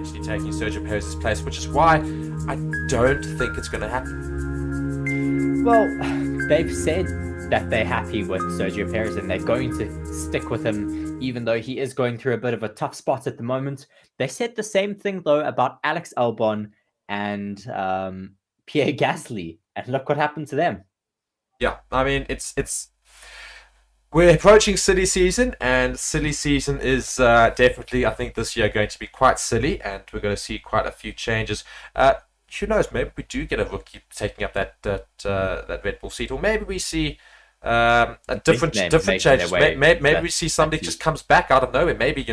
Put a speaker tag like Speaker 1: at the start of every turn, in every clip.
Speaker 1: potentially taking Sergio Perez's place, which is why I don't think it's going to happen.
Speaker 2: Well, they've said that they're happy with Sergio Perez and they're going to stick with him, even though he is going through a bit of a tough spot at the moment. They said the same thing, though, about Alex Albon and Pierre Gasly, and look what happened to them.
Speaker 1: Yeah, I mean, we're approaching silly season, and silly season is definitely, I think, this year going to be quite silly, and we're going to see quite a few changes. Who knows? Maybe we do get a rookie taking up that Red Bull seat, or maybe we see a different changes. Maybe we see somebody just comes back out of nowhere. Maybe,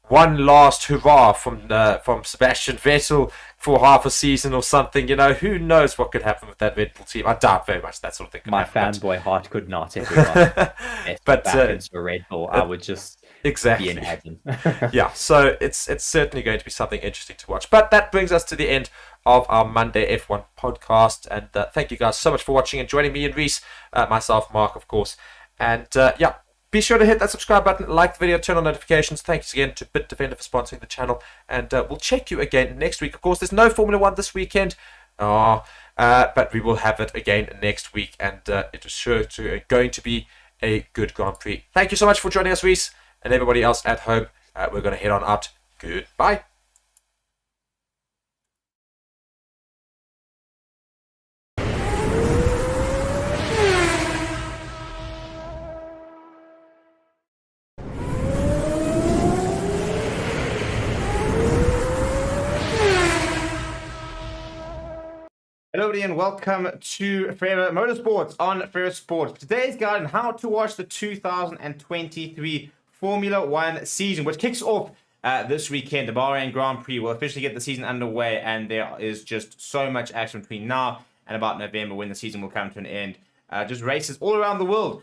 Speaker 1: one last hurrah from Sebastian Vettel for half a season or something. Who knows what could happen with that Red Bull team? I doubt very much that sort of thing.
Speaker 2: My fanboy heart could not, everyone. But back into Red Bull, I would just be in heaven.
Speaker 1: Yeah, so it's certainly going to be something interesting to watch. But that brings us to the end of our Monday F1 podcast. And thank you guys so much for watching and joining me and Reese, myself, Mark, of course. And be sure to hit that subscribe button, like the video, turn on notifications. Thanks again to Bitdefender for sponsoring the channel. And we'll check you again next week. Of course, there's no Formula 1 this weekend. But we will have it again next week. And it is going to be a good Grand Prix. Thank you so much for joining us, Reese. And everybody else at home. We're going to head on out. Goodbye.
Speaker 3: Hello everybody and welcome to Forever Motorsports on Forever Sports. Today's guide on how to watch the 2023 Formula 1 season, which kicks off this weekend. The Bahrain Grand Prix will officially get the season underway, and there is just so much action between now and about November when the season will come to an end. Just races all around the world,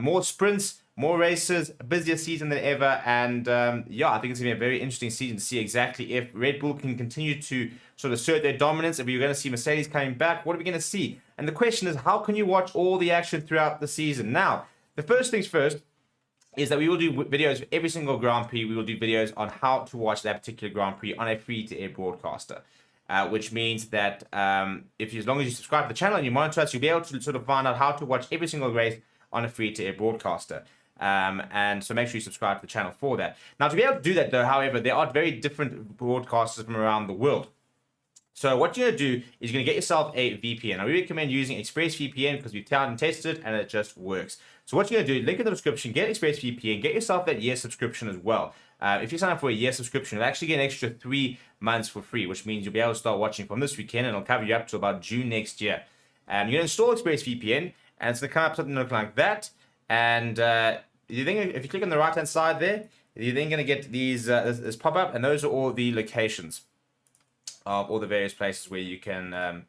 Speaker 3: more sprints, more races, a busier season than ever, and I think it's going to be a very interesting season to see exactly if Red Bull can continue to sort of assert their dominance, if you're going to see Mercedes coming back, what are we going to see? And the question is, how can you watch all the action throughout the season? Now, the first things first is that we will do videos for every single Grand Prix. We will do videos on how to watch that particular Grand Prix on a free-to-air broadcaster, which means that as long as you subscribe to the channel and you monitor us, you'll be able to sort of find out how to watch every single race on a free-to-air broadcaster. And so make sure you subscribe to the channel for that. Now, to be able to do that, though, however, there are very different broadcasters from around the world. So what you're going to do is you're going to get yourself a VPN. I recommend using ExpressVPN because we've tried and tested it and it just works. So what you're going to do, link in the description, get ExpressVPN, get yourself that year subscription as well. If you sign up for a year subscription, you'll actually get an extra 3 months for free, which means you'll be able to start watching from this weekend and it'll cover you up to about June next year. You're going to install ExpressVPN and it's going to come up something look like that. And you think if you click on the right hand side there, you're then going to get these this pop up, and those are all the locations of all the various places where you can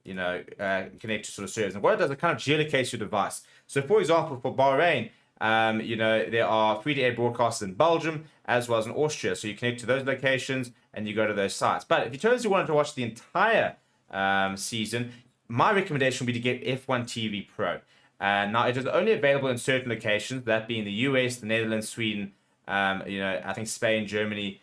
Speaker 3: connect to sort of servers. And what it does, it kind of geolocates your device. So for example, for Bahrain, there are free-to-air broadcasters in Belgium as well as in Austria. So you connect to those locations and you go to those sites. But if you totally wanted to watch the entire season, my recommendation would be to get F1 TV Pro. Now, it is only available in certain locations, that being the US, the Netherlands, Sweden, I think Spain, Germany.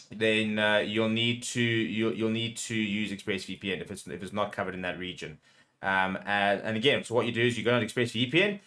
Speaker 3: Then you'll need to use ExpressVPN if it's not covered in that region. And again, so what you do is you go on ExpressVPN,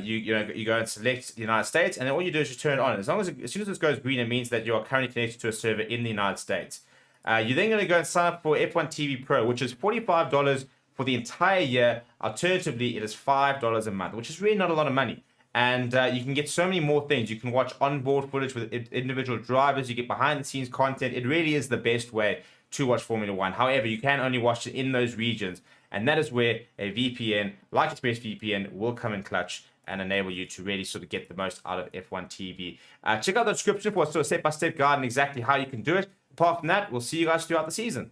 Speaker 3: you go and select the United States, and then all you do is you turn it on. As soon as this goes green, it means that you are currently connected to a server in the United States. You're then going to go and sign up for F1 TV Pro, which is $45 for the entire year. Alternatively, it is $5 a month, which is really not a lot of money. And you can get so many more things. You can watch onboard footage with individual drivers. You get behind-the-scenes content. It really is the best way to watch Formula 1. However, you can only watch it in those regions. And that is where a VPN, like ExpressVPN, will come in clutch and enable you to really sort of get the most out of F1 TV. Check out the description for a sort of step-by-step guide on exactly how you can do it. Apart from that, we'll see you guys throughout the season.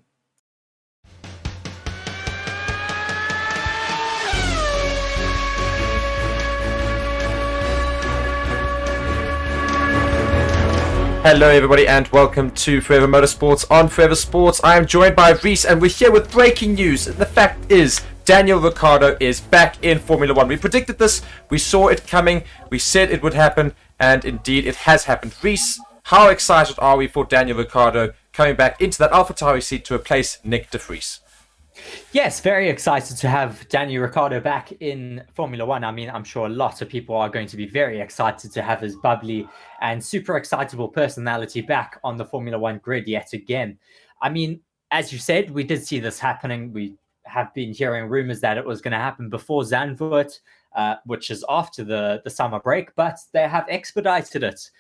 Speaker 1: Hello everybody and welcome to Forever Motorsports on Forever Sports. I am joined by Reese and we're here with breaking news. The fact is, Daniel Ricciardo is back in Formula 1. We predicted this, we saw it coming, we said it would happen, and indeed it has happened. Reese, how excited are we for Daniel Ricciardo coming back into that AlphaTauri seat to replace Nick de Vries?
Speaker 2: Yes, very excited to have Daniel Ricciardo back in Formula One. I mean, I'm sure a lot of people are going to be very excited to have his bubbly and super excitable personality back on the Formula One grid yet again. I mean, as you said, we did see this happening. We have been hearing rumors that it was going to happen before Zandvoort, which is after the summer break, but they have expedited it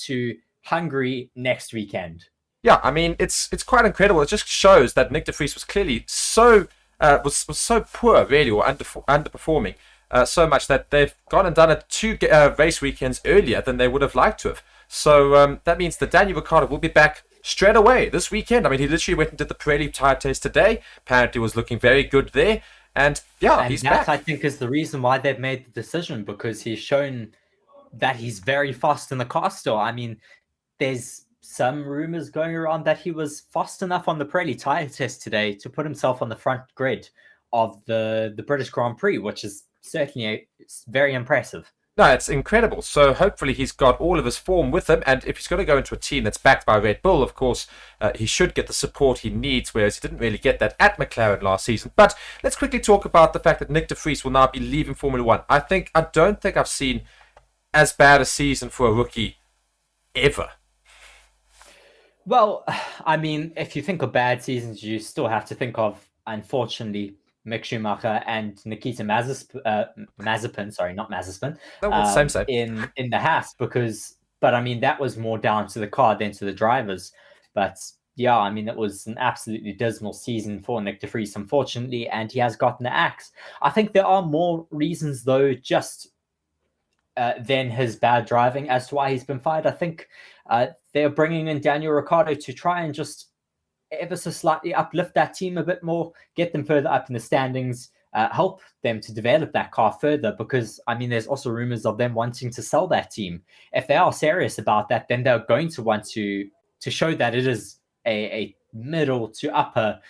Speaker 2: to Hungary next weekend.
Speaker 1: Yeah, I mean it's quite incredible. It just shows that Nick de Vries was clearly so was so poor, really, or underperforming so much that they've gone and done it 2 race weekends earlier than they would have liked to have. So that means that Daniel Ricciardo will be back straight away this weekend. I mean, he literally went and did the Pirelli tire test today. Apparently, was looking very good there, and yeah,
Speaker 2: And
Speaker 1: he's
Speaker 2: that,
Speaker 1: back.
Speaker 2: I think, is the reason why they've made the decision, because he's shown that he's very fast in the car still. I mean, there's some rumors going around that he was fast enough on the Pirelli tire test today to put himself on the front grid of the British Grand Prix, which is certainly very impressive.
Speaker 1: No, it's incredible. So hopefully he's got all of his form with him, and if he's going to go into a team that's backed by Red Bull, of course, he should get the support he needs, whereas he didn't really get that at McLaren last season. But let's quickly talk about the fact that Nick de Vries will now be leaving Formula One. I don't think I've seen as bad a season for a rookie ever.
Speaker 2: Well, I mean, if you think of bad seasons, you still have to think of, unfortunately, Mick Schumacher and Nikita Mazepin, sorry, not Mazepin,
Speaker 1: No, same.
Speaker 2: in the Haas, but I mean, that was more down to the car than to the drivers. But yeah, I mean, it was an absolutely dismal season for Nick de Vries, unfortunately, and he has gotten the axe. I think there are more reasons, though, just than his bad driving as to why he's been fired. I think they're bringing in Daniel Ricciardo to try and just ever so slightly uplift that team a bit more, get them further up in the standings, help them to develop that car further, because I mean, there's also rumors of them wanting to sell that team. If they are serious about that, then they're going to want to show that it is a middle to upper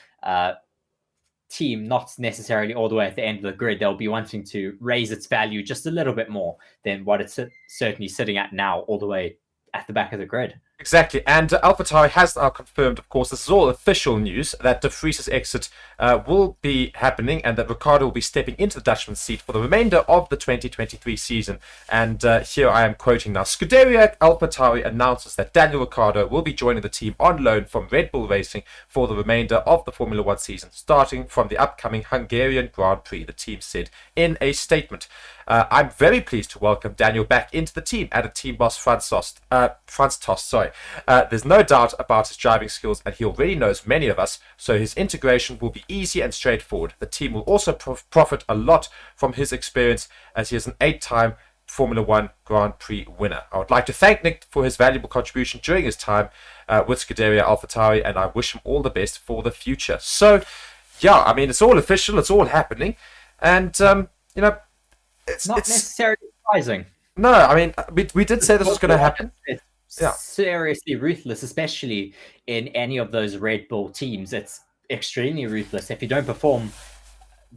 Speaker 2: team, not necessarily all the way at the end of the grid. They'll be wanting to raise its value just a little bit more than what it's certainly sitting at now, all the way at the back of the grid.
Speaker 1: Exactly, and AlphaTauri has now confirmed, of course, this is all official news, that de Vries' exit will be happening and that Ricciardo will be stepping into the Dutchman's seat for the remainder of the 2023 season. And here I am quoting now. Scuderia AlphaTauri announces that Daniel Ricciardo will be joining the team on loan from Red Bull Racing for the remainder of the Formula One season, starting from the upcoming Hungarian Grand Prix, the team said in a statement. I'm very pleased to welcome Daniel back into the team, added team boss Franz Tost. There's no doubt about his driving skills, and he already knows many of us, so his integration will be easy and straightforward. The team will also profit a lot from his experience, as he is an 8-time Formula One Grand Prix winner. I would like to thank Nick for his valuable contribution during his time with Scuderia AlphaTauri, and I wish him all the best for the future. So, yeah, I mean, it's all official, it's all happening, and, you know,
Speaker 2: it's not necessarily surprising.
Speaker 1: No, I mean, we did say this was going to happen.
Speaker 2: It's seriously ruthless, especially in any of those Red Bull teams. It's extremely ruthless. If you don't perform,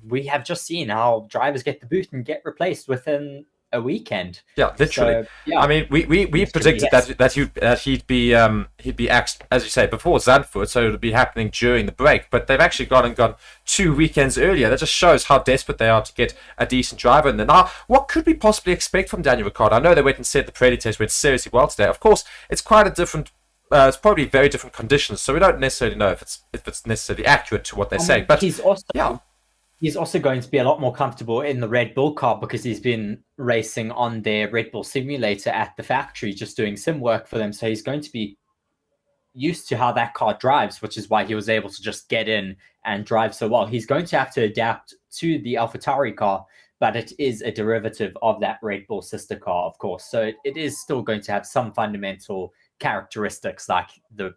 Speaker 2: we have just seen how drivers get the boot and get replaced within a weekend.
Speaker 1: Yeah, literally. So, yeah. I mean, we predicted that he'd be axed, as you say, before Zandvoort, so it would be happening during the break. But they've actually gone 2 weekends earlier. That just shows how desperate they are to get a decent driver in there. Now, what could we possibly expect from Daniel Ricciardo? I know they went and said the Pirelli test went seriously well today. Of course, it's quite a different. It's probably very different conditions, so we don't necessarily know if it's necessarily accurate to what they're saying. But
Speaker 2: he's also going to be a lot more comfortable in the Red Bull car because he's been racing on their Red Bull simulator at the factory, just doing sim work for them. So he's going to be used to how that car drives, which is why he was able to just get in and drive so well. He's going to have to adapt to the AlphaTauri car, but it is a derivative of that Red Bull sister car, of course. So it is still going to have some fundamental characteristics like the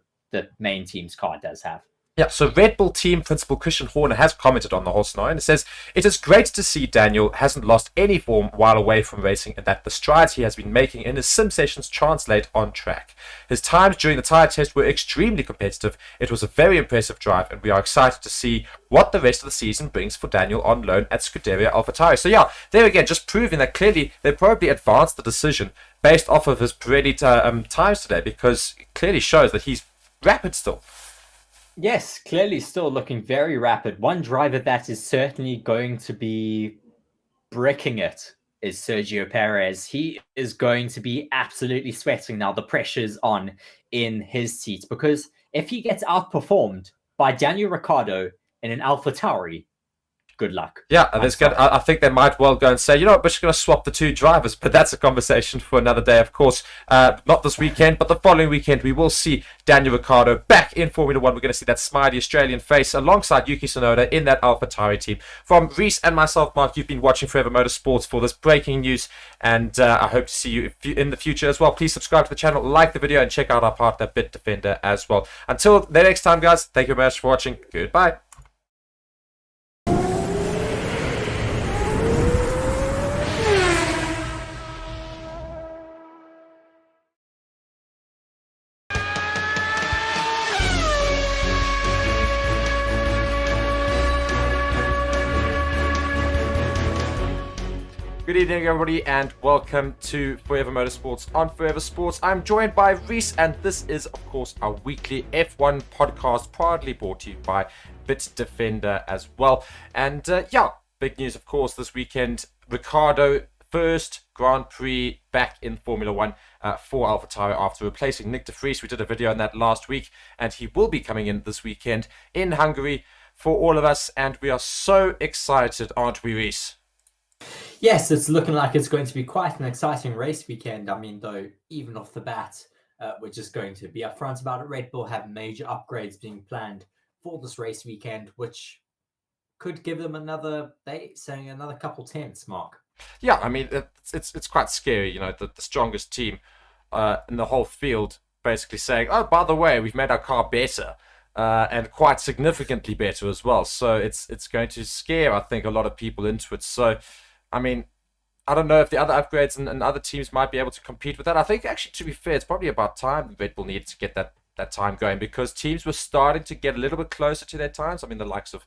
Speaker 2: main team's car does have.
Speaker 1: Yeah, so Red Bull team principal Christian Horner has commented on the horse now, and it says, "It is great to see Daniel hasn't lost any form while away from racing and that the strides he has been making in his sim sessions translate on track. His times during the tyre test were extremely competitive. It was a very impressive drive, and we are excited to see what the rest of the season brings for Daniel on loan at Scuderia AlphaTauri." So yeah, there again, just proving that clearly they probably advanced the decision based off of his Pirelli times today, because it clearly shows that he's rapid still.
Speaker 2: Yes, clearly still looking very rapid. One driver that is certainly going to be bricking it is Sergio Perez. He is going to be absolutely sweating now. The pressure's on in his seat, because if he gets outperformed by Daniel Ricciardo in an AlphaTauri, good luck.
Speaker 1: Yeah, I think they might well go and say, you know what, we're just going to swap the two drivers. But that's a conversation for another day, of course. Not this weekend, but the following weekend, we will see Daniel Ricciardo back in Formula One. We're going to see that smiley Australian face alongside Yuki Tsunoda in that AlphaTauri team. From Reese and myself, Mark, you've been watching Forever Motorsports for this breaking news, and I hope to see you in the future as well. Please subscribe to the channel, like the video, and check out our partner, Bitdefender, as well. Until the next time, guys, thank you very much for watching. Goodbye. Good evening, everybody, and welcome to Forever Motorsports on Forever Sports. I'm joined by Reese, and this is, of course, our weekly F1 podcast, proudly brought to you by Bitdefender as well. And yeah, big news, of course, this weekend. Ricciardo, first Grand Prix back in Formula One for AlphaTauri after replacing Nick de Vries. We did a video on that last week, and he will be coming in this weekend in Hungary for all of us. And we are so excited, aren't we, Reese?
Speaker 2: Yes, it's looking like it's going to be quite an exciting race weekend. I mean, though, even off the bat, we're just going to be upfront about it. Red Bull have major upgrades being planned for this race weekend, which could give them another couple tenths, Mark.
Speaker 1: Yeah, I mean, it's quite scary, you know, the strongest team in the whole field basically saying, oh, by the way, we've made our car better. And quite significantly better as well. So it's going to scare, I think, a lot of people into it. So, I mean, I don't know if the other upgrades and other teams might be able to compete with that. I think, actually, to be fair, it's probably about time Red Bull needed to get that time going, because teams were starting to get a little bit closer to their times. I mean, the likes of,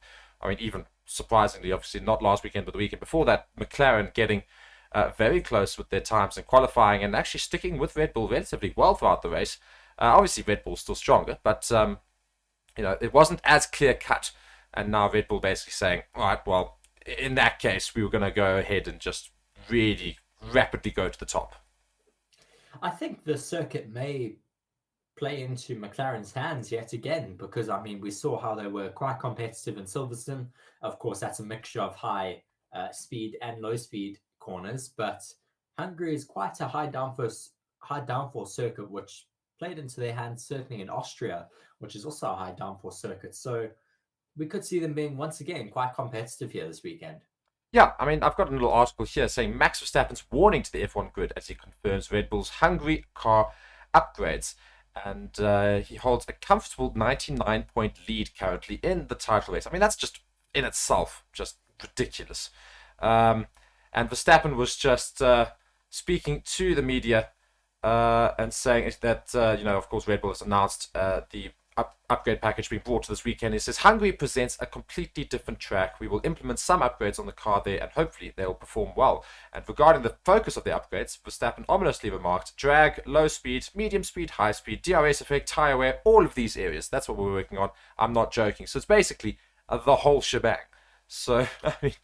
Speaker 1: even surprisingly, obviously, not last weekend, but the weekend before that, McLaren getting very close with their times and qualifying and actually sticking with Red Bull relatively well throughout the race. Obviously, Red Bull's still stronger, but you know, it wasn't as clear cut. And now Red Bull basically saying, all right, well, in that case, we were going to go ahead and just really rapidly go to the top.
Speaker 2: I think the circuit may play into McLaren's hands yet again, because, I mean, we saw how they were quite competitive in Silverstone. Of course, that's a mixture of high speed and low speed corners, but Hungary is quite a high downforce circuit, which played into their hands certainly in Austria, which is also a high downforce circuit. So we could see them being once again quite competitive here this weekend.
Speaker 1: Yeah, I mean, I've got a little article here saying Max Verstappen's warning to the F1 grid as he confirms Red Bull's Hungary car upgrades. And he holds a comfortable 99-point lead currently in the title race. I mean, that's just in itself just ridiculous. And Verstappen was just speaking to the media and saying that, you know, of course, Red Bull has announced the upgrade package being brought to this weekend. It says, Hungary presents a completely different track. We will implement some upgrades on the car there, and hopefully they will perform well. And regarding the focus of the upgrades, Verstappen ominously remarked, drag, low speed, medium speed, high speed, DRS effect, tyre wear, all of these areas. That's what we're working on. I'm not joking. So it's basically the whole shebang. So, I mean,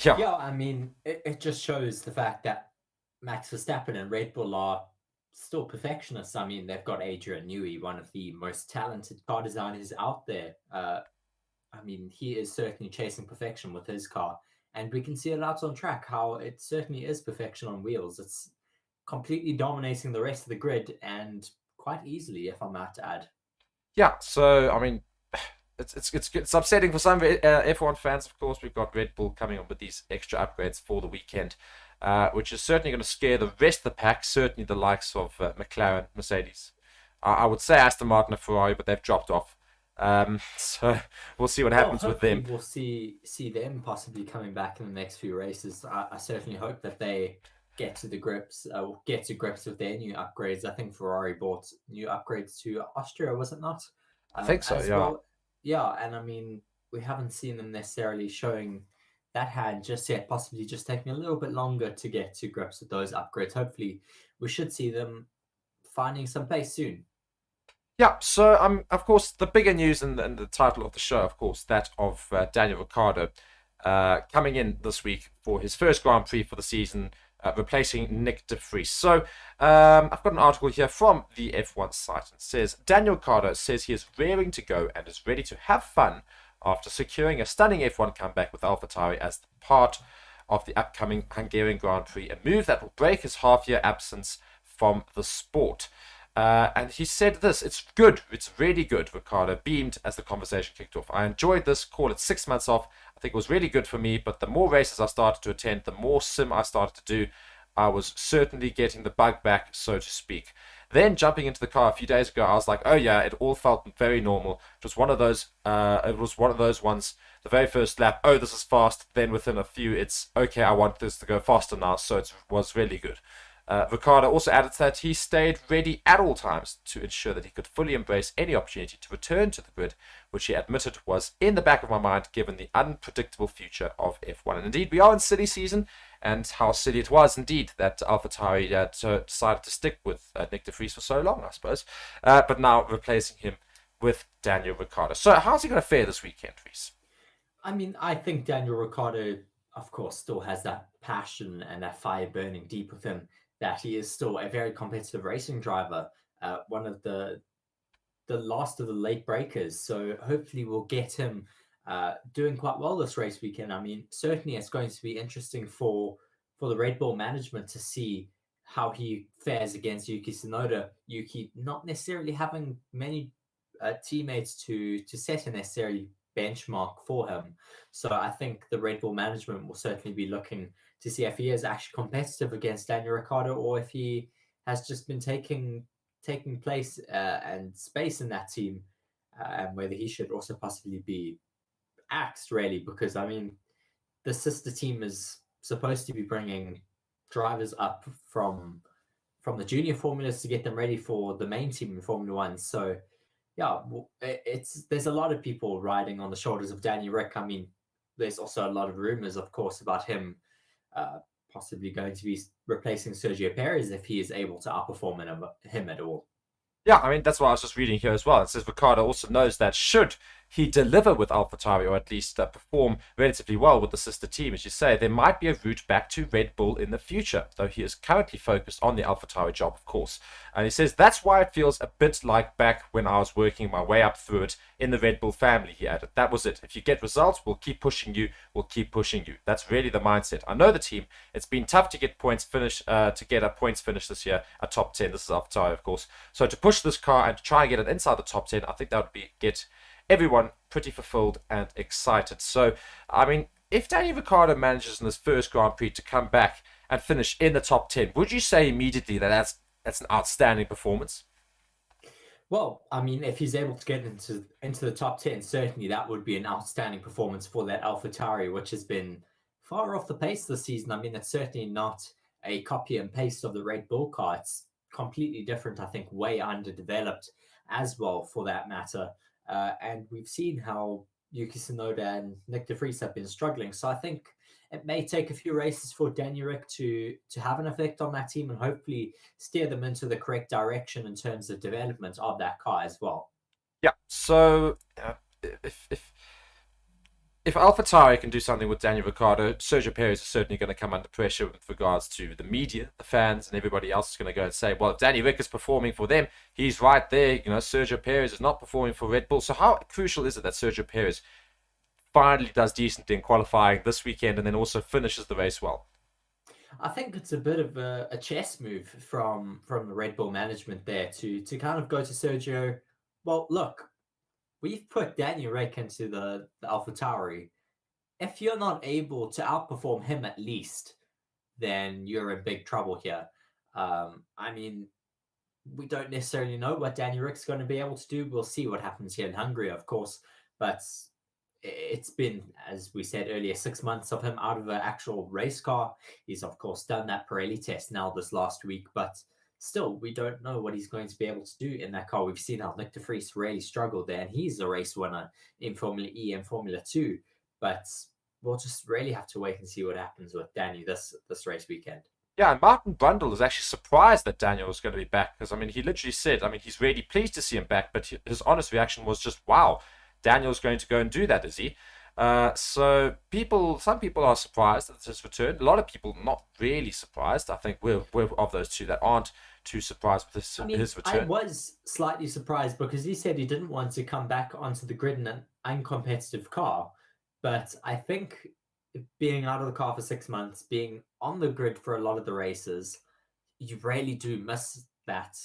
Speaker 1: yeah.
Speaker 2: Yeah, I mean, it just shows the fact that Max Verstappen and Red Bull are still perfectionists. I mean, they've got Adrian Newey, one of the most talented car designers out there. I mean, he is certainly chasing perfection with his car, and we can see it out on track how it certainly is perfection on wheels. It's completely dominating the rest of the grid, and quite easily, if I might add.
Speaker 1: Yeah, so I mean, it's upsetting for some F1 fans. Of course, we've got Red Bull coming up with these extra upgrades for the weekend, which is certainly going to scare the rest of the pack, certainly the likes of McLaren, Mercedes. I would say Aston Martin and Ferrari, but they've dropped off So we'll see what
Speaker 2: Well,
Speaker 1: happens with
Speaker 2: hopefully
Speaker 1: them.
Speaker 2: we'll see them possibly coming back in the next few races. I certainly hope that they get to grips with their new upgrades. I think Ferrari bought new upgrades to Austria, was it not?
Speaker 1: I think so,
Speaker 2: As
Speaker 1: yeah.
Speaker 2: well, yeah. And I mean, we haven't seen them necessarily showing that hand just yet. Possibly just taking a little bit longer to get to grips with those upgrades. Hopefully, we should see them finding some pace soon.
Speaker 1: Yeah, so of course, the bigger news and the title of the show, of course, that of Daniel Ricciardo coming in this week for his first Grand Prix for the season, replacing Nick de Vries. So I've got an article here from the F1 site. It says Daniel Ricciardo says he is raring to go and is ready to have fun after securing a stunning F1 comeback with AlphaTauri as part of the upcoming Hungarian Grand Prix, a move that will break his half-year absence from the sport. And he said this, it's good, it's really good, Ricardo beamed as the conversation kicked off. I enjoyed this, call it 6 months off. I think it was really good for me, but the more races I started to attend, the more sim I started to do. I was certainly getting the bug back, so to speak. Then jumping into the car a few days ago, I was like, oh yeah, it all felt very normal. It was one of those ones, the very first lap, oh, this is fast. Then within a few, it's okay, I want this to go faster now, so it was really good. Ricardo also added that he stayed ready at all times to ensure that he could fully embrace any opportunity to return to the grid, which he admitted was in the back of my mind given the unpredictable future of F1. And indeed, we are in silly season, and how silly it was indeed that AlphaTauri decided to stick with Nick de Vries for so long, I suppose, but now replacing him with Daniel Ricciardo. So how's he going to fare this weekend, Reese?
Speaker 2: I mean, I think Daniel Ricciardo, of course, still has that passion and that fire burning deep within, that he is still a very competitive racing driver, one of the last of the late breakers. So hopefully we'll get him doing quite well this race weekend. I mean, certainly it's going to be interesting for the Red Bull management to see how he fares against Yuki Tsunoda. Yuki not necessarily having many teammates to set a necessarily benchmark for him. So I think the Red Bull management will certainly be looking to see if he is actually competitive against Daniel Ricciardo, or if he has just been taking place and space in that team, and whether he should also possibly be axed, really, because I mean, the sister team is supposed to be bringing drivers up from the junior formulas to get them ready for the main team in Formula One. So yeah, there's a lot of people riding on the shoulders of Danny Rick. I mean, there's also a lot of rumors, of course, about him uh, possibly going to be replacing Sergio Perez if he is able to outperform him at all.
Speaker 1: Yeah, I mean, that's what I was just reading here as well. It says Ricardo also knows that should he deliver with AlphaTauri, or at least perform relatively well with the sister team, as you say, there might be a route back to Red Bull in the future, though he is currently focused on the AlphaTauri job, of course. And he says that's why it feels a bit like back when I was working my way up through it in the Red Bull family, he added. That was it. If you get results, we'll keep pushing you. We'll keep pushing you. That's really the mindset. I know the team. It's been tough to get points to get a points finish this year, a top 10. This is AlphaTauri, of course. So to push this car and to try and get it inside the top 10, I think that would get everyone pretty fulfilled and excited. So, I mean, if Daniel Ricciardo manages in this first Grand Prix to come back and finish in the top 10, would you say immediately that that's an outstanding performance?
Speaker 2: Well, I mean, if he's able to get into the top 10, certainly that would be an outstanding performance for that AlphaTauri, which has been far off the pace this season. I mean, it's certainly not a copy and paste of the Red Bull car. It's completely different, I think, way underdeveloped as well, for that matter. And we've seen how Yuki Tsunoda and Nick de Vries have been struggling. So I think it may take a few races for Daniel Rick to have an effect on that team and hopefully steer them into the correct direction in terms of development of that car as well.
Speaker 1: Yeah. So if AlphaTauri can do something with Daniel Ricciardo, Sergio Perez is certainly going to come under pressure with regards to the media, the fans, and everybody else is going to go and say, well, if Danny Rick is performing for them, he's right there. You know, Sergio Perez is not performing for Red Bull. So how crucial is it that Sergio Perez finally does decently in qualifying this weekend and then also finishes the race well?
Speaker 2: I think it's a bit of a chess move from the Red Bull management there to kind of go to Sergio. Well, look, we've put Daniel Rick into the AlphaTauri. If you're not able to outperform him at least, then you're in big trouble here. I mean, we don't necessarily know what Danny Rick's going to be able to do. We'll see what happens here in Hungary, of course, but it's been, as we said earlier, 6 months of him out of an actual race car. He's, of course, done that Pirelli test now this last week, but still, we don't know what he's going to be able to do in that car. We've seen how Nick de Vries really struggled there, and he's a race winner in Formula E and Formula 2, but we'll just really have to wait and see what happens with Danny this race weekend.
Speaker 1: Yeah, and Martin Brundle is actually surprised that Daniel was going to be back because, I mean, he literally said, I mean, he's really pleased to see him back, but his honest reaction was just, wow, Daniel's going to go and do that, is he? So some people are surprised at his return. A lot of people not really surprised. I think we're of those two that aren't too surprised with his return.
Speaker 2: I was slightly surprised because he said he didn't want to come back onto the grid in an uncompetitive car, but I think being out of the car for 6 months, being on the grid for a lot of the races, you really do miss that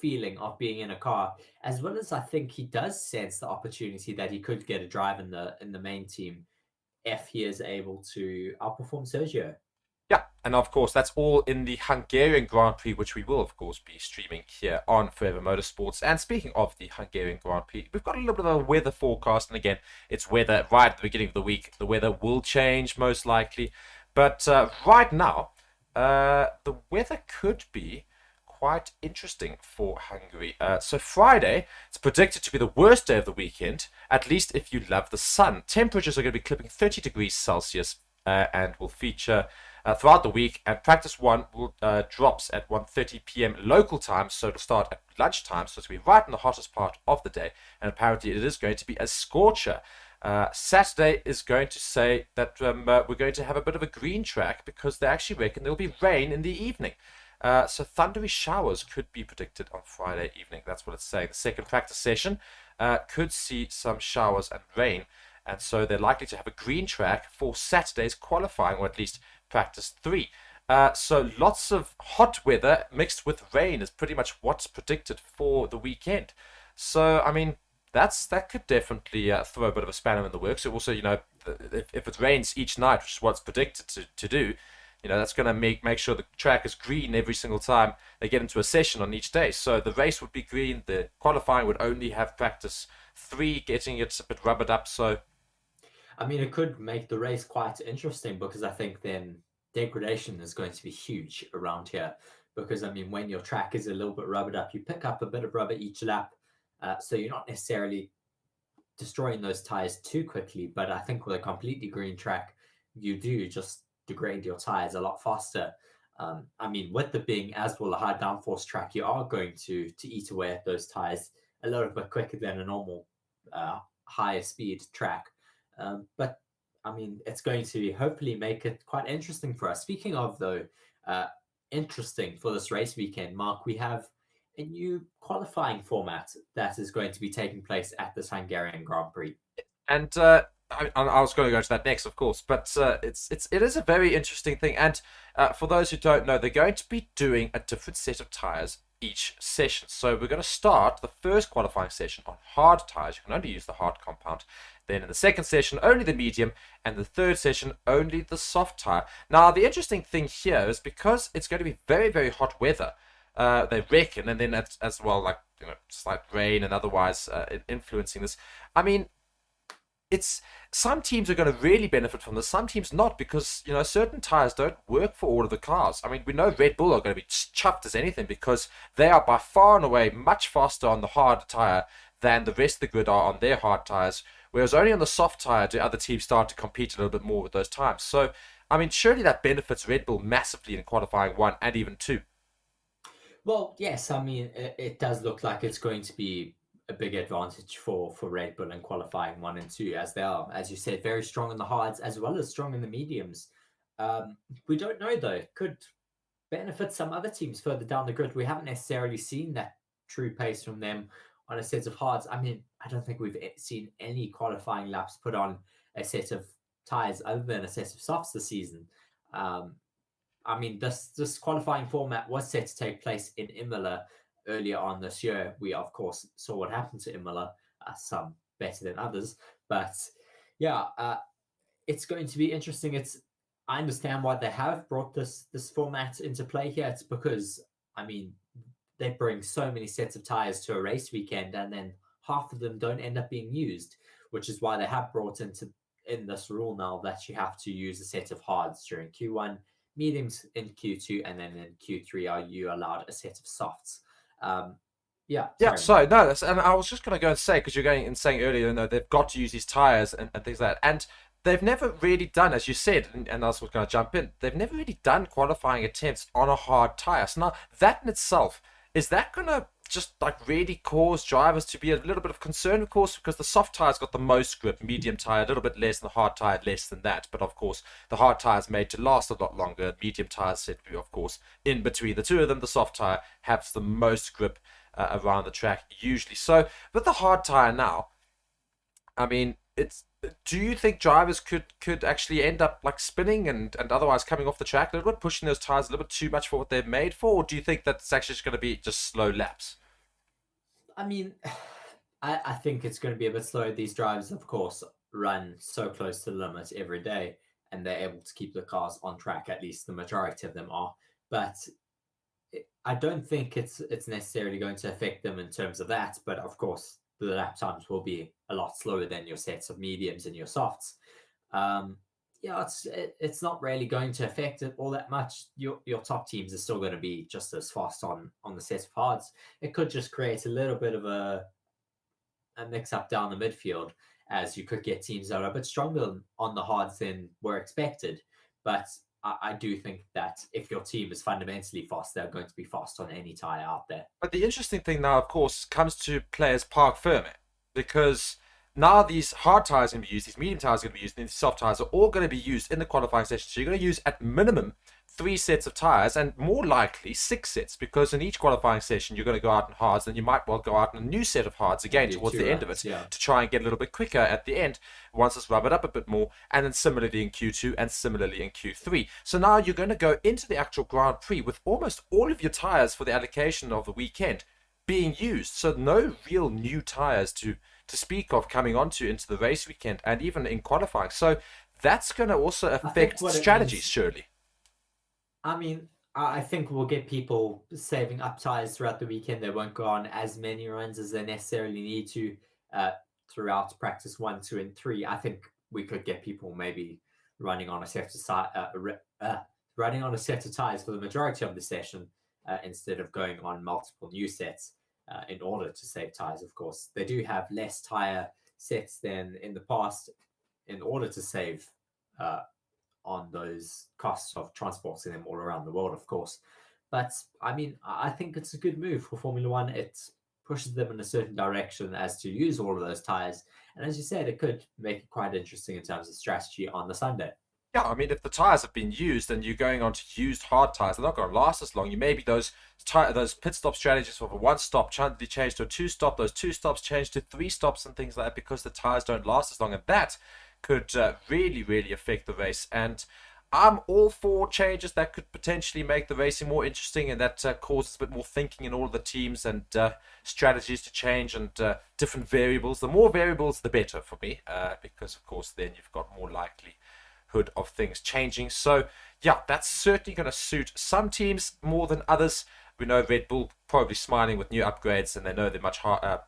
Speaker 2: feeling of being in a car, as well as I think he does sense the opportunity that he could get a drive in the main team if he is able to outperform Sergio.
Speaker 1: Yeah, and of course, that's all in the Hungarian Grand Prix, which we will, of course, be streaming here on Forever Motorsports. And speaking of the Hungarian Grand Prix, we've got a little bit of a weather forecast. And again, it's weather right at the beginning of the week. The weather will change, most likely. But right now, the weather could be quite interesting for Hungary. So Friday, it's predicted to be the worst day of the weekend, at least if you love the sun. Temperatures are going to be clipping 30 degrees Celsius and will feature throughout the week, and practice one will drops at 1:30 p.m. local time, so it'll start at lunchtime, so it'll be right in the hottest part of the day, and apparently it is going to be a scorcher. Saturday is going to say that we're going to have a bit of a green track because they actually reckon there will be rain in the evening. So thundery showers could be predicted on Friday evening. That's what it's saying. The second practice session could see some showers and rain, and so they're likely to have a green track for Saturday's qualifying, or at least practice 3. So lots of hot weather mixed with rain is pretty much what's predicted for the weekend. So, I mean, that could definitely throw a bit of a spanner in the works. It also, if it rains each night, which is what's predicted to do, that's going to make sure the track is green every single time they get into a session on each day. So the race would be green. The qualifying would only have practice 3, getting it a bit rubbered up. So,
Speaker 2: I mean, it could make the race quite interesting because I think then degradation is going to be huge around here. Because, I mean, when your track is a little bit rubbered up, you pick up a bit of rubber each lap. So you're not necessarily destroying those tires too quickly. But I think with a completely green track, you do just degrade your tires a lot faster. I mean, with the being as well a high downforce track, you are going to eat away at those tires a little bit quicker than a normal higher speed track. But I mean, it's going to hopefully make it quite interesting for us. Speaking of, though, interesting for this race weekend, Mark, we have a new qualifying format that is going to be taking place at this Hungarian Grand Prix.
Speaker 1: And I was going to go to that next, of course, but it is a very interesting thing. And for those who don't know, they're going to be doing a different set of tires each session. So we're going to start the first qualifying session on hard tires. You can only use the hard compound. Then in the second session, only the medium, and the third session, only the soft tire. Now, the interesting thing here is because it's going to be very, very hot weather, they reckon, and then as well, like, slight rain and otherwise influencing this. I mean, some teams are going to really benefit from this, some teams not, because certain tires don't work for all of the cars. I mean, we know Red Bull are going to be chuffed as anything because they are by far and away much faster on the hard tire than the rest of the grid are on their hard tires, whereas only on the soft tire do other teams start to compete a little bit more with those times. So, I mean, surely that benefits Red Bull massively in qualifying 1 and even 2.
Speaker 2: Well, yes, I mean, it does look like it's going to be a big advantage for Red Bull in qualifying 1 and 2, as they are, as you said, very strong in the hards as well as strong in the mediums. We don't know, though. Could benefit some other teams further down the grid. We haven't necessarily seen that true pace from them on a set of hards. I mean, I don't think we've seen any qualifying laps put on a set of tires other than a set of softs this season. I mean, this qualifying format was set to take place in Imola earlier on this year. We, of course, saw what happened to Imola, some better than others. But yeah, it's going to be interesting. I understand why they have brought this format into play here. It's because, I mean, they bring so many sets of tires to a race weekend, and then half of them don't end up being used, which is why they have brought in this rule now that you have to use a set of hards during Q1, mediums in Q2, and then in Q3 are you allowed a set of softs. Yeah.
Speaker 1: Yeah, sorry, no, and I was just going to go and say, because you're going and saying earlier, they've got to use these tires and things like that. And they've never really done, as you said, and I was going to jump in, they've never really done qualifying attempts on a hard tire. So now, that in itself, is that going to just like really cause drivers to be a little bit of concern, of course, because the soft tire's got the most grip, medium tire a little bit less, and the hard tire less than that. But of course, the hard tire's made to last a lot longer. Medium tire's said to be, of course, in between the two of them. The soft tire has the most grip around the track usually. So with the hard tire now, I mean, do you think drivers could actually end up like spinning and otherwise coming off the track a little bit, pushing those tires a little bit too much for what they're made for? Or do you think that it's actually just going to be just slow laps?
Speaker 2: I mean, I think it's going to be a bit slow. These drivers, of course, run so close to the limit every day, and they're able to keep the cars on track. At least the majority of them are. But I don't think it's necessarily going to affect them in terms of that. But of course, the lap times will be a lot slower than your sets of mediums and your softs. Yeah, it's not really going to affect it all that much. Your top teams are still going to be just as fast on the set of hards. It could just create a little bit of a mix up down the midfield, as you could get teams that are a bit stronger on the hards than were expected. But I do think that if your team is fundamentally fast, they're going to be fast on any tire out there.
Speaker 1: But the interesting thing now, of course, comes to players park firm, because now these hard tires are going to be used, these medium tires are going to be used, and these soft tires are all going to be used in the qualifying session. So you're going to use at minimum 3 sets of tires, and more likely 6 sets, because in each qualifying session you're going to go out in hards, and you might well go out in a new set of hards again towards the end of it, to try and get a little bit quicker at the end once it's rubbered up a bit more, and then similarly in Q2 and similarly in Q3. So now you're going to go into the actual Grand Prix with almost all of your tires for the allocation of the weekend being used. So no real new tires to speak of coming onto into the race weekend and even in qualifying. So that's going to also affect strategies, surely.
Speaker 2: I mean, I think we'll get people saving up tires throughout the weekend. They won't go on as many runs as they necessarily need to throughout practice 1, 2, and 3. I think we could get people maybe running on a set of tires for the majority of the session instead of going on multiple new sets. In order to save tires, of course. They do have less tire sets than in the past in order to save on those costs of transporting them all around the world, of course. But I mean, I think it's a good move for Formula One. It pushes them in a certain direction as to use all of those tires. And as you said, it could make it quite interesting in terms of strategy on the Sunday.
Speaker 1: Yeah, I mean, if the tires have been used and you're going on to used hard tires, they're not going to last as long. You maybe those pit stop strategies for a 1 stop they change to a 2 stop. Those 2 stops change to 3 stops and things like that, because the tires don't last as long, and that could really, really affect the race. And I'm all for changes that could potentially make the racing more interesting, and that causes a bit more thinking in all of the teams and strategies to change and different variables. The more variables, the better for me, because of course then you've got more likelihood of things changing. So yeah, that's certainly going to suit some teams more than others. We know Red Bull probably smiling with new upgrades, and they know they're much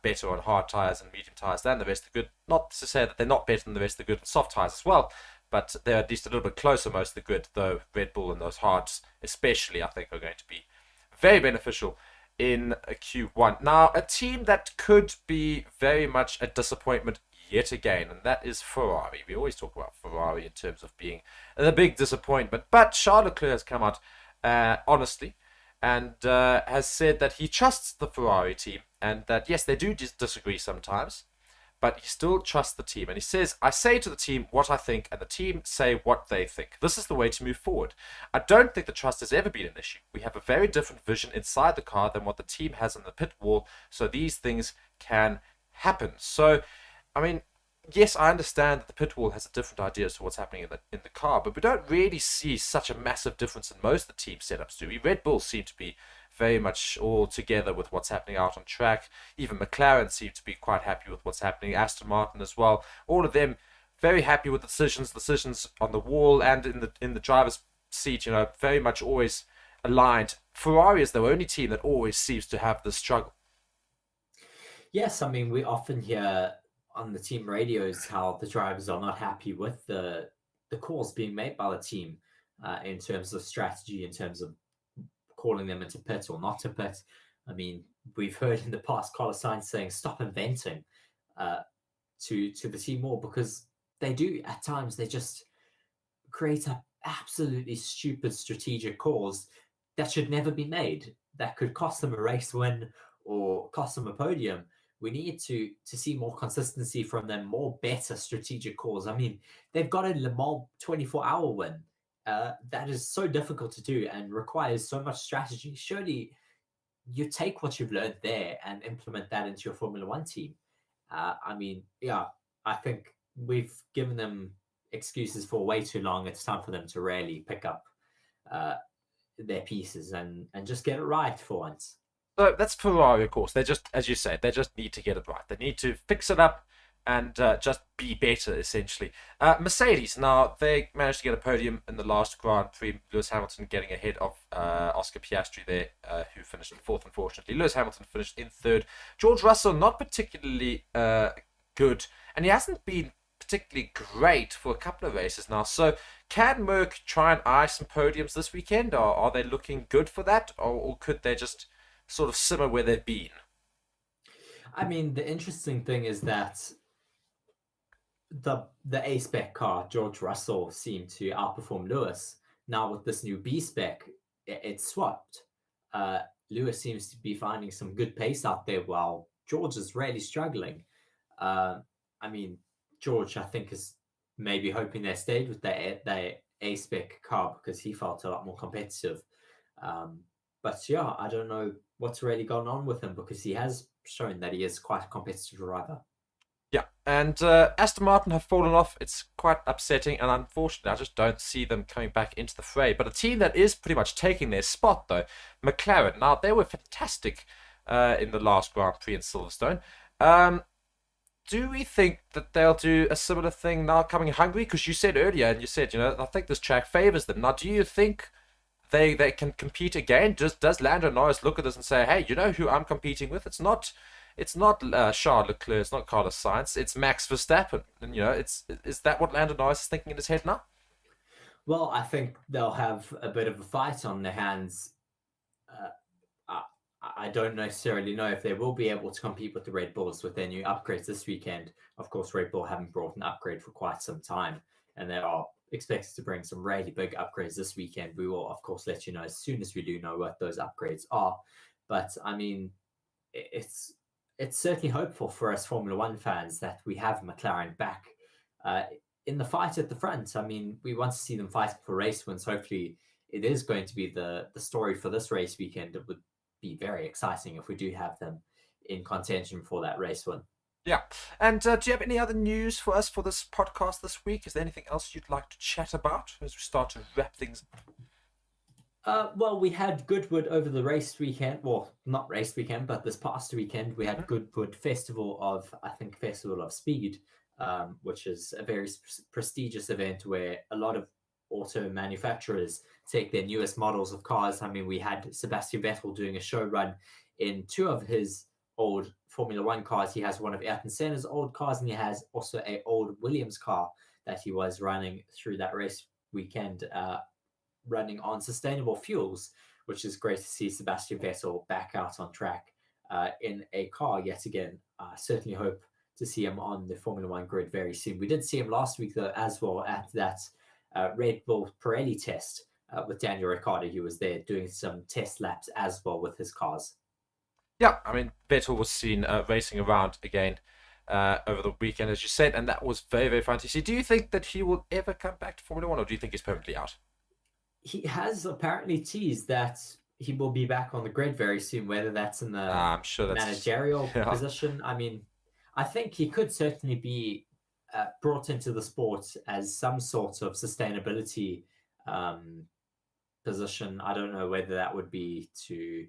Speaker 1: better on hard tires and medium tires than the rest of the good. Not to say that they're not better than the rest of the good on soft tires as well, but they're at least a little bit closer most of the good, though Red Bull and those hards especially, I think, are going to be very beneficial in Q1. Now, a team that could be very much a disappointment yet again, and that is Ferrari. We always talk about Ferrari in terms of being the big disappointment, but Charles Leclerc has come out honestly and has said that he trusts the Ferrari team, and that yes, they do disagree sometimes, but he still trusts the team. And he says, I say to the team what I think, and the team say what they think. This is the way to move forward. I don't think the trust has ever been an issue. We have a very different vision inside the car than what the team has on the pit wall, so these things can happen. So I mean, yes, I understand that the pit wall has a different idea as to what's happening in the car, but we don't really see such a massive difference in most of the team setups, do we? Red Bull seem to be very much all together with what's happening out on track. Even McLaren seem to be quite happy with what's happening. Aston Martin as well. All of them very happy with the decisions on the wall and in the driver's seat. You know, very much always aligned Ferrari is the only team that always seems to have this struggle.
Speaker 2: Yes, I mean, we often hear on the team radios how the drivers are not happy with the calls being made by the team in terms of strategy, in terms of calling them into pit or not to pit. I mean, we've heard in the past Carlos Sainz saying, "Stop inventing," to the team more, because they do at times. They just create absolutely stupid strategic calls that should never be made, that could cost them a race win or cost them a podium. We need to see more consistency from them, more better strategic calls. I mean, they've got a Le Mans 24-hour win. That is so difficult to do and requires so much strategy. Surely you take what you've learned there and implement that into your Formula One team. I mean, yeah, I think we've given them excuses for way too long. It's time for them to really pick up their pieces and just get it right for once.
Speaker 1: So that's Ferrari, of course. They just, as you say, they just need to get it right. They need to fix it up and just be better, essentially. Mercedes, now, they managed to get a podium in the last Grand Prix. Lewis Hamilton getting ahead of Oscar Piastri there, who finished in fourth, unfortunately. Lewis Hamilton finished in third. George Russell, not particularly good, and he hasn't been particularly great for a couple of races now. So can Merck try and eye some podiums this weekend, or are they looking good for that, or could they just sort of simmer where they've been?
Speaker 2: I mean, the interesting thing is that the A spec car, George Russell, seemed to outperform Lewis. Now with this new B spec, it's swapped. Lewis seems to be finding some good pace out there, while George is really struggling. I mean, George, I think, is maybe hoping they stayed with their A spec car because he felt a lot more competitive. But yeah, I don't know what's really gone on with him, because he has shown that he is quite a competitive driver.
Speaker 1: Yeah, and Aston Martin have fallen off. It's quite upsetting, and unfortunately, I just don't see them coming back into the fray. But a team that is pretty much taking their spot, though, McLaren. Now, they were fantastic in the last Grand Prix in Silverstone. Do we think that they'll do a similar thing now coming in Hungary? Because you said earlier, and you said, I think this track favors them. Now, do you think they can compete again? Does Lando Norris look at this and say, hey, you know who I'm competing with? It's not Charles Leclerc, it's not Carlos Sainz, it's Max Verstappen. And is that what Lando Norris is thinking in his head now?
Speaker 2: Well, I think they'll have a bit of a fight on their hands. I don't necessarily know if they will be able to compete with the Red Bulls with their new upgrades this weekend. Of course, Red Bull haven't brought an upgrade for quite some time, and they are expected to bring some really big upgrades this weekend. We will, of course, let you know as soon as we do know what those upgrades are. But I mean, it's certainly hopeful for us Formula One fans that we have McLaren back in the fight at the front. I mean, we want to see them fighting for race wins. Hopefully, it is going to be the story for this race weekend. It would be very exciting if we do have them in contention for that race win.
Speaker 1: Yeah. And do you have any other news for us for this podcast this week? Is there anything else you'd like to chat about as we start to wrap things up?
Speaker 2: Well, we had Goodwood over the race weekend. Well, not race weekend, but this past weekend we had Goodwood Festival of Speed, which is a very prestigious event where a lot of auto manufacturers take their newest models of cars. I mean, we had Sebastian Vettel doing a show run in two of his old Formula One cars. He has one of Ayrton Senna's old cars, and he has also an old Williams car that he was running through that race weekend, running on sustainable fuels, which is great to see Sebastian Vettel back out on track in a car yet again. I certainly hope to see him on the Formula One grid very soon. We did see him last week, though, as well, at that Red Bull Pirelli test with Daniel Ricciardo. He was there doing some test laps as well with his cars.
Speaker 1: Yeah, I mean, Vettel was seen racing around again over the weekend, as you said, and that was very, very fun to see. Do you think that he will ever come back to Formula One, or do you think he's permanently out?
Speaker 2: He has apparently teased that he will be back on the grid very soon, whether that's in the
Speaker 1: I'm sure that's
Speaker 2: managerial position. I mean, I think he could certainly be brought into the sport as some sort of sustainability position. I don't know whether that would be to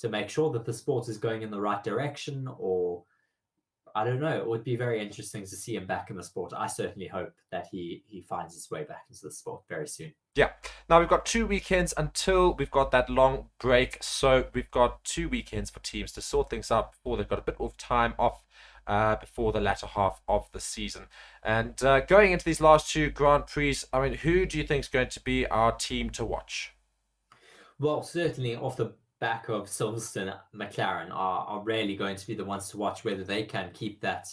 Speaker 2: make sure that the sport is going in the right direction, or I don't know. It would be very interesting to see him back in the sport. I certainly hope that he finds his way back into the sport very soon.
Speaker 1: Yeah. Now we've got 2 weekends until we've got that long break. So we've got 2 weekends for teams to sort things out before they've got a bit of time off before the latter half of the season. And going into these last 2 Grand Prix, I mean, who do you think is going to be our team to watch?
Speaker 2: Well, certainly off the back of Silverstone, McLaren are really going to be the ones to watch, whether they can keep that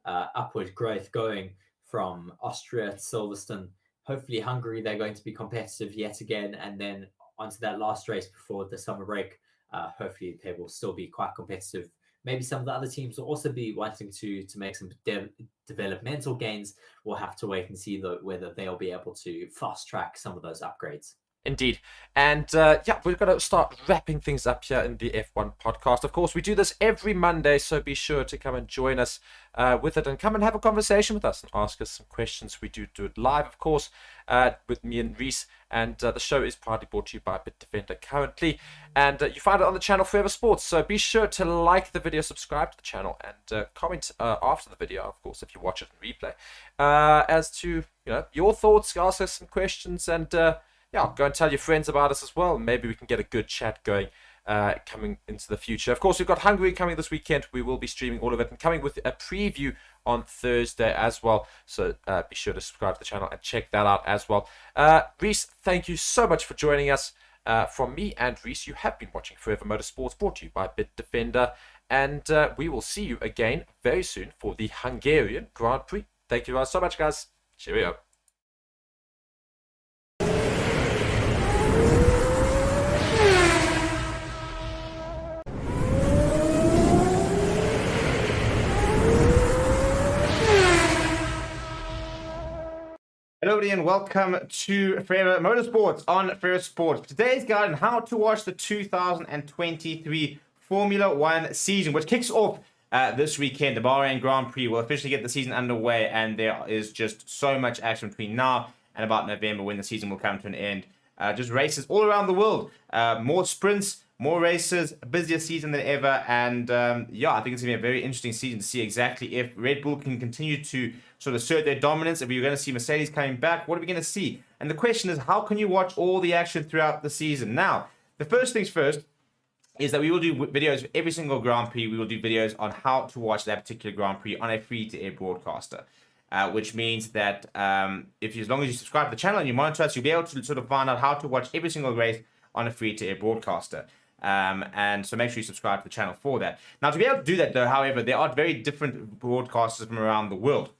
Speaker 2: upward growth going from Austria to Silverstone. Hopefully Hungary, they're going to be competitive yet again, and then onto that last race before the summer break, hopefully they will still be quite competitive. Maybe some of the other teams will also be wanting to make some developmental gains. We'll have to wait and see whether they'll be able to fast track some of those upgrades.
Speaker 1: Indeed. And yeah, we're going to start wrapping things up here in the F1 podcast. Of course, we do this every Monday, so be sure to come and join us with it and come and have a conversation with us and ask us some questions. We do it live, of course, with me and Reese. And the show is partly brought to you by Bitdefender currently. And you find it on the channel Forever Sports. So be sure to like the video, subscribe to the channel, and comment after the video, of course, if you watch it in replay, as to your thoughts, ask us some questions, and yeah, go and tell your friends about us as well. Maybe we can get a good chat going coming into the future. Of course, we've got Hungary coming this weekend. We will be streaming all of it and coming with a preview on Thursday as well. So be sure to subscribe to the channel and check that out as well. Reese, thank you so much for joining us. From me and Reese, you have been watching Forever Motorsports, brought to you by Bitdefender. And we will see you again very soon for the Hungarian Grand Prix. Thank you so much, guys. Cheerio.
Speaker 3: Hello, everybody, and welcome to Forever Motorsports on Forever Sports. Today's guide on how to watch the 2023 Formula One season, which kicks off this weekend. The Bahrain Grand Prix will officially get the season underway, and there is just so much action between now and about November when the season will come to an end. Just races all around the world, more sprints, more races, a busier season than ever, and yeah, I think it's going to be a very interesting season to see exactly if Red Bull can continue to sort of assert their dominance, if we're going to see Mercedes coming back, what are we going to see? And the question is, how can you watch all the action throughout the season? Now, the first things first is that we will do videos for every single Grand Prix. We will do videos on how to watch that particular Grand Prix on a free-to-air broadcaster. Which means that as long as you subscribe to the channel and you monitor us, you'll be able to sort of find out how to watch every single race on a free-to-air broadcaster. And so make sure you subscribe to the channel for that. Now, to be able to do that, though, however, there are very different broadcasters from around the world.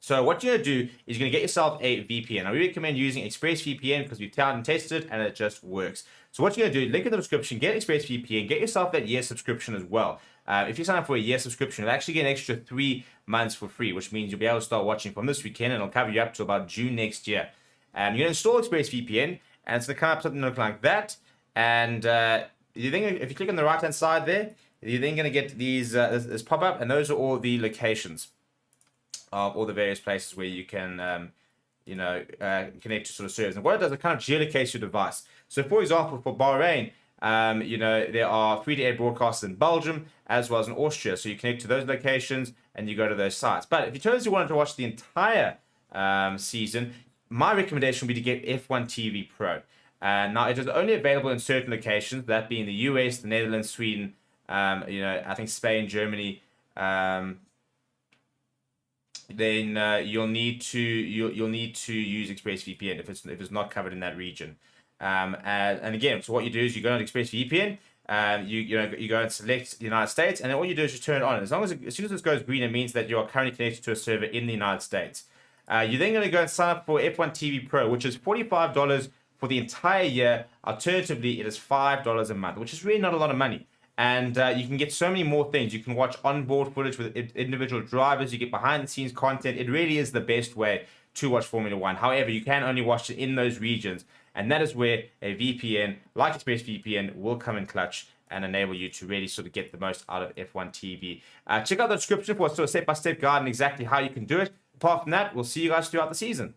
Speaker 3: So what you're going to do is you're going to get yourself a VPN. I recommend using ExpressVPN because we've tried and tested it, and it just works. So what you're going to do, link in the description, get ExpressVPN, get yourself that year subscription as well. If you sign up for a year subscription, you'll actually get an extra 3 months for free, which means you'll be able to start watching from this weekend, and it'll cover you up to about June next year. And you're going to install ExpressVPN, and it's going to come up something look like that. And you think if you click on the right-hand side there, you're then going to get these this pop-up, and those are all the locations of all the various places where you can, connect to sort of servers. And what it does, it kind of geolocates your device. So, for example, for Bahrain, there are free-to-air broadcasts in Belgium as well as in Austria. So you connect to those locations and you go to those sites. But if you totally wanted to watch the entire season, my recommendation would be to get F1 TV Pro. Now, it is only available in certain locations, that being the US, the Netherlands, Sweden, I think Spain, Germany. Then you'll need to use ExpressVPN if it's not covered in that region. And again, so what you do is you go on ExpressVPN, you go and select the United States, and then all you do is just turn it on. As soon as this goes green, it means that you are currently connected to a server in the United States. You're then going to go and sign up for F1 TV Pro, which is $45 for the entire year. Alternatively, it is $5 a month, which is really not a lot of money. And you can get so many more things. You can watch onboard footage with individual drivers. You get behind-the-scenes content. It really is the best way to watch Formula One. However, you can only watch it in those regions. And that is where a VPN, like ExpressVPN, will come in clutch and enable you to really sort of get the most out of F1 TV. Check out the description for a sort of step-by-step guide on exactly how you can do it. Apart from that, we'll see you guys throughout the season.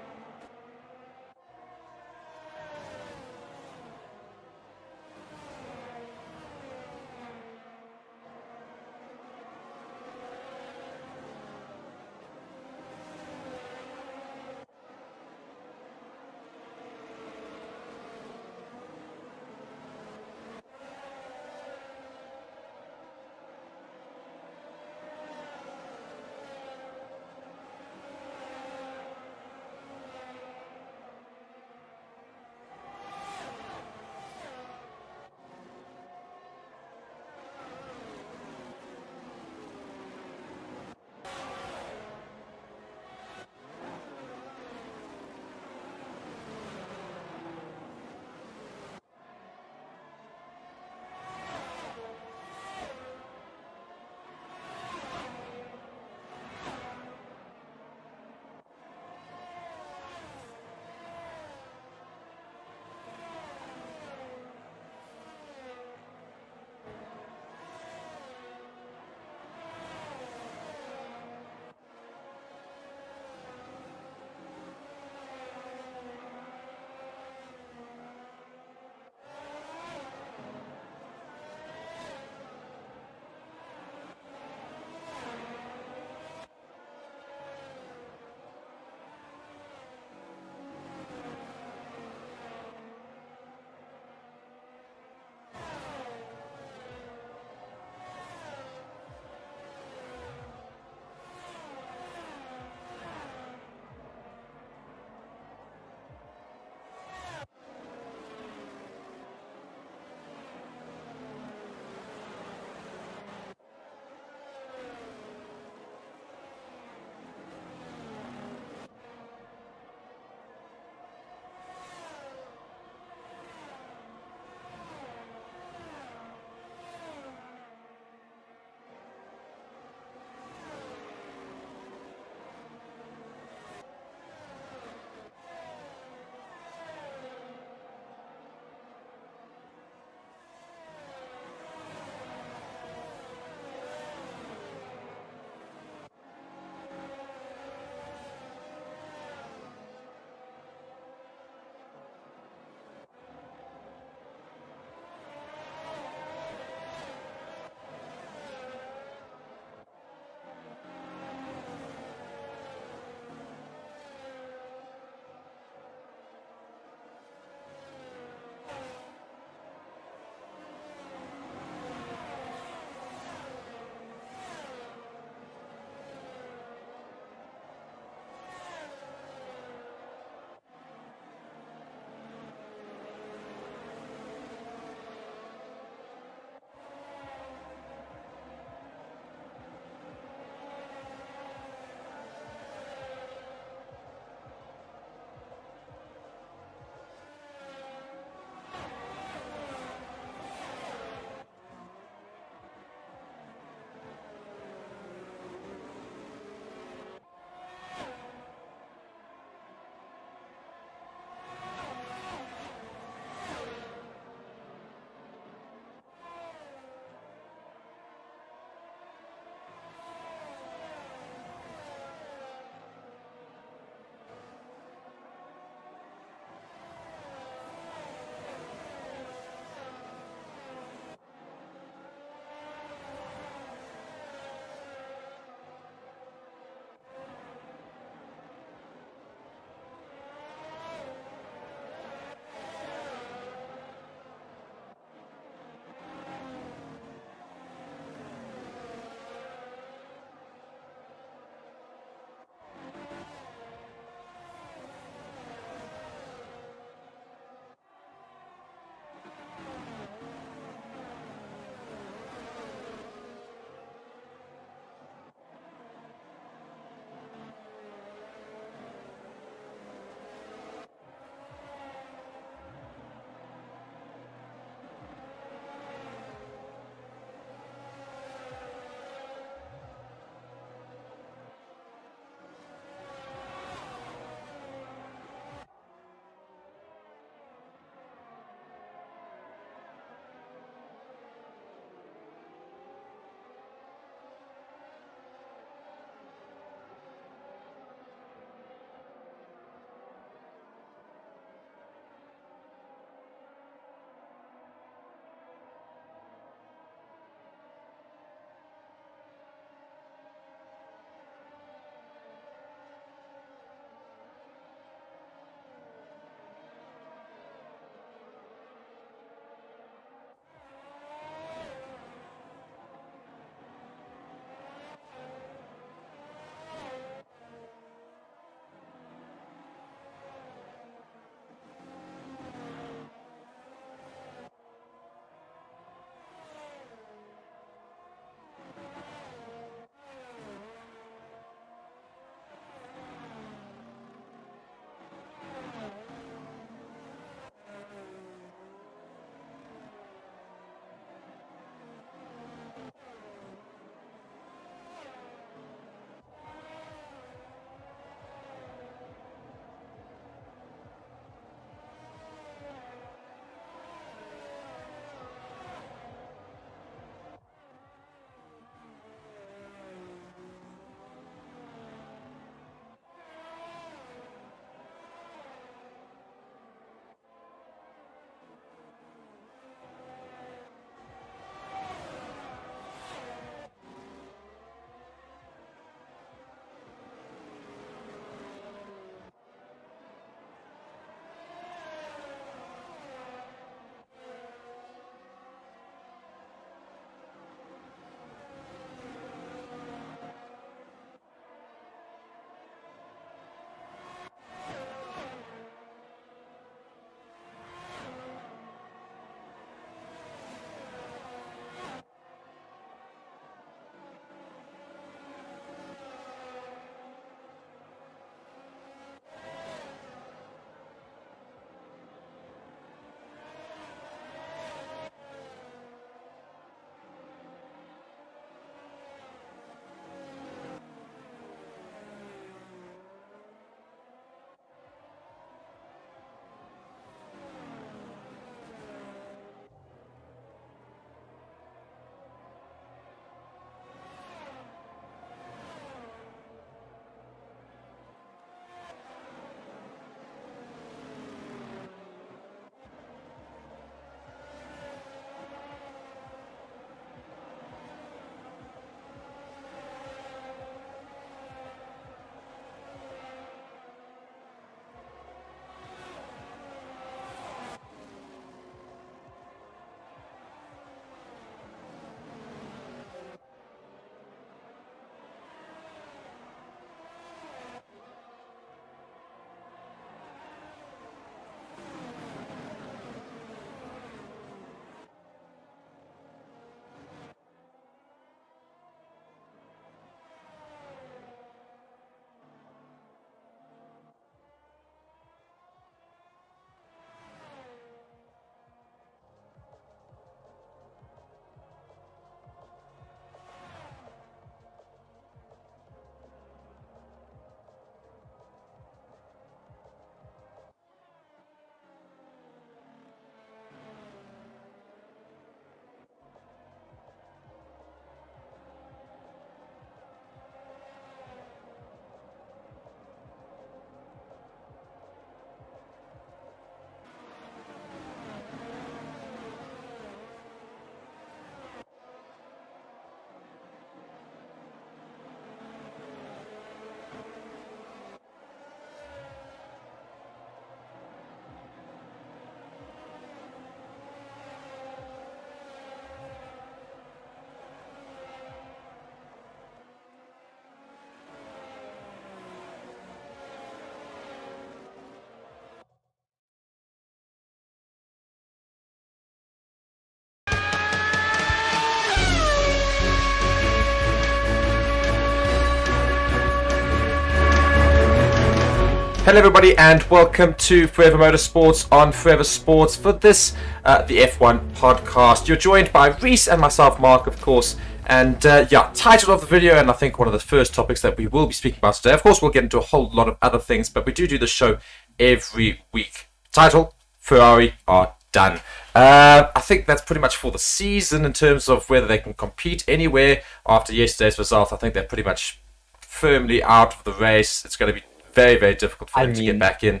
Speaker 1: Hello everybody and welcome to Forever Motorsports on Forever Sports for this, the F1 podcast. You're joined by Reese and myself, Mark, of course. And title of the video, and I think one of the first topics that we will be speaking about today. Of course, we'll get into a whole lot of other things, but we do the show every week. Title, Ferrari are done. I think that's pretty much for the season in terms of whether they can compete anywhere after yesterday's result. I think they're pretty much firmly out of the race. It's going to be very, very difficult for them to get back in.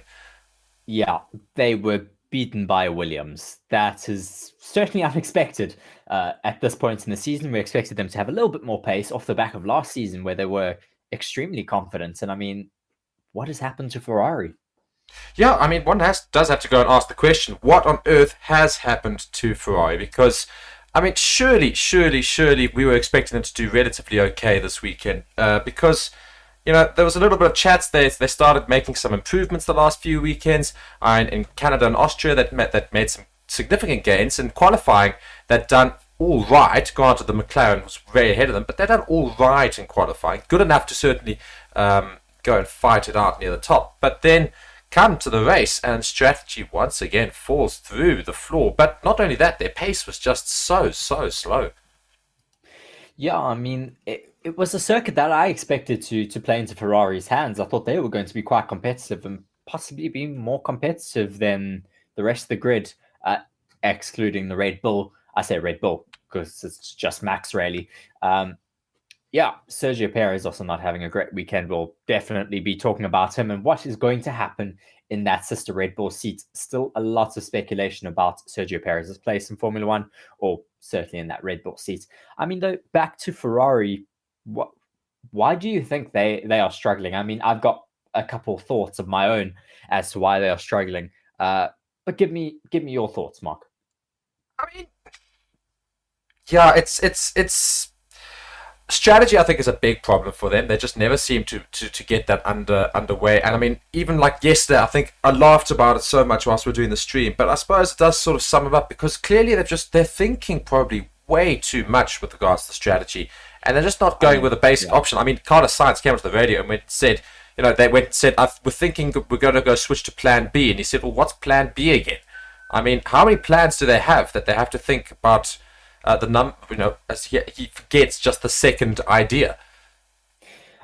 Speaker 2: Yeah, they were beaten by Williams. That is certainly unexpected. At this point in the season, we expected them to have a little bit more pace off the back of last season where they were extremely confident. And I mean, what has happened to Ferrari?
Speaker 1: Yeah, I mean, one does have to go and ask the question, what on earth has happened to Ferrari? Because, I mean, surely we were expecting them to do relatively okay this weekend. Because, you know, there was a little bit of chats. They started making some improvements the last few weekends. In Canada and Austria, that made some significant gains. In qualifying, they'd done all right. Granted, the McLaren was very ahead of them, but they'd done all right in qualifying. Good enough to certainly go and fight it out near the top. But then come to the race, and strategy once again falls through the floor. But not only that, their pace was just so slow.
Speaker 2: Yeah, I mean, it was a circuit that I expected to play into Ferrari's hands. I thought they were going to be quite competitive and possibly be more competitive than the rest of the grid, excluding the Red Bull. I say Red Bull because it's just Max, really. Yeah, Sergio Perez also not having a great weekend. We'll definitely be talking about him and what is going to happen in that sister Red Bull seat. Still a lot of speculation about Sergio Perez's place in Formula One, or certainly in that Red Bull seat. I mean, though, back to Ferrari, why do you think they are struggling? I mean, I've got a couple of thoughts of my own as to why they are struggling. But give me your thoughts, Mark.
Speaker 1: I mean, yeah, it's strategy. I think is a big problem for them. They just never seem to get that underway. And I mean, even like yesterday, I think I laughed about it so much whilst we we're doing the stream. But I suppose it does sort of sum it up because clearly they're thinking probably way too much with regards to strategy, and they're just not going with a basic option. I mean, Carlos Sainz came onto the radio and said, you know, we're thinking we're going to go switch to Plan B, and he said, well, what's Plan B again? I mean, how many plans do they have that they have to think about? The number, you know, as he forgets just the second idea.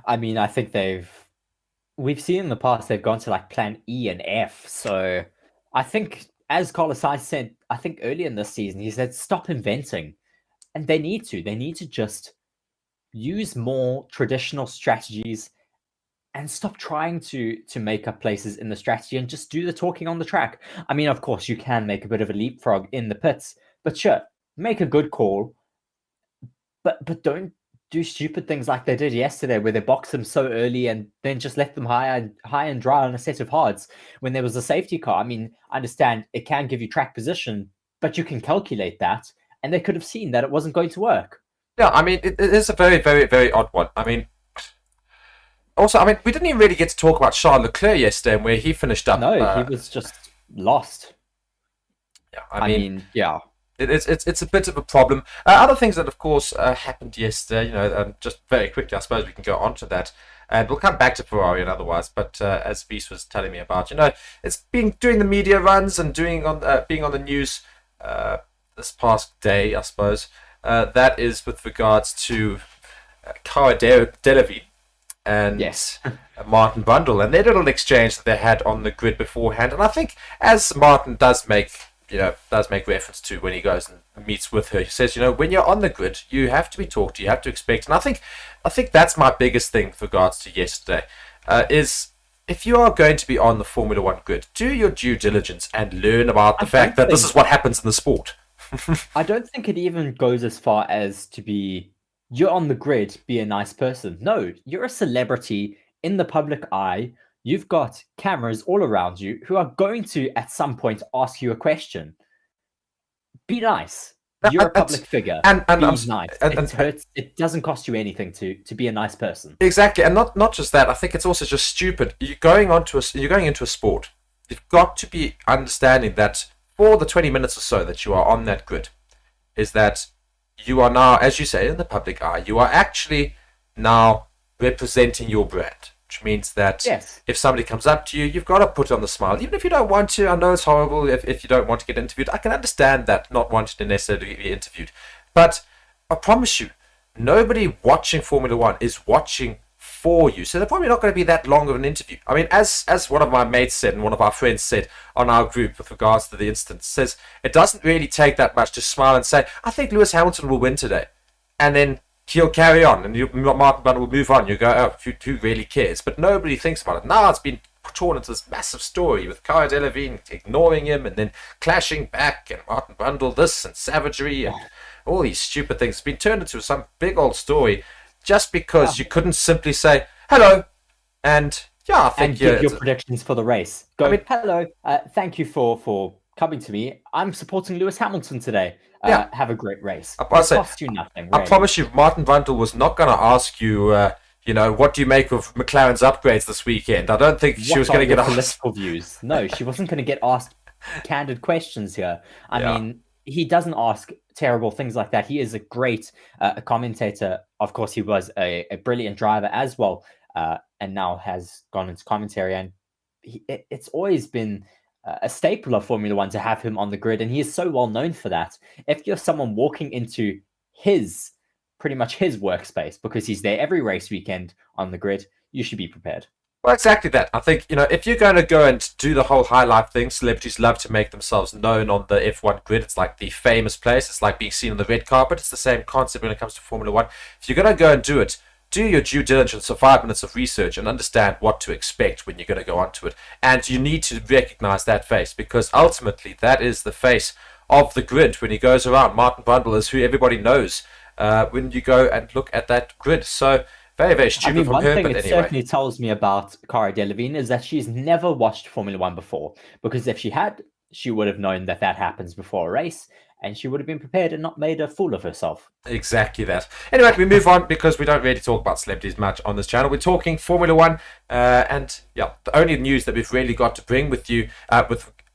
Speaker 2: I mean, I think we've seen in the past they've gone to like Plan E and F. So I think, as Carlos Sainz said, I think earlier in this season, he said, stop inventing. And they need to just use more traditional strategies and stop trying to make up places in the strategy and just do the talking on the track. I mean, of course, you can make a bit of a leapfrog in the pits, but sure, make a good call, but don't do stupid things like they did yesterday where they boxed them so early and then just left them high and dry on a set of hards when there was a safety car. I mean, I understand it can give you track position, but you can calculate that, and they could have seen that it wasn't going to work.
Speaker 1: Yeah, I mean, it is a very, very, very odd one. I mean, also, I mean, we didn't even really get to talk about Charles Leclerc yesterday and where he finished up.
Speaker 2: No, he was just lost.
Speaker 1: Yeah, I mean
Speaker 2: yeah.
Speaker 1: It's a bit of a problem. Other things that, of course, happened yesterday, you know, just very quickly, I suppose we can go on to that. And we'll come back to Ferrari and otherwise. But as Beast was telling me about, you know, it's been doing the media runs and being on the news this past day, I suppose. That is with regards to Cara Delevingne and
Speaker 2: yes.
Speaker 1: Martin Brundle and their little exchange that they had on the grid beforehand. And I think, as Martin does make reference to when he goes and meets with her, he says, you know, when you're on the grid, you have to be talked to, you have to expect. And I think that's my biggest thing with regards to yesterday, is if you are going to be on the Formula One grid, do your due diligence and learn about the fact that this is what happens in the sport.
Speaker 2: I don't think it even goes as far as to be, you're on the grid, be a nice person. No, you're a celebrity in the public eye. You've got cameras all around you who are going to, at some point, ask you a question. Be nice. You're a public figure. And be nice. It doesn't cost you anything to be a nice person.
Speaker 1: Exactly, and not just that. I think it's also just stupid. You're going into a sport. You've got to be understanding that for the 20 minutes or so that you are on that grid, is that you are now, as you say, in the public eye. You are actually now representing your brand. which means that
Speaker 2: Yes.
Speaker 1: if somebody comes up to you, you've got to put on the smile. Even if you don't want to, I know it's horrible if you don't want to get interviewed. I can understand that, not wanting to necessarily be interviewed. But I promise you, nobody watching Formula One is watching for you. So they're probably not going to be that long of an interview. I mean, as one of my mates said and one of our friends said on our group with regards to the incident, says it doesn't really take that much to smile and say, I think Lewis Hamilton will win today. And then he'll carry on and Martin Brundle will move on. You go, oh, who really cares? But nobody thinks about it. Now it's been torn into this massive story with Cara Delevingne ignoring him and then clashing back and Martin Brundle this and savagery and all these stupid things. It's been turned into some big old story just because you couldn't simply say, hello, and I think
Speaker 2: and give your predictions for the race. Go, hello, thank you for coming to me. I'm supporting Lewis Hamilton today. Have a great race. It costs you nothing. Really.
Speaker 1: I promise you, Martin Brundle was not going to ask you, what do you make of McLaren's upgrades this weekend? I don't think she was going to get asked.
Speaker 2: Political views. No, she wasn't going to get asked candid questions here. I mean, he doesn't ask terrible things like that. He is a great commentator. Of course, he was a brilliant driver as well, and now has gone into commentary. And it's always been a staple of Formula One to have him on the grid, and he is so well known for that. If you're someone walking into pretty much his workspace, because he's there every race weekend on the grid, you should be prepared.
Speaker 1: Well, exactly that. I think, if you're going to go and do the whole high life thing, celebrities love to make themselves known on the F1 grid. It's like the famous place. It's like being seen on the red carpet. It's the same concept when it comes to Formula One. If you're going to go and do it, do your due diligence of 5 minutes of research and understand what to expect when you're going to go onto it. And you need to recognize that face, because ultimately that is the face of the grid when he goes around. Martin Brundle is who everybody knows when you go and look at that grid. So very, very stupid from her, but anyway. One thing it
Speaker 2: certainly tells me about Cara Delevingne is that she's never watched Formula One before, because if she had, she would have known that happens before a race, and she would have been prepared and not made a fool of herself.
Speaker 1: Exactly that. Anyway, we move on because we don't really talk about celebrities much on this channel. We're talking Formula One, and the only news that we've really got to bring with you,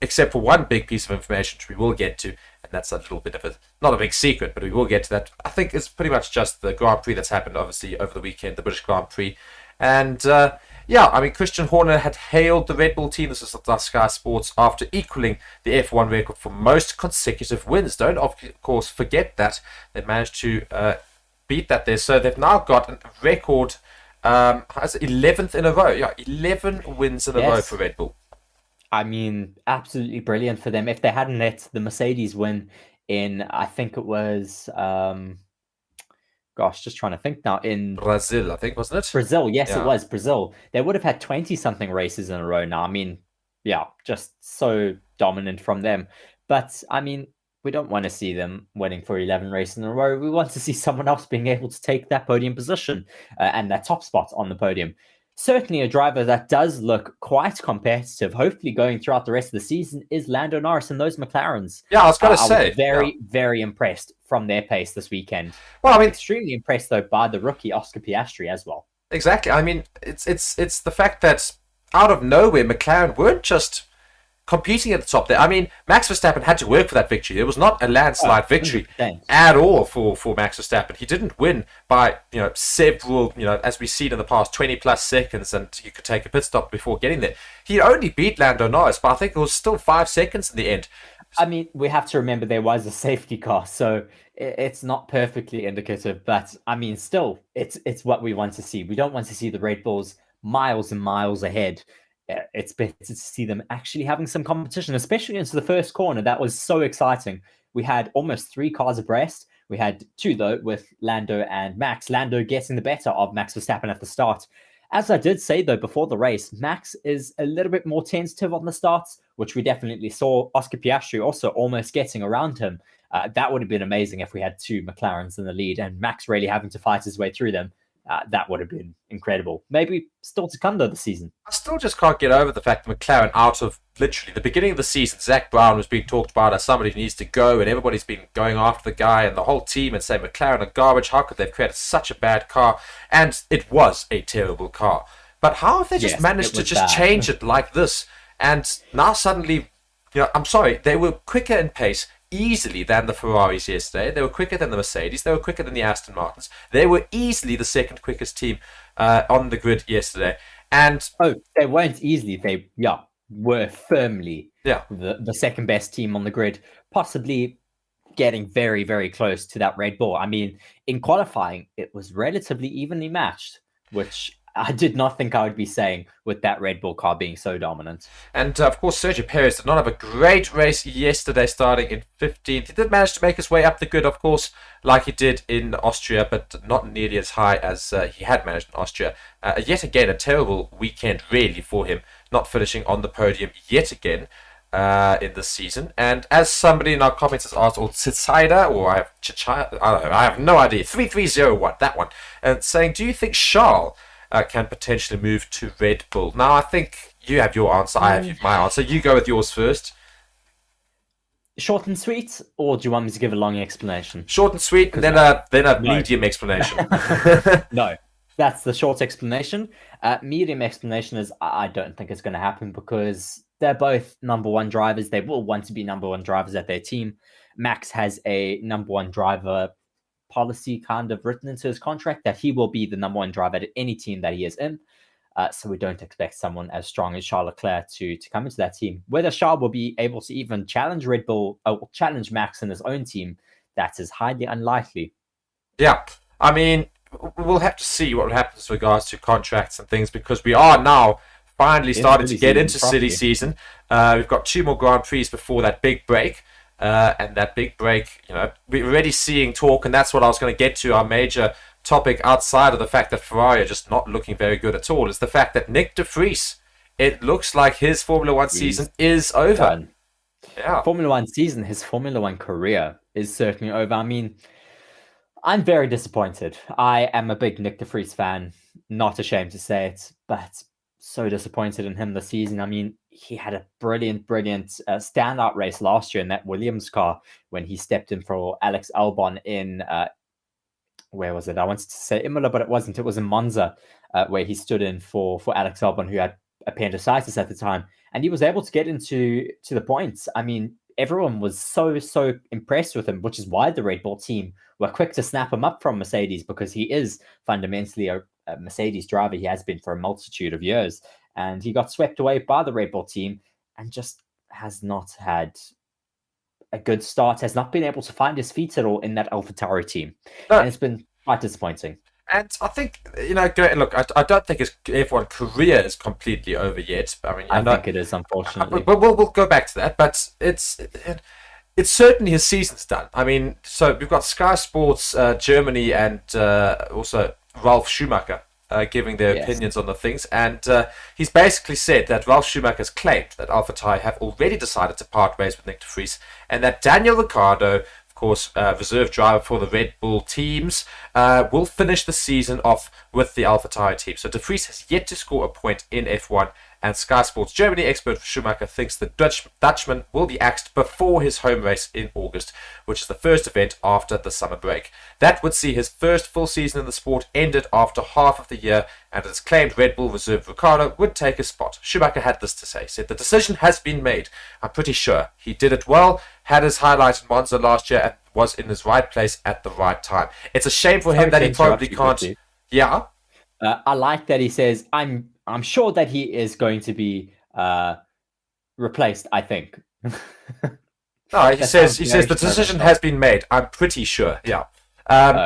Speaker 1: except for one big piece of information which we will get to, and that's a little bit of not a big secret, but we will get to that. I think it's pretty much just the Grand Prix that's happened, obviously, over the weekend, the British Grand Prix. And, Christian Horner had hailed the Red Bull team, this is the Sky Sports, after equaling the F1 record for most consecutive wins. Don't, of course, forget that. They managed to beat that there. So they've now got a record, 11th in a row. 11 wins in a row for Red Bull.
Speaker 2: I mean, absolutely brilliant for them. If they hadn't let the Mercedes win in, I think it was, just trying to think now, in
Speaker 1: Brazil, I think, wasn't it?
Speaker 2: Brazil, yes, it was Brazil. They would have had 20-something races in a row now. I mean, just so dominant from them. But, I mean, we don't want to see them winning for 11 races in a row. We want to see someone else being able to take that podium position and that top spot on the podium. Certainly a driver that does look quite competitive, hopefully going throughout the rest of the season, is Lando Norris and those McLarens.
Speaker 1: Yeah, I was going to say.
Speaker 2: I was very impressed from their pace this weekend.
Speaker 1: Well, I mean,
Speaker 2: extremely impressed, though, by the rookie Oscar Piastri as well.
Speaker 1: Exactly. I mean, it's the fact that out of nowhere, McLaren weren't just competing at the top there. I mean, Max Verstappen had to work for that victory. It was not a landslide victory at all for Max Verstappen. He didn't win by, several, as we've seen in the past, 20 plus seconds, and you could take a pit stop before getting there. He only beat Lando Norris, but I think it was still 5 seconds in the end.
Speaker 2: I mean, we have to remember there was a safety car, so it's not perfectly indicative, but I mean, still, it's what we want to see. We don't want to see the Red Bulls miles and miles ahead. It's better to see them actually having some competition, especially into the first corner. That was so exciting. We had almost 3 cars abreast. We had 2, though, with Lando and Max. Lando getting the better of Max Verstappen at the start. As I did say, though, before the race, Max is a little bit more tentative on the starts, which we definitely saw Oscar Piastri also almost getting around him. That would have been amazing if we had 2 McLarens in the lead and Max really having to fight his way through them. That would have been incredible. Maybe still to come, though, this season.
Speaker 1: I still just can't get over the fact that McLaren, out of literally the beginning of the season, Zach Brown was being talked about as somebody who needs to go, and everybody's been going after the guy and the whole team and saying McLaren are garbage. How could they've created such a bad car? And it was a terrible car. But how have they just managed to just change it like this? And now suddenly, I'm sorry, they were quicker in pace easily than the Ferraris yesterday. They were quicker than the Mercedes. They were quicker than the Aston Martins. They were easily the second quickest team on the grid yesterday. And
Speaker 2: they weren't easily. They were firmly
Speaker 1: yeah,
Speaker 2: the second best team on the grid, possibly getting very, very close to that Red Bull. I mean, in qualifying, it was relatively evenly matched, which I did not think I would be saying with that Red Bull car being so dominant.
Speaker 1: And of course, Sergio Perez did not have a great race yesterday, starting in 15th. He did manage to make his way up the grid, of course, like he did in Austria, but not nearly as high as he had managed in Austria. Yet again, a terrible weekend, really, for him, not finishing on the podium yet again in this season. And as somebody in our comments has asked, or Tsitsida, or I don't know, I have no idea, 3301, that one, and saying, do you think Charles can potentially move to Red Bull? Now, I think you have your answer. I have my answer. You go with yours first.
Speaker 2: Short and sweet, or do you want me to give a long explanation?
Speaker 1: Short and sweet, and then a medium explanation.
Speaker 2: No, that's the short explanation. Medium explanation is I don't think it's going to happen because they're both number one drivers. They will want to be number one drivers at their team. Max has a number one driver policy kind of written into his contract that he will be the number one driver at any team that he is in. So we don't expect someone as strong as Charles Leclerc to come into that team. Whether Charles will be able to even challenge Red Bull or challenge Max in his own team, that is highly unlikely.
Speaker 1: Yeah, I mean, we'll have to see what happens with regards to contracts and things, because we are now finally starting to get into silly season. We've got 2 more Grand Prix before that big break. And that big break, we're already seeing talk, and that's what I was going to get to. Our major topic outside of the fact that Ferrari are just not looking very good at all is the fact that Nick de Vries, it looks like his Formula One season is over.
Speaker 2: Done.
Speaker 1: Yeah.
Speaker 2: Formula One season, his Formula One career is certainly over. I mean, I'm very disappointed. I am a big Nick de Vries fan, not ashamed to say it, but so disappointed in him this season. I mean, he had a brilliant standout race last year in that Williams car when he stepped in for Alex Albon in where was it? I wanted to say Imola, but it wasn't. It was in Monza, where he stood in for Alex Albon, who had appendicitis at the time, and he was able to get into the points. I mean, everyone was so impressed with him, which is why the Red Bull team were quick to snap him up from Mercedes, because he is fundamentally a Mercedes driver. He has been for a multitude of years, and he got swept away by the Red Bull team and just has not had a good start, has not been able to find his feet at all in that AlphaTauri team. No. And it's been quite disappointing.
Speaker 1: And I think, look, I don't think his F1 career is completely over yet. I mean,
Speaker 2: I think it is, unfortunately.
Speaker 1: But we'll go back to that. But it's certainly his season's done. I mean, so we've got Sky Sports Germany and also Ralf Schumacher giving their opinions on the things. And he's basically said that Ralf Schumacher's claimed that AlphaTauri have already decided to part ways with Nick de Vries, and that Daniel Ricciardo, of course, reserve driver for the Red Bull teams, will finish the season off with the AlphaTauri team. So de Vries has yet to score a point in F1, and Sky Sports Germany expert Schumacher thinks the Dutchman will be axed before his home race in August, which is the first event after the summer break. That would see his first full season in the sport ended after half of the year, and it's claimed Red Bull reserve Ricciardo would take his spot. Schumacher had this to say. He said, "The decision has been made. I'm pretty sure. He did it well, had his highlight in Monza last year, and was in his right place at the right time. It's a shame for him that he probably can't..." Yeah?
Speaker 2: I like that he says, I'm sure that he is going to be replaced, I think.
Speaker 1: No, he says the decision has been made. I'm pretty sure. Yeah.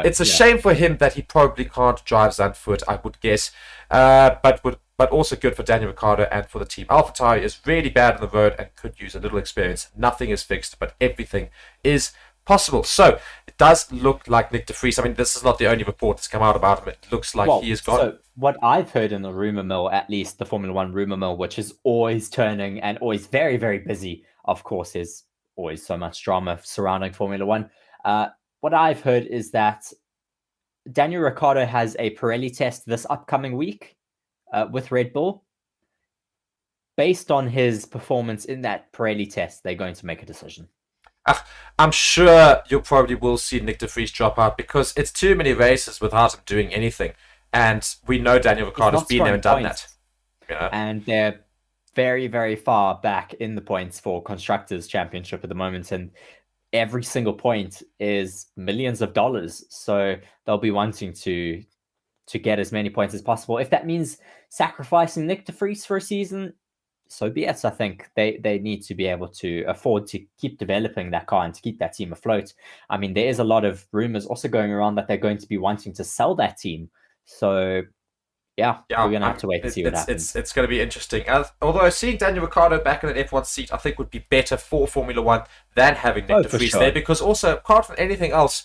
Speaker 1: It's a shame for him that he probably can't drive Zandvoort, I would guess. But also good for Daniel Ricciardo and for the team. AlphaTauri is really bad on the road and could use a little experience. Nothing is fixed, but everything is possible. So it does look like Nick de Vries. I mean, this is not the only report that's come out about him. It looks like he is gone.
Speaker 2: So what I've heard in the rumor mill, at least the Formula One rumor mill, which is always turning and always very, very busy. Of course, there's always so much drama surrounding Formula One. What I've heard is that Daniel Ricciardo has a Pirelli test this upcoming week with Red Bull. Based on his performance in that Pirelli test, they're going to make a decision.
Speaker 1: I'm sure you probably will see Nick de Vries drop out, because it's too many races without him doing anything. And we know Daniel Ricciardo's been there and done that. Yeah.
Speaker 2: And they're very, very far back in the points for Constructors' Championship at the moment. And every single point is millions of dollars. So they'll be wanting to to get as many points as possible. If that means sacrificing Nick de Vries for a season, so be it. I think they need to be able to afford to keep developing that car and to keep that team afloat. I mean, there is a lot of rumors also going around that they're going to be wanting to sell that team. So yeah, we're going to have to wait and see what happens.
Speaker 1: It's going to be interesting. Although seeing Daniel Ricciardo back in an F1 seat, I think would be better for Formula One than having Nick de Vries there. Because also, apart from anything else,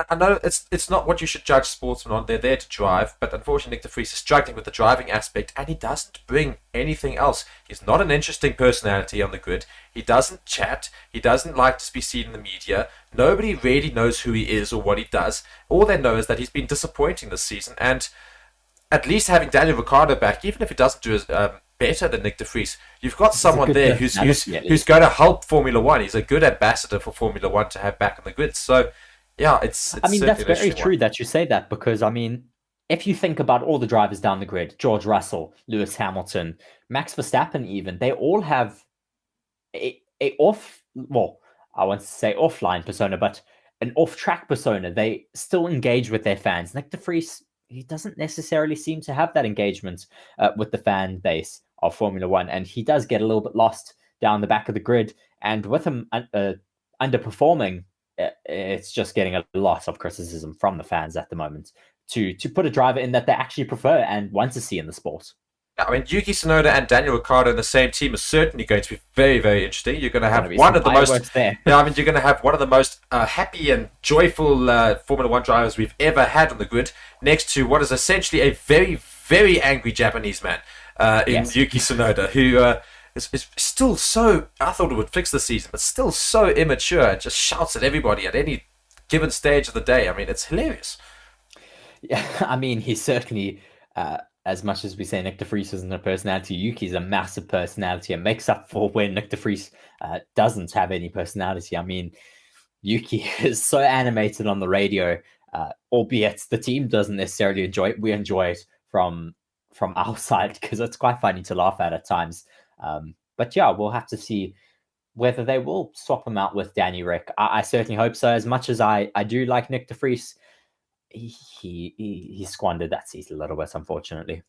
Speaker 1: I know it's not what you should judge sportsmen on. They're there to drive, but unfortunately, Nick de Vries is struggling with the driving aspect, and he doesn't bring anything else. He's not an interesting personality on the grid. He doesn't chat. He doesn't like to be seen in the media. Nobody really knows who he is or what he does. All they know is that he's been disappointing this season, and at least having Daniel Ricciardo back, even if he doesn't do as better than Nick de Vries, you've got someone there who's going to help Formula One. He's a good ambassador for Formula One to have back on the grid. So. Yeah, it's
Speaker 2: I mean, that's very true that you say that, because I mean, if you think about all the drivers down the grid, George Russell, Lewis Hamilton, Max Verstappen, even, they all have I want to say offline persona, but an off-track persona. They still engage with their fans. Nick de Vries, he doesn't necessarily seem to have that engagement with the fan base of Formula One, and he does get a little bit lost down the back of the grid. And with him underperforming, it's just getting a lot of criticism from the fans at the moment to put a driver in that they actually prefer and want to see in the sport.
Speaker 1: I mean, Yuki Tsunoda and Daniel Ricciardo in the same team is certainly going to be very, very interesting. You're going to have one of the most, you're going to have one of the most happy and joyful Formula One drivers we've ever had on the grid, next to what is essentially a very, very angry Japanese man in Yuki Tsunoda, who is still so, I thought it would fix the season, but still so immature and just shouts at everybody at any given stage of the day. I mean, it's hilarious.
Speaker 2: Yeah, I mean, he's certainly, as much as we say Nick de Vries isn't a personality, Yuki's a massive personality and makes up for when Nick de Vries doesn't have any personality. I mean, Yuki is so animated on the radio, albeit the team doesn't necessarily enjoy it. We enjoy it from our side because it's quite funny to laugh at times. But yeah, we'll have to see whether they will swap him out with Danny Rick. I certainly hope so. As much as I do like Nick de Vries, he squandered that season a little bit, unfortunately.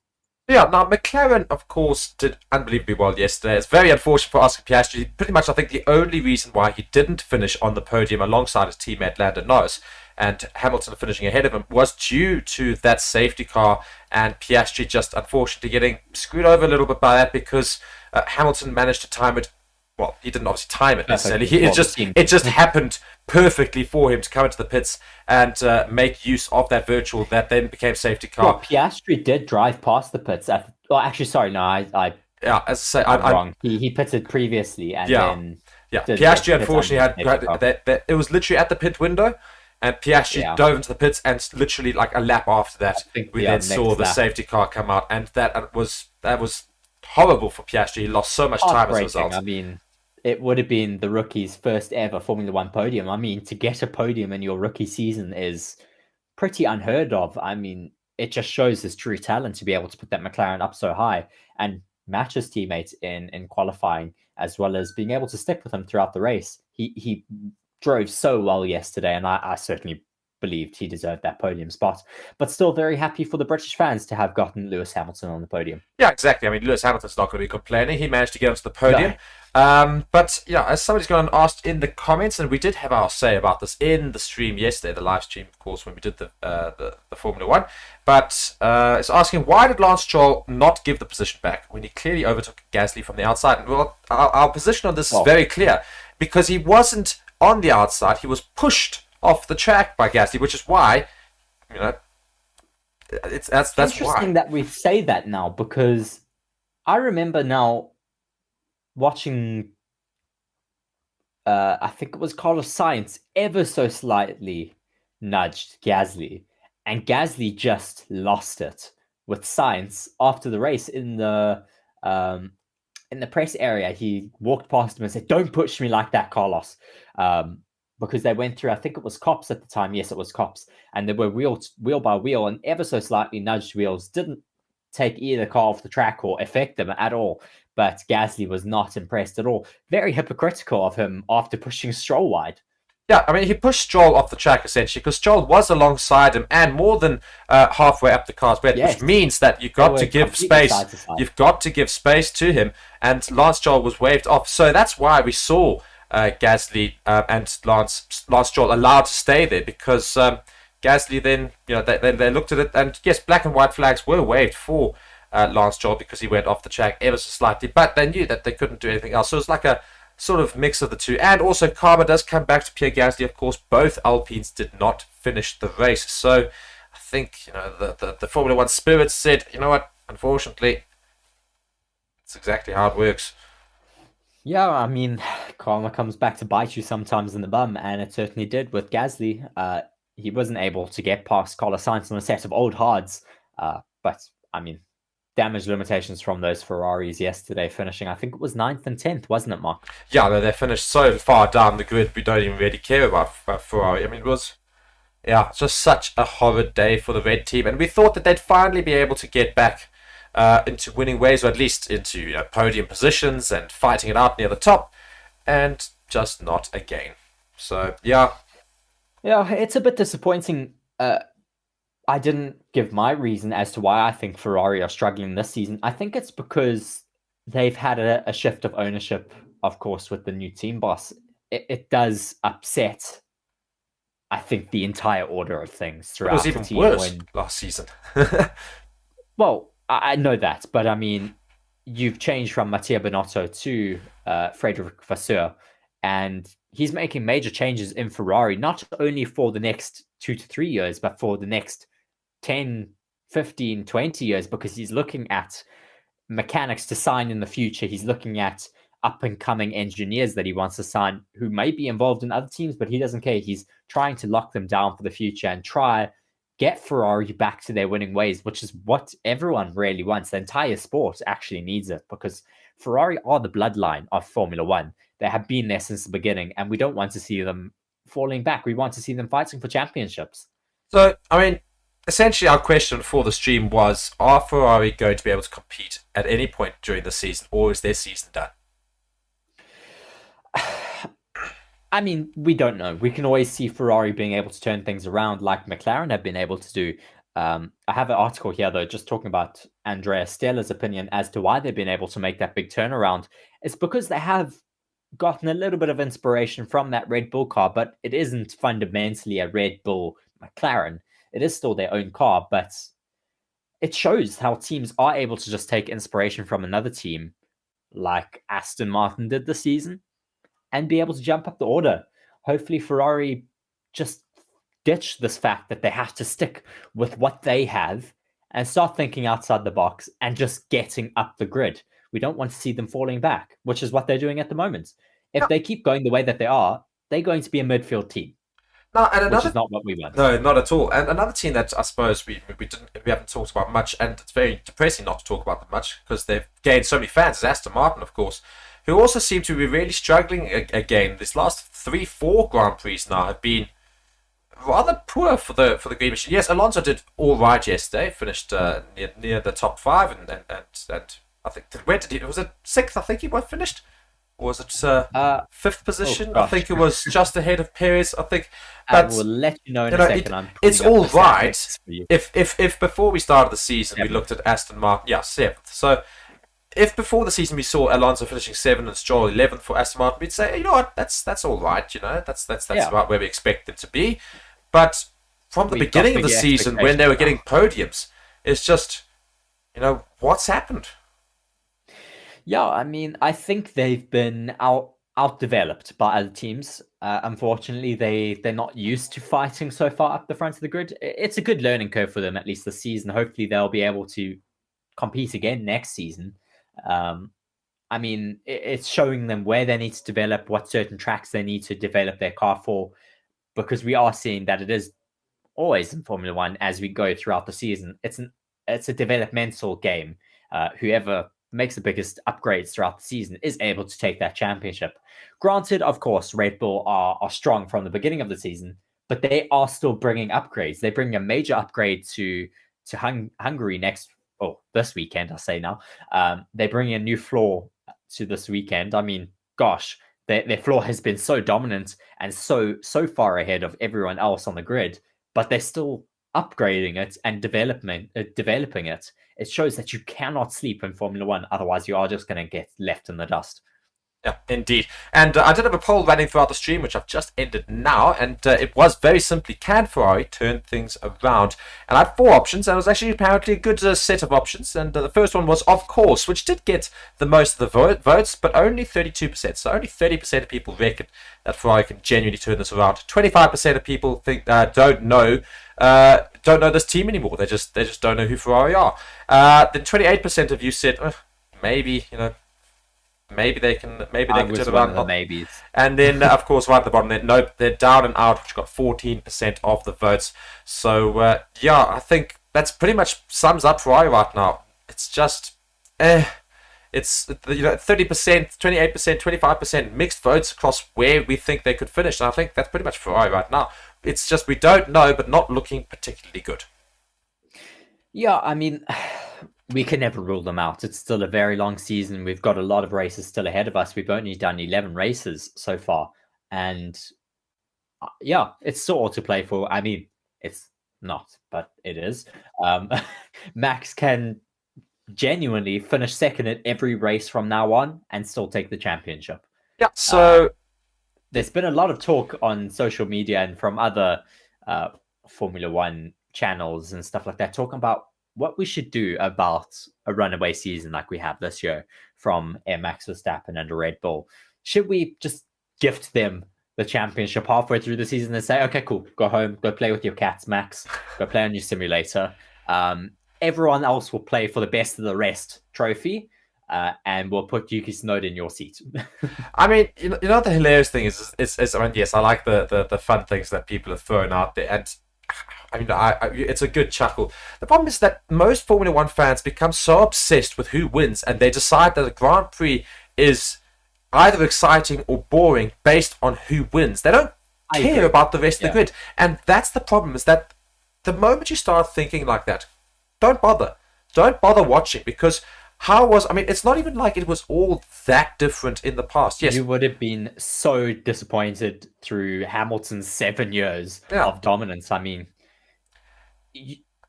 Speaker 1: Yeah, now McLaren, of course, did unbelievably well yesterday. It's very unfortunate for Oscar Piastri. Pretty much, I think the only reason why he didn't finish on the podium alongside his teammate Lando Norris and Hamilton finishing ahead of him was due to that safety car, and Piastri just unfortunately getting screwed over a little bit by that because Hamilton managed to time it. Well, he didn't obviously time it necessarily. It just happened perfectly for him to come into the pits and make use of that virtual that then became safety car.
Speaker 2: Well, Piastri did drive past the pits.
Speaker 1: Yeah, as I say, I'm
Speaker 2: wrong. He pitted previously and then.
Speaker 1: Yeah, Piastri unfortunately had it was literally at the pit window, and Piastri dove into the pits, and literally like a lap after that, we then saw the safety car come out, and that was horrible for Piastri. He lost so much time as a result.
Speaker 2: I mean, it would have been the rookie's first ever Formula One podium. I mean, to get a podium in your rookie season is pretty unheard of. I mean, it just shows his true talent to be able to put that McLaren up so high and match his teammates in qualifying, as well as being able to stick with him throughout the race. He drove so well yesterday, and I certainly believed he deserved that podium spot, but still very happy for the British fans to have gotten Lewis Hamilton on the podium.
Speaker 1: Yeah, exactly. I mean, Lewis Hamilton's not going to be complaining. He managed to get onto the podium. But yeah, as somebody's gone and asked in the comments, and we did have our say about this in the stream yesterday, the live stream, of course, when we did the Formula One. But it's asking, why did Lance Stroll not give the position back when he clearly overtook Gasly from the outside? And well, our position on this is very clear, because he wasn't on the outside; he was pushed off the track by Gasly, which is why, that's
Speaker 2: interesting that we say that now, because I remember now watching, I think it was Carlos Sainz ever so slightly nudged Gasly, and Gasly just lost it with Sainz after the race in the press area. He walked past him and said, "Don't push me like that, Carlos." Because they went through, I think it was Cops at the time. Yes, it was Cops. And they were wheel by wheel, and ever so slightly nudged wheels didn't take either car off the track or affect them at all. But Gasly was not impressed at all. Very hypocritical of him after pushing Stroll wide.
Speaker 1: Yeah, I mean, he pushed Stroll off the track essentially because Stroll was alongside him and more than halfway up the car's bed,
Speaker 2: Yes.
Speaker 1: which means that you've
Speaker 2: They
Speaker 1: got
Speaker 2: were
Speaker 1: to give
Speaker 2: completely
Speaker 1: space.
Speaker 2: side to side.
Speaker 1: You've got to give space to him, and Lance Stroll was waved off. So that's why we saw Gasly and Lance Stroll allowed to stay there because Gasly then, they looked at it, and yes, black and white flags were waved for Lance Stroll because he went off the track ever so slightly, but they knew that they couldn't do anything else. So it was like a sort of mix of the two. And also karma does come back to Pierre Gasly. Of course, both Alpines did not finish the race. So I think, the Formula One spirit said, you know what, unfortunately, it's exactly how it works.
Speaker 2: Yeah, I mean, karma comes back to bite you sometimes in the bum, and it certainly did with Gasly. He wasn't able to get past Carlos Sainz on a set of old hards, but I mean, damage limitations from those Ferraris yesterday, finishing, I think it was 9th and 10th, wasn't it, Mark?
Speaker 1: Yeah, they finished so far down the grid, we don't even really care about Ferrari. I mean, it was, just such a horrid day for the red team, and we thought that they'd finally be able to get back into winning ways, or at least into podium positions and fighting it out near the top, and just not again. So, yeah,
Speaker 2: it's a bit disappointing. I didn't give my reason as to why I think Ferrari are struggling this season. I think it's because they've had a shift of ownership, of course, with the new team boss. It does upset, I think, the entire order of things
Speaker 1: it
Speaker 2: throughout
Speaker 1: was
Speaker 2: the
Speaker 1: even
Speaker 2: team.
Speaker 1: worse last season.
Speaker 2: Well, I know that, but I mean, you've changed from Mattia Binotto to Frederic Vasseur, and he's making major changes in Ferrari, not only for the next 2 to 3 years, but for the next 10, 15, 20 years, because he's looking at mechanics to sign in the future. He's looking at up and coming engineers that he wants to sign who may be involved in other teams, but he doesn't care. He's trying to lock them down for the future and try get Ferrari back to their winning ways, which is what everyone really wants. The entire sport actually needs it because Ferrari are the bloodline of Formula One. They have been there since the beginning, and we don't want to see them falling back. We want to see them fighting for championships.
Speaker 1: So, I mean, essentially our question for the stream was, are Ferrari going to be able to compete at any point during the season, or is their season done?
Speaker 2: I mean, we don't know. We can always see Ferrari being able to turn things around like McLaren have been able to do. I have an article here, though, just talking about Andrea Stella's opinion as to why they've been able to make that big turnaround. It's because they have gotten a little bit of inspiration from that Red Bull car, but it isn't fundamentally a Red Bull McLaren. It is still their own car, but it shows how teams are able to just take inspiration from another team, like Aston Martin did this season, and be able to jump up the order. Hopefully, Ferrari just ditch this fact that they have to stick with what they have and start thinking outside the box and just getting up the grid. We don't want to see them falling back, which is what they're doing at the moment. If they keep going the way that they are, they're going to be a midfield team.
Speaker 1: No, and
Speaker 2: which is not what we want.
Speaker 1: No, not at all. And another team that I suppose we haven't talked about much, and it's very depressing not to talk about them much because they've gained so many fans, is Aston Martin, of course, who also seem to be really struggling again. This last 3-4 Grand Prix now have been rather poor for the Green Machine. Yes, Alonso did all right yesterday, finished near the top 5, and I think where did he? Was it 6th? I think he finished. Or was it 5th position? I think it was just ahead of Perez. I think.
Speaker 2: But I will let you know in a second.
Speaker 1: It's all right. If before we started the season we looked at Aston Martin, 7th. So if before the season we saw Alonso finishing 7th and Stroll 11th for Aston Martin, we'd say, you know what, that's all right. That's about where we expect them to be. But from the beginning of the season, when they were getting podiums, it's just, what's happened?
Speaker 2: Yeah, I mean, I think they've been outdeveloped by other teams. Unfortunately, they're not used to fighting so far up the front of the grid. It's a good learning curve for them, at least this season. Hopefully, they'll be able to compete again next season. I mean, it's showing them where they need to develop, what certain tracks they need to develop their car for, because we are seeing that it is always in Formula One as we go throughout the season. It's a developmental game. Whoever makes the biggest upgrades throughout the season is able to take that championship. Granted, of course, Red Bull are strong from the beginning of the season, but they are still bringing upgrades. They bring a major upgrade to Hungary this weekend, I say now. They bring a new floor to this weekend. I mean, gosh, their floor has been so dominant and so far ahead of everyone else on the grid, but they're still upgrading it and developing it. It shows that you cannot sleep in Formula One, otherwise you are just going to get left in the dust.
Speaker 1: Yeah, indeed. And I did have a poll running throughout the stream, which I've just ended now, and it was very simply, can Ferrari turn things around? And I had 4 options, and it was actually apparently a good set of options. And the first one was, of course, which did get the most of the votes, but only 32%. So only 30% of people reckon that Ferrari can genuinely turn this around. 25% of people think don't know this team anymore. They just don't know who Ferrari are. Then 28% of you said, maybe, maybe they can turn around.
Speaker 2: The maybes.
Speaker 1: And then, of course, right at the bottom, nope, they're down and out, which got 14% of the votes. So, I think that's pretty much sums up Ferrari right now. It's just, it's 30%, 28%, 25% mixed votes across where we think they could finish. And I think that's pretty much Ferrari right now. It's just we don't know, but not looking particularly good.
Speaker 2: Yeah, I mean, we can never rule them out. It's still a very long season. We've got a lot of races still ahead of us. We've only done 11 races so far. And it's still all to play for. I mean, it's not, but it is. Max can genuinely finish second at every race from now on and still take the championship.
Speaker 1: Yeah, so
Speaker 2: there's been a lot of talk on social media and from other Formula One channels and stuff like that, talking about what we should do about a runaway season like we have this year from Max Verstappen and Red Bull. Should we just gift them the championship halfway through the season and say, okay, cool, go home, go play with your cats, Max, go play on your simulator. Everyone else will play for the best of the rest trophy, and we'll put Yuki Tsunoda in your seat.
Speaker 1: I mean, you know what the hilarious thing is I mean, yes, I like the fun things that people have thrown out there, and I mean, it's a good chuckle. The problem is that most Formula One fans become so obsessed with who wins, and they decide that a Grand Prix is either exciting or boring based on who wins. They don't care about the rest of the grid, and that's the problem. Is that the moment you start thinking like that, don't bother watching, because it's not even like it was all that different in the past. Yes,
Speaker 2: you would have been so disappointed through Hamilton's 7 years of dominance. I mean,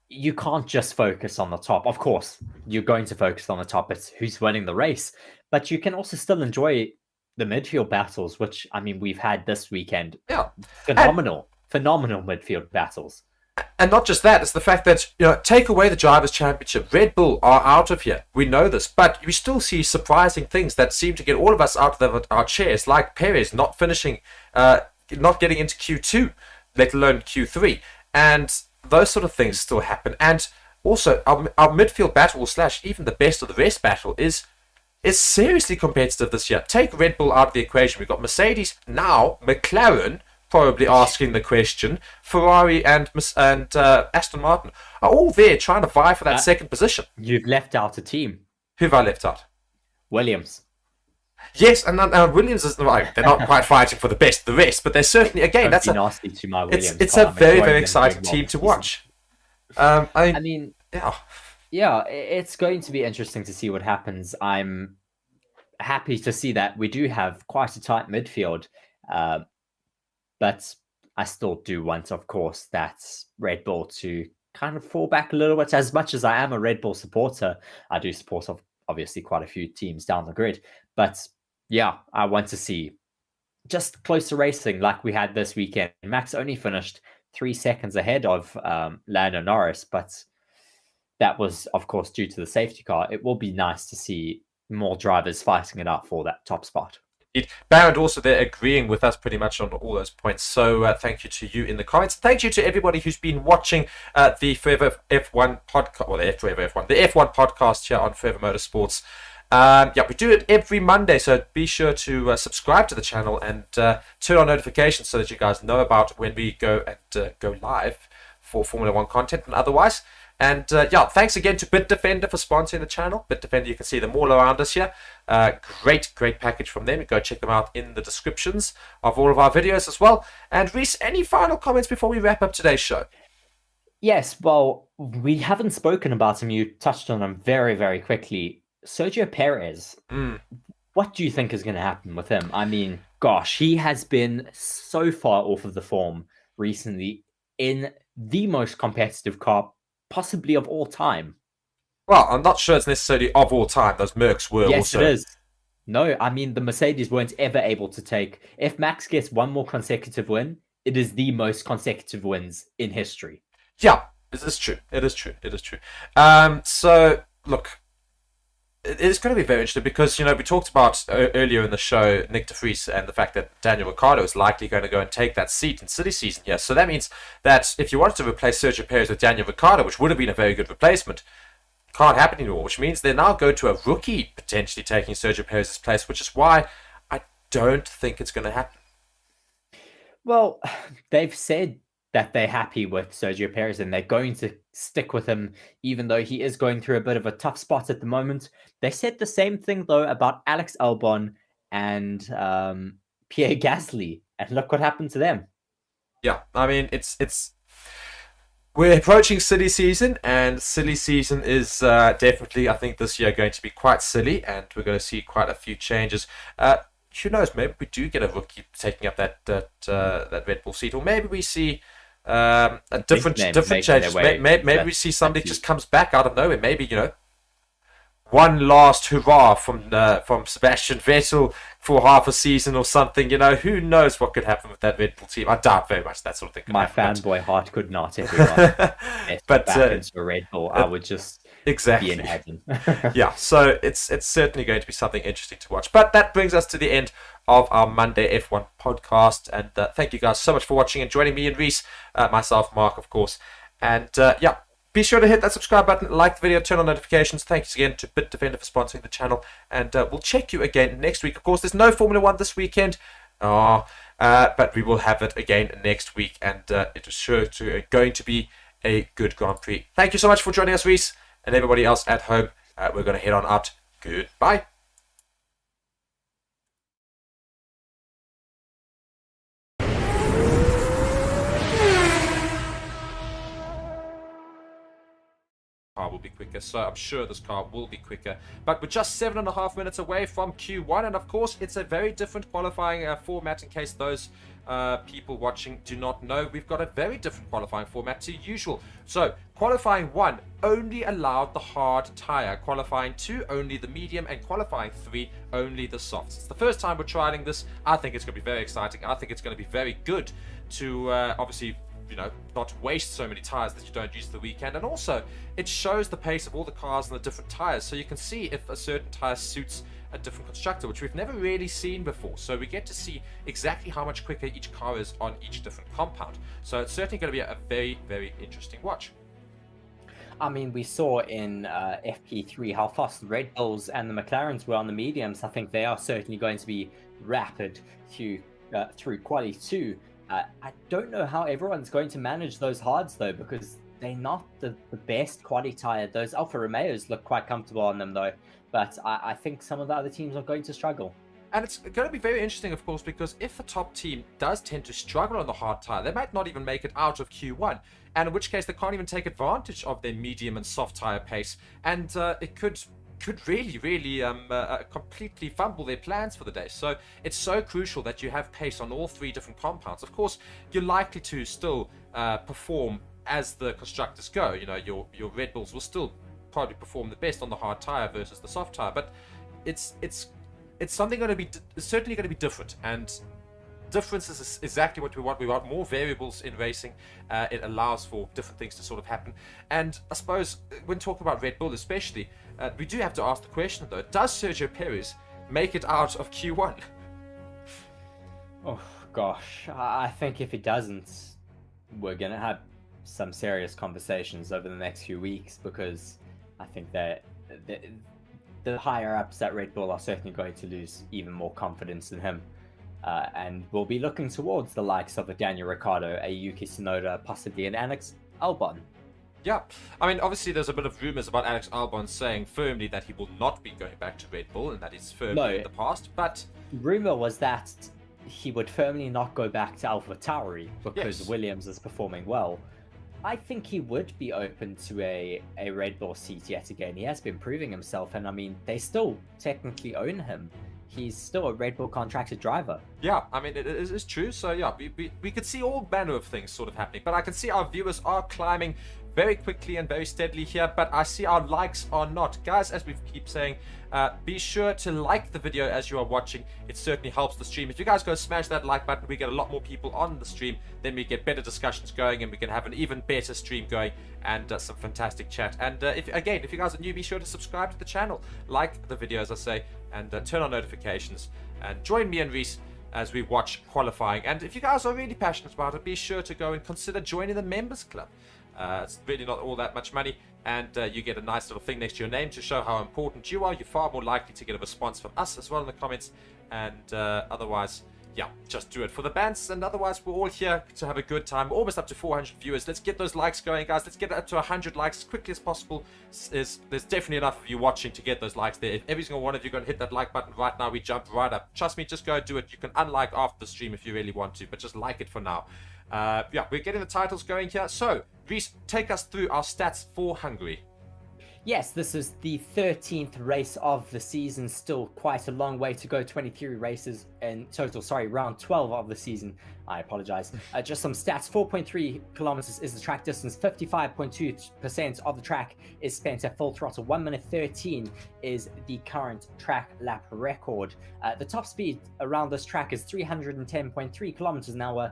Speaker 2: you can't just focus on the top. Of course, you're going to focus on the top. It's who's winning the race. But you can also still enjoy the midfield battles, which, I mean, we've had this weekend.
Speaker 1: Yeah.
Speaker 2: Phenomenal midfield battles.
Speaker 1: And not just that, it's the fact that, take away the Drivers' Championship. Red Bull are out of here. We know this. But you still see surprising things that seem to get all of us out of our chairs, like Perez not finishing, not getting into Q2, let alone Q3. And those sort of things still happen. And also, our midfield battle / even the best of the rest battle is seriously competitive this year. Take Red Bull out of the equation. We've got Mercedes, now McLaren probably asking the question. Ferrari and Aston Martin are all there trying to vie for that second position.
Speaker 2: You've left out a team.
Speaker 1: Who have I left out?
Speaker 2: Williams.
Speaker 1: Yes, and Williams is right. They're not quite fighting for the best of the rest, but they're certainly, again, that's
Speaker 2: nasty to my Williams.
Speaker 1: It's a very, very exciting team to watch.
Speaker 2: I mean, it's going to be interesting to see what happens. I'm happy to see that we do have quite a tight midfield, but I still do want, of course, that Red Bull to kind of fall back a little bit. As much as I am a Red Bull supporter, I do support obviously quite a few teams down the grid, but I want to see just closer racing like we had this weekend. Max only finished 3 seconds ahead of Lando Norris, but that was, of course, due to the safety car. It will be nice to see more drivers fighting it out for that top spot.
Speaker 1: Barrett also there agreeing with us pretty much on all those points. So thank you to you in the comments. Thank you to everybody who's been watching the Forever F1 podcast, or the F1 podcast here on Forever Motorsports. We do it every Monday, so be sure to subscribe to the channel and turn on notifications so that you guys know about when we go live for Formula One content and otherwise. And thanks again to Bitdefender for sponsoring the channel. Bitdefender, you can see them all around us here. Great package from them. Go check them out in the descriptions of all of our videos as well. And Reese, any final comments before we wrap up today's show?
Speaker 2: Yes, well, we haven't spoken about him. You touched on him very, very quickly. Sergio Perez. What do you think is going to happen with him? I mean, gosh, he has been so far off of the form recently in the most competitive car possibly of all time.
Speaker 1: Well, I'm not sure it's necessarily of all time. Those Mercs were
Speaker 2: Yes, it
Speaker 1: also.
Speaker 2: is. No, I mean, the Mercedes weren't ever able to take. If Max gets one more consecutive win, it is the most consecutive wins in history.
Speaker 1: Yeah, it is true. It is true. It is true. So, look, it's going to be very interesting because, we talked about earlier in the show Nick de Vries and the fact that Daniel Ricciardo is likely going to go and take that seat in silly season here. So that means that if you wanted to replace Sergio Perez with Daniel Ricciardo, which would have been a very good replacement, can't happen anymore, which means they now go to a rookie potentially taking Sergio Perez's place, which is why I don't think it's going to happen.
Speaker 2: Well, they've said that they're happy with Sergio Perez and they're going to stick with him, even though he is going through a bit of a tough spot at the moment. They said the same thing, though, about Alex Albon and Pierre Gasly. And look what happened to them.
Speaker 1: Yeah, I mean, we're approaching silly season, and silly season is definitely, I think, this year going to be quite silly, and we're going to see quite a few changes. Who knows? Maybe we do get a rookie taking up that Red Bull seat, or maybe we see a different change. Maybe we see somebody just comes back out of nowhere. Maybe one last hurrah from Sebastian Vettel for half a season or something. Who knows what could happen with that Red Bull team? I doubt very much that sort of thing.
Speaker 2: My fanboy heart could not, everyone. But back into a Red Bull, I would just
Speaker 1: exactly
Speaker 2: be in heaven.
Speaker 1: Yeah, so it's certainly going to be something interesting to watch. But that brings us to the end of our Monday F1 podcast, and thank you guys so much for watching and joining me and Reese, myself, Mark, of course, and yeah. Be sure to hit that subscribe button, like the video, turn on notifications. Thanks again to Bitdefender for sponsoring the channel. And we'll check you again next week. Of course, there's no Formula 1 this weekend. But we will have it again next week. And it is going to be a good Grand Prix. Thank you so much for joining us, Reese. And everybody else at home. We're going to head on out. Goodbye. Car will be quicker, so I'm sure this car will be quicker, but we're just 7.5 minutes away from Q1, and of course it's a very different qualifying format. In case those people watching do not know, we've got a very different qualifying format to usual. So qualifying 1 only allowed the hard tire, qualifying 2 only the medium, and qualifying 3 only the softs. It's the first time we're trialing this. I think it's going to be very exciting. I think it's going to be very good to obviously not waste so many tires that you don't use the weekend. And also, it shows the pace of all the cars and the different tires, so you can see if a certain tire suits a different constructor, which we've never really seen before. So we get to see exactly how much quicker each car is on each different compound. So it's certainly going to be a very, very interesting watch.
Speaker 2: I mean, we saw in FP3 how fast the Red Bulls and the McLarens were on the mediums. I think they are certainly going to be rapid through Quali 2. I don't know how everyone's going to manage those hards, though, because they're not the best quality tire. Those Alfa Romeos look quite comfortable on them, though, but I think some of the other teams are going to struggle.
Speaker 1: And it's going to be very interesting, of course, because if a top team does tend to struggle on the hard tire, they might not even make it out of Q1, and in which case they can't even take advantage of their medium and soft tire pace, and it could really completely fumble their plans for the day. So it's so crucial that you have pace on all 3 different compounds. Of course, you're likely to still perform as the constructors go. Your Red Bulls will still probably perform the best on the hard tire versus the soft tire, but it's something certainly going to be different, and difference is exactly what we want. We want more variables in racing. It allows for different things to sort of happen. And I suppose when talking about Red Bull especially, we do have to ask the question, though, does Sergio Perez make it out of Q1?
Speaker 2: Oh, gosh. I think if he doesn't, we're going to have some serious conversations over the next few weeks, because I think that the higher-ups at Red Bull are certainly going to lose even more confidence in him. And we'll be looking towards the likes of a Daniel Ricciardo, a Yuki Tsunoda, possibly an Alex Albon.
Speaker 1: Yeah, I mean, obviously there's a bit of rumors about Alex Albon saying firmly that he will not be going back to Red Bull, and that is firmly in the past, but...
Speaker 2: Rumor was that he would firmly not go back to AlphaTauri because Williams is performing well. I think he would be open to a Red Bull seat yet again. He has been proving himself, and I mean, they still technically own him he's still a Red Bull contracted driver.
Speaker 1: Yeah, I mean, it is true. So, yeah, we could see all manner of things sort of happening. But I can see our viewers are climbing very quickly and very steadily here. But I see our likes are not. Guys, as we keep saying, be sure to like the video as you are watching. It certainly helps the stream. If you guys go smash that like button, we get a lot more people on the stream. Then we get better discussions going and we can have an even better stream going and some fantastic chat. And if you guys are new, be sure to subscribe to the channel, like the video, as I say, and turn on notifications. And join me and Reese as we watch qualifying. And if you guys are really passionate about it, be sure to go and consider joining the members club. It's really not all that much money, and you get a nice little thing next to your name to show how important you are. You're far more likely to get a response from us as well in the comments, and otherwise, yeah, just do it for the bands. And otherwise, we're all here to have a good time. We're almost up to 400 viewers. Let's get those likes going, guys. Let's get up to 100 likes as quickly as possible. There's definitely enough of you watching to get those likes there. If every single one of you are going to hit that like button right now, we jump right up. Trust me, just go do it. You can unlike after the stream if you really want to, but just like it for now. Yeah, we're getting the titles going here. So, Reese, take us through our stats for Hungary.
Speaker 2: Yes, this is the 13th race of the season. Still quite a long way to go. 23 races in total. Sorry, round 12 of the season. I apologize. Just some stats. 4.3 kilometers is the track distance. 55.2% of the track is spent at full throttle. 1 minute 13 is the current track lap record. The top speed around this track is 310.3 kilometers an hour.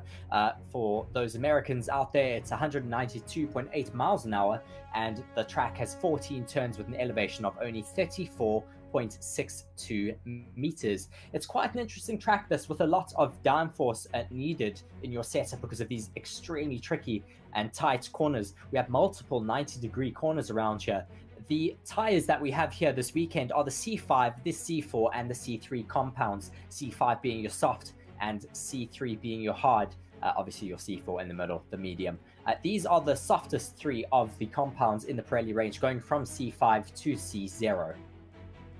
Speaker 2: For those Americans out there, it's 192.8 miles an hour. And the track has 14 turns with an elevation of only 34.62 meters. It's quite an interesting track, this, with a lot of downforce needed in your setup because of these extremely tricky and tight corners. We have multiple 90-degree corners around here. The tires that we have here this weekend are the C5, the C4, and the C3 compounds. C5 being your soft and C3 being your hard. Obviously your C4 in the middle, the medium. These are the softest three of the compounds in the Pirelli range, going from C5 to C0.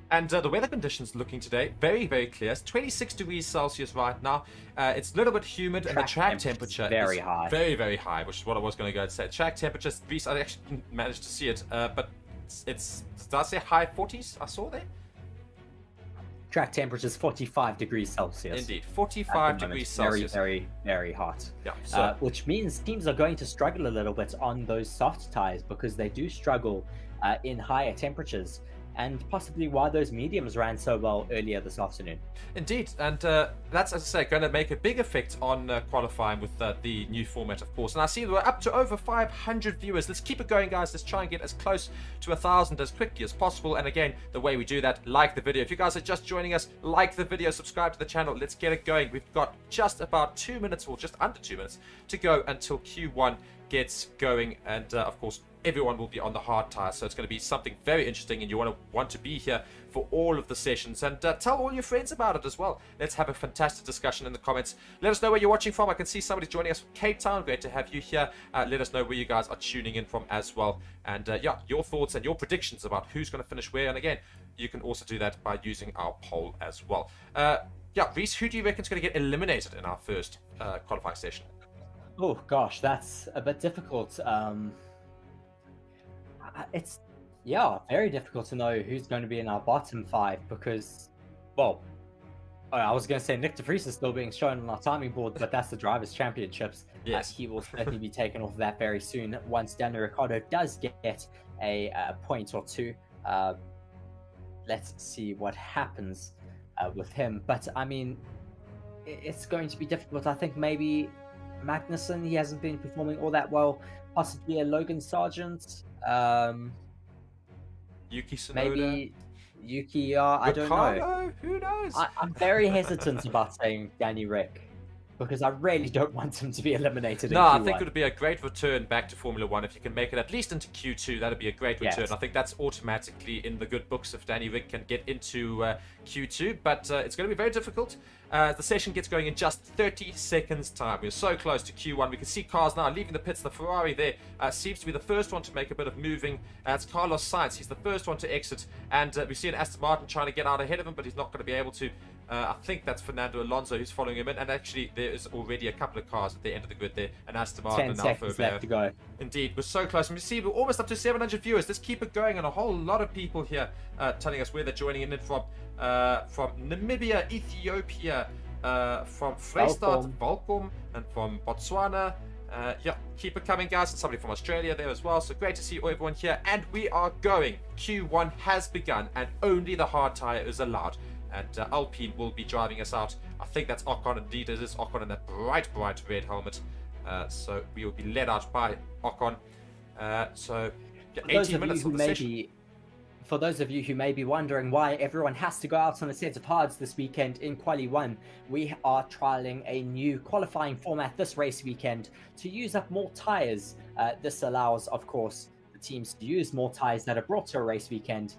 Speaker 1: And the weather conditions looking today, very, very clear. It's 26 degrees Celsius right now. It's a little bit humid, and the track temperature
Speaker 2: very
Speaker 1: is
Speaker 2: high.
Speaker 1: Very, very high, which is what I was going to go and say. Track temperature, Reese, I actually didn't manage to see it, but it's did I say high 40s? I saw there.
Speaker 2: Track temperature is 45 degrees Celsius.
Speaker 1: Indeed, 45 degrees Celsius.
Speaker 2: Very, very, very hot.
Speaker 1: Yeah, so.
Speaker 2: Which means teams are going to struggle a little bit on those soft tires because they do struggle in higher temperatures. And possibly why those mediums ran so well earlier this afternoon.
Speaker 1: Indeed, and that's, as I say, going to make a big effect on qualifying with the new format, of course. And I see we're up to over 500 viewers. Let's keep it going, guys. Let's try and get as close to 1,000 as quickly as possible. And again, the way we do that, like the video. If you guys are just joining us, like the video, subscribe to the channel. Let's get it going. We've got just about 2 minutes, or just under 2 minutes, to go until Q1 gets going. And of course, everyone will be on the hard tire, so it's going to be something very interesting, and you want to be here for all of the sessions. And tell all your friends about it as well. Let's have a fantastic discussion in the comments. Let us know where you're watching from. I can see somebody joining us from Cape Town. Great to have you here. Let us know where you guys are tuning in from as well. And yeah, your thoughts and your predictions about who's going to finish where. And again, you can also do that by using our poll as well. Yeah, Reese, who do you reckon is going to get eliminated in our first qualifying session?
Speaker 2: Oh gosh, that's a bit difficult. It's, yeah, very difficult to know who's going to be in our bottom five because, well, I was going to say Nick de Vries is still being shown on our timing board, but that's the Drivers' Championships.
Speaker 1: Yes.
Speaker 2: He will certainly be taken off of that very soon once Daniel Ricciardo does get a point or two. Let's see what happens with him. But, I mean, it's going to be difficult. I think maybe Magnussen, he hasn't been performing all that well. Possibly a Logan Sargent.
Speaker 1: Yuki Tsunoda.
Speaker 2: Maybe Yuki, I don't know.
Speaker 1: Who knows?
Speaker 2: I'm very hesitant about saying Danny Rick because I really don't want him to be eliminated in
Speaker 1: No,
Speaker 2: Q1.
Speaker 1: I think it would be a great return back to Formula 1 if you can make it at least into Q2. That'd be a great return.
Speaker 2: Yes.
Speaker 1: I think that's automatically in the good books if Danny Rick can get into Q2, but it's going to be very difficult. The session gets going in just 30 seconds time. We're so close to Q1. We can see cars now leaving the pits. The Ferrari there seems to be the first one to make a bit of moving. It's Carlos Sainz. He's the first one to exit, and we see an Aston Martin trying to get out ahead of him, but he's not going to be able to. I think that's Fernando Alonso who's following him in, and actually there is already a couple of cars at the end of the grid there, an Aston Martin
Speaker 2: 10
Speaker 1: and Alfa
Speaker 2: seconds
Speaker 1: Romeo.
Speaker 2: left to go.
Speaker 1: Indeed, we're so close. And we see we're almost up to 700 viewers. Let's keep it going, and a whole lot of people here telling us where they're joining in from Namibia, Ethiopia, from Vrystaat, Volcom, and from Botswana. Yeah, keep it coming, guys. And somebody from Australia there as well. So great to see everyone here. And we are going. Q1 has begun, and only the hard tyre is allowed. And Alpine will be driving us out. I think that's Ocon. Indeed, it is Ocon in that bright red helmet. So we will be led out by Ocon. So yeah, 18 minutes of the session.
Speaker 2: For those of you who may be wondering why everyone has to go out on a set of hards this weekend in Quali 1, we are trialing a new qualifying format this race weekend to use up more tyres. This allows, of course, the teams to use more tyres that are brought to a race weekend,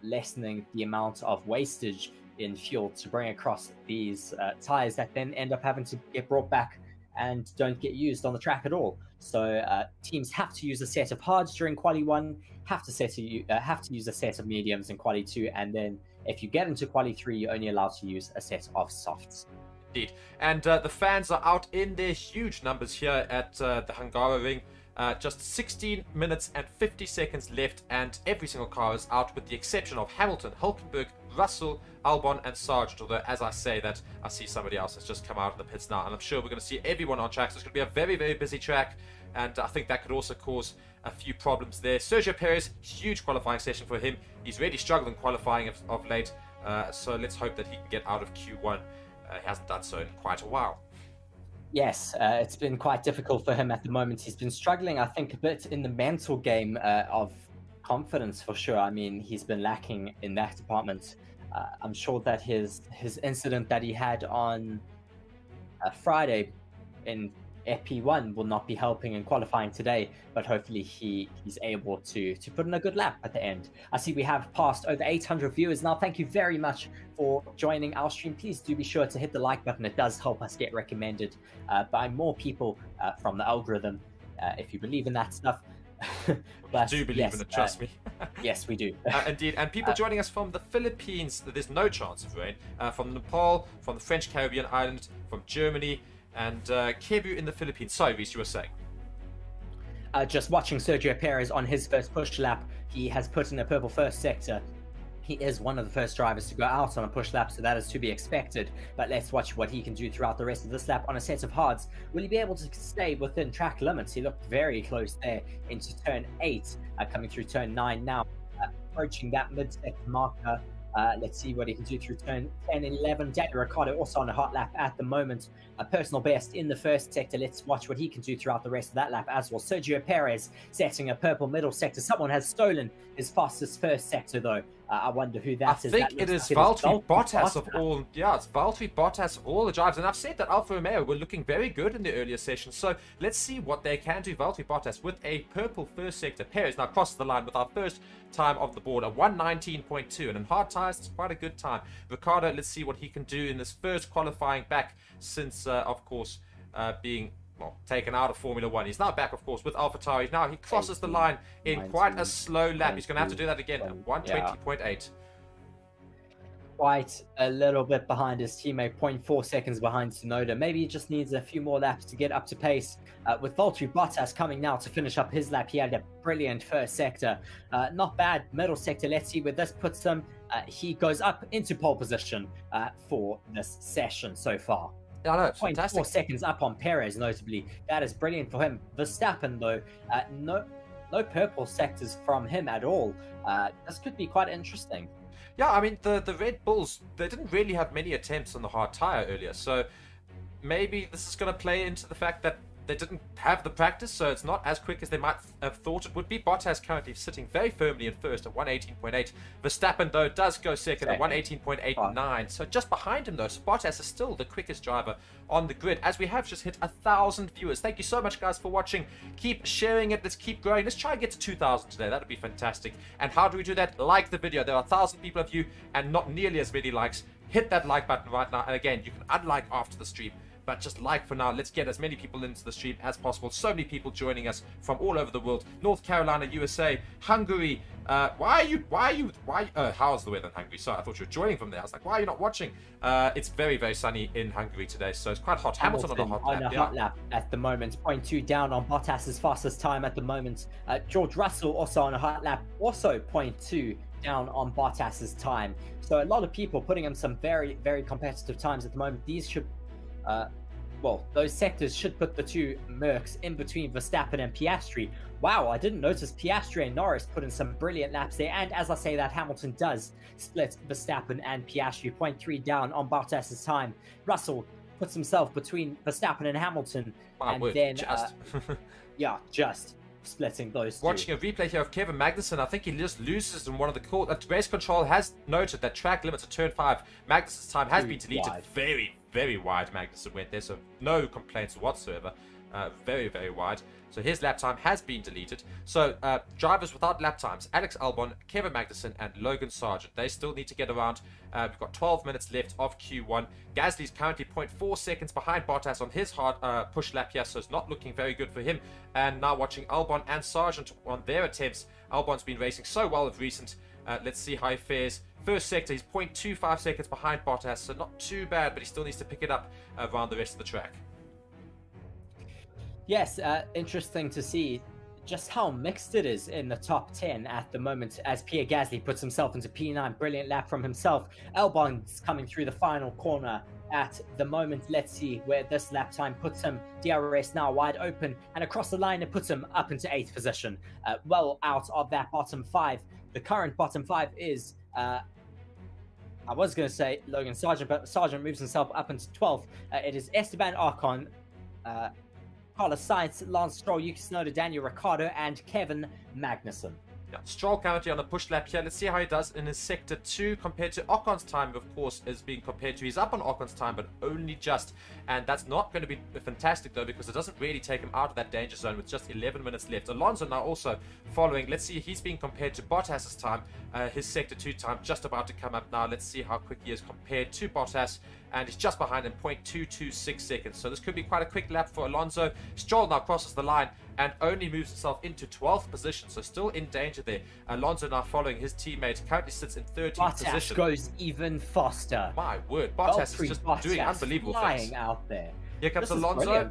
Speaker 2: lessening the amount of wastage in fuel to bring across these tyres that then end up having to get brought back and don't get used on the track at all. So teams have to use a set of hards during Quali 1, have to use a set of mediums in Quali 2, and then if you get into Quali 3, you're only allowed to use a set of softs.
Speaker 1: Indeed. And the fans are out in their huge numbers here at the Hungary ring. Just 16 minutes and 50 seconds left, and every single car is out with the exception of Hamilton, Hülkenberg, Russell, Albon, and Sargent. Although, as I say that, I see somebody else has just come out of the pits now, and I'm sure we're going to see everyone on track. So it's going to be a very, very busy track, and I think that could also cause a few problems there. Sergio Perez, huge qualifying session for him. He's really struggled in qualifying of late, so let's hope that he can get out of Q1. He hasn't done so in quite a while.
Speaker 2: Yes, it's been quite difficult for him at the moment. He's been struggling, I think, a bit in the mental game of confidence, for sure. I mean, he's been lacking in that department. I'm sure that his incident that he had on Friday in FP1 will not be helping in qualifying today, but hopefully he's able to put in a good lap at the end. I see we have passed over 800 viewers now. Thank you very much for joining our stream. Please do be sure to hit the like button. It does help us get recommended by more people from the algorithm, if you believe in that stuff.
Speaker 1: But, I do believe in it, trust me.
Speaker 2: Yes, we do.
Speaker 1: Indeed. And people joining us from the Philippines, there's no chance of rain. From Nepal, from the French Caribbean island, from Germany, and Cebu in the Philippines. Sorry, Reese, you were saying.
Speaker 2: Just watching Sergio Perez on his first push lap, he has put in a purple first sector. He is one of the first drivers to go out on a push lap, so that is to be expected. But let's watch what he can do throughout the rest of this lap on a set of hards. Will he be able to stay within track limits? He looked very close there into turn 8, coming through turn 9 now, approaching that mid-sector marker. Let's see what he can do through turn 10 and 11. Daniel Ricciardo also on a hot lap at the moment. A personal best in the first sector. Let's watch what he can do throughout the rest of that lap as well. Sergio Perez setting a purple middle sector. Someone has stolen his fastest first sector though. I wonder who that is.
Speaker 1: I think it is Valtteri Bottas of all. Yeah, it's Valtteri Bottas of all the drivers. And I've said that Alfa Romeo were looking very good in the earlier sessions. So let's see what they can do. Valtteri Bottas with a purple first sector. Perez now crosses the line with our first time of the board, a 1:19.2. And in hard tyres, it's quite a good time. Ricciardo, let's see what he can do in this first qualifying back since, of course, being taken out of Formula 1. He's now back, of course, with AlphaTauri. Now he crosses the line in quite a slow lap. He's going to have to do that again at 1:20.8.
Speaker 2: Quite a little bit behind his teammate, 0.4 seconds behind Tsunoda. Maybe he just needs a few more laps to get up to pace. With Valtteri Bottas coming now to finish up his lap, he had a brilliant first sector. Not bad middle sector. Let's see where this puts him. He goes up into pole position for this session so far.
Speaker 1: Yeah, I know, it's fantastic.
Speaker 2: 0.4 seconds up on Perez, notably. That is brilliant for him. Verstappen, though, no purple sectors from him at all. This could be quite interesting.
Speaker 1: Yeah, I mean, the Red Bulls, they didn't really have many attempts on the hard tyre earlier, so maybe this is going to play into the fact that they didn't have the practice, so it's not as quick as they might have thought it would be. Bottas currently sitting very firmly in first at 1:18.8. Verstappen, though, does go second at 1:18.89. So just behind him, though. So Bottas is still the quickest driver on the grid, as we have just hit 1,000 viewers. Thank you so much, guys, for watching. Keep sharing it. Let's keep growing. Let's try and get to 2,000 today. That would be fantastic. And how do we do that? Like the video. There are 1,000 people of you and not nearly as many likes. Hit that like button right now. And again, you can unlike after the stream. But just like for now, let's get as many people into the stream as possible. So many people joining us from all over the world. North Carolina, USA, Hungary, How's the weather in Hungary? Sorry, I thought you were joining from there. I was like, why are you not watching? It's very, very sunny in Hungary today, so it's quite hot. Hamilton on a hot lap.
Speaker 2: At the moment, 0.2 down on Bottas's fastest time at the moment. George Russell also on a hot lap, also 0.2 down on Bottas's time. So a lot of people putting in some very, very competitive times at the moment. These should, those sectors should put the two Mercs in between Verstappen and Piastri. Wow, I didn't notice Piastri and Norris put in some brilliant laps there. And as I say that, Hamilton does split Verstappen and Piastri, 0.3 down on Bottas's time. Russell puts himself between Verstappen and Hamilton. Just splitting those two.
Speaker 1: Watching a replay here of Kevin Magnussen, I think he just loses in one of the race control has noted that track limits at turn 5. Magnussen's time has been deleted very, very wide. Magnussen went there, so no complaints whatsoever. Very, very wide. So his lap time has been deleted. So drivers without lap times: Alex Albon, Kevin Magnussen, and Logan Sargent. They still need to get around. We've got 12 minutes left of Q1. Gasly's currently 0.4 seconds behind Bottas on his hard push lap here, so it's not looking very good for him. And now watching Albon and Sargent on their attempts. Albon's been racing so well of recent. Let's see how he fares. First sector, he's 0.25 seconds behind Bottas, so not too bad, but he still needs to pick it up around the rest of the track.
Speaker 2: Yes, interesting to see just how mixed it is in the top 10 at the moment as Pierre Gasly puts himself into P9. Brilliant lap from himself. Albon's coming through the final corner at the moment. Let's see where this lap time puts him. DRS now wide open, and across the line it puts him up into 8th position. Well out of that bottom 5. The current bottom 5 is... I was going to say Logan Sargent, but Sargent moves himself up into 12th. It is Esteban Ocon, Carlos Sainz, Lance Stroll, Yuki Tsunoda, Daniel Ricciardo, and Kevin Magnussen.
Speaker 1: Yeah, Stroll currently on a push lap here. Let's see how he does in his sector 2 compared to Ocon's time, of course, is being compared to. He's up on Ocon's time, but only just. And that's not going to be fantastic, though, because it doesn't really take him out of that danger zone with just 11 minutes left. Alonso now also following. Let's see, he's being compared to Bottas's time. His sector 2 time just about to come up now. Let's see how quick he is compared to Bottas. And he's just behind him, 0.226 seconds. So this could be quite a quick lap for Alonso. Stroll now crosses the line and only moves himself into 12th position, so still in danger there. Alonso now following his teammate, currently sits in 13th position.
Speaker 2: Bottas goes even faster.
Speaker 1: My word, Bottas is just doing unbelievable things.
Speaker 2: Out there.
Speaker 1: Here comes Alonso.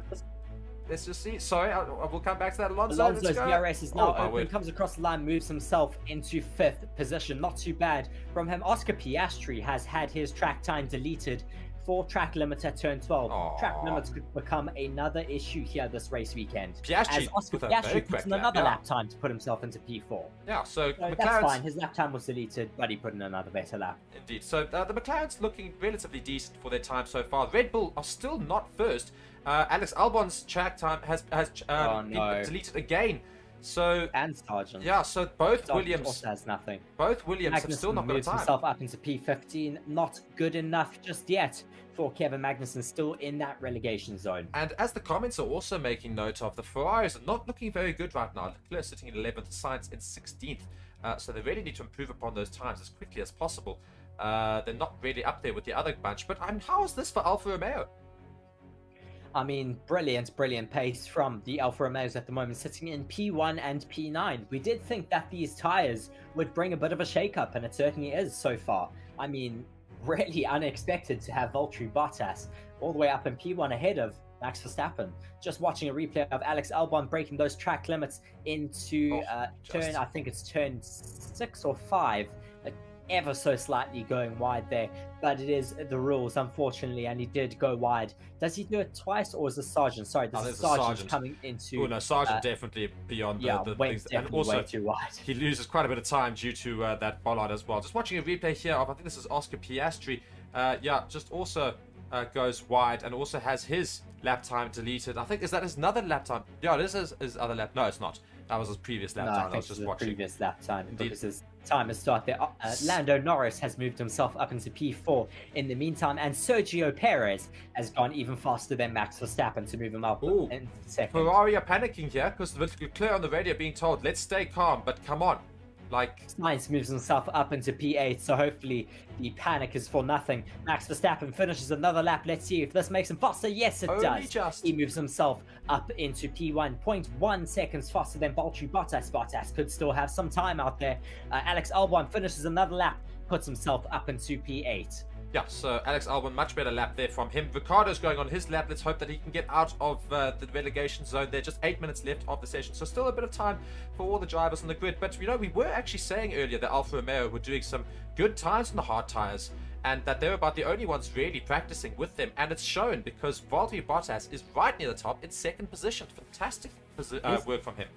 Speaker 1: Let's just see. Sorry, I will come back to that.
Speaker 2: Alonso's DRS is now open, comes across the line, moves himself into 5th position. Not too bad from him. Oscar Piastri has had his track time deleted for track limits at turn 12.
Speaker 1: Aww.
Speaker 2: Track limits could become another issue here this race weekend.
Speaker 1: Piastri,
Speaker 2: as Oscar Piastri puts in another lap time to put himself into P4.
Speaker 1: Yeah, so
Speaker 2: that's fine. His lap time was deleted, but he put in another better lap.
Speaker 1: Indeed. So the McLaren's looking relatively decent for their time so far. Red Bull are still not first. Alex Albon's track time has been deleted again. So
Speaker 2: and Sargent.
Speaker 1: Yeah, so both
Speaker 2: Sargent
Speaker 1: Williams
Speaker 2: also has nothing.
Speaker 1: Both Williams have still not got a time.
Speaker 2: Himself up into P15. Not good enough just yet for Kevin Magnussen, still in that relegation zone.
Speaker 1: And as the comments are also making note of, the Ferraris are not looking very good right now. Leclerc sitting in 11th, Sainz in 16th. So they really need to improve upon those times as quickly as possible. They're not really up there with the other bunch. But how is this for Alfa Romeo?
Speaker 2: I mean, brilliant pace from the Alfa Romeos at the moment, sitting in P1 and P9. We did think that these tyres would bring a bit of a shake-up, and it certainly is so far. I mean, really unexpected to have Valtteri Bottas all the way up in P1 ahead of Max Verstappen. Just watching a replay of Alex Albon breaking those track limits into turn, I think it's turn 6 or 5, ever so slightly going wide there, but it is the rules, unfortunately, and he did go wide. Does he do it twice, or is this Sargent? Sorry, this is Sargent coming into...
Speaker 1: Oh no, Sargent definitely beyond the things. And also, way too wide. He loses quite a bit of time due to that bollard as well. Just watching a replay here of, I think this is Oscar Piastri, just also goes wide and also has his lap time deleted. I think, is that his another lap time? Yeah, this is his other lap. No, it's not. That was his previous lap time. I was just watching.
Speaker 2: Previous lap time. Indeed. Because his time has started there. Lando Norris has moved himself up into P4 in the meantime, and Sergio Perez has gone even faster than Max Verstappen to move him up in second.
Speaker 1: Ferrari are panicking here because Leclerc on the radio being told, let's stay calm, but come on. Like,
Speaker 2: Sainz moves himself up into P8, so hopefully the panic is for nothing. Max Verstappen finishes another lap. Let's see if this makes him faster. Yes, it
Speaker 1: Only
Speaker 2: does.
Speaker 1: just.
Speaker 2: He moves himself up into P1, 0.1 seconds faster than Valtteri Bottas. Bottas could still have some time out there. Alex Albon finishes another lap, puts himself up into P8.
Speaker 1: yeah, so Alex Albon, much better lap there from him. Ricardo's going on his lap. Let's hope that he can get out of the relegation zone. There's just 8 minutes left of the session, so still a bit of time for all the drivers on the grid. But, you know, we were actually saying earlier that Alfa Romeo were doing some good times on the hard tyres, and that they're about the only ones really practicing with them. And it's shown, because Valtteri Bottas is right near the top in second position. Fantastic work from him.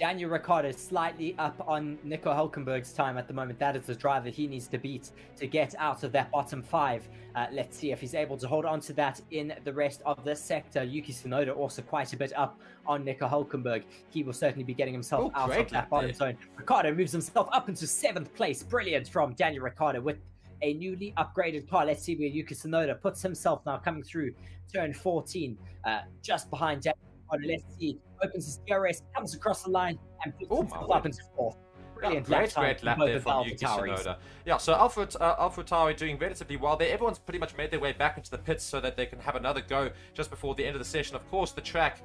Speaker 2: Daniel Ricciardo is slightly up on Nico Hülkenberg's time at the moment. That is the driver he needs to beat to get out of that bottom 5. Let's see if he's able to hold on to that in the rest of this sector. Yuki Tsunoda also quite a bit up on Nico Hülkenberg. He will certainly be getting himself out of that bottom zone. Ricciardo moves himself up into 7th place. Brilliant from Daniel Ricciardo with a newly upgraded car. Let's see where Yuki Tsunoda puts himself now, coming through turn 14, just behind Daniel. Let's see, opens his DRS, comes across the line, and puts himself up into 4th. Brilliant
Speaker 1: great lap there from Yuki Tsunoda. Yeah, so AlphaTauri doing relatively well there. Everyone's pretty much made their way back into the pits so that they can have another go just before the end of the session. Of course, the track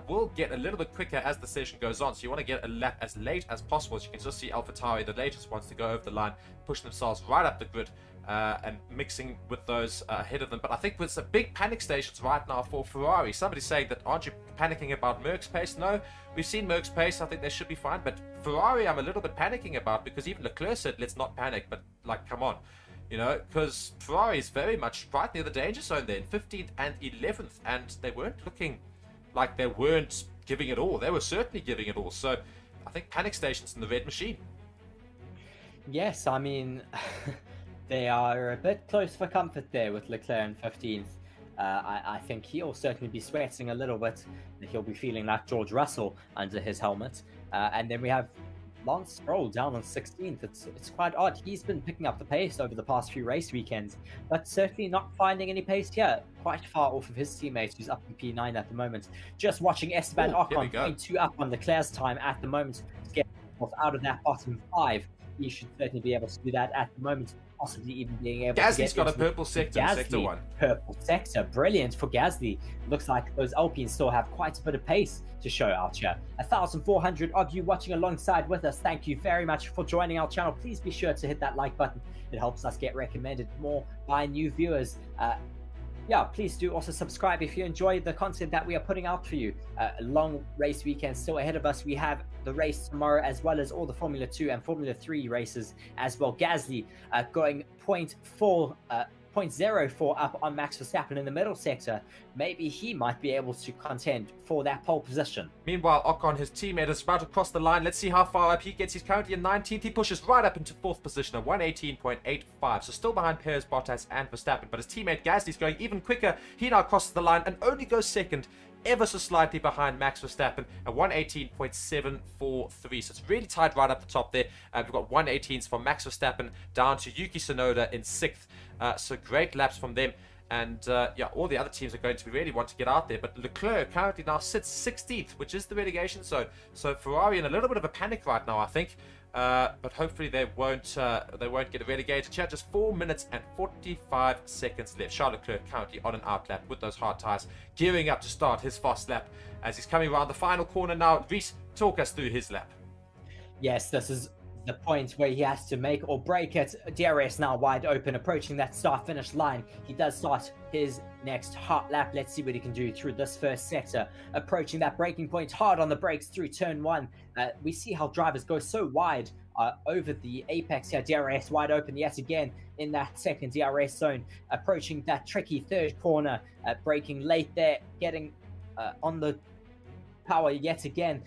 Speaker 1: will get a little bit quicker as the session goes on, so you want to get a lap as late as possible. As you can just see, AlphaTauri, the latest ones to go over the line, push themselves right up the grid and mixing with those ahead of them. But I think there's a big panic stations right now for Ferrari. Somebody's saying that, aren't you panicking about Merck's pace? No, we've seen Merck's pace. I think they should be fine. But Ferrari, I'm a little bit panicking about, because even Leclerc said, let's not panic. But, like, come on. You know, because Ferrari is very much right near the danger zone there in 15th and 11th. And they weren't looking like they weren't giving it all. They were certainly giving it all. So I think panic stations in the red machine.
Speaker 2: Yes, I mean... They are a bit close for comfort there with Leclerc in 15th. I think he'll certainly be sweating a little bit. He'll be feeling like George Russell under his helmet. And then we have Lance Stroll down on 16th. It's quite odd. He's been picking up the pace over the past few race weekends, but certainly not finding any pace here. Quite far off of his teammate, who's up in P9 at the moment. Just watching Esteban Ocon, 0.2 up on Leclerc's time at the moment to get out of that bottom 5. He should certainly be able to do that at the moment. Possibly even being able
Speaker 1: Gasly's
Speaker 2: to get
Speaker 1: got a purple sector in sector 1.
Speaker 2: Purple sector, brilliant for Gasly. Looks like those Alpines still have quite a bit of pace to show out here. 1,400 of you watching alongside with us. Thank you very much for joining our channel. Please be sure to hit that like button. It helps us get recommended more by new viewers. Yeah, please do also subscribe if you enjoy the content that we are putting out for you. A long race weekend still ahead of us. We have the race tomorrow, as well as all the Formula 2 and Formula 3 races as well. Gasly going 0.04 up on Max Verstappen in the middle sector. Maybe he might be able to contend for that pole position.
Speaker 1: Meanwhile, Ocon, his teammate, is about to cross the line. Let's see how far up he gets. He's currently in 19th. He pushes right up into 4th position at 118.85. So still behind Perez, Bottas and Verstappen. But his teammate Gasly's going even quicker. He now crosses the line and only goes second, ever so slightly behind Max Verstappen at 118.743. So it's really tight right up the top there. We've got 118s from Max Verstappen down to Yuki Tsunoda in 6th. So great laps from them. And yeah, all the other teams are going to really want to get out there. But Leclerc currently now sits 16th, which is the relegation zone. So Ferrari in a little bit of a panic right now, I think. But hopefully they won't get relegated. Yeah, just 4 minutes and 45 seconds left. Charles Leclerc currently on an outlap with those hard tyres, gearing up to start his fast lap as he's coming around the final corner now. Reese, talk us through his lap.
Speaker 2: Yes, this is the point where he has to make or break it. DRS now wide open, approaching that start-finish line. He does start his next hot lap. Let's see what he can do through this first sector. Approaching that braking point, hard on the brakes through turn 1. We see how drivers go so wide over the apex here. DRS wide open yet again in that second DRS zone. Approaching that tricky third corner, braking late there, getting on the power yet again,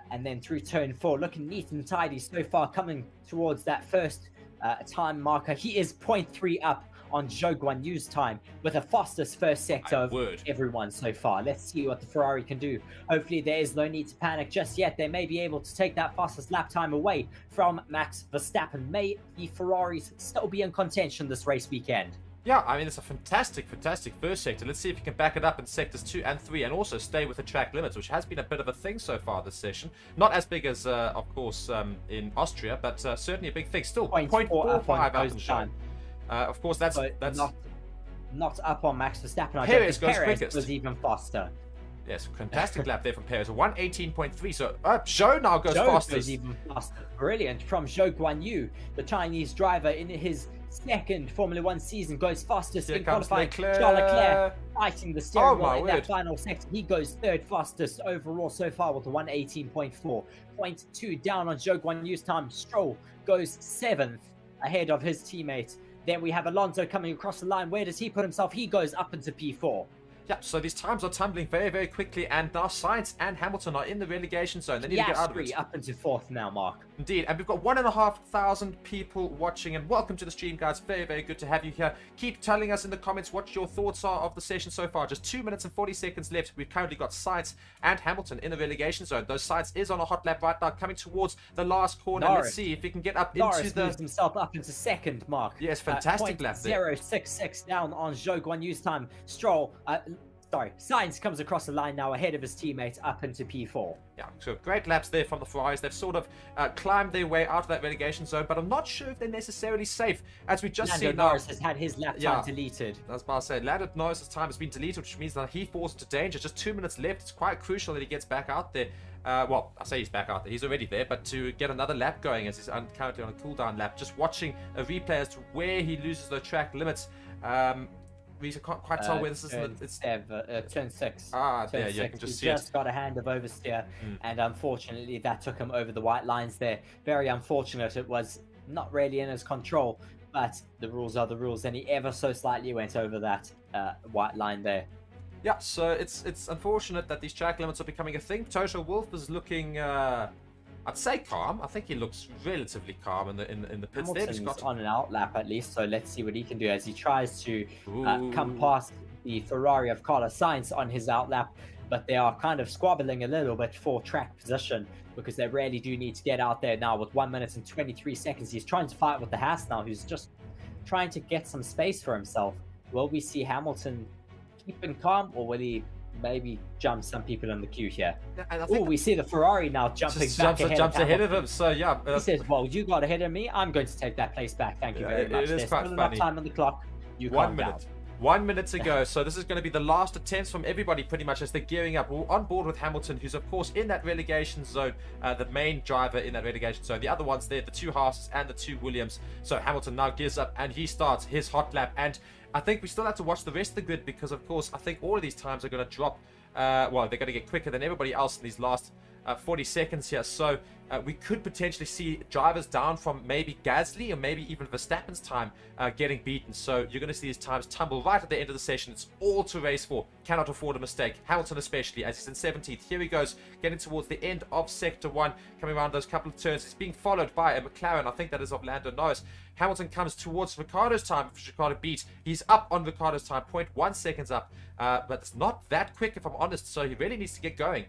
Speaker 2: and then through turn 4, looking neat and tidy so far, coming towards that first time marker. He is 0.3 up on Zhou Guanyu's time with the fastest first sector of everyone so far. Let's see what the Ferrari can do. Hopefully there is no need to panic just yet. They may be able to take that fastest lap time away from Max Verstappen. May the Ferraris still be in contention this race weekend.
Speaker 1: Yeah, I mean, it's a fantastic first sector. Let's see if you can back it up in sectors 2 and 3 and also stay with the track limits, which has been a bit of a thing so far this session. Not as big as, of course, in Austria, but certainly a big thing. Still, 0.45 up in time. Of course, that's
Speaker 2: not up on Max Verstappen.
Speaker 1: Perez goes quickest.
Speaker 2: Was even faster.
Speaker 1: Yes, fantastic lap there from Perez. 1:18.3. So Zhou now goes fastest.
Speaker 2: Goes even faster. Brilliant from Zhou Guanyu, the Chinese driver in his second Formula 1 season, goes fastest in qualifying. Charles Leclerc fighting the steering wheel in that final sector. He goes third fastest overall so far with a 1:18.4. 0.2 down on Zhou Guanyu's time. Stroll goes 7th ahead of his teammate. Then we have Alonso coming across the line. Where does he put himself? He goes up into P4.
Speaker 1: Yeah, so these times are tumbling very quickly, and now Sainz and Hamilton are in the relegation zone. They need to get out of it.
Speaker 2: Up into 4th now, Mark.
Speaker 1: Indeed, and we've got 1,500 people watching, and welcome to the stream, guys. Very good to have you here. Keep telling us in the comments what your thoughts are of the session so far. Just 2 minutes and 40 seconds left. We've currently got Sainz and Hamilton in the relegation zone. Though Sainz is on a hot lap right now, coming towards the last corner. Let's see if he can get up into the...
Speaker 2: moves himself up into 2nd, Mark.
Speaker 1: Yes, fantastic lap there.
Speaker 2: 0.066 down on Zhou Guanyu's time. Sainz comes across the line now ahead of his teammate up into P4.
Speaker 1: Yeah, so great laps there from the Ferraris. They've sort of climbed their way out of that relegation zone, but I'm not sure if they're necessarily safe. As we just see now,
Speaker 2: Norris has had his lap time deleted.
Speaker 1: That's what I said. Lando Norris' time has been deleted, which means that he falls into danger. Just 2 minutes left. It's quite crucial that he gets back out there. Well, I say he's back out there. He's already there, but to get another lap going as he's currently on a cooldown lap, just watching a replay as to where he loses the track limits. We can't quite tell where this is.
Speaker 2: Turn 6.
Speaker 1: There, you can just see
Speaker 2: just got a hand of oversteer, and unfortunately that took him over the white lines there. Very unfortunate. It was not really in his control, but the rules are the rules, and he ever so slightly went over that white line there.
Speaker 1: Yeah, so it's unfortunate that these track limits are becoming a thing. Toto Wolff is looking... I'd say calm. I think he looks relatively calm in the pits.
Speaker 2: Hamilton's on an out lap at least, so let's see what he can do as he tries to come past the Ferrari of Carlos Sainz on his out lap, but they are kind of squabbling a little bit for track position because they really do need to get out there now with 1 minute and 23 seconds. He's trying to fight with the Haas now, who's just trying to get some space for himself. Will we see Hamilton keeping calm, or will he maybe jump some people in the queue here? Oh, we see the Ferrari now jumping
Speaker 1: ahead of him. So yeah,
Speaker 2: he says, "Well, you got ahead of me. I'm going to take that place back. Thank you very much." There's still enough time on the clock. You
Speaker 1: 1 minute. 1 minute to go. So this is going to be the last attempts from everybody pretty much as they're gearing up. We're on board with Hamilton, who's of course in that relegation zone, the main driver in that relegation zone. The other ones there, the 2 Haas and the 2 Williams. So Hamilton now gears up and he starts his hot lap. And I think we still have to watch the rest of the grid because of course I think all of these times are going to drop. Well, they're going to get quicker than everybody else in these last 40 seconds here. So we could potentially see drivers down from maybe Gasly or maybe even Verstappen's time getting beaten. So you're going to see these times tumble right at the end of the session. It's all to race for. Cannot afford a mistake. Hamilton especially, as he's in 17th. Here he goes, getting towards the end of Sector 1, coming around those couple of turns. He's being followed by a McLaren. I think that is of Lando Norris. Hamilton comes towards Ricciardo's time, which Ricciardo beats. He's up on Ricciardo's time, 0.1 seconds up. But it's not that quick, if I'm honest, so he really needs to get going.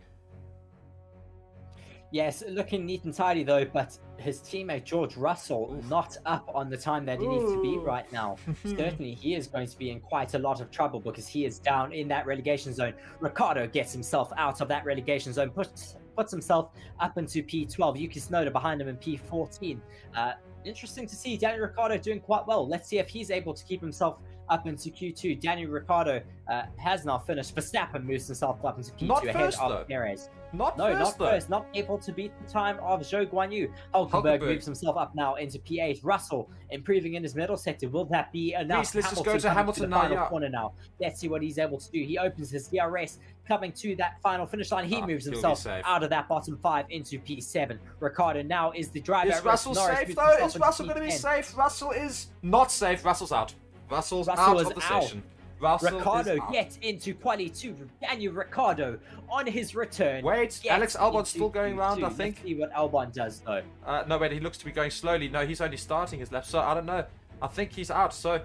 Speaker 2: Yes, looking neat and tidy though, but his teammate George Russell not up on the time that he needs to be right now. Certainly he is going to be in quite a lot of trouble because he is down in that relegation zone. Ricciardo gets himself out of that relegation zone, puts himself up into P12. Yuki Tsunoda behind him in P14. Interesting to see Daniel Ricciardo doing quite well. Let's see if he's able to keep himself up into Q2. Daniel Ricciardo has now finished. Verstappen moves himself up into P2 ahead of Perez. Not first. Not able to beat the time of Zhou Guanyu. Hulkenberg moves himself up now into P8. Russell improving in his middle sector. Will that be enough?
Speaker 1: Let's just go to Hamilton now.
Speaker 2: Corner now. Let's see what he's able to do. He opens his DRS, coming to that final finish line. He moves himself out of that bottom 5 into P7. Ricciardo now is the driver.
Speaker 1: Is Russell safe though? Is Russell going to be safe? Russell is not safe. Russell's out. Russell's out of the session.
Speaker 2: Ricciardo gets into quali 2. Daniel Ricciardo on his return.
Speaker 1: Wait, Alex Albon's still going round, I think.
Speaker 2: Let's see what Albon does though.
Speaker 1: No, wait, he looks to be going slowly. No, he's only starting his lap, so I don't know. I think he's out, so...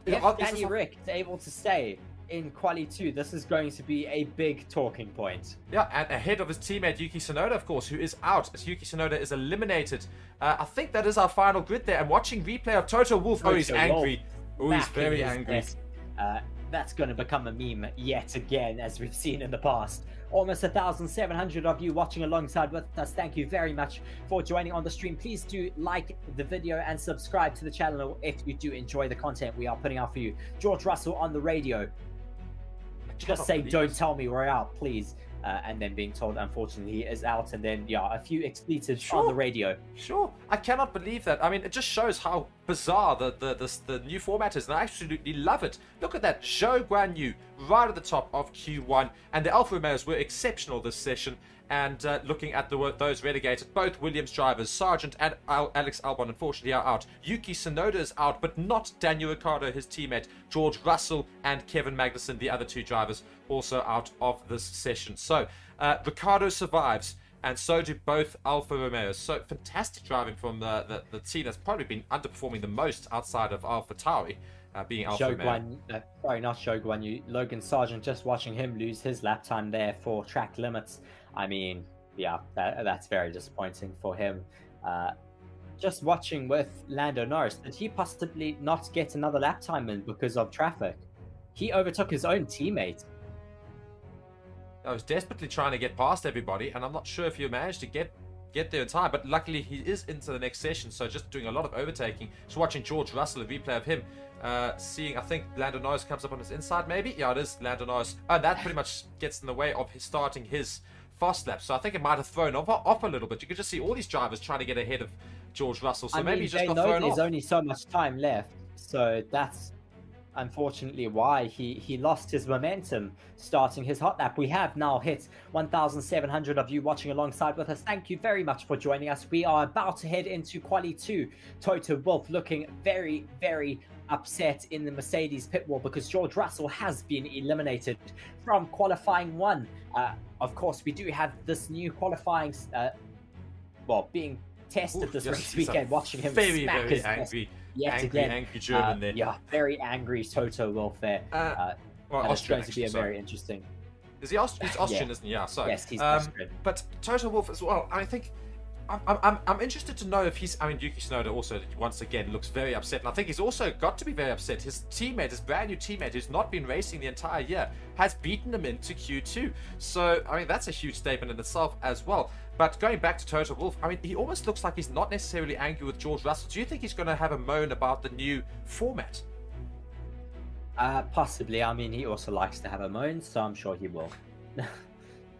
Speaker 2: If Danny Rick is able to stay in Quali 2, this is going to be a big talking point.
Speaker 1: Yeah, and ahead of his teammate Yuki Tsunoda, of course, who is out as Yuki Tsunoda is eliminated. I think that is our final grid there. I'm watching replay of Toto Wolff. Oh, he's angry. Oh, he's very angry.
Speaker 2: That's going to become a meme yet again, as we've seen in the past. Almost 1,700 of you watching alongside with us. Thank you very much for joining on the stream. Please do like the video and subscribe to the channel if you do enjoy the content we are putting out for you. George Russell on the radio. Just say, don't tell me we're out, please. And then being told, unfortunately, he is out. And then, yeah, a few expletives on the radio.
Speaker 1: Sure. I cannot believe that. I mean, it just shows how bizarre the new format is. And I absolutely love it. Look at that. Zhou Guanyu right at the top of Q1. And the Alfa Romeos were exceptional this session. And looking at those relegated, both Williams drivers, Sargent and Alex Albon, unfortunately, are out. Yuki Tsunoda is out, but not Daniel Ricciardo, his teammate. George Russell and Kevin Magnussen, the other two drivers, also out of this session. So, Ricciardo survives, and so do both Alfa Romeos. So, fantastic driving from the team that's probably been underperforming the most outside of AlphaTauri, being Alfa Romeo.
Speaker 2: Sorry, not Zhou Guanyu. Logan Sargent, just watching him lose his lap time there for track limits. I mean, yeah, that's very disappointing for him. Just watching with Lando Norris, did he possibly not get another lap time in because of traffic? He overtook his own teammate.
Speaker 1: I was desperately trying to get past everybody, and I'm not sure if he managed to get there in time, but luckily he is into the next session, so just doing a lot of overtaking. Just watching George Russell, a replay of him, seeing, I think Lando Norris comes up on his inside, maybe? Yeah, it is Lando Norris. And that pretty much gets in the way of his starting his fast lap, so I think it might have thrown off a little bit. You could just see all these drivers trying to get ahead of George Russell, so maybe he just got thrown off.
Speaker 2: There's only so much time left, so that's unfortunately why he lost his momentum starting his hot lap. We have now hit 1,700 of you watching alongside with us. Thank you very much for joining us. We are about to head into Quali 2. Toto Wolff looking very, very upset in the Mercedes pit wall because George Russell has been eliminated from qualifying 1. Of course, we do have this new qualifying being tested this race weekend, watching him
Speaker 1: very,
Speaker 2: smack
Speaker 1: very
Speaker 2: his
Speaker 1: angry.
Speaker 2: Yet again,
Speaker 1: Angry German there.
Speaker 2: Yeah, very angry Toto Wolff there.
Speaker 1: Well,
Speaker 2: it's going to be very interesting.
Speaker 1: Is he Austrian? He's Austrian, isn't he? Yeah, so.
Speaker 2: Yes, he's Austrian.
Speaker 1: But Toto Wolff as well, I think... I'm interested to know if he's... I mean, Yuki Tsunoda also, once again, looks very upset. And I think he's also got to be very upset. His teammate, his brand new teammate, who's not been racing the entire year, has beaten him into Q2. So, I mean, that's a huge statement in itself as well. But going back to Toto Wolff, I mean, he almost looks like he's not necessarily angry with George Russell. Do you think he's going to have a moan about the new format?
Speaker 2: Possibly. I mean, he also likes to have a moan, so I'm sure he will.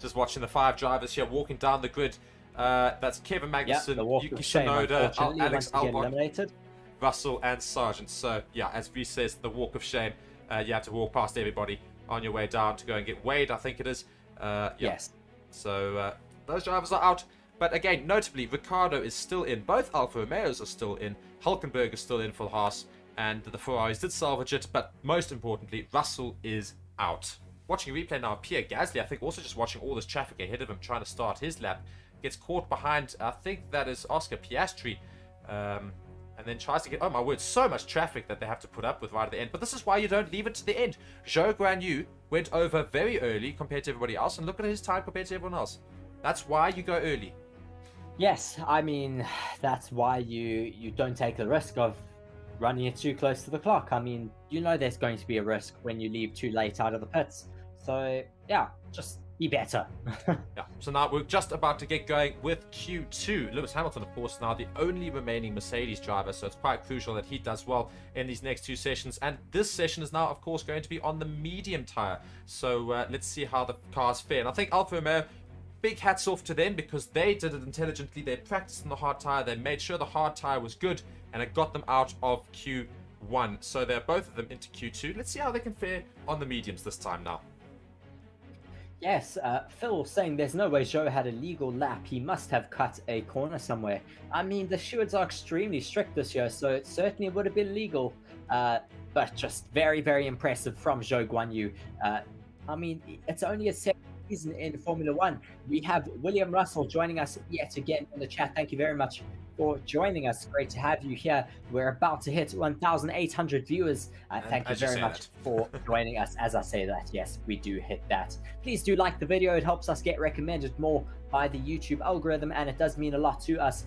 Speaker 1: Just watching the 5 drivers here walking down the grid. That's Kevin Magnussen, Yuki Tsunoda, Alex Albon, Russell, and Sargent. So, yeah, as Prix says, the walk of shame. You have to walk past everybody on your way down to go and get Wade, I think it is.
Speaker 2: Yes.
Speaker 1: So, those drivers are out. But again, notably, Ricciardo is still in. Both Alfa Romeos are still in. Hulkenberg is still in for the Haas. And the Ferraris did salvage it. But most importantly, Russell is out. Watching a replay now, Pierre Gasly, I think also just watching all this traffic ahead of him trying to start his lap. Gets caught behind, I think that is Oscar Piastri. And then tries to get, oh my word, so much traffic that they have to put up with right at the end. But this is why you don't leave it to the end. Zhou Guanyu went over very early compared to everybody else. And look at his time compared to everyone else. That's why you go early.
Speaker 2: Yes, I mean, that's why you don't take the risk of running it too close to the clock. I mean, you know there's going to be a risk when you leave too late out of the pits. So, yeah, just be better.
Speaker 1: Yeah, so now we're just about to get going with Q2. Lewis Hamilton, of course, now the only remaining Mercedes driver, so it's quite crucial that he does well in these next 2 sessions. And this session is now, of course, going to be on the medium tyre. So let's see how the cars fare. And I think Alfa Romeo, big hats off to them because they did it intelligently. They practiced on the hard tyre. They made sure the hard tyre was good, and it got them out of Q1. So they're both of them into Q2. Let's see how they can fare on the mediums this time now.
Speaker 2: Yes, Phil saying there's no way Zhou had a legal lap. He must have cut a corner somewhere. I mean, the stewards are extremely strict this year, so it certainly would have been legal. But just very, very impressive from Zhou Guanyu. I mean, it's only a 17 season in Formula One. We have William Russell joining us yet again in the chat. Thank you very much for joining us. Great to have you here. We're about to hit 1,800 viewers. Thank you very much for joining us. As I say that, yes, we do hit that. Please do like the video. It helps us get recommended more by the YouTube algorithm, and it does mean a lot to us.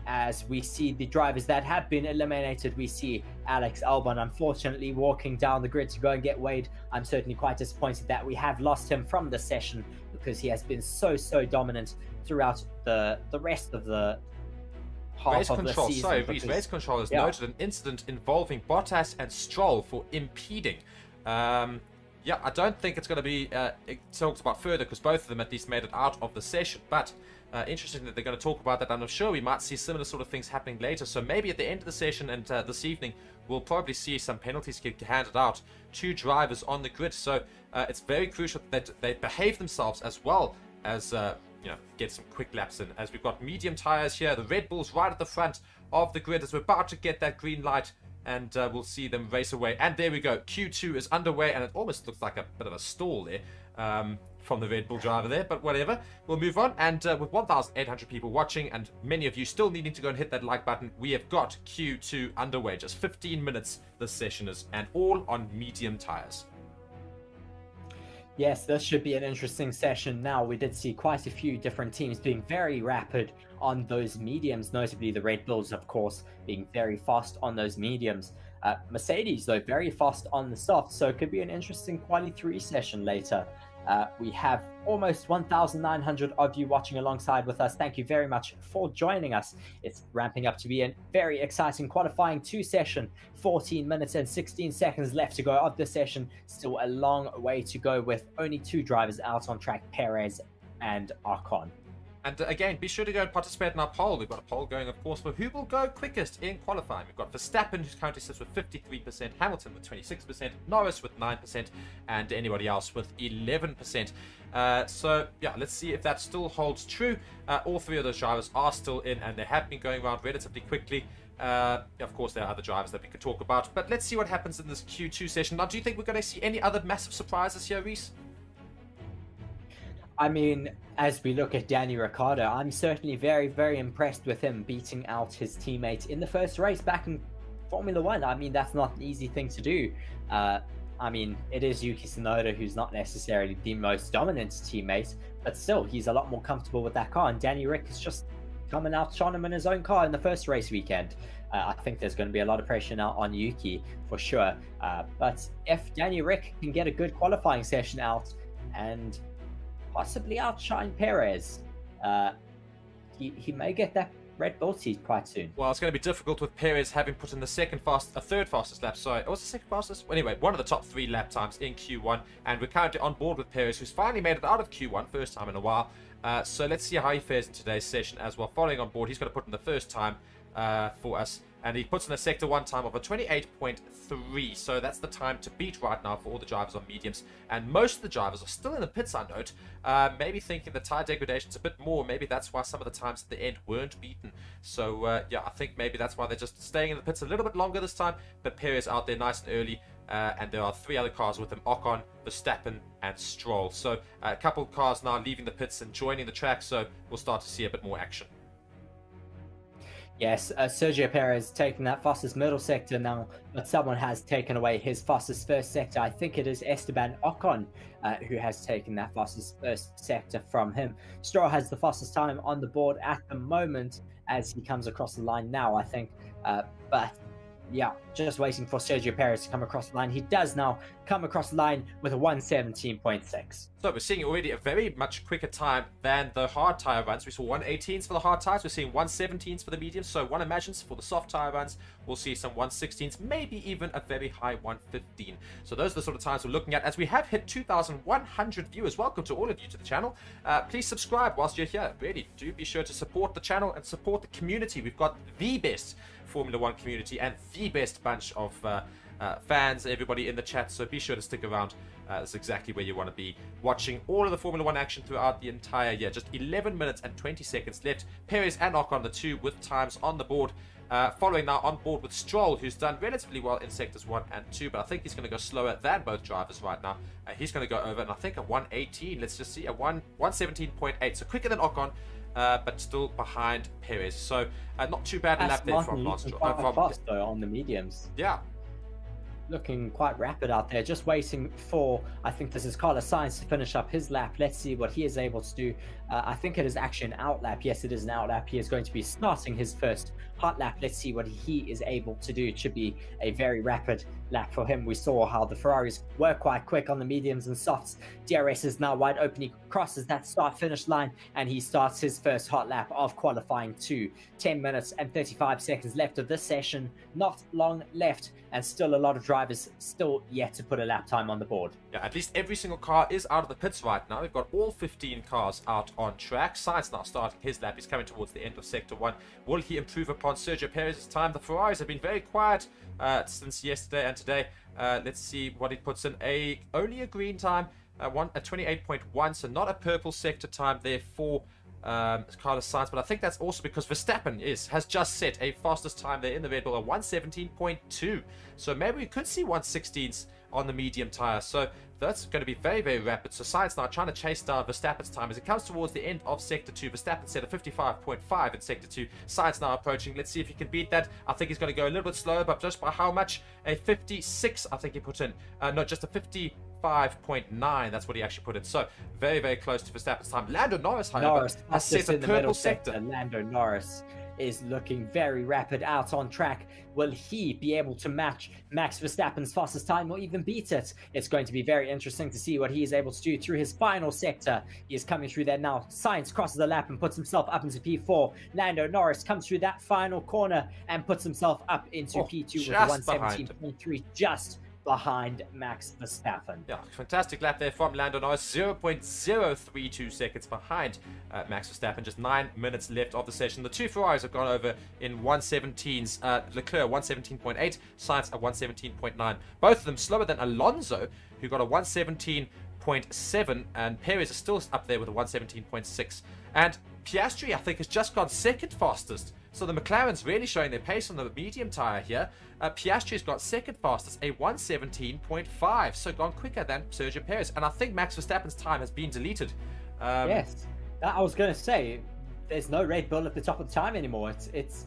Speaker 2: As we see the drivers that have been eliminated, we see Alex Albon unfortunately walking down the grid to go and get weighed. I'm certainly quite disappointed that we have lost him from the session, because he has been so dominant throughout the rest of the half of the season.
Speaker 1: Sorry, race control has noted an incident involving Bottas and Stroll for impeding. Yeah, I don't think it's going to be talked about further, because both of them at least made it out of the session. But interesting that they're going to talk about that, and I'm sure we might see similar sort of things happening later. So maybe at the end of the session and this evening, we'll probably see some penalties get handed out to drivers on the grid. So it's very crucial that they behave themselves, as well as get some quick laps in. As we've got medium tires here, the Red Bulls right at the front of the grid as we're about to get that green light. And we'll see them race away. And there we go. Q2 is underway, and it almost looks like a bit of a stall there from the Red Bull driver there. But whatever. We'll move on. And with 1,800 people watching, and many of you still needing to go and hit that like button, we have got Q2 underway. Just 15 minutes this session is, and all on medium tires.
Speaker 2: Yes, this should be an interesting session. Now, we did see quite a few different teams being very rapid on those mediums, notably the Red Bulls, of course, being very fast on those mediums. Mercedes, though, very fast on the soft, so it could be an interesting Quali 3 session later. We have almost 1,900 of you watching alongside with us. Thank you very much for joining us. It's ramping up to be a very exciting qualifying 2 session. 14 minutes and 16 seconds left to go of the session. Still a long way to go with only 2 drivers out on track, Perez and Ocon.
Speaker 1: And again, be sure to go and participate in our poll. We've got a poll going, of course, for who will go quickest in qualifying. We've got Verstappen, who's currently sits with 53%, Hamilton with 26%, Norris with 9%, and anybody else with 11%. So, yeah, let's see if that still holds true. All 3 of those drivers are still in, and they have been going around relatively quickly. Of course, there are other drivers that we could talk about, but let's see what happens in this Q2 session. Now, do you think we're going to see any other massive surprises here, Reese?
Speaker 2: I mean, as we look at Danny Ricciardo, I'm certainly very impressed with him beating out his teammate in the first race back in Formula One. I mean, that's not an easy thing to do. I mean, it is Yuki Tsunoda, who's not necessarily the most dominant teammate, but still, he's a lot more comfortable with that car. And Danny Rick is just coming out, shot him in his own car in the first race weekend. I think there's going to be a lot of pressure now on Yuki, for sure. But if Danny Rick can get a good qualifying session out and possibly outshine Perez, he may get that Red Bull seat quite soon.
Speaker 1: Well, it's going to be difficult with Perez having put in the third fastest lap. Sorry, it was the second fastest? Well, anyway, one of the top 3 lap times in Q1, and we're currently on board with Perez, who's finally made it out of Q1, first time in a while. So let's see how he fares in today's session as well. Following on board, he's going to put in the first time for us, and he puts in a Sector 1 time of a 28.3, so that's the time to beat right now for all the drivers on mediums, and most of the drivers are still in the pits, I note, maybe thinking the tyre degradation's a bit more. Maybe that's why some of the times at the end weren't beaten. So yeah, I think maybe that's why they're just staying in the pits a little bit longer this time, but Perez out there nice and early, and there are 3 other cars with him: Ocon, Verstappen, and Stroll. So a couple of cars now leaving the pits and joining the track, so we'll start to see a bit more action.
Speaker 2: Yes, Sergio Perez taking that fastest middle sector now, but someone has taken away his fastest first sector. I think it is Esteban Ocon who has taken that fastest first sector from him. Stroll has the fastest time on the board at the moment as he comes across the line now, I think. But yeah, just waiting for Sergio Perez to come across the line. He does now come across the line with a 1:17.6.
Speaker 1: So we're seeing already a very much quicker time than the hard tyre runs. We saw 1:18s for the hard tyres. We're seeing 1:17s for the mediums. So one imagines for the soft tyre runs, we'll see some 1:16s, maybe even a very high 1:15. So those are the sort of times we're looking at. As we have hit 2,100 viewers, welcome to all of you to the channel. Please subscribe whilst you're here. Really, do be sure to support the channel and support the community. We've got the best Formula One community and the best bunch of fans, everybody in the chat, so be sure to stick around That's exactly where you want to be watching all of the Formula 1 action throughout the entire year. Just 11 minutes and 20 seconds left. Perez and Ocon, the two with times on the board. Following now on board with Stroll, who's done relatively well in sectors 1 and 2, but I think he's going to go slower than both drivers right now. He's going to go over, and I think a 118. Let's just see, a 117.8. So quicker than Ocon, but still behind Perez. So not too bad a lap there from Lance Stroll.
Speaker 2: Fast though on the mediums.
Speaker 1: Yeah.
Speaker 2: Looking quite rapid out there, just waiting for, I think this is Carlos Sainz to finish up his lap. Let's see what he is able to do. I think it is actually an out lap. Yes, it is an out lap. He is going to be starting his first hot lap. Let's see what he is able to do. It should be a very rapid lap for him. We saw how the Ferraris were quite quick on the mediums and softs. DRS is now wide open. He crosses that start finish line and he starts his first hot lap of qualifying 2. 10 minutes and 35 seconds left of this session. Not long left, and still a lot of drivers still yet to put a lap time on the board.
Speaker 1: Yeah, at least every single car is out of the pits right now. We've got all 15 cars out on track. Sainz now starting his lap. He's coming towards the end of sector 1. Will he improve upon Sergio Perez's time? The Ferraris have been very quiet since yesterday and today. Let's see what he puts in. Only a green time, a 28.1, so not a purple sector time there for Carlos Sainz, but I think that's also because Verstappen has just set a fastest time there in the Red Bull, a 117.2. So maybe we could see 116s on the medium tire. So that's going to be very, very rapid. So Sainz now trying to chase down Verstappen's time as it comes towards the end of Sector 2. Verstappen set a 55.5 in Sector 2. Sainz now approaching. Let's see if he can beat that. I think he's going to go a little bit slower, but just by how much? A 56, I think he put in. No, just a 55.9. That's what he actually put in. So very, very close to Verstappen's time. Lando Norris, however, has set a purple sector.
Speaker 2: Lando Norris is looking very rapid out on track. Will he be able to match Max Verstappen's fastest time or even beat it? It's going to be very interesting to see what he is able to do through his final sector. He is coming through there now. Sainz crosses the lap and puts himself up into P4. Lando Norris comes through that final corner and puts himself up into P2 with a 117.3, just behind Max Verstappen.
Speaker 1: Yeah, fantastic lap there from Lando Norris, 0.032 seconds behind Max Verstappen. Just 9 minutes left of the session. The two Ferraris have gone over in 117s. Leclerc 117.8, Sainz a 117.9. Both of them slower than Alonso, who got a 117.7, and Perez is still up there with a 117.6. And Piastri, I think, has just gone second fastest. So the McLaren's really showing their pace on the medium tyre here. Piastri's got second fastest, a 117.5, so gone quicker than Sergio Perez. And I think Max Verstappen's time has been deleted.
Speaker 2: Yes, I was going to say, there's no Red Bull at the top of the time anymore. It's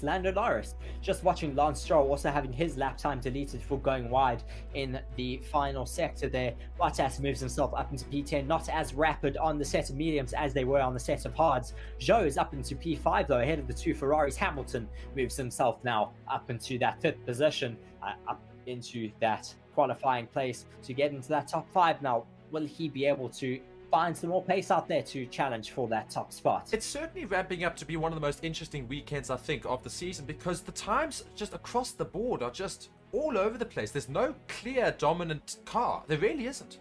Speaker 2: Lando Norris. Just watching Lance Stroll also having his lap time deleted for going wide in the final sector there. Bottas moves himself up into P10, not as rapid on the set of mediums as they were on the set of hards. Zhou is up into P5 though, ahead of the two Ferraris. Hamilton moves himself now up into that 5th position, up into that qualifying place to get into that top 5 now. Will he be able to find some more pace out there to challenge for that top spot?
Speaker 1: It's certainly ramping up to be one of the most interesting weekends, I think, of the season, because the times just across the board are just all over the place. There's no clear dominant car. There really isn't.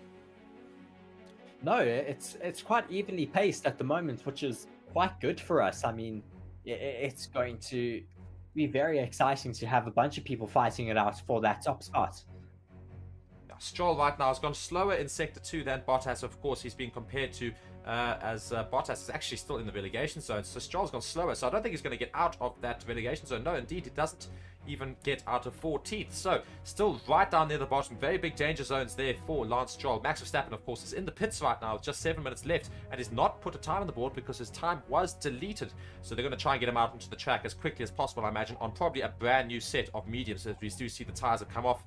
Speaker 2: No, it's quite evenly paced at the moment, which is quite good for us. I mean, it's going to be very exciting to have a bunch of people fighting it out for that top spot.
Speaker 1: Stroll right now has gone slower in Sector 2 than Bottas. Of course, he's being compared to as Bottas is actually still in the relegation zone. So Stroll's gone slower. So I don't think he's going to get out of that relegation zone. No, indeed, he doesn't even get out of 14th. So still right down near the bottom. Very big danger zones there for Lance Stroll. Max Verstappen, of course, is in the pits right now with just 7 minutes left and has not put a time on the board because his time was deleted. So they're going to try and get him out onto the track as quickly as possible, I imagine, on probably a brand new set of mediums. As we do see the tires have come off.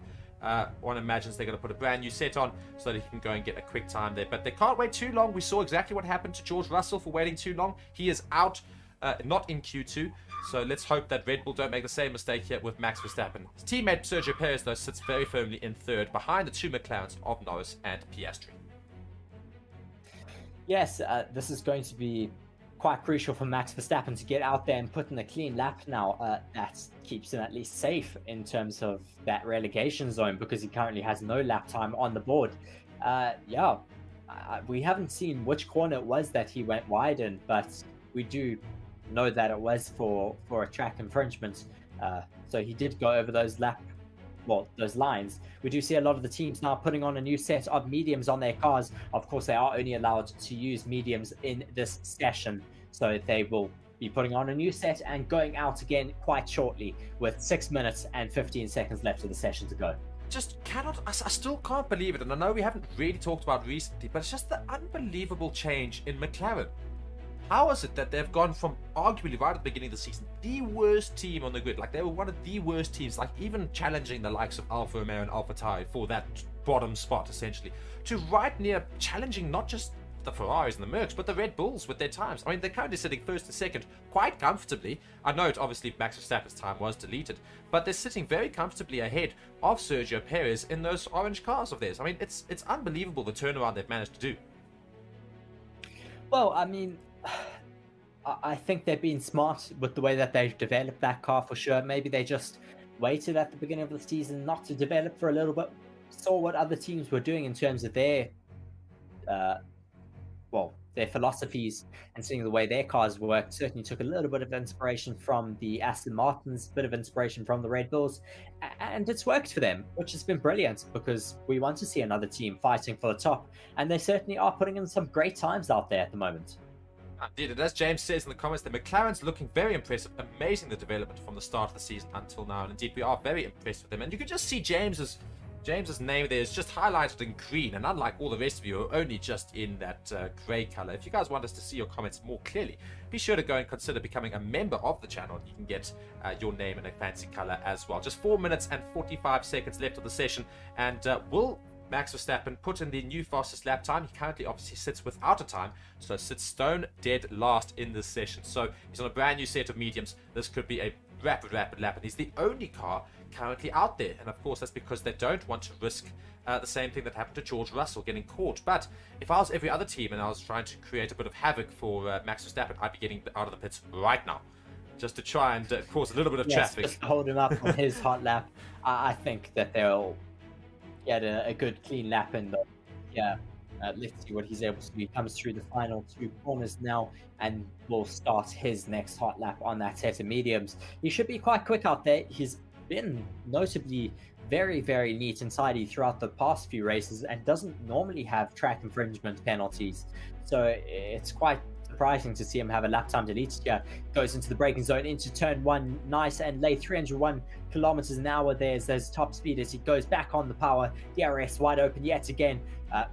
Speaker 1: One imagines they're going to put a brand new set on so that he can go and get a quick time there. But they can't wait too long. We saw exactly what happened to George Russell for waiting too long. He is out, not in Q2. So let's hope that Red Bull don't make the same mistake here with Max Verstappen. His teammate Sergio Perez, though, sits very firmly in 3rd behind the two McLarens of Norris and Piastri.
Speaker 2: Yes, this is going to be quite crucial for Max Verstappen to get out there and put in a clean lap now. That keeps him at least safe in terms of that relegation zone because he currently has no lap time on the board. We haven't seen which corner it was that he went wide in, but we do know that it was for a track infringement. So he did go over those lap those lines. We do see a lot of the teams now putting on a new set of mediums on their cars. Of course, they are only allowed to use mediums in this session, so they will be putting on a new set and going out again quite shortly with 6 minutes and 15 seconds left of the session to go.
Speaker 1: Just cannot, I still can't believe it, and I know we haven't really talked about recently, but it's just the unbelievable change in McLaren. How is it that they've gone from arguably right at the beginning of the season, the worst team on the grid, like they were one of the worst teams, like even challenging the likes of Alfa Romeo and AlphaTauri for that bottom spot essentially, to right near challenging not just the Ferraris and the Mercs, but the Red Bulls with their times. I mean, they're currently sitting first and second quite comfortably. I know obviously Max Verstappen's time was deleted, but they're sitting very comfortably ahead of Sergio Perez in those orange cars of theirs. I mean, it's unbelievable the turnaround they've managed to do.
Speaker 2: Well, I mean, I think they've been smart with the way that they've developed that car for sure. Maybe they just waited at the beginning of the season not to develop for a little bit, saw what other teams were doing in terms of their philosophies, and seeing the way their cars worked. Certainly took a little bit of inspiration from the Aston Martins, bit of inspiration from the Red Bulls, and it's worked for them, which has been brilliant because we want to see another team fighting for the top, and they certainly are putting in some great times out there at the moment.
Speaker 1: Indeed, and as James says in the comments, the McLaren's looking very impressive, amazing the development from the start of the season until now, and indeed we are very impressed with them. And you can just see James's name there is just highlighted in green, and unlike all the rest of you who are only just in that grey color, if you guys want us to see your comments more clearly, be sure to go and consider becoming a member of the channel. You can get your name in a fancy color as well. Just 4 minutes and 45 seconds left of the session, and will Max Verstappen put in the new fastest lap time? He currently obviously sits without a time, so sits stone dead last in this session. So he's on a brand new set of mediums. This could be a rapid lap, and he's the only car currently out there, and of course that's because they don't want to risk the same thing that happened to George Russell, getting caught. But if I was every other team and I was trying to create a bit of havoc for Max Verstappen, I'd be getting out of the pits right now just to try and cause a little bit of traffic.
Speaker 2: Just hold him up on his hot lap. I think that they'll get a good clean lap in though. Yeah, let's see what he's able to do. He comes through the final 2 corners now and will start his next hot lap on that set of mediums. He should be quite quick out there. He's been notably very, very neat and tidy throughout the past few races and doesn't normally have track infringement penalties. So it's quite surprising to see him have a lap time deleted here. Goes into the braking zone, into turn 1, nice and late, 301 kilometers an hour. There's top speed as he goes back on the power. DRS wide open yet again,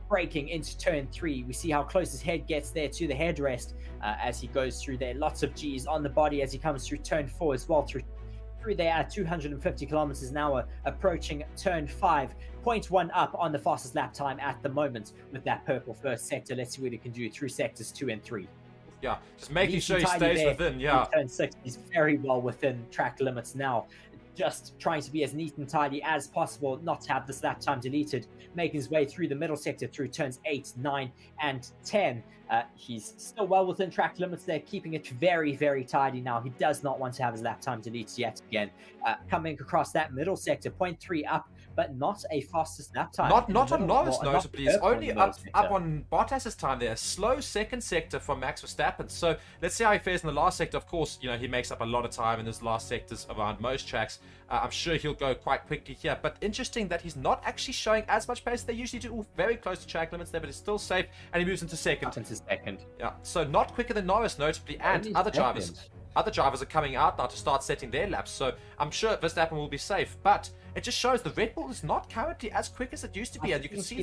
Speaker 2: braking into turn 3. We see how close his head gets there to the headrest as he goes through there. Lots of G's on the body as he comes through turn 4 as well, through there at 250 kilometers an hour, approaching turn 5. 0.1 up on the fastest lap time at the moment with that purple first sector. Let's see what he can do through sectors 2 and 3.
Speaker 1: Yeah, just making sure he stays within. Yeah,
Speaker 2: turn 6, he's very well within track limits now. Just trying to be as neat and tidy as possible, not to have this lap time deleted. Making his way through the middle sector through turns 8, 9, and 10. He's still well within track limits there, keeping it very, very tidy now. He does not want to have his lap time deleted yet again. Coming across that middle sector, 0.3 up, but not a fastest lap time.
Speaker 1: Not on Norris, notably. He's only up on Bottas's time there. A slow second sector from Max Verstappen. So let's see how he fares in the last sector. Of course, you know, he makes up a lot of time in his last sectors around most tracks. I'm sure he'll go quite quickly here, but interesting that he's not actually showing as much pace. They usually do very close to track limits there, but he's still safe, and he moves into second. Yeah, so not quicker than Norris, notably, and other drivers are coming out now to start setting their laps, so I'm sure Verstappen will be safe, but it just shows the Red Bull is not currently as quick as it used to be, and you can see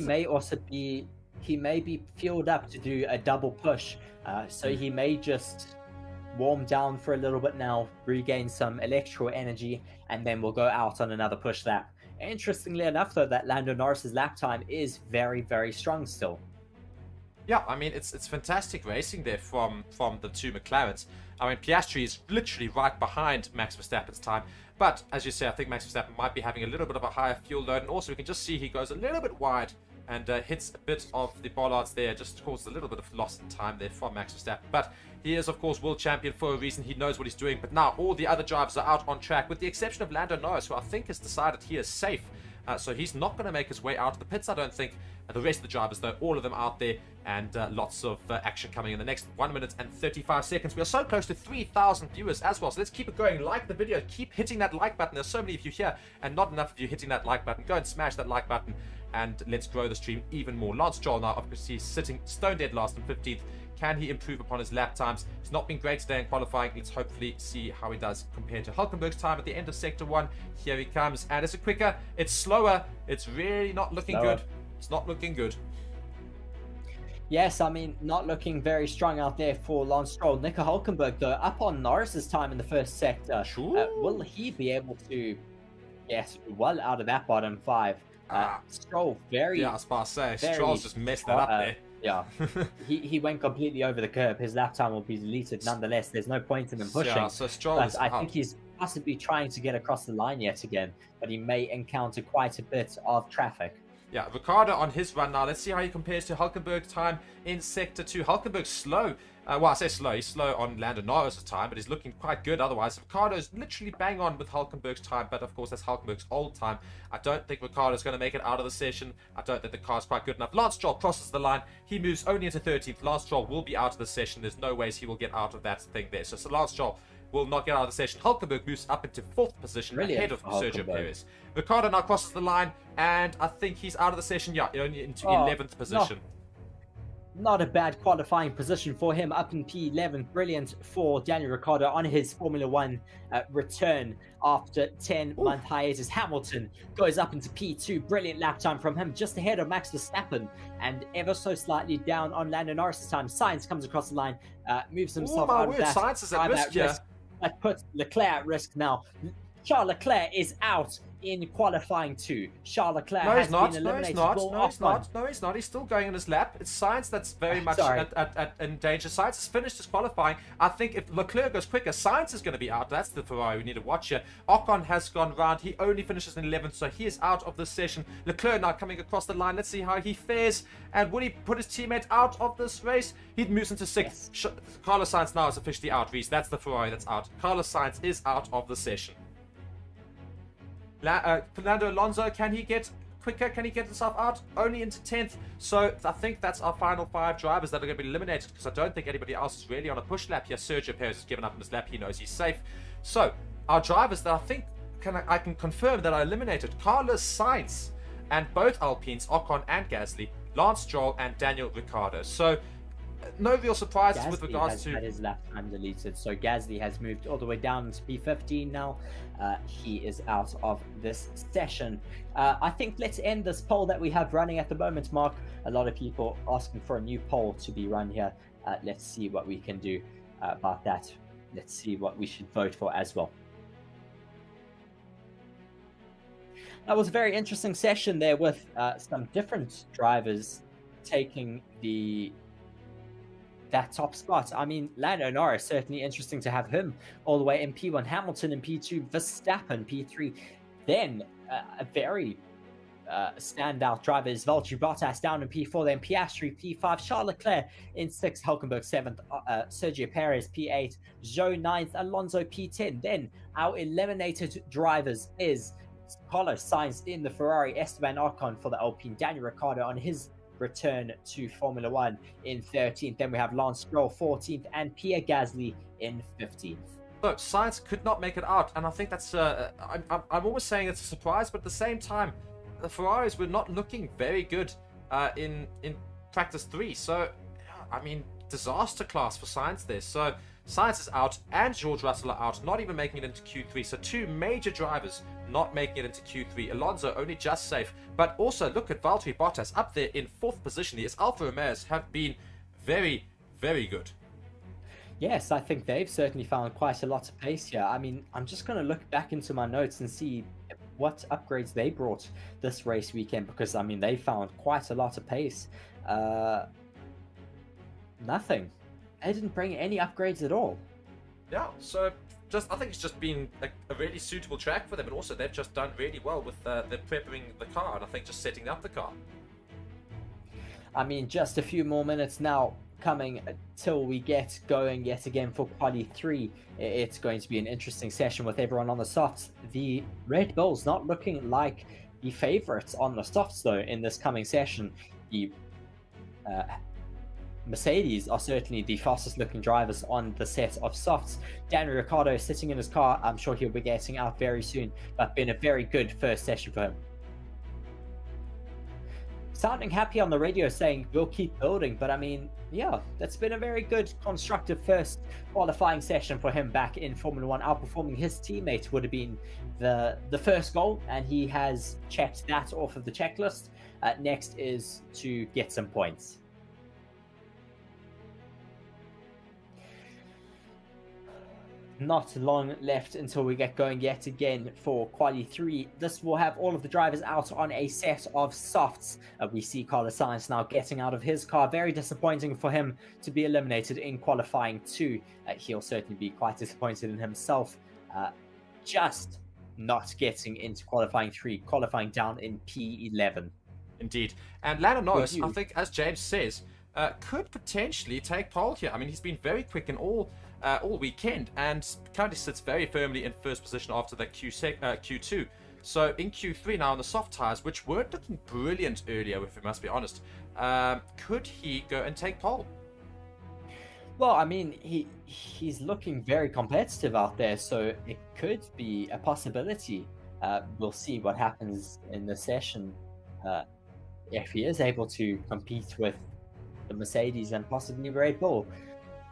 Speaker 2: he may be fueled up to do a double push, so he may just warm down for a little bit now, regain some electrical energy, and then we'll go out on another push lap. Interestingly enough, though, that Lando Norris's lap time is very, very strong still.
Speaker 1: Yeah, I mean, it's fantastic racing there from the two McLarens. I mean, Piastri is literally right behind Max Verstappen's time. But, as you say, I think Max Verstappen might be having a little bit of a higher fuel load. And also, we can just see he goes a little bit wide and hits a bit of the bollards there. Just causes a little bit of loss in time there from Max Verstappen. But he is, of course, world champion for a reason. He knows what he's doing. But now, all the other drivers are out on track, with the exception of Lando Norris, who I think has decided he is safe. So he's not going to make his way out of the pits, I don't think. The rest of the drivers, though, all of them out there and lots of action coming in the next 1 minute and 35 seconds. We are so close to 3,000 viewers as well, so let's keep it going. Like the video, keep hitting that like button. There's so many of you here and not enough of you hitting that like button. Go and smash that like button and let's grow the stream even more. Lance Stroll now obviously sitting stone dead last and 15th. Can he improve upon his lap times? He's not been great today in qualifying. Let's hopefully see how he does compared to Hulkenberg's time at the end of Sector 1. Here he comes, and it's a quicker, it's slower, it's really not looking good. It's not looking good.
Speaker 2: Yes, I mean, not looking very strong out there for Lance Stroll. Nico Hulkenberg, though, up on Norris's time in the first sector.
Speaker 1: Sure.
Speaker 2: Will he be able to get well out of that bottom 5? Stroll, very...
Speaker 1: Yeah, I was about to say, Stroll's just messed that up there.
Speaker 2: Yeah, he went completely over the curb. His lap time will be deleted nonetheless. There's no point in him pushing.
Speaker 1: Yeah, so Stroll is
Speaker 2: I think he's possibly trying to get across the line yet again, but he may encounter quite a bit of traffic.
Speaker 1: Yeah, Ricciardo on his run now. Let's see how he compares to Hulkenberg's time in Sector 2. Hulkenberg's slow. Well, I say slow. He's slow on Lando Norris's time, but he's looking quite good otherwise. Ricciardo's literally bang on with Hulkenberg's time, but of course that's Hulkenberg's old time. I don't think Ricciardo's going to make it out of the session. I don't think the car's quite good enough. Lance Stroll crosses the line. He moves only into 13th. Lance Stroll will be out of the session. There's no ways he will get out of that thing there. So Lance Stroll will not get out of the session. Hulkenberg moves up into 4th position ahead of Sergio Perez. Ricciardo now crosses the line, and I think he's out of the session. Yeah, only into 11th position.
Speaker 2: Not a bad qualifying position for him, up in P11. Brilliant for Daniel Ricciardo on his Formula 1 return after 10-month hiatus. Hamilton goes up into P2. Brilliant lap time from him, just ahead of Max Verstappen, and ever so slightly down on Lando Norris' time. Sainz comes across the line, moves himself out of that.
Speaker 1: Sainz is at risk here.
Speaker 2: That puts Leclerc at risk now. Charles Leclerc is out in qualifying 2. Charles Leclerc has been eliminated.
Speaker 1: No, he's not. He's still going on his lap. It's Sainz that's very much in danger. Sainz has finished his qualifying. I think if Leclerc goes quicker, Sainz is going to be out. That's the Ferrari we need to watch here. Ocon has gone round. He only finishes in 11th, so he is out of this session. Leclerc now coming across the line. Let's see how he fares. And will he put his teammate out of this race? He moves into 6th. Yes. Carlos Sainz now is officially out, Reese. That's the Ferrari that's out. Carlos Sainz is out of the session. Fernando Alonso, can he get quicker? Can he get himself out? Only into 10th. So I think that's our final 5 drivers that are going to be eliminated, because I don't think anybody else is really on a push lap here. Sergio Perez has given up on his lap. He knows he's safe. So our drivers that I think I can confirm that are eliminated: Carlos Sainz and both Alpines, Ocon and Gasly, Lance Stroll and Daniel Ricciardo. So no real surprises with regards to...
Speaker 2: Gasly has had his lap time deleted, so Gasly has moved all the way down to P15 now. He is out of this session. I think let's end this poll that we have running at the moment, Mark. A lot of people asking for a new poll to be run here. Let's see what we can do about that. Let's see what we should vote for as well. That was a very interesting session there with some different drivers taking that top spot. I mean, Lando Norris, certainly interesting to have him all the way in P1. Hamilton in P2, Verstappen P3. Then a very standout driver is Valtteri Bottas down in P4. Then Piastri P5, Charles Leclerc in 6th, Hulkenberg 7th, Sergio Perez P8, Zhou 9th, Alonso P10. Then our eliminated drivers is Carlos Sainz in the Ferrari, Esteban Ocon for the Alpine, Daniel Ricciardo on his return to Formula 1 in 13th. Then we have Lance Stroll 14th and Pierre Gasly in 15th.
Speaker 1: Look, Sainz could not make it out, and I think that's I'm almost saying it's a surprise, but at the same time the Ferraris were not looking very good in practice 3. So I mean, disaster class for Sainz there. So Sainz is out and George Russell are out, not even making it into Q3. So 2 major drivers not making it into Q3. Alonso only just safe. But also look at Valtteri Bottas up there in 4th position. His Alfa Romeos have been very, very good.
Speaker 2: Yes, I think they've certainly found quite a lot of pace here. I mean, I'm just going to look back into my notes and see what upgrades they brought this race weekend, because I mean, they found quite a lot of pace. Nothing. They didn't bring any upgrades at all.
Speaker 1: Yeah, so I think it's just been a really suitable track for them, and also they've just done really well with the prepping the car, and I think just setting up the car.
Speaker 2: I mean, just a few more minutes now coming till we get going yet again for Quali 3. It's going to be an interesting session with everyone on the softs. The Red Bulls not looking like the favourites on the softs though in this coming session. The Mercedes are certainly the fastest looking drivers on the set of softs. Daniel Ricciardo sitting in his car. I'm sure he'll be getting out very soon, but been a very good first session for him. Sounding happy on the radio, saying we'll keep building, but I mean, yeah, that's been a very good constructive first qualifying session for him back in Formula 1. Outperforming his teammate would have been the first goal, and he has checked that off of the checklist. Next is to get some points. Not long left until we get going yet again for Quali 3. This will have all of the drivers out on a set of softs. We see Carlos Sainz now getting out of his car. Very disappointing for him to be eliminated in qualifying 2. He'll certainly be quite disappointed in himself. Just not getting into qualifying 3, qualifying down in P11.
Speaker 1: Indeed. And Lando Norris, I think, as James says, could potentially take pole here. I mean, he's been very quick in all weekend and currently sits very firmly in first position after that Q2. So in Q3 now on the soft tires, which weren't looking brilliant earlier, if we must be honest, could he go and take pole?
Speaker 2: Well, I mean, he's looking very competitive out there, so it could be a possibility. We'll see what happens in the session. If he is able to compete with the Mercedes and possibly Red Bull.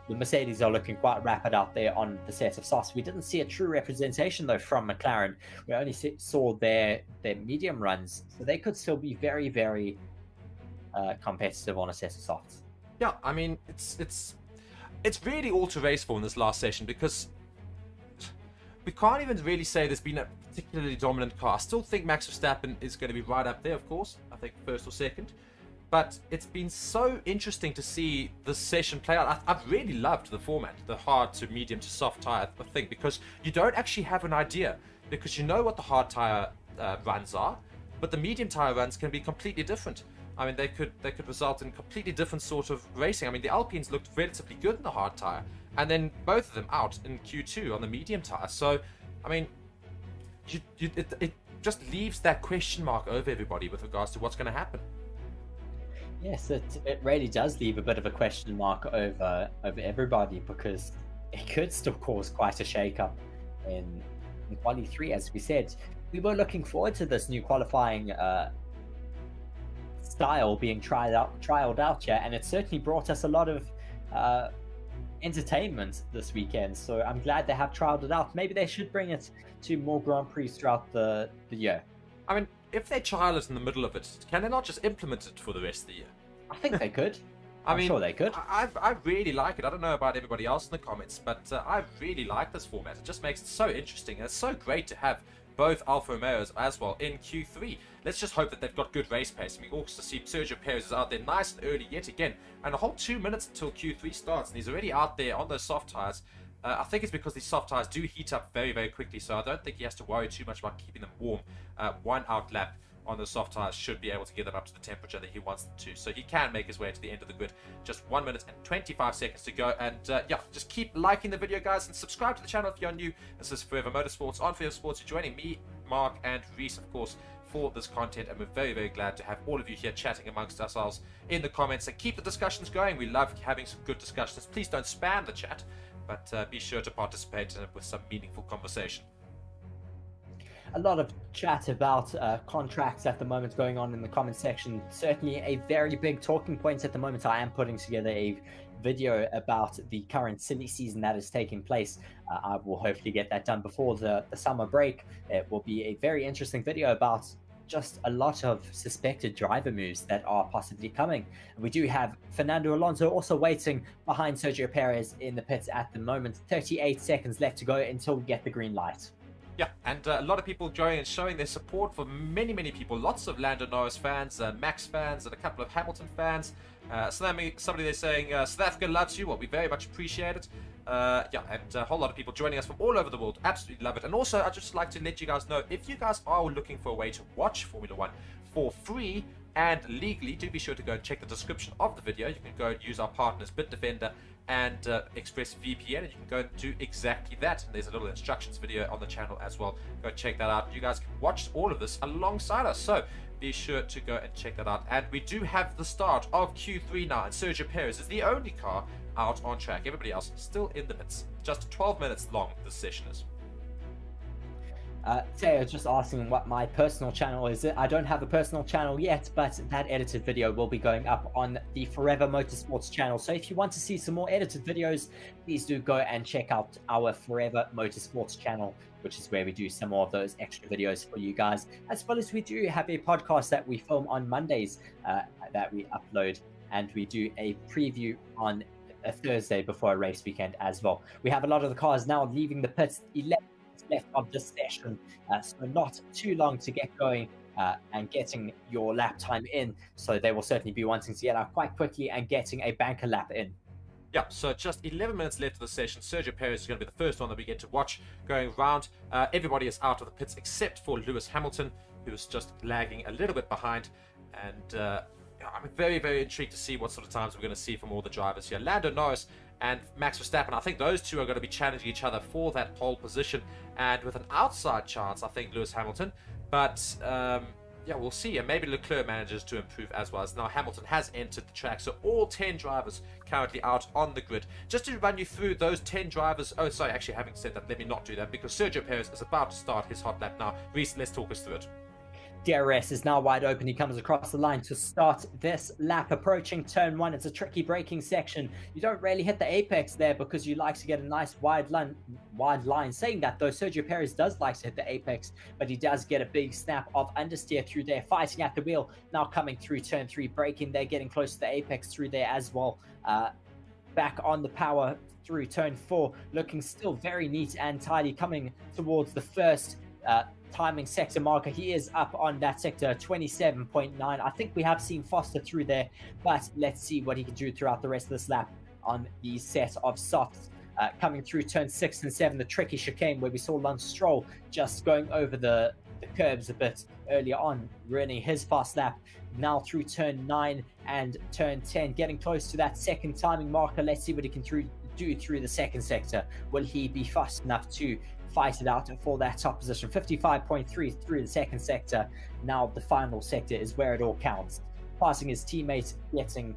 Speaker 2: The Mercedes are looking quite rapid out there on the set of softs. We didn't see a true representation, though, from McLaren. We only saw their medium runs, so they could still be very, very competitive on a set of softs.
Speaker 1: Yeah, I mean, it's really all to race for in this last session, because we can't even really say there's been a particularly dominant car. I still think Max Verstappen is going to be right up there, of course. I think first or second. But it's been so interesting to see this session play out. I've really loved the format, the hard to medium to soft tire thing, because you don't actually have an idea, because you know what the hard tire runs are, but the medium tire runs can be completely different. I mean, they could result in completely different sort of racing. I mean, the Alpines looked relatively good in the hard tire, and then both of them out in Q2 on the medium tire. So, I mean, it just leaves that question mark over everybody with regards to what's going to happen.
Speaker 2: Yes, it really does leave a bit of a question mark over everybody, because it could still cause quite a shake-up in Quali 3, as we said. We were looking forward to this new qualifying style being trialed out here, and it certainly brought us a lot of entertainment this weekend. So I'm glad they have trialed it out. Maybe they should bring it to more Grand Prix throughout the year.
Speaker 1: I mean, if they trial it in the middle of it, can they not just implement it for the rest of the year?
Speaker 2: I think they could.
Speaker 1: I'm
Speaker 2: sure they could.
Speaker 1: I really like it. I don't know about everybody else in the comments, but I really like this format. It just makes it so interesting, and it's so great to have both Alfa Romeos as well in Q3. Let's just hope that they've got good race pace. We also see Sergio Perez is out there nice and early yet again, and a whole 2 minutes until Q3 starts, and he's already out there on those soft tires. I think it's because these soft tires do heat up very, very quickly, so I don't think he has to worry too much about keeping them warm. One out lap on the soft tires should be able to get them up to the temperature that he wants them to, so he can make his way to the end of the grid. Just 1 minute and 25 seconds to go, and yeah, just keep liking the video, guys, and subscribe to the channel if you're new. This is Forever Motorsports on Forever Sports. You're joining me, Mark, and Reese, of course, for this content, and we're very, very glad to have all of you here chatting amongst ourselves in the comments, and keep the discussions going. We love having some good discussions. Please don't spam the chat, but be sure to participate with some meaningful conversation.
Speaker 2: A lot of chat about contracts at the moment going on in the comment section. Certainly a very big talking point at the moment. I am putting together a video about the current silly season that is taking place. I will hopefully get that done before the summer break. It will be a very interesting video about just a lot of suspected driver moves that are possibly coming. And we do have Fernando Alonso also waiting behind Sergio Perez in the pits at the moment. 38 seconds left to go until we get the green light.
Speaker 1: Yeah, and a lot of people joining and showing their support for many, many people. Lots of Lando Norris fans, Max fans, and a couple of Hamilton fans. Somebody there saying, South Africa loves you. Well, we very much appreciate it. Yeah, and a whole lot of people joining us from all over the world. Absolutely love it. And also, I'd just like to let you guys know, if you guys are looking for a way to watch Formula 1 for free and legally, do be sure to go and check the description of the video. You can go and use our partners Bitdefender and ExpressVPN, and you can go and do exactly that. And there's a little instructions video on the channel as well. Go check that out. You guys can watch all of this alongside us. So be sure to go and check that out. And we do have the start of Q3 now, and Sergio Perez is the only car out on track. Everybody else still in the pits. Just 12 minutes long this session is.
Speaker 2: Teo just asking what my personal channel is. I don't have a personal channel yet, but that edited video will be going up on the Forever Motorsports channel. So if you want to see some more edited videos, please do go and check out our Forever Motorsports channel, which is where we do some more of those extra videos for you guys. As well as we do have a podcast that we film on Mondays that we upload, and we do a preview on a Thursday before a race weekend as well. We have a lot of the cars now leaving the pits. 11 left of this session, so not too long to get going and getting your lap time in, so they will certainly be wanting to get out quite quickly and getting a banker lap in.
Speaker 1: Yeah, so just 11 minutes left of the session. Sergio Perez is going to be the first one that we get to watch going round. Everybody is out of the pits except for Lewis Hamilton, who is just lagging a little bit behind, and I'm very, very intrigued to see what sort of times we're going to see from all the drivers here. Lando Norris and Max Verstappen, I think those two are going to be challenging each other for that pole position, and with an outside chance, I think Lewis Hamilton. But yeah, we'll see. And maybe Leclerc manages to improve as well, as now Hamilton has entered the track. So all 10 drivers currently out on the grid. Just to run you through those 10 drivers. Oh, sorry, actually, having said that, let me not do that, because Sergio Perez is about to start his hot lap now. Reese, let's talk us through it.
Speaker 2: DRS is now wide open. He comes across the line to start this lap, approaching turn 1. It's a tricky braking section. You don't really hit the apex there because you like to get a nice wide line. Saying that though, Sergio Perez does like to hit the apex, but he does get a big snap of understeer through there, fighting at the wheel. Now coming through turn 3, braking there, getting close to the apex through there as well. Back on the power through turn 4, looking still very neat and tidy, coming towards the first timing sector marker. He is up on that sector, 27.9. I think we have seen Foster through there, but let's see what he can do throughout the rest of this lap on the set of softs. Coming through turn 6 and 7, the tricky chicane where we saw Lance Stroll just going over the curbs a bit earlier on, running his fast lap. Now through turn 9 and turn 10, getting close to that second timing marker. Let's see what he can do through the second sector. Will he be fast enough to fight it out for that top position? 55.3 through the second sector. Now the final sector is where it all counts. Passing his teammate, getting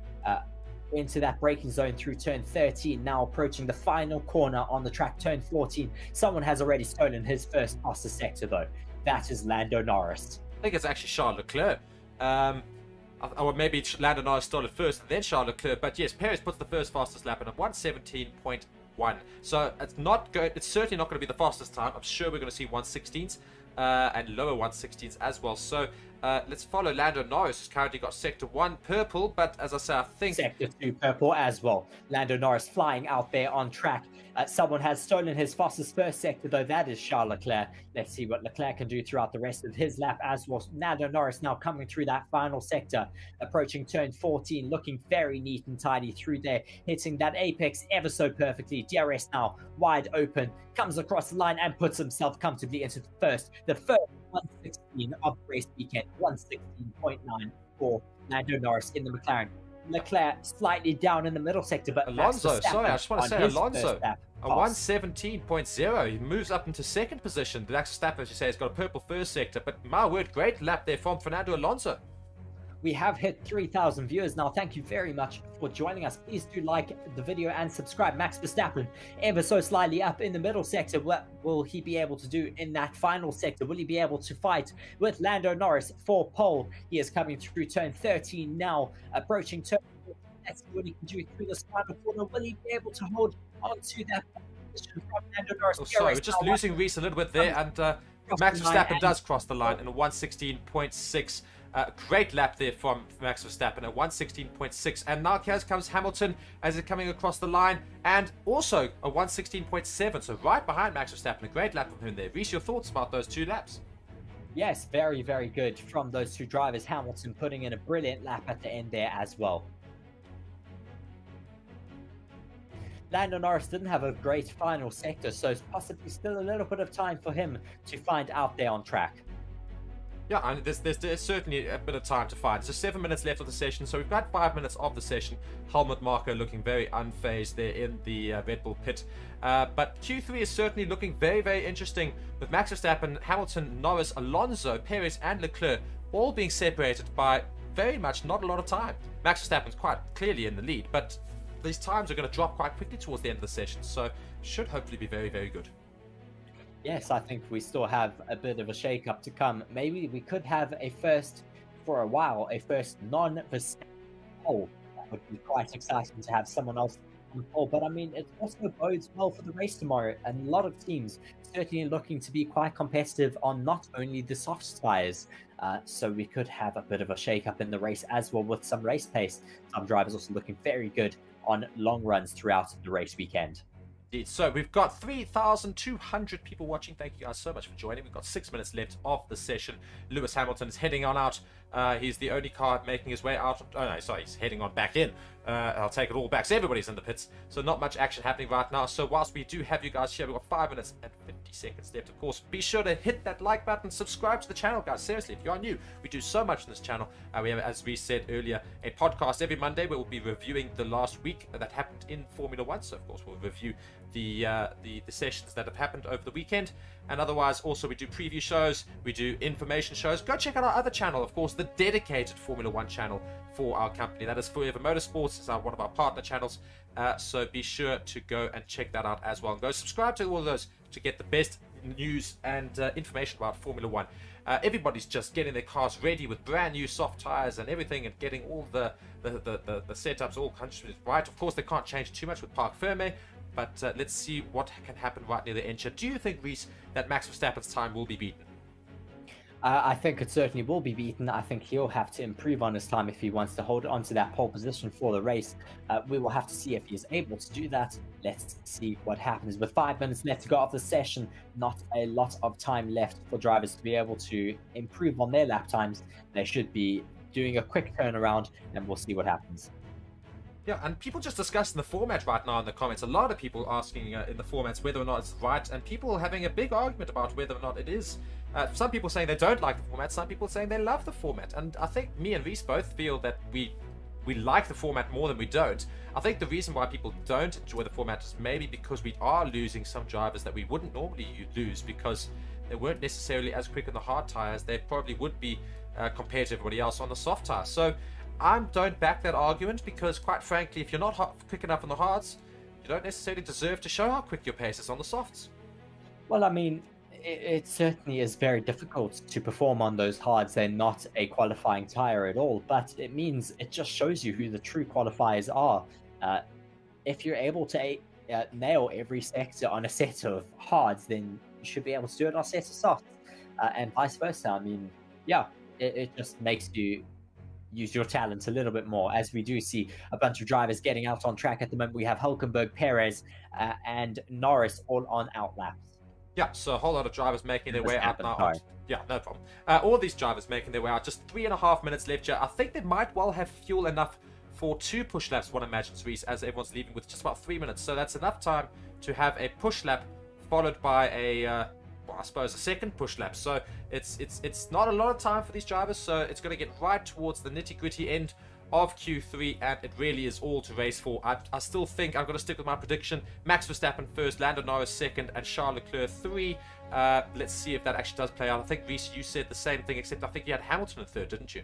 Speaker 2: into that braking zone through turn 13. Now approaching the final corner on the track, turn 14. Someone has already stolen his first fastest sector though. That is Lando Norris.
Speaker 1: I think it's actually Charles Leclerc. Or maybe Lando Norris stole it first and then Charles Leclerc. But yes, Perez puts the first fastest lap in at 1:17.1. So it's not good. It's certainly not going to be the fastest time. I'm sure we're going to see 1:16s and lower 1:16s as well. So let's follow Lando Norris, who's currently got sector 1 purple. But as I say, I think
Speaker 2: sector 2 purple as well. Lando Norris flying out there on track. Someone has stolen his fastest first sector though. That is Charles Leclerc. Let's see what Leclerc can do throughout the rest of his lap as well. Lando Norris now coming through that final sector, approaching turn 14, looking very neat and tidy through there, hitting that apex ever so perfectly. DRS now wide open, comes across the line and puts himself comfortably into the first 1:16 of the race weekend. 1:16.9 for Lando Norris in the McLaren. Leclerc slightly down in the middle sector, but
Speaker 1: Alonso, sorry, I just want to say Alonso, a 1:17.0. He moves up into second position. Max Verstappen, as you say, has got a purple first sector, but my word, great lap there from Fernando Alonso.
Speaker 2: We have hit 3,000 viewers now. Thank you very much for joining us. Please do like the video and subscribe. Max Verstappen ever so slightly up in the middle sector. What will he be able to do in that final sector? Will he be able to fight with Lando Norris for pole? He is coming through turn 13 now, approaching turn 14. Let's see what he can do through this final corner. Will he be able to hold on to that position from Lando Norris?
Speaker 1: Oh, sorry, we're just losing Reese a little bit there, and Max Verstappen does cross the line in a 1:16.6. Great lap there from Max Verstappen at 1:16.6. And now here comes Hamilton as he's coming across the line, and also a 1:16.7. So right behind Max Verstappen. A great lap from him there. Reese, your thoughts about those two laps?
Speaker 2: Yes, very, very good from those two drivers. Hamilton putting in a brilliant lap at the end there as well. Lando Norris didn't have a great final sector, so it's possibly still a little bit of time for him to find out there on track.
Speaker 1: Yeah, and there's certainly a bit of time to find. So 7 minutes left of the session, so we've got 5 minutes of the session. Helmut Marko looking very unfazed there in the Red Bull pit. But Q3 is certainly looking very, very interesting with Max Verstappen, Hamilton, Norris, Alonso, Perez and Leclerc all being separated by very much not a lot of time. Max Verstappen's quite clearly in the lead, but these times are going to drop quite quickly towards the end of the session, so should hopefully be very, very good.
Speaker 2: Yes, I think we still have a bit of a shake-up to come. Maybe we could have a first, for a while, a first non-Verstappen pole. That would be quite exciting to have someone else on the pole. But I mean, it also bodes well for the race tomorrow. And a lot of teams certainly looking to be quite competitive on not only the soft tyres. So we could have a bit of a shake-up in the race as well with some race pace. Some drivers also looking very good on long runs throughout the race weekend.
Speaker 1: So we've got 3,200 people watching. Thank you guys so much for joining. We've got 6 minutes left of the session. Lewis Hamilton is heading on out. He's the only car making his way out. Oh no, sorry, he's heading on back in. I'll take it all back. So everybody's in the pits. So not much action happening right now. So whilst we do have you guys here, we've got 5 minutes and 50 seconds left. Of course, be sure to hit that like button, subscribe to the channel, guys. Seriously, if you are new, we do so much on this channel. We have, as we said earlier, a podcast every Monday where we'll be reviewing the last week that happened in Formula One. So of course, we'll review the sessions that have happened over the weekend, and otherwise also we do preview shows, we do information shows. Go check out our other channel, of course, the dedicated Formula One channel for our company. That is Forever Motorsports. It's one of our partner channels, so be sure to go and check that out as well, and go subscribe to all of those to get the best news and information about Formula One. Everybody's just getting their cars ready with brand new soft tires and everything, and getting all the setups all countries right. Of course, they can't change too much with Parc Ferme, but let's see what can happen right near the end here. Do you think, Reese, that Max Verstappen's time will be beaten?
Speaker 2: I think it certainly will be beaten. I think he'll have to improve on his time if he wants to hold on to that pole position for the race. We will have to see if he is able to do that. Let's see what happens. With 5 minutes left to go of the session, not a lot of time left for drivers to be able to improve on their lap times. They should be doing a quick turnaround, and we'll see what happens.
Speaker 1: Yeah, and people just discussing the format right now in the comments. A lot of people asking in the formats whether or not it's right, and people having a big argument about whether or not it is. Some people saying they don't like the format, some people saying they love the format. And I think me and Reese both feel that we like the format more than we don't. I think the reason why people don't enjoy the format is maybe because we are losing some drivers that we wouldn't normally lose, because they weren't necessarily as quick on the hard tires. They probably would be compared to everybody else on the soft tires. So I don't back that argument, because quite frankly, if you're not quick enough on the hards, you don't necessarily deserve to show how quick your pace is on the softs.
Speaker 2: Well, I mean, it certainly is very difficult to perform on those hards. They're not a qualifying tire at all, but it means it just shows you who the true qualifiers are. If you're able to nail every sector on a set of hards, then you should be able to do it on a set of softs, and vice versa. I mean, yeah, it just makes you use your talents a little bit more, as we do see a bunch of drivers getting out on track at the moment. We have Hülkenberg, Perez, and Norris all on outlaps.
Speaker 1: Yeah, so a whole lot of drivers making their way out now. Yeah, no problem. All these drivers making their way out. Just 3.5 minutes left here. I think they might well have fuel enough for 2 push laps, one imagines, Reese, as everyone's leaving with just about 3 minutes. So that's enough time to have a push lap followed by a well, I suppose a second push lap. So it's not a lot of time for these drivers, so it's going to get right towards the nitty-gritty end of Q3, and it really is all to race for. I still think I'm going to stick with my prediction. Max Verstappen first, Lando Norris second, and Charles Leclerc 3. Let's see if that actually does play out. I think, Reese, you said the same thing, except I think you had Hamilton in third, didn't you?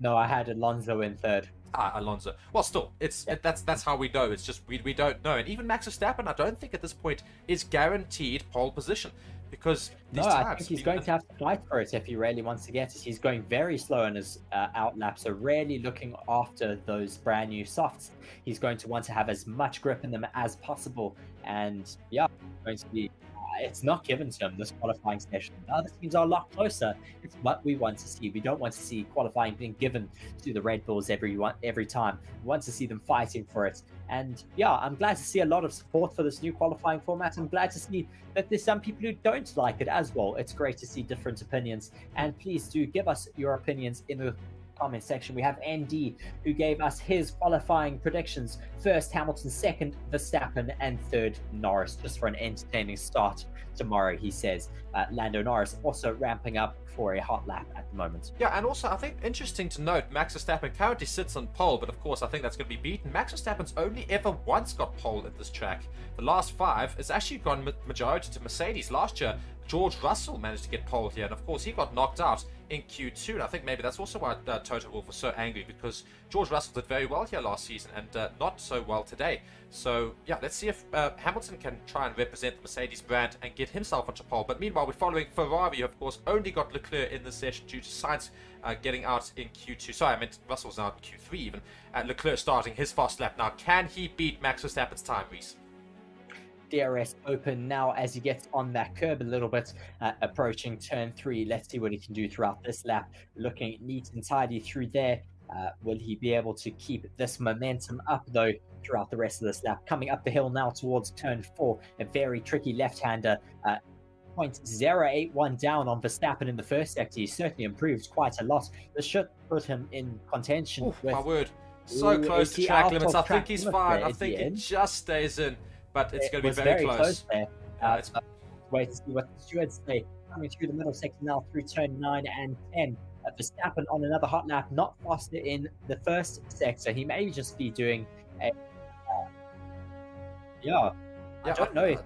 Speaker 2: No, I had Alonso in third.
Speaker 1: Alonso. Well, still, that's how we know. It's just we don't know. And even Max Verstappen, I don't think at this point is guaranteed pole position, because these
Speaker 2: I think he's going to have to fight for it if he really wants to get it. He's going very slow in his outlap, so really looking after those brand new softs. He's going to want to have as much grip in them as possible, and yeah, going to be. It's not given to him this qualifying session. The other teams are a lot closer. It's what we want to see. We don't want to see qualifying being given to the Red Bulls every time. We want to see them fighting for it. And yeah, I'm glad to see a lot of support for this new qualifying format. I'm glad to see that there's some people who don't like it as well. It's great to see different opinions. And please do give us your opinions in the comment section. We have ND, who gave us his qualifying predictions. First Hamilton, second Verstappen, and third Norris, just for an entertaining start tomorrow, he says. Lando Norris also ramping up for a hot lap at the moment.
Speaker 1: Yeah, and also I think interesting to note, Max Verstappen currently sits on pole, but of course I think that's going to be beaten. Max Verstappen's only ever once got pole at this track. The last 5, it's actually gone majority to Mercedes. Last year, George Russell managed to get pole here, and of course he got knocked out in Q2. And I think maybe that's also why Toto Wolff was so angry, because George Russell did very well here last season and not so well today. So yeah, let's see if Hamilton can try and represent the Mercedes brand and get himself onto pole. But meanwhile, we're following Ferrari, who of course only got Leclerc in this session due to Sainz getting out in Q2. Sorry, I meant Russell's now in Q3 even. Leclerc starting his fast lap now. Can he beat Max Verstappen's time, Reese?
Speaker 2: DRS open now as he gets on that curb a little bit, approaching turn 3. Let's see what he can do throughout this lap. Looking neat and tidy through there. Will he be able to keep this momentum up though throughout the rest of this lap? Coming up the hill now towards turn 4, a very tricky left-hander. 0.081 down on Verstappen in the first sector. He certainly improved quite a lot. This should put him in contention.
Speaker 1: Oof, my word. So close to track limits. I think he's fine. I think he just stays in. But it's going to be very close.
Speaker 2: There. Wait to see what the stewards say. Coming through the middle sector now through turn 9 and 10. Verstappen on another hot lap, not faster in the first sector. He may just be doing a... I don't know. He's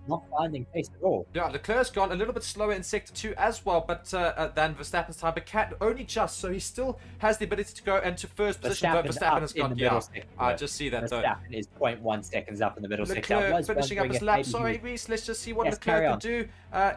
Speaker 2: not finding pace at all.
Speaker 1: Yeah, Leclerc's gone a little bit slower in sector 2 as well, but than Verstappen's time, but only just, so he still has the ability to go into first position, but Verstappen has gone, I just see that though.
Speaker 2: Verstappen is 0.1 seconds up in the middle sector.
Speaker 1: Leclerc finishing up his lap. Sorry, Reese, let's just see what Leclerc can do.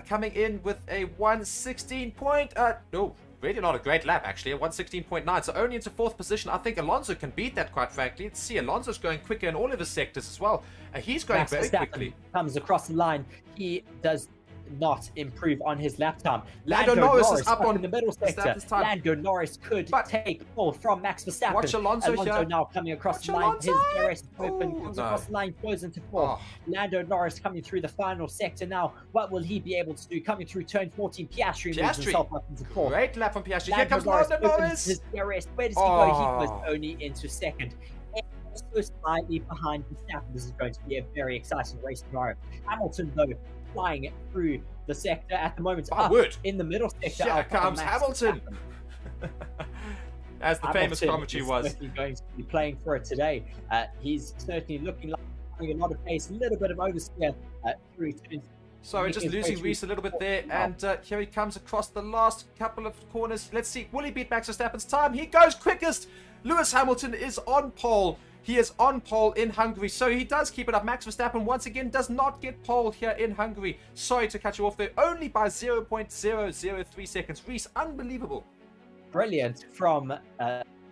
Speaker 1: Coming in with a 1:16 point. No, really not a great lap actually, a 1:16.9, so only into 4th position. I think Alonso can beat that, quite frankly. Let's see, Alonso's going quicker in all of his sectors as well. He's going very quickly.
Speaker 2: Comes across the line. He does not improve on his lap time.
Speaker 1: Lando Norris is up on
Speaker 2: in the middle sector. Lando Norris could take pole from Max Verstappen.
Speaker 1: Watch Alonso here.
Speaker 2: Now coming across the line. His DRS is open. Comes across the line, goes into 4th. Lando Norris coming through the final sector now. What will he be able to do? Coming through turn 14, Piastri moves himself up into 4th.
Speaker 1: Great lap from Piastri. Here comes Lando Norris.
Speaker 2: His DRS. Where does he go? He was only into 2nd. So slightly behind Verstappen. This is going to be a very exciting race tomorrow. Hamilton, though, flying through the sector at the moment. In the middle sector.
Speaker 1: Here comes Hamilton. As the famous commentary was.
Speaker 2: Certainly going to be playing for it today. He's certainly looking like having a lot of pace, a little bit of oversteer through.
Speaker 1: Sorry, just losing Reese a little bit there, and here he comes across the last couple of corners. Let's see, will he beat Max Verstappen's time? He goes quickest. Lewis Hamilton is on pole. He is on pole in Hungary, so he does keep it up. Max Verstappen, once again, does not get pole here in Hungary. Sorry to cut you off there. Only by 0.003 seconds. Reese, unbelievable.
Speaker 2: Brilliant from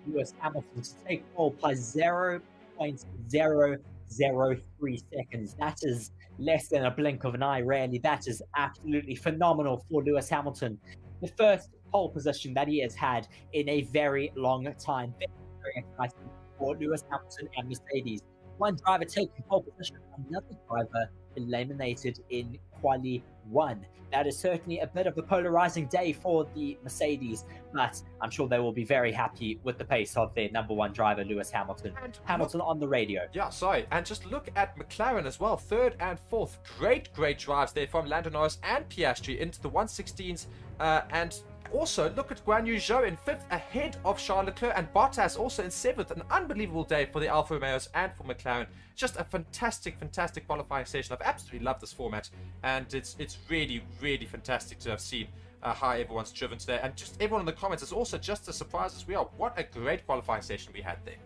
Speaker 2: Lewis Hamilton to take pole by 0.003 seconds. That is less than a blink of an eye, really. That is absolutely phenomenal for Lewis Hamilton. The first pole position that he has had in a very long time. Very exciting for Lewis Hamilton and Mercedes. One driver taking pole position, another driver eliminated in Quali 1. That is certainly a bit of a polarizing day for the Mercedes, but I'm sure they will be very happy with the pace of their number 1 driver, Lewis Hamilton. Hamilton on the radio.
Speaker 1: Yeah, sorry. And just look at McLaren as well. 3rd and 4th. Great drives there from Lando Norris and Piastri into the 1:16s. And also, look at Guan Yu Zhou in 5th, ahead of Charles Leclerc, and Bottas also in 7th. An unbelievable day for the Alfa Romeos and for McLaren. Just a fantastic qualifying session. I've absolutely loved this format, and it's really, really fantastic to have seen how everyone's driven today. And just everyone in the comments is also just as surprised as we are. What a great qualifying session we had there.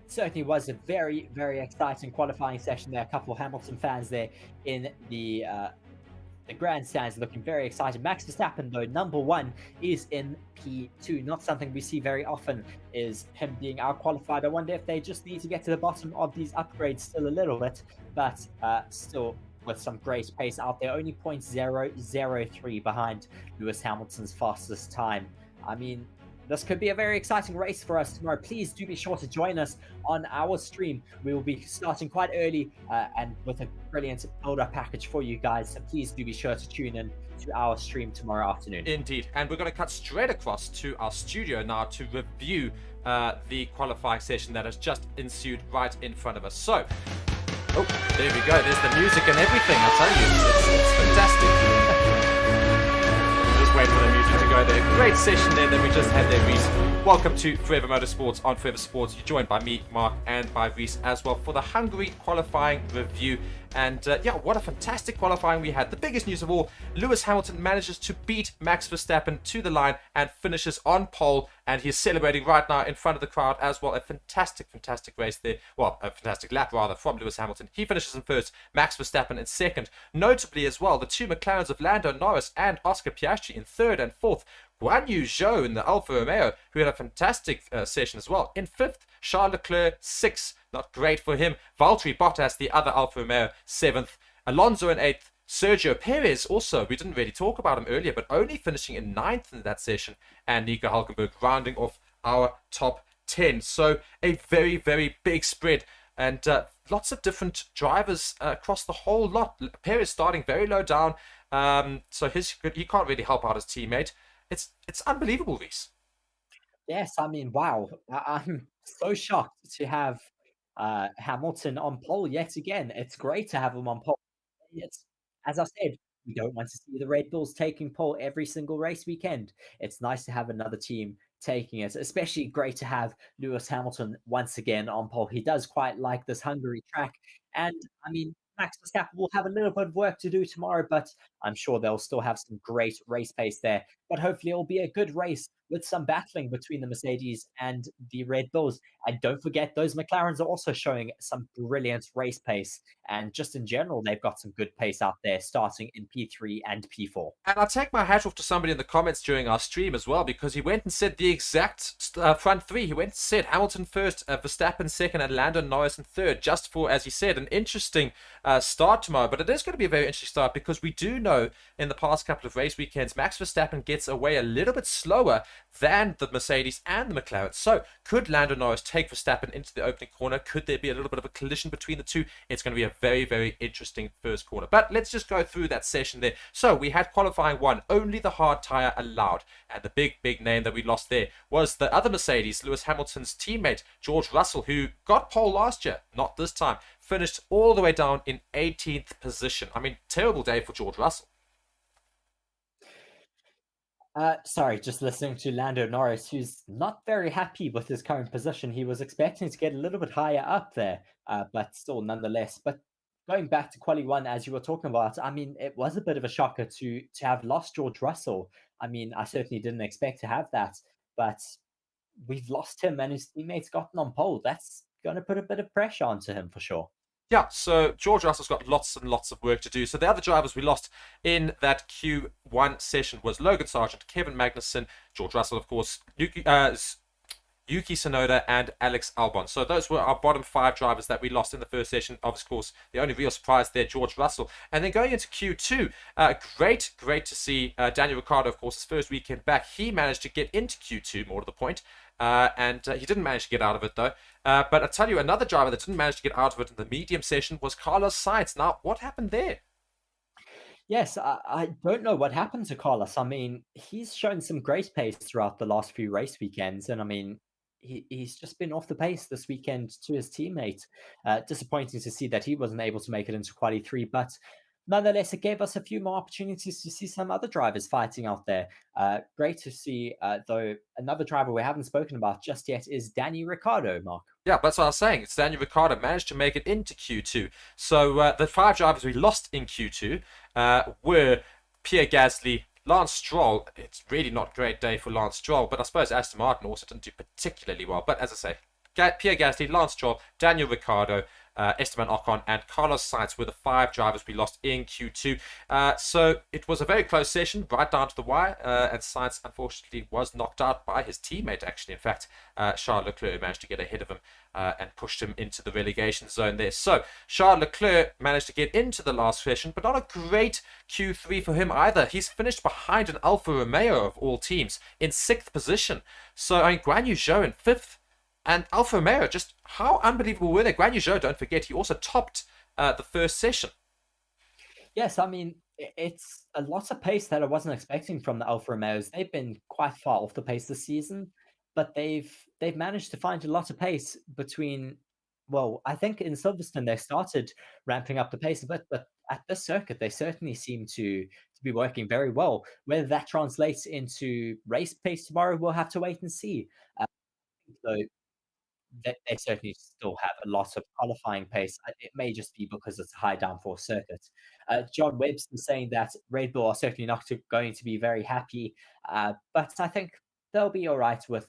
Speaker 2: Certainly was a very, very exciting qualifying session there. A couple of Hamilton fans there in the grandstands looking very excited. Max Verstappen, though, number 1, is in P2. Not something we see very often, is him being out-qualified. I wonder if they just need to get to the bottom of these upgrades still a little bit, but still with some great pace out there. Only 0.003 behind Lewis Hamilton's fastest time. I mean, this could be a very exciting race for us tomorrow. Please do be sure to join us on our stream. We will be starting quite early and with a brilliant build-up package for you guys. So please do be sure to tune in to our stream tomorrow afternoon.
Speaker 1: Indeed. And we're going to cut straight across to our studio now to review the qualifying session that has just ensued right in front of us. So, there we go. There's the music and everything. I tell you, it's fantastic. Wait for the music to go there. Great session there that we just had there, Reese. Welcome to Forever Motorsports on Forever Sports. You're joined by me, Mark, and by Reese as well for the Hungary qualifying review. And yeah, what a fantastic qualifying we had. The biggest news of all, Lewis Hamilton manages to beat Max Verstappen to the line and finishes on pole. And he's celebrating right now in front of the crowd as well. A fantastic, fantastic race there. Well, a fantastic lap rather from Lewis Hamilton. He finishes in first, Max Verstappen in second. Notably as well, the two McLarens of Lando Norris and Oscar Piastri in third and fourth. Guan Yu Zhou in the Alfa Romeo, who had a fantastic session as well, in fifth. Charles Leclerc, sixth. Not great for him. Valtteri Bottas, the other Alfa Romeo, seventh. Alonso in eighth. Sergio Perez also, we didn't really talk about him earlier, but only finishing in ninth in that session. And Nico Hulkenberg rounding off our top 10. So a very, very big spread. And lots of different drivers across the whole lot. Perez starting very low down. So he can't really help out his teammate. It's unbelievable, Reese.
Speaker 2: Yes, I mean, wow. I'm so shocked to have Hamilton on pole yet again. It's great to have him on pole. It's, as I said, we don't want to see the Red Bulls taking pole every single race weekend. It's nice to have another team taking it, especially great to have Lewis Hamilton once again on pole. He does quite like this Hungary track. And I mean, Max Verstappen will have a little bit of work to do tomorrow, but I'm sure they'll still have some great race pace there. But hopefully, it'll be a good race with some battling between the Mercedes and the Red Bulls. And don't forget, those McLarens are also showing some brilliant race pace. And just in general, they've got some good pace out there, starting in P3 and P4.
Speaker 1: And I'll take my hat off to somebody in the comments during our stream as well, because he went and said the exact front three. He went and said Hamilton first, Verstappen second, and Lando Norris in third, just for, as he said, an interesting start tomorrow. But it is going to be a very interesting start, because we do know in the past couple of race weekends, Max Verstappen gets away a little bit slower than the Mercedes and the McLaren. So could Lando Norris take Verstappen into the opening corner? Could there be a little bit of a collision between the two? It's going to be a very, very interesting first corner. But let's just go through that session there. So we had qualifying one, only the hard tyre allowed. And the big, big name that we lost there was the other Mercedes, Lewis Hamilton's teammate, George Russell, who got pole last year, not this time, finished all the way down in 18th position. I mean, terrible day for George Russell.
Speaker 2: Sorry, just listening to Lando Norris, who's not very happy with his current position. He was expecting to get a little bit higher up there, but still nonetheless. But going back to quali one, as you were talking about, I mean, it was a bit of a shocker to have lost George Russell. I mean, I certainly didn't expect to have that, but we've lost him and his teammates gotten on pole. That's going to put a bit of pressure onto him for sure.
Speaker 1: Yeah, so George Russell's got lots and lots of work to do. So the other drivers we lost in that Q1 session was Logan Sargent, Kevin Magnussen, George Russell, of course, Yuki Tsunoda, and Alex Albon. So those were our bottom five drivers that we lost in the first session. Of course, the only real surprise there, George Russell. And then going into Q2, great to see Daniel Ricciardo, of course, his first weekend back. He managed to get into Q2, more to the point. And he didn't manage to get out of it, though. But I'll tell you, another driver that didn't manage to get out of it in the medium session was Carlos Sainz. Now, what happened there?
Speaker 2: Yes, I don't know what happened to Carlos. I mean, he's shown some great pace throughout the last few race weekends. And I mean, he's just been off the pace this weekend to his teammate. Disappointing to see that he wasn't able to make it into quali 3, but nonetheless, it gave us a few more opportunities to see some other drivers fighting out there. Great to see, though, another driver we haven't spoken about just yet is Danny Ricciardo, Mark.
Speaker 1: Yeah, that's what I was saying. It's Daniel Ricciardo managed to make it into Q2. So the five drivers we lost in Q2 were Pierre Gasly, Lance Stroll. It's really not a great day for Lance Stroll, but I suppose Aston Martin also didn't do particularly well. But as I say, Pierre Gasly, Lance Stroll, Daniel Ricciardo, Esteban Ocon, and Carlos Sainz were the five drivers we lost in Q2. So it was a very close session, right down to the wire, and Sainz unfortunately was knocked out by his teammate, actually. In fact, Charles Leclerc managed to get ahead of him and pushed him into the relegation zone there. So Charles Leclerc managed to get into the last session, but not a great Q3 for him either. He's finished behind an Alfa Romeo of all teams in 6th position. So I mean, Guan Yu Zhou in 5th. And Alfa Romeo, just how unbelievable were they? Guan Yu Zhou, don't forget, he also topped the first session.
Speaker 2: Yes, I mean, it's a lot of pace that I wasn't expecting from the Alfa Romeos. They've been quite far off the pace this season, but they've managed to find a lot of pace between. Well, I think in Silverstone they started ramping up the pace a bit, but at this circuit they certainly seem to be working very well. Whether that translates into race pace tomorrow, we'll have to wait and see. So they certainly still have a lot of qualifying pace. It may just be because it's a high downforce circuit. John Webster saying that Red Bull are certainly not going to be very happy, but I think they'll be all right with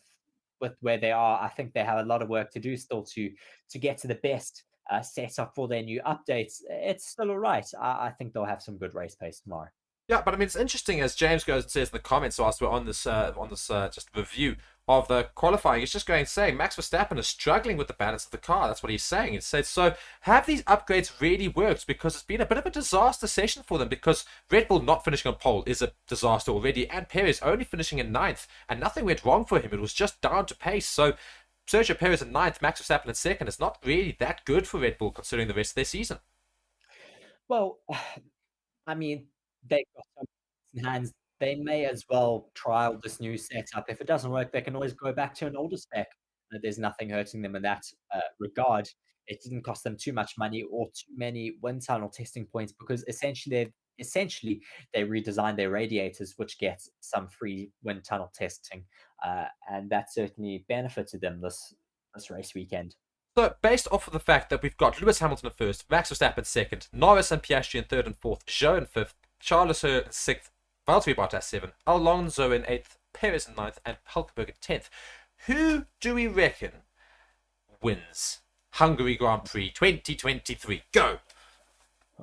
Speaker 2: where they are. I think they have a lot of work to do still to get to the best setup for their new updates. It's still all right. I think they'll have some good race pace tomorrow.
Speaker 1: Yeah, but I mean, it's interesting as James goes and says in the comments whilst we're on this just review of the qualifying. He's just going saying Max Verstappen is struggling with the balance of the car. That's what he's saying. He says, so have these upgrades really worked? Because it's been a bit of a disaster session for them, because Red Bull not finishing on pole is a disaster already, and Perez only finishing in ninth, and nothing went wrong for him. It was just down to pace. So Sergio Perez in ninth, Max Verstappen in second. It's not really that good for Red Bull considering the rest of their season.
Speaker 2: Well, I mean, they've got some in hands. They may as well trial this new setup. If it doesn't work, they can always go back to an older spec. There's nothing hurting them in that regard. It didn't cost them too much money or too many wind tunnel testing points, because essentially they redesigned their radiators, which gets some free wind tunnel testing, and that certainly benefited them this race weekend.
Speaker 1: So, based off of the fact that we've got Lewis Hamilton in first, Max Verstappen second, Norris and Piastri in third and fourth, Zhou in fifth, Charles Leclerc in sixth, Valtteri Bottas seventh, Alonso in eighth, Perez in ninth, and Hulkenberg in 10th. Who do we reckon wins Hungary Grand Prix 2023? Go!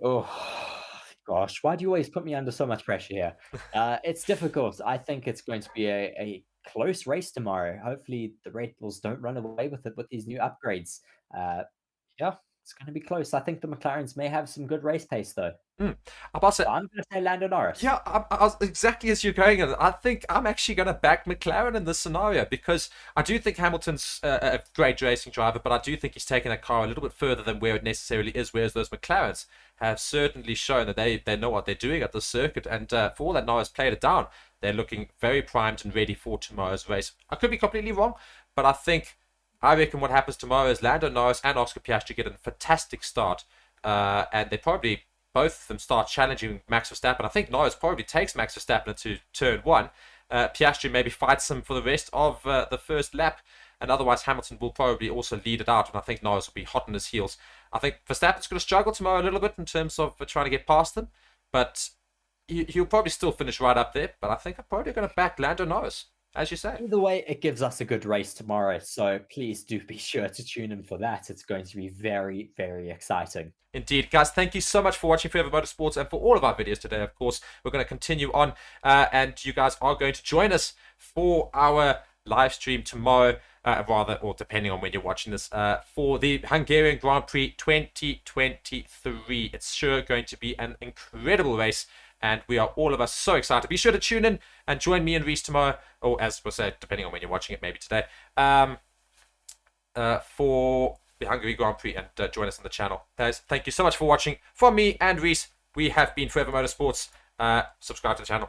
Speaker 2: Oh gosh, why do you always put me under so much pressure here? It's difficult. I think it's going to be a close race tomorrow. Hopefully, the Red Bulls don't run away with it with these new upgrades. Yeah, it's going to be close. I think the McLarens may have some good race pace, though.
Speaker 1: I'm
Speaker 2: going to say Lando Norris.
Speaker 1: Yeah, I was exactly as you're going. I think I'm actually going to back McLaren in this scenario, because I do think Hamilton's a great racing driver, but I do think he's taken that car a little bit further than where it necessarily is, whereas those McLarens have certainly shown that they know what they're doing at the circuit, and for all that Norris played it down, they're looking very primed and ready for tomorrow's race. I could be completely wrong, but I reckon what happens tomorrow is Lando Norris and Oscar Piastri get a fantastic start, and they probably both of them start challenging Max Verstappen. I think Norris probably takes Max Verstappen into turn one. Piastri maybe fights him for the rest of the first lap, and otherwise Hamilton will probably also lead it out, and I think Norris will be hot on his heels. I think Verstappen's going to struggle tomorrow a little bit in terms of trying to get past them, but he'll probably still finish right up there. But I think I'm probably going to back Lando Norris, as you say.
Speaker 2: Either way, it gives us a good race tomorrow, so please do be sure to tune in for that. It's going to be very, very exciting.
Speaker 1: Indeed, guys, thank you so much for watching Forever Motorsports and for all of our videos today. Of course, we're going to continue on, and you guys are going to join us for our live stream tomorrow, or depending on when you're watching this, for the Hungarian Grand Prix 2023. It's sure going to be an incredible race, and we are all of us so excited. Be sure to tune in and join me and Reese tomorrow, or as we'll say, depending on when you're watching it, maybe today, for the Hungary Grand Prix, and join us on the channel. Guys, thank you so much for watching. From me and Reese, we have been Forever Motorsports. Subscribe to the channel.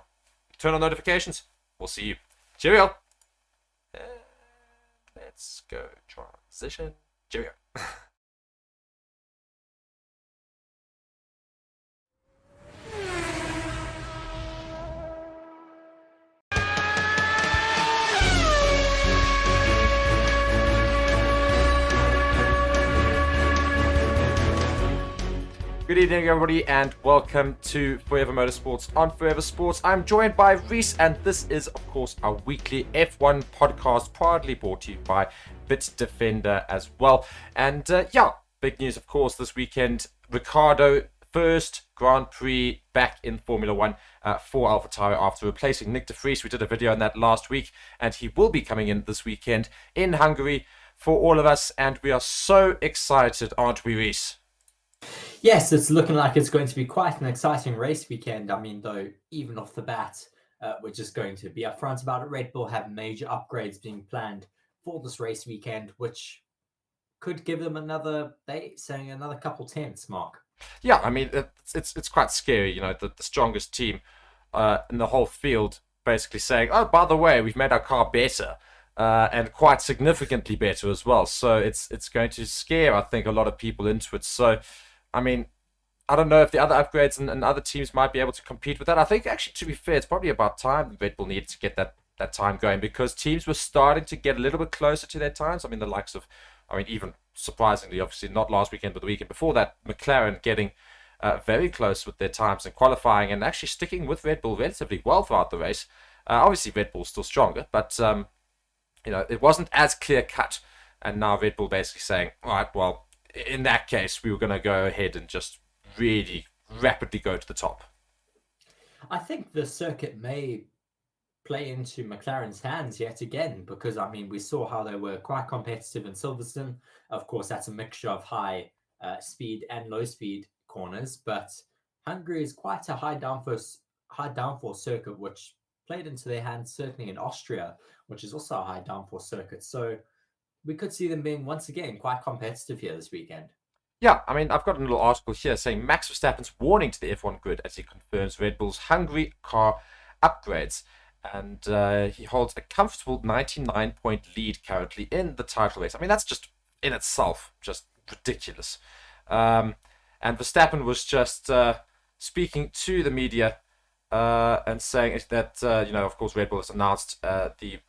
Speaker 1: Turn on notifications. We'll see you. Cheerio. Let's go transition. Cheerio. Good evening, everybody, and welcome to Forever Motorsports on Forever Sports. I'm joined by Reese, and this is, of course, our weekly F1 podcast, proudly brought to you by Bitdefender as well. And yeah, big news, of course, this weekend. Ricciardo, first Grand Prix back in Formula One for AlphaTauri after replacing Nick de Vries. We did a video on that last week, and he will be coming in this weekend in Hungary for all of us. And we are so excited, aren't we, Reese?
Speaker 2: Yes, it's looking like it's going to be quite an exciting race weekend. I mean, though, even off the bat, we're just going to be upfront about it. Red Bull have major upgrades being planned for this race weekend, which could give them another couple tenths, Mark.
Speaker 1: Yeah, I mean, it's quite scary, you know, the strongest team in the whole field basically saying, oh, by the way, we've made our car better. And quite significantly better as well. So it's going to scare, I think, a lot of people into it. So, I mean, I don't know if the other upgrades and other teams might be able to compete with that. I think, actually, to be fair, it's probably about time Red Bull needed to get that time going, because teams were starting to get a little bit closer to their times. I mean, the likes of I mean, even surprisingly, obviously not last weekend, but the weekend before that, McLaren getting very close with their times in qualifying and actually sticking with Red Bull relatively well throughout the race. Obviously, Red Bull's still stronger, but it wasn't as clear cut. And now Red Bull basically saying, all right, well, in that case, we were going to go ahead and just really rapidly go to the top.
Speaker 2: I think the circuit may play into McLaren's hands yet again, because I mean, we saw how they were quite competitive in Silverstone. Of course, that's a mixture of high speed and low speed corners, but Hungary is quite a high downforce circuit, which played into their hands certainly in Austria, which is also a high downforce circuit. So we could see them being once again quite competitive here this weekend.
Speaker 1: Yeah, I mean, I've got a little article here saying Max Verstappen's warning to the F1 grid as he confirms Red Bull's Hungary car upgrades. And he holds a comfortable 99-point lead currently in the title race. I mean, that's just in itself just ridiculous. And Verstappen was just speaking to the media and saying that, of course, Red Bull has announced the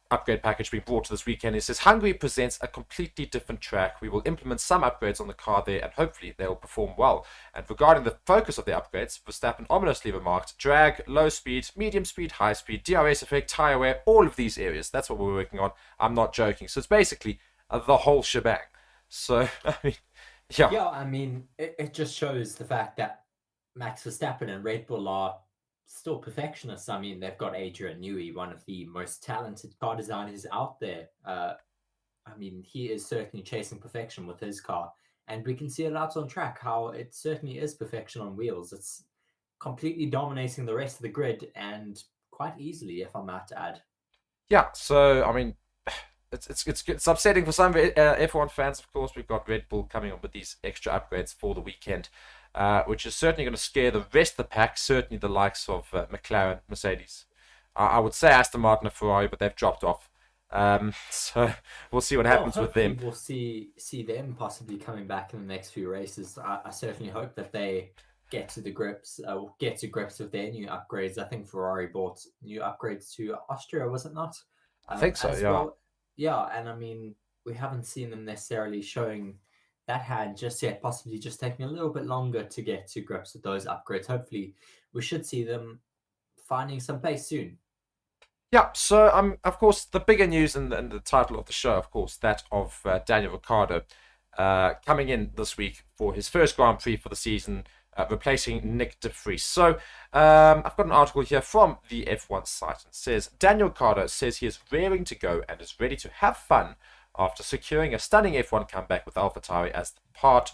Speaker 1: upgrade package being brought to this weekend. He says, Hungary presents a completely different track. We will implement some upgrades on the car there and hopefully they'll perform well. And regarding the focus of the upgrades, Verstappen ominously remarked, drag, low speed, medium speed, high speed, DRS effect, tyre wear, all of these areas. That's what we're working on. I'm not joking. So it's basically the whole shebang. So, I mean, yeah.
Speaker 2: Yeah, I mean, it just shows the fact that Max Verstappen and Red Bull are still perfectionists. I mean, they've got Adrian Newey, one of the most talented car designers out there. I mean, he is certainly chasing perfection with his car, and we can see it out on track how it certainly is perfection on wheels. It's completely dominating the rest of the grid, and quite easily, if I might add.
Speaker 1: Yeah, so I mean, it's upsetting for some F1 fans. Of course, we've got Red Bull coming up with these extra upgrades for the weekend. Which is certainly going to scare the rest of the pack, certainly the likes of McLaren, Mercedes. I would say Aston Martin and Ferrari, but they've dropped off. So we'll see what happens with them.
Speaker 2: We'll see them possibly coming back in the next few races. I certainly hope that they get to grips with their new upgrades. I think Ferrari bought new upgrades to Austria, was it not?
Speaker 1: I think so, yeah.
Speaker 2: Well. Yeah, and I mean, we haven't seen them necessarily showing that hand just yet, possibly just taking a little bit longer to get to grips with those upgrades. Hopefully, we should see them finding some pace soon.
Speaker 1: Yeah, so of course, the bigger news and the title of the show, of course, that of Daniel Ricciardo coming in this week for his first Grand Prix for the season, replacing Nick de Vries. So I've got an article here from the F1 site. It says, Daniel Ricciardo says he is raring to go and is ready to have fun after securing a stunning F1 comeback with AlphaTauri as part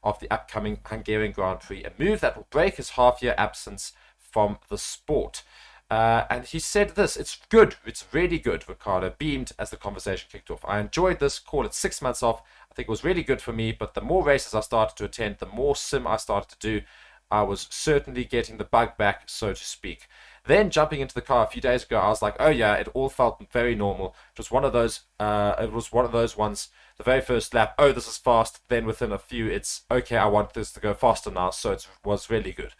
Speaker 1: of the upcoming Hungarian Grand Prix, a move that will break his half-year absence from the sport. And he said this, it's good, it's really good, Ricciardo beamed as the conversation kicked off. I enjoyed this, call it 6 months off. I think it was really good for me, but the more races I started to attend, the more sim I started to do, I was certainly getting the bug back, so to speak. Then jumping into the car a few days ago, I was like, oh yeah, it all felt very normal. It was one of those ones, the very first lap, oh, this is fast. Then within a few, it's, okay, I want this to go faster now. So it was really good.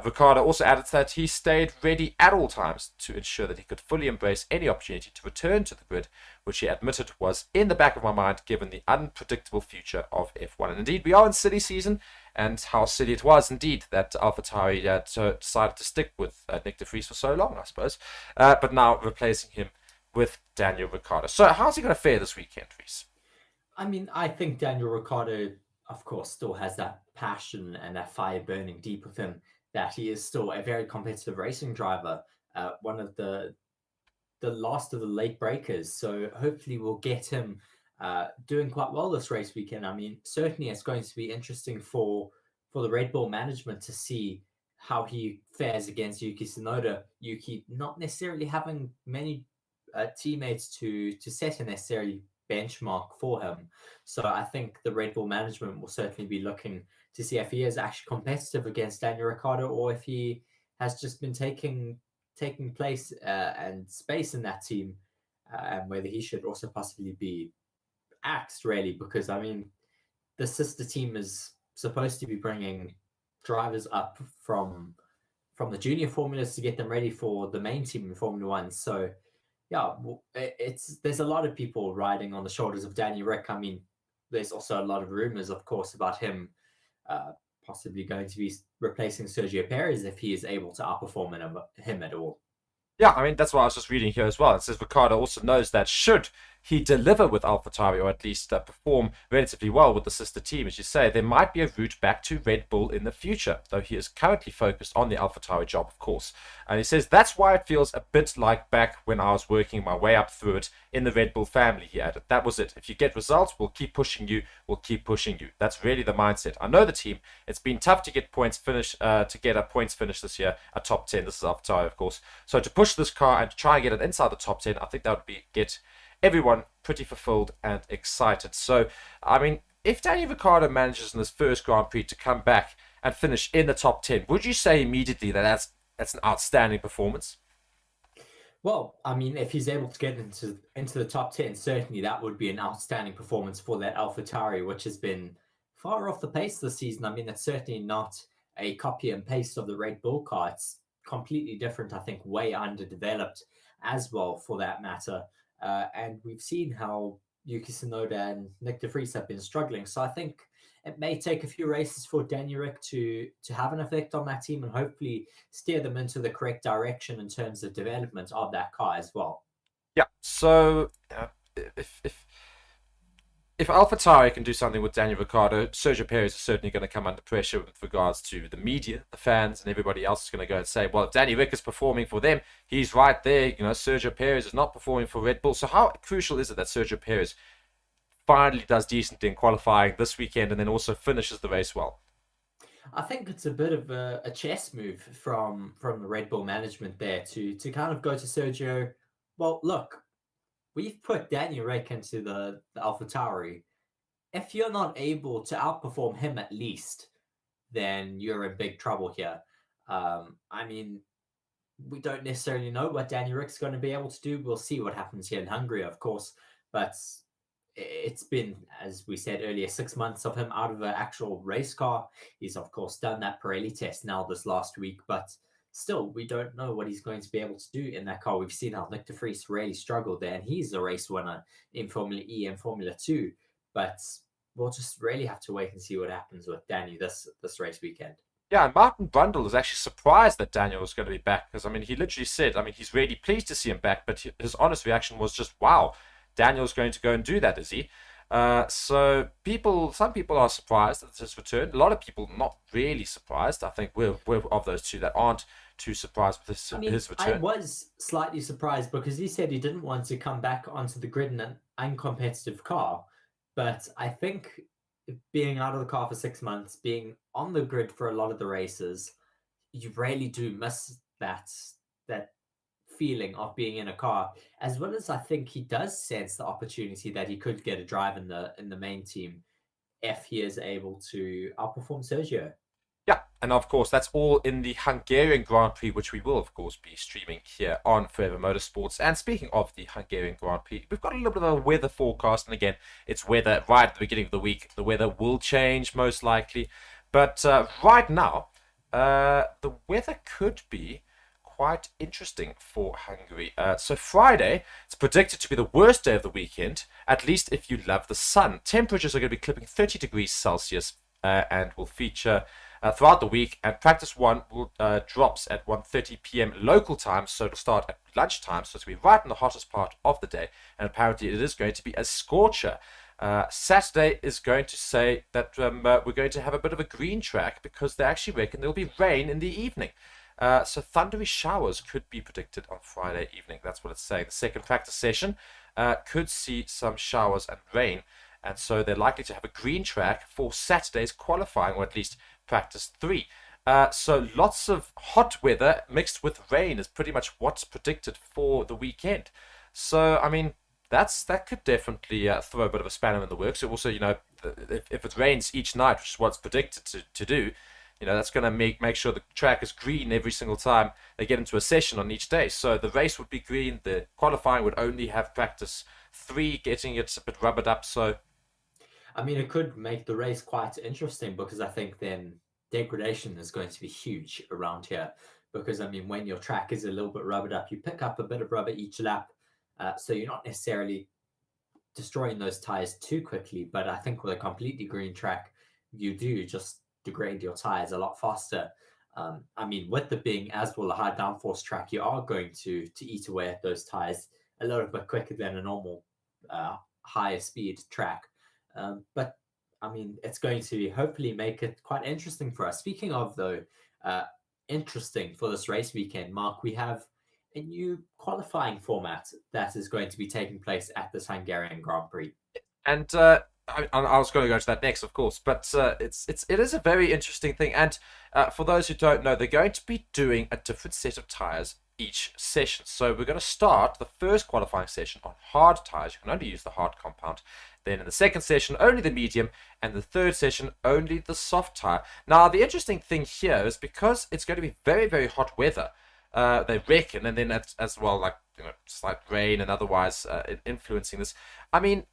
Speaker 1: Ricciardo also added that he stayed ready at all times to ensure that he could fully embrace any opportunity to return to the grid, which he admitted was in the back of my mind given the unpredictable future of F1. And indeed, we are in silly season, and how silly it was indeed that AlphaTauri decided to stick with Nick de Vries for so long, I suppose, but now replacing him with Daniel Ricciardo. So how's he going to fare this weekend, Reese?
Speaker 2: I mean, I think Daniel Ricciardo, of course, still has that passion and that fire burning deep within, that he is still a very competitive racing driver, one of the last of the late breakers. So hopefully we'll get him doing quite well this race weekend. I mean, certainly it's going to be interesting for the Red Bull management to see how he fares against Yuki Tsunoda. Yuki not necessarily having many teammates to set a necessary benchmark for him. So I think the Red Bull management will certainly be looking to see if he is actually competitive against Daniel Ricciardo, or if he has just been taking place and space in that team, and whether he should also possibly be axed, really, because I mean, the sister team is supposed to be bringing drivers up from the junior formulas to get them ready for the main team in Formula One. So yeah, there's a lot of people riding on the shoulders of Danny Rick. I mean, there's also a lot of rumors, of course, about him uh, possibly going to be replacing Sergio Perez if he is able to outperform him at all.
Speaker 1: Yeah, I mean, that's what I was just reading here as well. It says Ricardo also knows that should he deliver with AlphaTauri, or at least perform relatively well with the sister team, as you say, there might be a route back to Red Bull in the future, though he is currently focused on the AlphaTauri job, of course. And he says that's why it feels a bit like back when I was working my way up through it in the Red Bull family, he added. That was it. If you get results, we'll keep pushing you. We'll keep pushing you. That's really the mindset. I know the team. It's been tough to get points finished, points finished this year, a top 10. This is AlphaTauri, of course. So to push this car and to try and get it inside the top 10, I think that would get everyone pretty fulfilled and excited. So, I mean, if Daniel Ricciardo manages in this first Grand Prix to come back and finish in the top 10, would you say immediately that that's an outstanding performance?
Speaker 2: Well, I mean, if he's able to get into the top 10, certainly that would be an outstanding performance for that AlphaTauri, which has been far off the pace this season. I mean, it's certainly not a copy and paste of the Red Bull car. It's completely different, I think, way underdeveloped as well, for that matter. And we've seen how Yuki Tsunoda and Nick de Vries have been struggling. So I think it may take a few races for Daniel Rick to have an effect on that team and hopefully steer them into the correct direction in terms of development of that car as well.
Speaker 1: Yeah. So if AlphaTauri can do something with Daniel Ricciardo, Sergio Perez is certainly going to come under pressure with regards to the media, the fans, and everybody else is going to go and say, well, if Danny Rick is performing for them, he's right there. You know, Sergio Perez is not performing for Red Bull. So how crucial is it that Sergio Perez finally does decently in qualifying this weekend and then also finishes the race well?
Speaker 2: I think it's a bit of a chess move from the Red Bull management there to kind of go to Sergio. Well, look, we've put Daniel Rick into the AlphaTauri. If you're not able to outperform him at least, then you're in big trouble here. I mean, we don't necessarily know what Daniel Rick's going to be able to do. We'll see what happens here in Hungary, of course. But it's been, as we said earlier, 6 months of him out of an actual race car. He's, of course, done that Pirelli test now this last week, but still, we don't know what he's going to be able to do in that car. We've seen how Nick de Vries really struggled there, and he's a race winner in Formula E and Formula 2. But we'll just really have to wait and see what happens with Danny this race weekend.
Speaker 1: Yeah, and Martin Brundle was actually surprised that Daniel was going to be back because, I mean, he literally said, I mean, he's really pleased to see him back, but his honest reaction was just, wow, Daniel's going to go and do that, is he? So some people are surprised at his return. A lot of people not really surprised. I think we're of those two that aren't too surprised with his return.
Speaker 2: I was slightly surprised because he said he didn't want to come back onto the grid in an uncompetitive car. But I think being out of the car for 6 months, being on the grid for a lot of the races, you really do miss that feeling of being in a car, as well as I think he does sense the opportunity that he could get a drive in the main team if he is able to outperform Sergio.
Speaker 1: Yeah, and of course that's all in the Hungarian Grand Prix, which we will of course be streaming here on Forever Motorsports. And speaking of the Hungarian Grand Prix, we've got a little bit of a weather forecast, and again, it's weather right at the beginning of the week. The weather will change most likely, but right now, the weather could be quite interesting for Hungary. So Friday, it's predicted to be the worst day of the weekend, at least if you love the sun. Temperatures are going to be clipping 30 degrees Celsius and will feature throughout the week. And practice one will drops at 1:30 p.m. local time, so it'll start at lunchtime, so it'll be right in the hottest part of the day. And apparently it is going to be a scorcher. Saturday is going to say that we're going to have a bit of a green track because they actually reckon there'll be rain in the evening. So thundery showers could be predicted on Friday evening. That's what it's saying. The second practice session could see some showers and rain. And so they're likely to have a green track for Saturday's qualifying, or at least practice 3. So lots of hot weather mixed with rain is pretty much what's predicted for the weekend. So, I mean, that could definitely throw a bit of a spanner in the works. So also, you know, if it rains each night, which is what it's predicted to do, you know, that's going to make sure the track is green every single time they get into a session on each day. So the race would be green. The qualifying would only have practice 3, getting it a bit rubbered up. So,
Speaker 2: I mean, it could make the race quite interesting because I think then degradation is going to be huge around here. Because, I mean, when your track is a little bit rubbered up, you pick up a bit of rubber each lap. So you're not necessarily destroying those tires too quickly. But I think with a completely green track, you do just degrade your tires a lot faster. I mean, with the being as well a high downforce track, you are going to eat away at those tires a little bit quicker than a normal higher speed track. But I mean, it's going to hopefully make it quite interesting for us. Speaking of though, interesting for this race weekend, Mark, we have a new qualifying format that is going to be taking place at this Hungarian Grand Prix.
Speaker 1: And I was going to go to that next, of course, but it is a very interesting thing. And for those who don't know, they're going to be doing a different set of tires each session. So we're going to start the first qualifying session on hard tires. You can only use the hard compound. Then in the second session, only the medium, and the third session, only the soft tire. Now, the interesting thing here is because it's going to be very, very hot weather, they reckon, and then as well, like, slight rain and otherwise influencing this. I mean,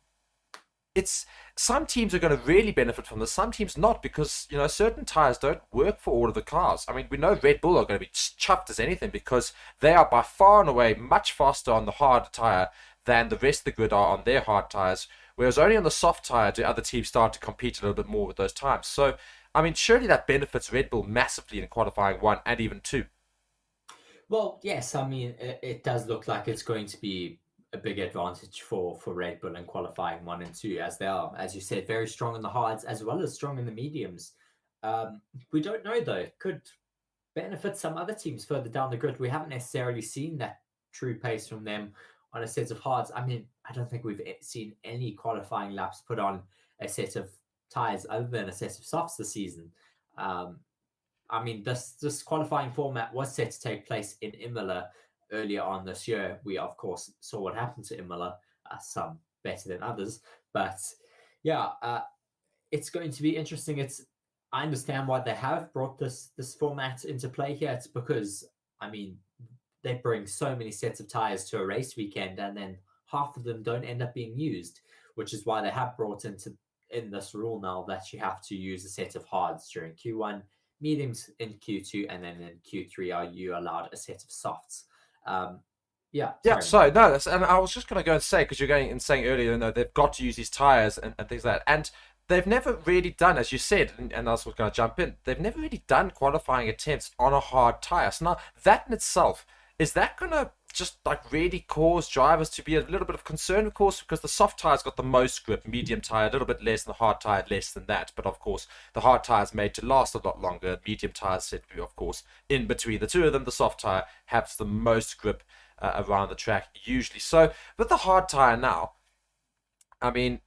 Speaker 1: it's some teams are going to really benefit from this, some teams not, because certain tires don't work for all of the cars. I mean, we know Red Bull are going to be chuffed as anything because they are by far and away much faster on the hard tire than the rest of the grid are on their hard tires, whereas only on the soft tire do other teams start to compete a little bit more with those times. So I mean, surely that benefits Red Bull massively in qualifying 1 and even 2.
Speaker 2: Well, yes, I mean, it does look like it's going to be a big advantage for Red Bull in qualifying 1 and 2, as they are, as you said, very strong in the hards as well as strong in the mediums. We don't know, though. It could benefit some other teams further down the grid. We haven't necessarily seen that true pace from them on a set of hards. I mean, I don't think we've seen any qualifying laps put on a set of tires other than a set of softs this season. I mean, this qualifying format was set to take place in Imola earlier on this year. We, of course, saw what happened to Imola, some better than others. But yeah, it's going to be interesting. I understand why they have brought this format into play here. It's because, I mean, they bring so many sets of tires to a race weekend, and then half of them don't end up being used, which is why they have brought in this rule now that you have to use a set of hards during Q1, mediums in Q2, and then in Q3 are you allowed a set of softs. Yeah.
Speaker 1: So no, and I was just going to go and say, because you're going and saying earlier, they've got to use these tires and things like that, and they've never really done, as you said, and I was going to jump in, they've never really done qualifying attempts on a hard tire. So now that in itself, is that going to just like really cause drivers to be a little bit of concern, of course, because the soft tire's got the most grip, medium tire a little bit less, and the hard tire less than that. But of course, the hard tire is made to last a lot longer. Medium tires said to be, of course, in between the two of them. The soft tire has the most grip around the track usually. So with the hard tire now, I mean,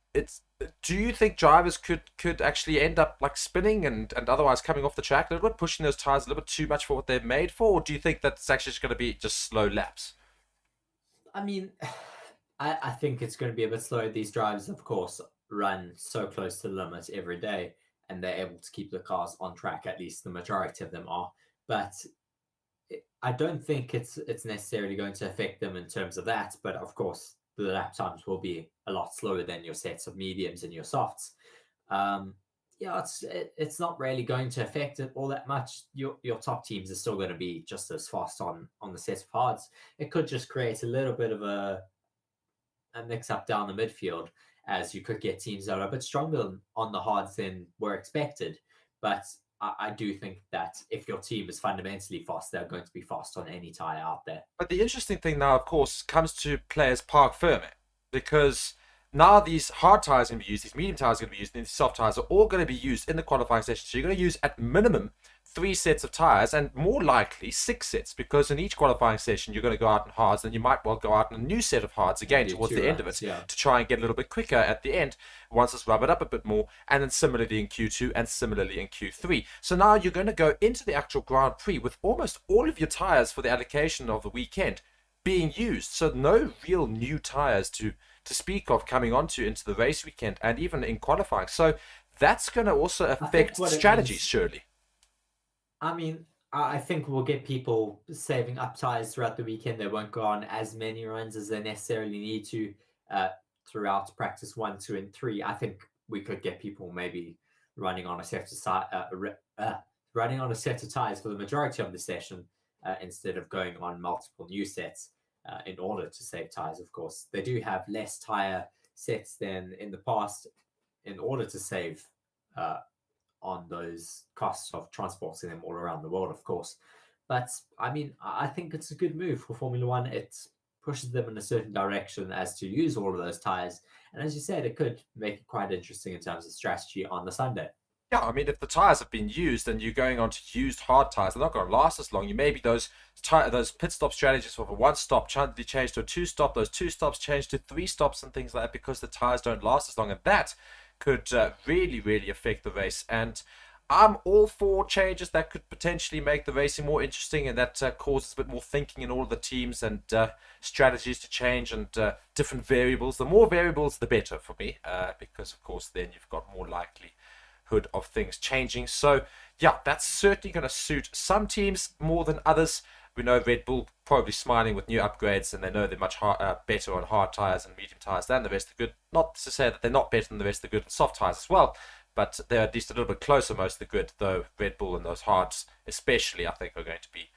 Speaker 1: do you think drivers could actually end up like spinning and otherwise coming off the track a little bit, pushing those tires a little bit too much for what they're made for? Or do you think that it's actually just going to be just slow laps?
Speaker 2: I mean, I think it's going to be a bit slow. These drivers, of course, run so close to the limit every day, and they're able to keep the cars on track. At least the majority of them are. But I don't think it's necessarily going to affect them in terms of that. But of course, the lap times will be a lot slower than your sets of mediums and your softs. Yeah, it's not really going to affect it all that much. Your top teams are still going to be just as fast on the set of hards. It could just create a little bit of a mix up down the midfield, as you could get teams that are a bit stronger on the hards than were expected. But I do think that if your team is fundamentally fast, they're going to be fast on any tire out there.
Speaker 1: But the interesting thing now, of course, comes to players park firm, because now these hard tires are going to be used, these medium tires are going to be used, and these soft tires are all going to be used in the qualifying session. So you're going to use at minimum 3 sets of tires, and more likely 6 sets, because in each qualifying session you're going to go out in hards, and you might well go out in a new set of hards again towards the end of it, to try and get a little bit quicker at the end once it's rubbered up a bit more, and then similarly in Q2 and similarly in Q3. So now you're going to go into the actual Grand Prix with almost all of your tires for the allocation of the weekend being used. So no real new tires to speak of coming onto into the race weekend and even in qualifying. So that's going to also affect strategies, surely.
Speaker 2: I mean, I think we'll get people saving up tires throughout the weekend. They won't go on as many runs as they necessarily need to throughout practice 1, 2, and 3. I think we could get people maybe running on a set of tires for the majority of the session instead of going on multiple new sets in order to save tires. Of course, they do have less tire sets than in the past, in order to save on those costs of transporting them all around the world, of course. But I mean, I think it's a good move for Formula One. It pushes them in a certain direction as to use all of those tires. And as you said, it could make it quite interesting in terms of strategy on the Sunday.
Speaker 1: Yeah, I mean, if the tires have been used and you're going on to used hard tires, they're not going to last as long. You maybe those pit stop strategies for one stop suddenly change to a two stop. Those two stops change to three stops and things like that because the tires don't last as long, and that could really, really affect the race. And I'm all for changes that could potentially make the racing more interesting and that causes a bit more thinking in all of the teams and strategies to change and different variables. The more variables, the better for me, because of course then you've got more likelihood of things changing. So yeah, that's certainly going to suit some teams more than others. We know Red Bull probably smiling with new upgrades, and they know they're much better on hard tires and medium tires than the rest of the good. Not to say that they're not better than the rest of the good and soft tires as well, but they're at least a little bit closer most of the good, though Red Bull and those hards especially, I think, are going to be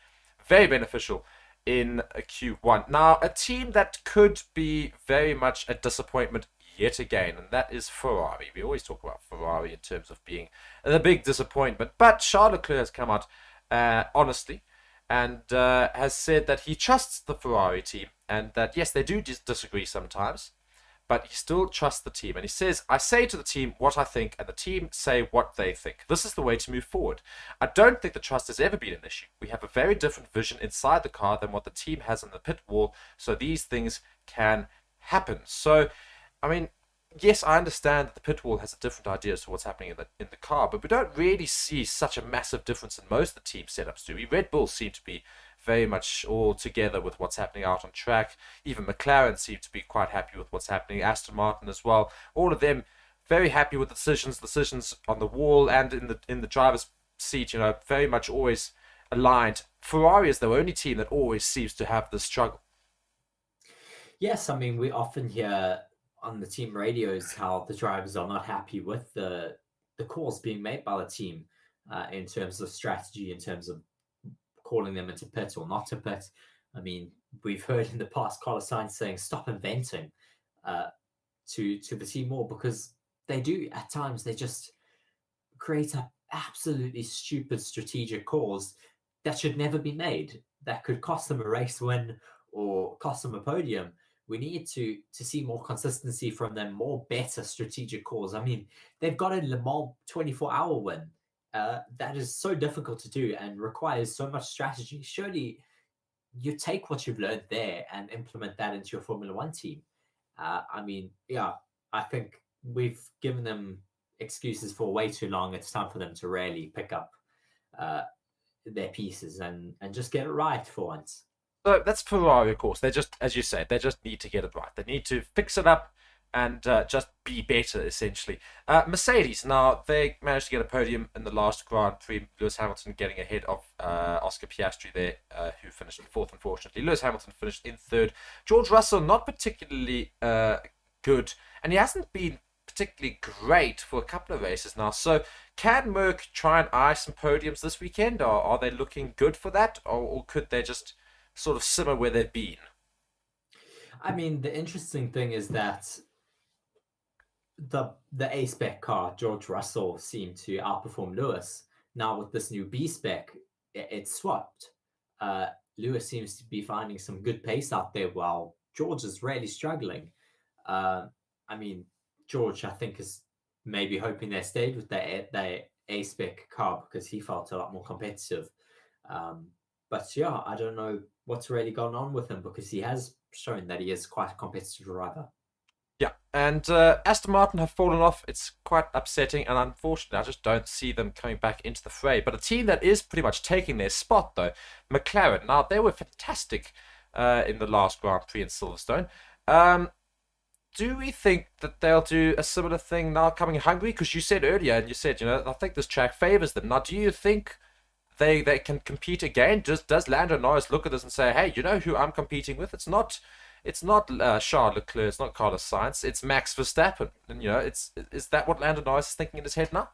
Speaker 1: very beneficial in a Q1. Now, a team that could be very much a disappointment yet again, and that is Ferrari. We always talk about Ferrari in terms of being the big disappointment, but Charles Leclerc has come out honestly and has said that he trusts the Ferrari team and that, yes, they do disagree sometimes, but he still trusts the team. And he says, I say to the team what I think, and the team say what they think. This is the way to move forward. I don't think the trust has ever been an issue. We have a very different vision inside the car than what the team has on the pit wall, so these things can happen. So, I mean, yes, I understand that the pit wall has a different idea as to what's happening in the car, but we don't really see such a massive difference in most of the team setups, do we? Red Bull seem to be very much all together with what's happening out on track. Even McLaren seem to be quite happy with what's happening. Aston Martin as well. All of them very happy with the decisions on the wall and in the driver's seat. You know, very much always aligned. Ferrari is the only team that always seems to have this struggle.
Speaker 2: Yes, I mean, we often hear on the team radios how the drivers are not happy with the calls being made by the team in terms of strategy, in terms of calling them into pit or not to pit. I mean, we've heard in the past Carlos Sainz saying stop inventing to the team more, because they do at times. They just create absolutely stupid strategic calls that should never be made, that could cost them a race win or cost them a podium. We need to see more consistency from them, more better strategic calls. I mean, they've got a Le Mans 24-hour win. That is so difficult to do and requires so much strategy. Surely you take what you've learned there and implement that into your Formula One team. I mean, yeah, I think we've given them excuses for way too long. It's time for them to really pick up their pieces and just get it right for once.
Speaker 1: So that's Ferrari, of course. They just, as you said, they just need to get it right. They need to fix it up and just be better, essentially. Mercedes, now, they managed to get a podium in the last Grand Prix. Lewis Hamilton getting ahead of Oscar Piastri there, who finished in fourth, unfortunately. Lewis Hamilton finished in third. George Russell, not particularly good, and he hasn't been particularly great for a couple of races now. So can Merck try and eye some podiums this weekend, or are they looking good for that, or could they just sort of simmer where they've been?
Speaker 2: I mean, the interesting thing is that the A-spec car, George Russell, seemed to outperform Lewis. Now with this new B-spec, it's swapped. Lewis seems to be finding some good pace out there while George is really struggling. I mean, George, I think, is maybe hoping they stayed with their A-spec car because he felt a lot more competitive. But yeah, I don't know what's really gone on with him, because he has shown that he is quite a competitive driver.
Speaker 1: Yeah, and Aston Martin have fallen off. It's quite upsetting, and unfortunately, I just don't see them coming back into the fray. But a team that is pretty much taking their spot, though, McLaren. Now, they were fantastic in the last Grand Prix in Silverstone. Do we think that they'll do a similar thing now coming in Hungary? Because you said earlier, and you said, I think this track favors them. Now, do you think they can compete again? Does Lando Norris look at this and say, hey, you know who I'm competing with? It's not Charles Leclerc, it's not Carlos Sainz, it's Max Verstappen. And is that what Lando Norris is thinking in his head now?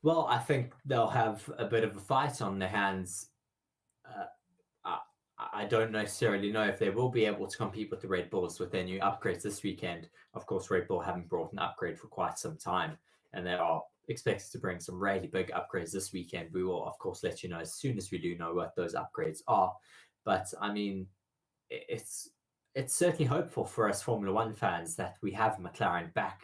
Speaker 2: Well, I think they'll have a bit of a fight on their hands. I don't necessarily know if they will be able to compete with the Red Bulls with their new upgrades this weekend. Of course, Red Bull haven't brought an upgrade for quite some time, and they are expected to bring some really big upgrades this weekend. We will, of course, let you know as soon as we do know what those upgrades are. But I mean, it's certainly hopeful for us Formula One fans that we have McLaren back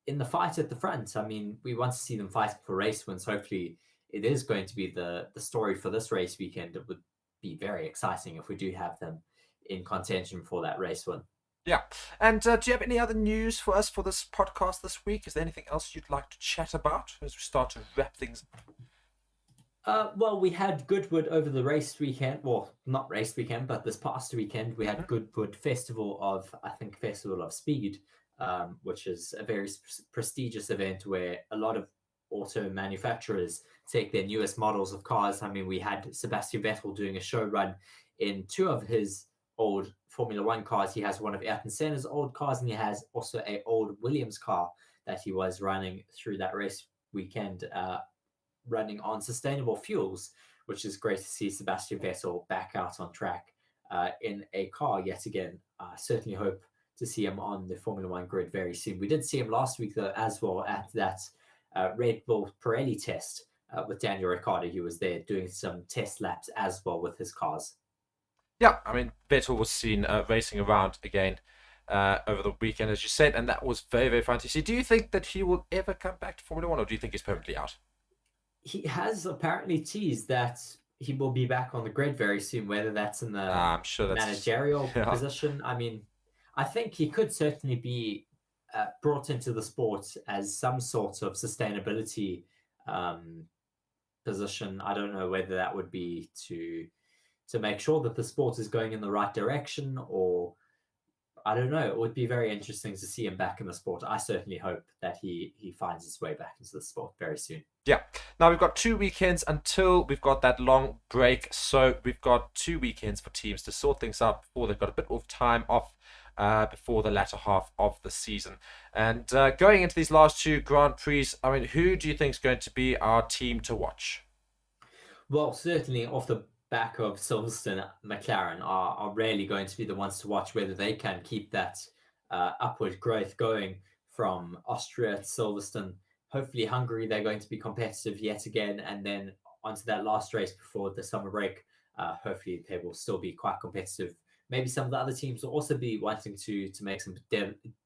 Speaker 2: in the fight at the front. I mean, we want to see them fight for race wins. Hopefully, it is going to be the story for this race weekend. It would be very exciting if we do have them in contention for that race win.
Speaker 1: Yeah. And do you have any other news for us for this podcast this week? Is there anything else you'd like to chat about as we start to wrap things up?
Speaker 2: Well, we had Goodwood over the race weekend. Well, not race weekend, but this past weekend we had Goodwood Festival of Speed, which is a very prestigious event where a lot of auto manufacturers take their newest models of cars. I mean, we had Sebastian Vettel doing a show run in two of his old Formula One cars. He has one of Ayrton Senna's old cars, and he has also an old Williams car that he was running through that race weekend, running on sustainable fuels, which is great to see Sebastian Vettel back out on track in a car yet again. Certainly hope to see him on the Formula One grid very soon. We did see him last week, though, as well, at that Red Bull Pirelli test with Daniel Ricciardo. He was there doing some test laps as well with his cars.
Speaker 1: Yeah, I mean, Vettel was seen racing around again over the weekend, as you said, and that was very, very fun to see. Do you think that he will ever come back to Formula One, or do you think he's permanently out?
Speaker 2: He has apparently teased that he will be back on the grid very soon, whether that's in the
Speaker 1: I'm sure that's
Speaker 2: managerial position. I mean, I think he could certainly be brought into the sport as some sort of sustainability position. I don't know whether that would be to make sure that the sport is going in the right direction, or I don't know. It would be very interesting to see him back in the sport. I certainly hope that he finds his way back into the sport very soon.
Speaker 1: Yeah. Now we've got 2 weekends until we've got that long break. So we've got 2 weekends for teams to sort things out before they've got a bit of time off before the latter half of the season. And going into these last 2 Grand Prix, I mean, who do you think is going to be our team to watch?
Speaker 2: Well, certainly off the back of Silverstone, McLaren are really going to be the ones to watch, whether they can keep that upward growth going from Austria to Silverstone. Hopefully Hungary, they're going to be competitive yet again, and then onto that last race before the summer break, hopefully they will still be quite competitive. Maybe some of the other teams will also be wanting to make some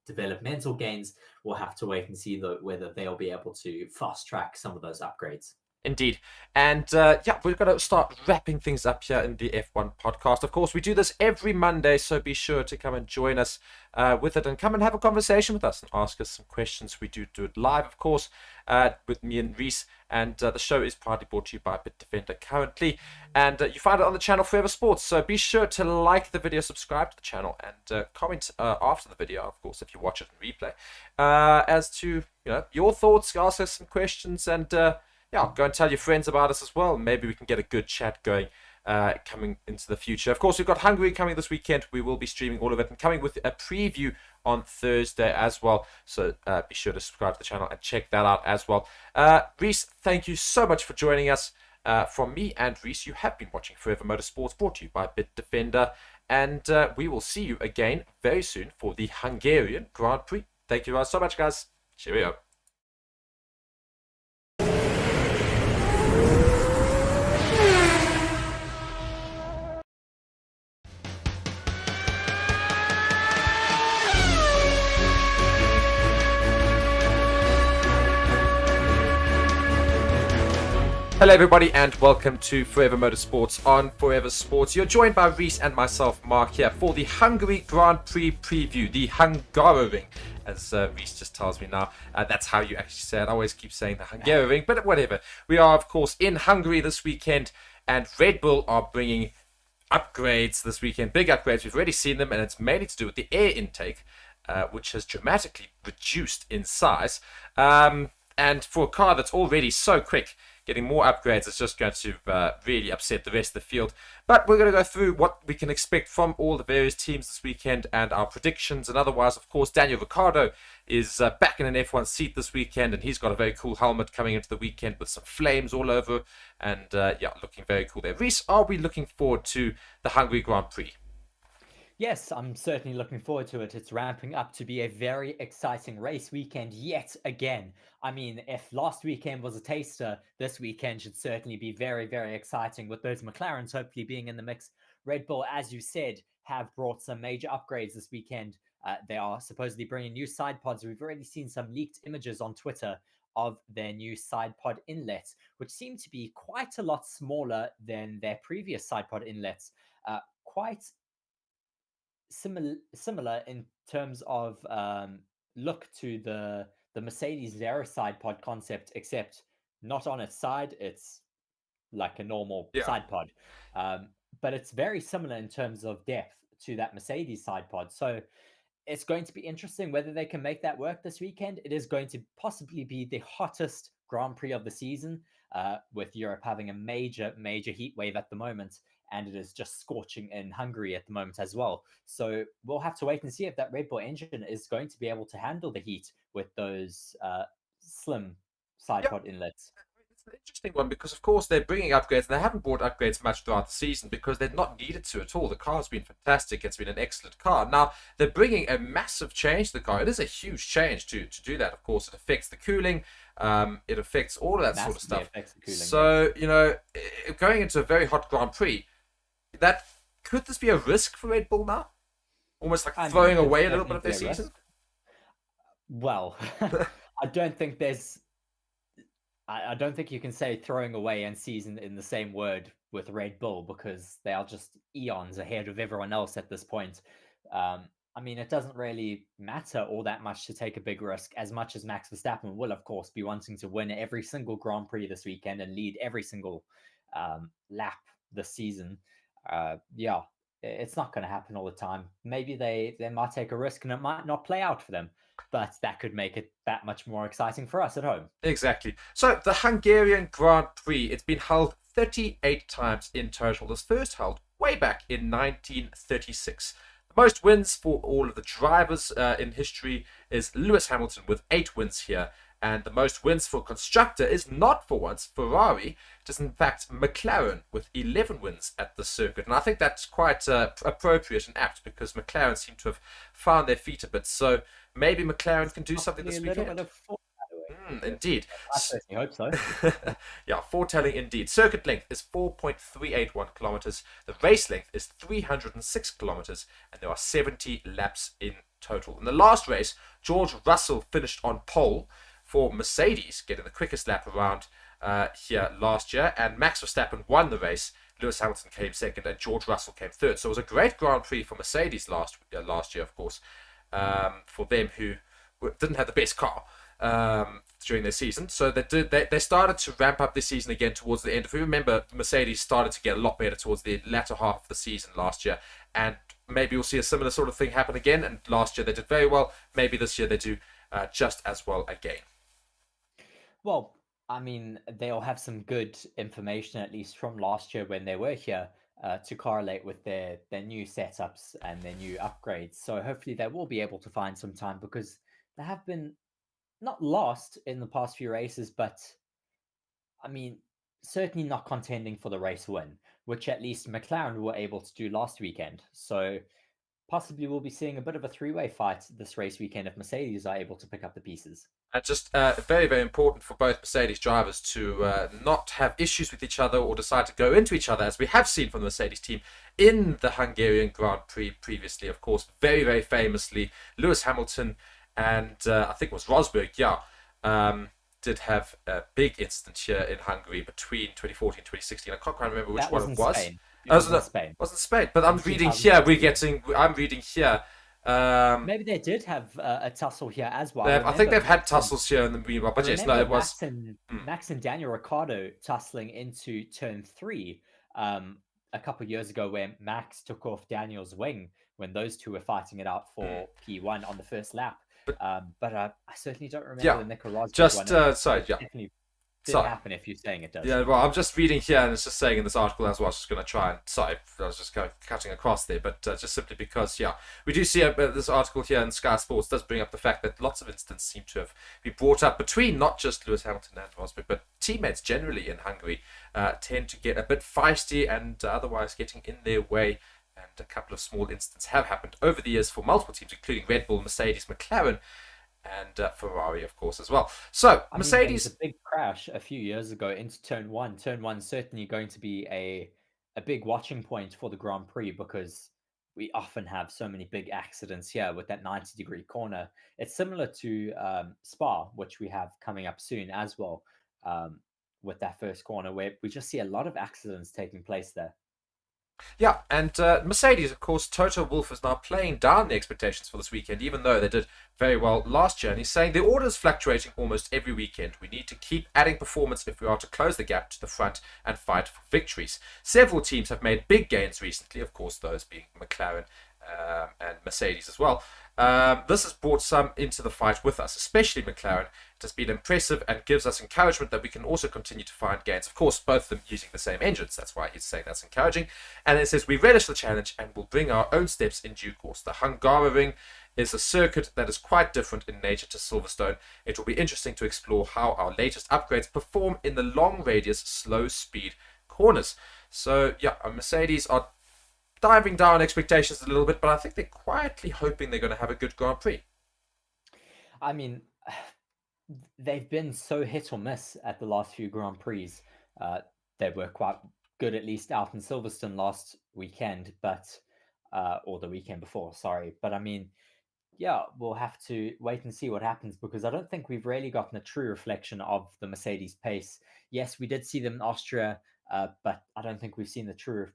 Speaker 2: developmental gains. We'll have to wait and see whether they'll be able to fast track some of those upgrades.
Speaker 1: Indeed. And yeah, we're going to start wrapping things up here in the F1 podcast. Of course, we do this every Monday, so be sure to come and join us with it and come and have a conversation with us and ask us some questions. We do it live, of course, with me and Reese. And the show is proudly brought to you by Bitdefender currently. And you find it on the channel Forever Sports. So be sure to like the video, subscribe to the channel, and comment after the video, of course, if you watch it in replay, as to your thoughts. Ask us some questions, and yeah, go and tell your friends about us as well. Maybe we can get a good chat going coming into the future. Of course, we've got Hungary coming this weekend. We will be streaming all of it and coming with a preview on Thursday as well. So be sure to subscribe to the channel and check that out as well. Reese, thank you so much for joining us. From me and Reese, you have been watching Forever Motorsports, brought to you by Bitdefender. And we will see you again very soon for the Hungarian Grand Prix. Thank you so much, guys. Cheerio. Hello everybody and welcome to Forever Motorsports on Forever Sports. You're joined by Reese and myself, Mark, here for the Hungary Grand Prix preview, the Hungaroring, as Reese just tells me now. That's how you actually say it. I always keep saying the Hungaroring, but whatever. We are, of course, in Hungary this weekend, and Red Bull are bringing upgrades this weekend, big upgrades. We've already seen them, and it's mainly to do with the air intake, which has dramatically reduced in size. And for a car that's already so quick, getting more upgrades is just going to really upset the rest of the field. But we're going to go through what we can expect from all the various teams this weekend and our predictions. And otherwise, of course, Daniel Ricciardo is back in an F1 seat this weekend, and he's got a very cool helmet coming into the weekend with some flames all over. And looking very cool there. Reese, are we looking forward to the Hungary Grand Prix?
Speaker 2: Yes, I'm certainly looking forward to it. It's ramping up to be a very exciting race weekend yet again. I mean, if last weekend was a taster, this weekend should certainly be very, very exciting with those McLarens hopefully being in the mix. Red Bull, as you said, have brought some major upgrades this weekend. They are supposedly bringing new side pods. We've already seen some leaked images on Twitter of their new side pod inlets, which seem to be quite a lot smaller than their previous side pod inlets. Quite similar in terms of look to the Mercedes Zero side pod concept, except not on its side. It's like a normal side pod, but it's very similar in terms of depth to that Mercedes side pod. So it's going to be interesting whether they can make that work this weekend. It is going to possibly be the hottest Grand Prix of the season, with Europe having a major heat wave at the moment, and it is just scorching in Hungary at the moment as well. So we'll have to wait and see if that Red Bull engine is going to be able to handle the heat with those slim side pod inlets.
Speaker 1: It's an interesting one because, of course, they're bringing upgrades, and they haven't brought upgrades much throughout the season because they're not needed to at all. The car's been fantastic. It's been an excellent car. Now, they're bringing a massive change to the car. It is a huge change to do that, of course. It affects the cooling. It affects all of that sort of stuff. So, going into a very hot Grand Prix, could this be a risk for Red Bull now? Almost like throwing away a little bit of their season?
Speaker 2: Well, I don't think you can say throwing away and season in the same word with Red Bull, because they are just eons ahead of everyone else at this point. I mean, it doesn't really matter all that much to take a big risk, as much as Max Verstappen will, of course, be wanting to win every single Grand Prix this weekend and lead every single lap this season. It's not going to happen all the time. Maybe they might take a risk and it might not play out for them, but that could make it that much more exciting for us at home.
Speaker 1: Exactly. So the Hungarian Grand Prix, it's been held 38 times in total. It was first held way back in 1936. The most wins for all of the drivers in history is Lewis Hamilton with 8 wins here. And the most wins for constructor is not for once Ferrari. It is in fact McLaren with 11 wins at the circuit. And I think that's quite appropriate and apt because McLaren seem to have found their feet a bit. So maybe McLaren can do something this weekend. Indeed.
Speaker 2: I certainly hope so.
Speaker 1: Yeah, foretelling indeed. Circuit length is 4.381 kilometers. The race length is 306 kilometers. And there are 70 laps in total. In the last race, George Russell finished on pole for Mercedes, getting the quickest lap around here last year, and Max Verstappen won the race. Lewis Hamilton came second, and George Russell came third. So it was a great Grand Prix for Mercedes last year, of course, for them who didn't have the best car during their season. So they started to ramp up this season again towards the end. If we remember, Mercedes started to get a lot better towards the latter half of the season last year, and maybe we'll see a similar sort of thing happen again. And last year they did very well. Maybe this year they do just as well again.
Speaker 2: Well, I mean, they'll have some good information, at least from last year when they were here, to correlate with their new setups and their new upgrades. So hopefully they will be able to find some time, because they have been not lost in the past few races, but I mean, certainly not contending for the race win, which at least McLaren were able to do last weekend. So possibly we'll be seeing a bit of a three-way fight this race weekend if Mercedes are able to pick up the pieces.
Speaker 1: And just very, very important for both Mercedes drivers to not have issues with each other or decide to go into each other, as we have seen from the Mercedes team in the Hungarian Grand Prix previously, of course. Very, very famously, Lewis Hamilton and I think it was Rosberg, did have a big incident here in Hungary between 2014 and 2016. I can't quite remember which one it was.
Speaker 2: Spain. It was in Spain.
Speaker 1: Wasn't Spain, but I'm reading here.
Speaker 2: Maybe they did have a tussle here as well.
Speaker 1: I think they've had tussles here in the meanwhile, but yes, no, it was
Speaker 2: Max and Daniel Ricciardo tussling into turn 3 a couple of years ago, where Max took off Daniel's wing when those two were fighting it out for P1 on the first lap. But I certainly don't remember the Nico Rosberg one.
Speaker 1: Sorry, yeah.
Speaker 2: did happen if you're saying it does.
Speaker 1: Yeah, well, I'm just reading here, and it's just saying in this article as well. I was just going to try and sorry, I was just cutting across there, but just simply because, we do see this article here in Sky Sports does bring up the fact that lots of incidents seem to have been brought up between not just Lewis Hamilton and Rosberg, but teammates generally in Hungary tend to get a bit feisty and otherwise getting in their way. And a couple of small incidents have happened over the years for multiple teams, including Red Bull, Mercedes, McLaren, and Ferrari, of course, as well. So, Mercedes...
Speaker 2: there was a big crash a few years ago into Turn 1. Turn 1 certainly going to be a big watching point for the Grand Prix because we often have so many big accidents here with that 90-degree corner. It's similar to Spa, which we have coming up soon as well, with that first corner, where we just see a lot of accidents taking place there.
Speaker 1: Yeah, and Mercedes, of course, Toto Wolff is now playing down the expectations for this weekend, even though they did very well last year. And he's saying the order is fluctuating almost every weekend. We need to keep adding performance if we are to close the gap to the front and fight for victories. Several teams have made big gains recently, of course, those being McLaren and Mercedes as well. This has brought some into the fight with us, especially McLaren. It has been impressive and gives us encouragement that we can also continue to find gains. Of course, both of them using the same engines. That's why he's saying that's encouraging. And it says, we relish the challenge and will bring our own steps in due course. The Hungaroring is a circuit that is quite different in nature to Silverstone. It will be interesting to explore how our latest upgrades perform in the long radius, slow speed corners. So, Mercedes are diving down expectations a little bit, but I think they're quietly hoping they're going to have a good Grand Prix.
Speaker 2: I mean, they've been so hit or miss at the last few Grand Prix. They were quite good, at least out in Silverstone last weekend, or the weekend before, sorry. But I mean, we'll have to wait and see what happens because I don't think we've really gotten a true reflection of the Mercedes pace. Yes, we did see them in Austria, but I don't think we've seen the true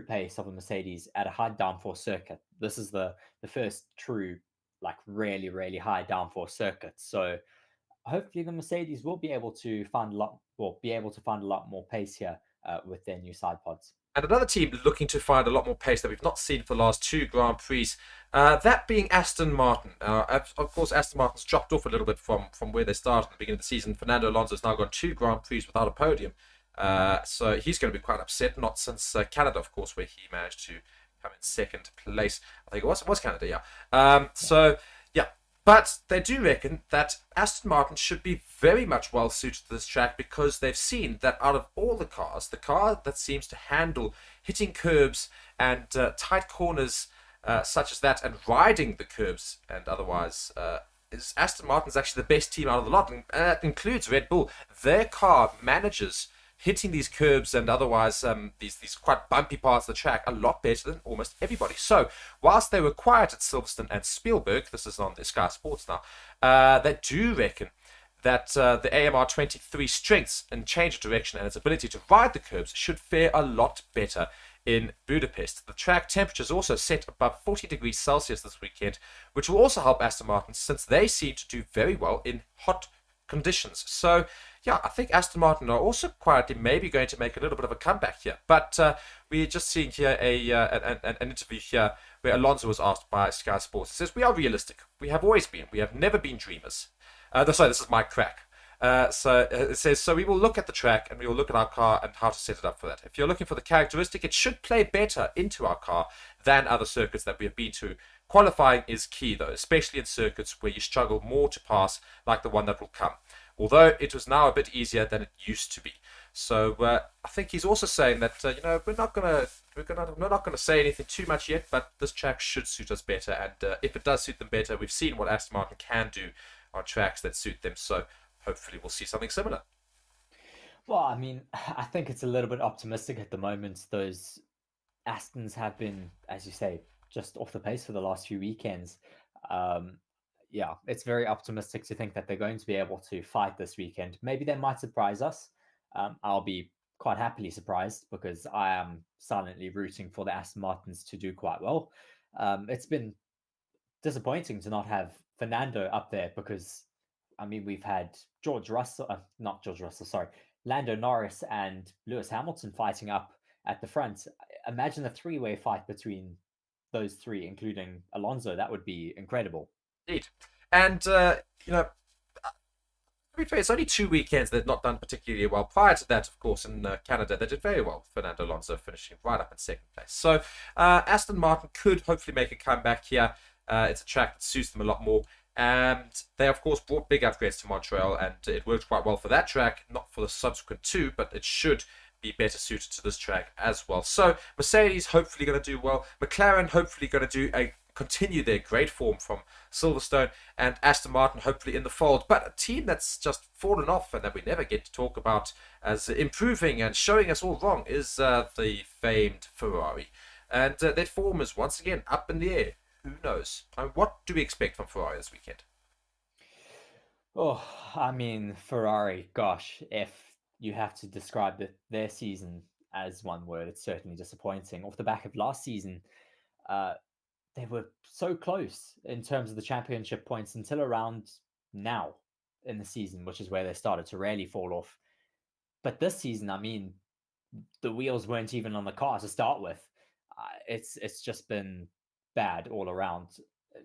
Speaker 2: pace of a Mercedes at a high downforce circuit. This is the first true, like really, really high downforce circuit. So hopefully the Mercedes will be able to find a lot more pace here with their new side pods.
Speaker 1: And another team looking to find a lot more pace that we've not seen for the last two Grand Prix, that being Aston Martin. Of course, Aston Martin's dropped off a little bit from where they started at the beginning of the season. Fernando Alonso's now got two Grand Prix without a podium. So he's going to be quite upset, not since Canada, of course, where he managed to come in second place. I think it was Canada, But they do reckon that Aston Martin should be very much well suited to this track because they've seen that out of all the cars, the car that seems to handle hitting curbs and tight corners such as that and riding the curbs and otherwise is Aston Martin's actually the best team out of the lot. And that includes Red Bull. Their car manages hitting these curbs and otherwise these quite bumpy parts of the track a lot better than almost everybody. So, whilst they were quiet at Silverstone and Spielberg, this is on the Sky Sports now, they do reckon that the AMR 23 strengths and change of direction and its ability to ride the curbs should fare a lot better in Budapest. The track temperature is also set above 40 degrees Celsius this weekend, which will also help Aston Martin since they seem to do very well in hot conditions. So, I think Aston Martin are also quietly maybe going to make a little bit of a comeback here. But we're just seeing here an interview here where Alonso was asked by Sky Sports. He says, we are realistic. We have always been. We have never been dreamers. Sorry, this is Mike Crack. So it says, so we will look at the track and we will look at our car and how to set it up for that. If you're looking for the characteristic, it should play better into our car than other circuits that we have been to. Qualifying is key, though, especially in circuits where you struggle more to pass, like the one that will come. Although it was now a bit easier than it used to be. So I think he's also saying that we're not gonna say anything too much yet, but this track should suit us better. And if it does suit them better, we've seen what Aston Martin can do on tracks that suit them. So hopefully we'll see something similar.
Speaker 2: Well, I mean, I think it's a little bit optimistic at the moment. Those Astons have been, as you say, just off the pace for the last few weekends. It's very optimistic to think that they're going to be able to fight this weekend. Maybe they might surprise us. I'll be quite happily surprised because I am silently rooting for the Aston Martins to do quite well. It's been disappointing to not have Fernando up there because, I mean, we've had Lando Norris and Lewis Hamilton fighting up at the front. Imagine a three-way fight between those three, including Alonso. That would be incredible.
Speaker 1: Indeed. And, To be fair, it's only 2 weekends they've not done particularly well. Prior to that, of course, in Canada, they did very well. Fernando Alonso finishing right up in second place. So Aston Martin could hopefully make a comeback here. It's a track that suits them a lot more. And they, of course, brought big upgrades to Montreal, and it worked quite well for that track, not for the subsequent two, but it should be better suited to this track as well. So Mercedes hopefully going to do well. McLaren hopefully going to continue their great form from Silverstone, and Aston Martin hopefully in the fold. But a team that's just fallen off and that we never get to talk about as improving and showing us all wrong is the famed Ferrari. And their form is once again up in the air. Who knows? What do we expect from Ferrari this weekend?
Speaker 2: Oh, I mean, Ferrari, gosh, if you have to describe their season as one word, it's certainly disappointing. Off the back of last season, they were so close in terms of the championship points until around now in the season, which is where they started to really fall off. But this season, I mean, the wheels weren't even on the car to start with. It's just been bad all around.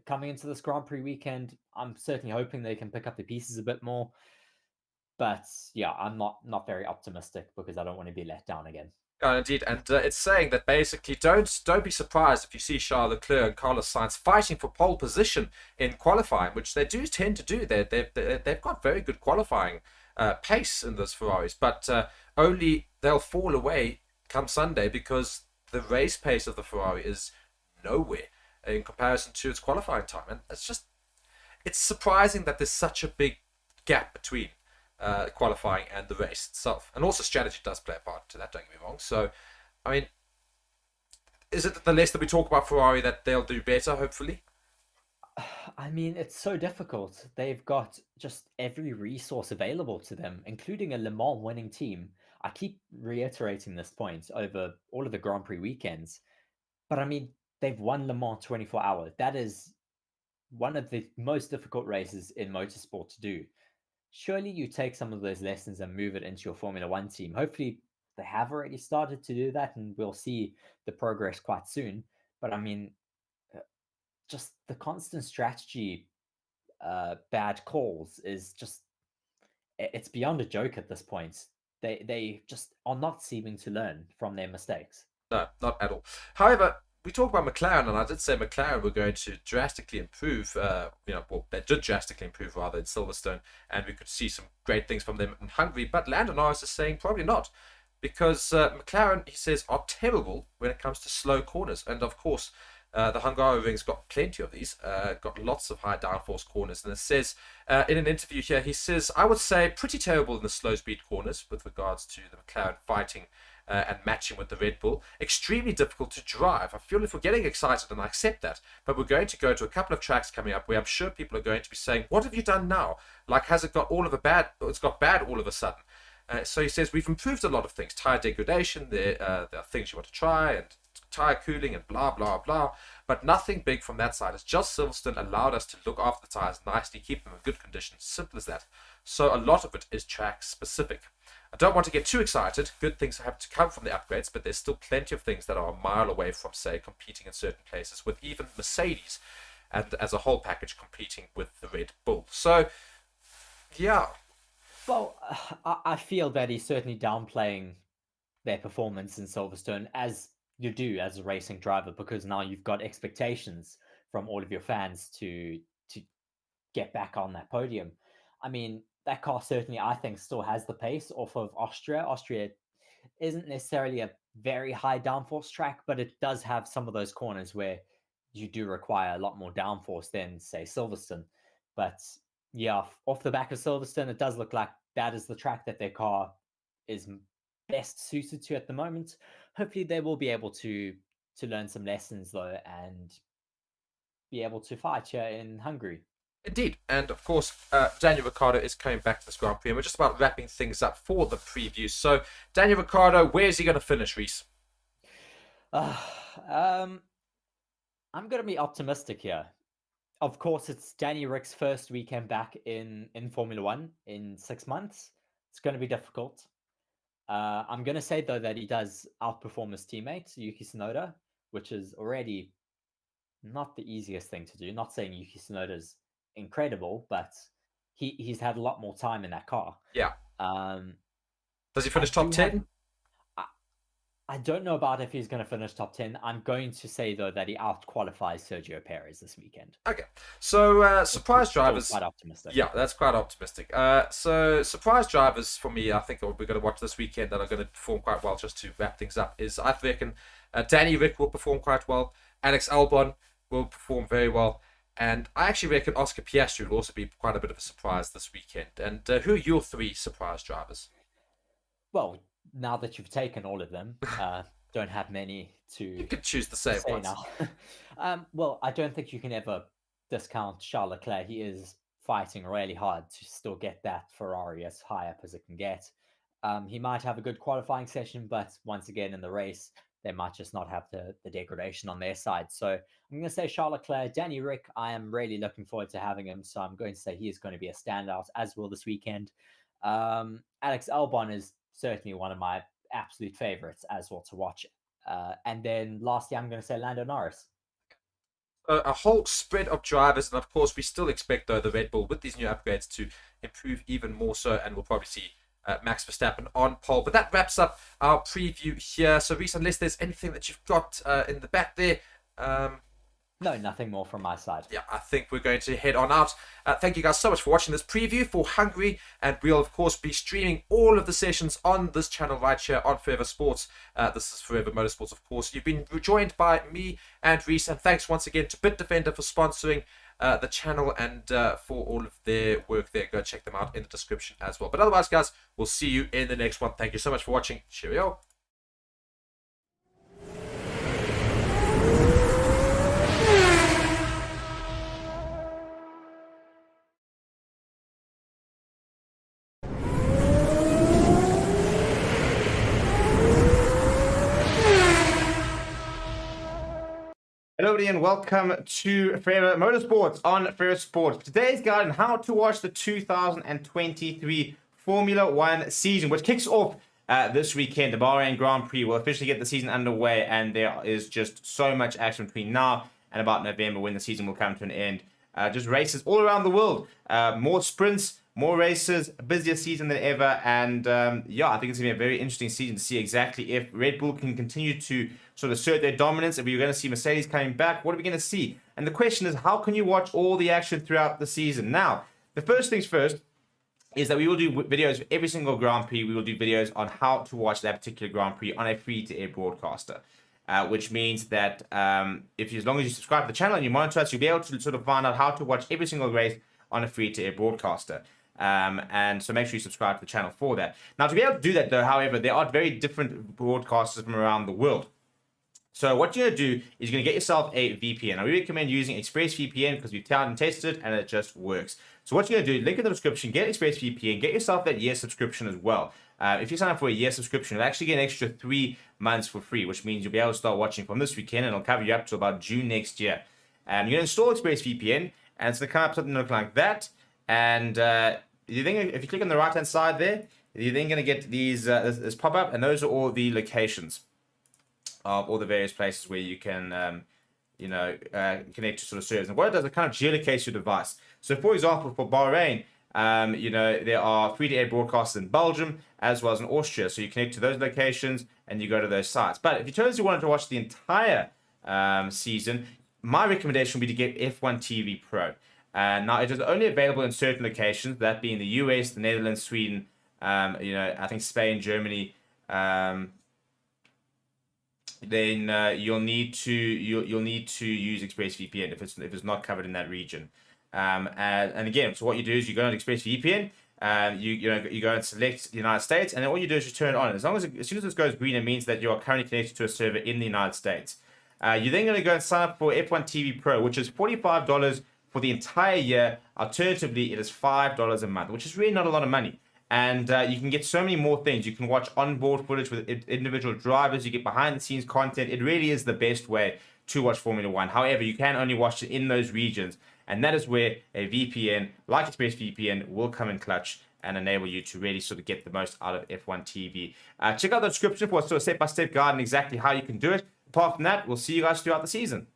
Speaker 2: Coming into this Grand Prix weekend, I'm certainly hoping they can pick up the pieces a bit more. But yeah, I'm not very optimistic because I don't want to be let down again.
Speaker 1: Indeed, and it's saying that basically don't be surprised if you see Charles Leclerc and Carlos Sainz fighting for pole position in qualifying, which they do tend to do. They've got very good qualifying pace in those Ferraris, but only they'll fall away come Sunday because the race pace of the Ferrari is nowhere in comparison to its qualifying time, and it's surprising that there's such a big gap between qualifying and the race itself. And also strategy does play a part to that, don't get me wrong. So, I mean, is it the less that we talk about Ferrari that they'll do better, hopefully?
Speaker 2: I mean, it's so difficult. They've got just every resource available to them, including a Le Mans winning team. I keep reiterating this point over all of the Grand Prix weekends. But I mean, they've won Le Mans 24 hour. That is one of the most difficult races in motorsport to do. Surely you take some of those lessons and move it into your Formula One team. Hopefully, they have already started to do that, and we'll see the progress quite soon. But I mean, uh, just the constant strategy, bad calls is just it's beyond a joke at this point. They just are not seeming to learn from their mistakes.
Speaker 1: No, not at all. However, we talk about McLaren, and I did say McLaren were going to drastically improve. Well, they did drastically improve rather in Silverstone, and we could see some great things from them in Hungary. But Lando Norris is saying probably not, because McLaren, he says, are terrible when it comes to slow corners, and of course. The Hungaroring's got plenty of these, got lots of high downforce corners. And it says, in an interview here, he says, I would say pretty terrible in the slow speed corners with regards to the McLaren fighting and matching with the Red Bull. Extremely difficult to drive. I feel if we're getting excited, and I accept that, but we're going to go to a couple of tracks coming up where I'm sure people are going to be saying, what have you done now? Like, has it got it's got bad all of a sudden? So he says, we've improved a lot of things. Tire degradation, there are things you want to try, and tire cooling and blah blah blah, but nothing big from that side. It's just Silverstone allowed us to look after the tires nicely, keep them in good condition, simple as that. So a lot of it is track specific. I don't want to get too excited. Good things have to come from the upgrades, but there's still plenty of things that are a mile away from, say, competing in certain places, with even Mercedes and as a whole package competing with the Red Bull. So yeah.
Speaker 2: Well, I feel that he's certainly downplaying their performance in Silverstone, as you do as a racing driver, because now you've got expectations from all of your fans to get back on that podium. I mean, that car certainly, I think, still has the pace off of Austria. Austria isn't necessarily a very high downforce track, but it does have some of those corners where you do require a lot more downforce than, say, Silverstone. But yeah, off the back of Silverstone, it does look like that is the track that their car is best suited to at the moment. Hopefully, they will be able to learn some lessons though, and be able to fight here in Hungary.
Speaker 1: Indeed, and of course, Daniel Ricciardo is coming back to this Grand Prix, and we're just about wrapping things up for the preview. So, Daniel Ricciardo, where's he going to finish, Reese?
Speaker 2: I'm going to be optimistic here. Of course, it's Danny Rick's first weekend back in Formula One in 6 months. It's going to be difficult. I'm going to say, though, that he does outperform his teammate, Yuki Tsunoda, which is already not the easiest thing to do. Not saying Yuki Tsunoda's incredible, but he's had a lot more time in that car.
Speaker 1: Yeah.
Speaker 2: Um,
Speaker 1: Does he finish top 10?
Speaker 2: I don't know about if he's going to finish top 10. I'm going to say, though, that he out-qualifies Sergio Perez this weekend.
Speaker 1: Okay. So, surprise drivers.
Speaker 2: Quite optimistic.
Speaker 1: Yeah, that's quite optimistic. So, surprise drivers for me, I think we're going to watch this weekend that are going to perform quite well, just to wrap things up, is I reckon Danny Rick will perform quite well. Alex Albon will perform very well. And I actually reckon Oscar Piastri will also be quite a bit of a surprise this weekend. And who are your 3 surprise drivers?
Speaker 2: Well, now that you've taken all of them, don't have many to
Speaker 1: You could choose the same ones.
Speaker 2: Now. Well, I don't think you can ever discount Charles Leclerc. He is fighting really hard to still get that Ferrari as high up as it can get. He might have a good qualifying session, but once again in the race, they might just not have the degradation on their side. So I'm going to say Charles Leclerc. Danny Rick, I am really looking forward to having him. So I'm going to say he is going to be a standout, as will this weekend. Alex Albon is certainly one of my absolute favorites as well to watch. And then lastly, I'm going to say Lando Norris.
Speaker 1: A whole spread of drivers, and of course we still expect, though, the Red Bull with these new upgrades to improve even more so, and we'll probably see Max Verstappen on pole. But that wraps up our preview here. So Reese, unless there's anything that you've got in the back there,
Speaker 2: no, nothing more from my side.
Speaker 1: Yeah, I think we're going to head on out. Thank you guys so much for watching this preview for Hungary, and we'll of course be streaming all of the sessions on this channel right here on Forever Sports. This is Forever Motorsports, of course. You've been joined by me and Reese, and thanks once again to Bitdefender for sponsoring the channel and for all of their work there. Go check them out in the description as well. But otherwise, guys, we'll see you in the next one. Thank you so much for watching. Cheerio.
Speaker 3: Hello everybody and welcome to Forever Motorsports on Forever Sports. Today's guide on how to watch the 2023 Formula One season, which kicks off this weekend. The Bahrain Grand Prix will officially get the season underway, and there is just so much action between now and about November when the season will come to an end. Just races all around the world, more sprints, more races, a busier season than ever, and yeah, I think it's going to be a very interesting season to see exactly if Red Bull can continue to sort of assert their dominance, if we're going to see Mercedes coming back, what are we going to see? And the question is, how can you watch all the action throughout the season? Now, the first things first is that we will do videos for every single Grand Prix. We will do videos on how to watch that particular Grand Prix on a free-to-air broadcaster. Which means that as long as you subscribe to the channel and you monitor us, you'll be able to sort of find out how to watch every single race on a free-to-air broadcaster. And so make sure you subscribe to the channel for that. Now, to be able to do that, though, however, there are very different broadcasters from around the world. So what you're going to do is you're going to get yourself a VPN. I recommend using ExpressVPN because we've tried and tested it and it just works. So what you're going to do, link in the description, get ExpressVPN, get yourself that year subscription as well. If you sign up for a year subscription, you'll actually get an extra 3 months for free, which means you'll be able to start watching from this weekend and it'll cover you up to about June next year. You're going to install ExpressVPN and it's going to come up something look like that. And you think if you click on the right hand side there, you're then going to get these this pop up, and those are all the locations of all the various places where you can connect to sort of servers. And what it does, it kind of geolocates your device. So for example, for Bahrain, there are free-to-air broadcasts in Belgium as well as in Austria. So you connect to those locations and you go to those sites. But if you chose you wanted to watch the entire season, my recommendation would be to get F1 TV Pro. Now it is only available in certain locations, that being the US, the Netherlands, Sweden, I think Spain, Germany. Then you'll need to use ExpressVPN if it's not covered in that region. And again, so what you do is you go on ExpressVPN, you go and select the United States, and then all you do is you turn it on. As soon as this goes green, it means that you are currently connected to a server in the United States. You're then going to go and sign up for F1 TV Pro, which is $45 for the entire year. Alternatively, it is $5 a month, which is really not a lot of money. And you can get so many more things. You can watch onboard footage with individual drivers. You get behind-the-scenes content. It really is the best way to watch Formula One. However, you can only watch it in those regions. And that is where a VPN, like ExpressVPN, will come in clutch and enable you to really sort of get the most out of F1 TV. Check out the description for a sort of step-by-step guide on exactly how you can do it. Apart from that, we'll see you guys throughout the season.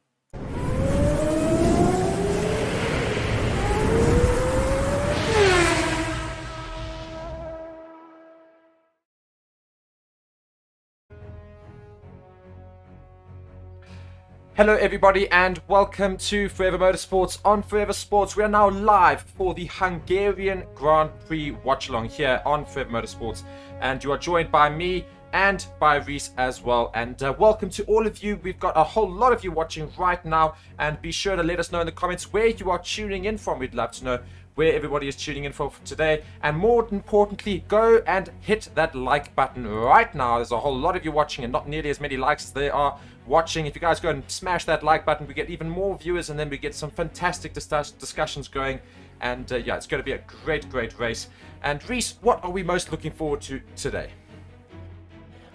Speaker 1: Hello everybody and welcome to Forever Motorsports on Forever Sports. We are now live for the Hungarian Grand Prix Watchalong here on Forever Motorsports, and you are joined by me and by Reese as well. And welcome to all of you. We've got a whole lot of you watching right now, and be sure to let us know in the comments where you are tuning in from. We'd love to know where everybody is tuning in for today, and more importantly, go and hit that like button right now. There's a whole lot of you watching and not nearly as many likes as there are watching. If you guys go and smash that like button, we get even more viewers, and then we get some fantastic discussions going. And yeah, it's going to be a great race. And Reese, what are we most looking forward to today?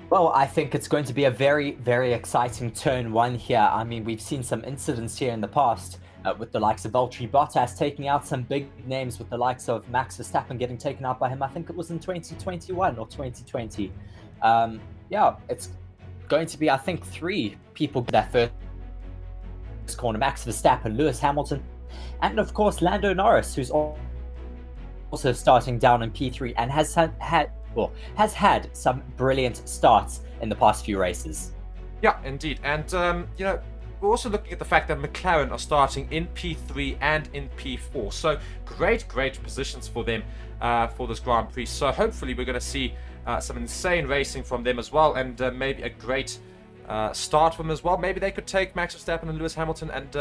Speaker 2: Well, I think it's going to be a very exciting turn one here. I mean, we've seen some incidents here in the past with the likes of Valtteri Bottas taking out some big names, with the likes of Max Verstappen getting taken out by him. I think it was in 2021 or 2020. Yeah, it's going to be, I think, 3 people that first corner: Max Verstappen, Lewis Hamilton, and of course Lando Norris, who's also starting down in P3 and has had some brilliant starts in the past few races.
Speaker 1: Yeah, indeed. And you know, we're also looking at the fact that McLaren are starting in P3 and in P4, so great positions for them for this Grand Prix. So hopefully we're going to see some insane racing from them as well, and maybe a great start from them as well. Maybe they could take Max Verstappen and Lewis Hamilton, and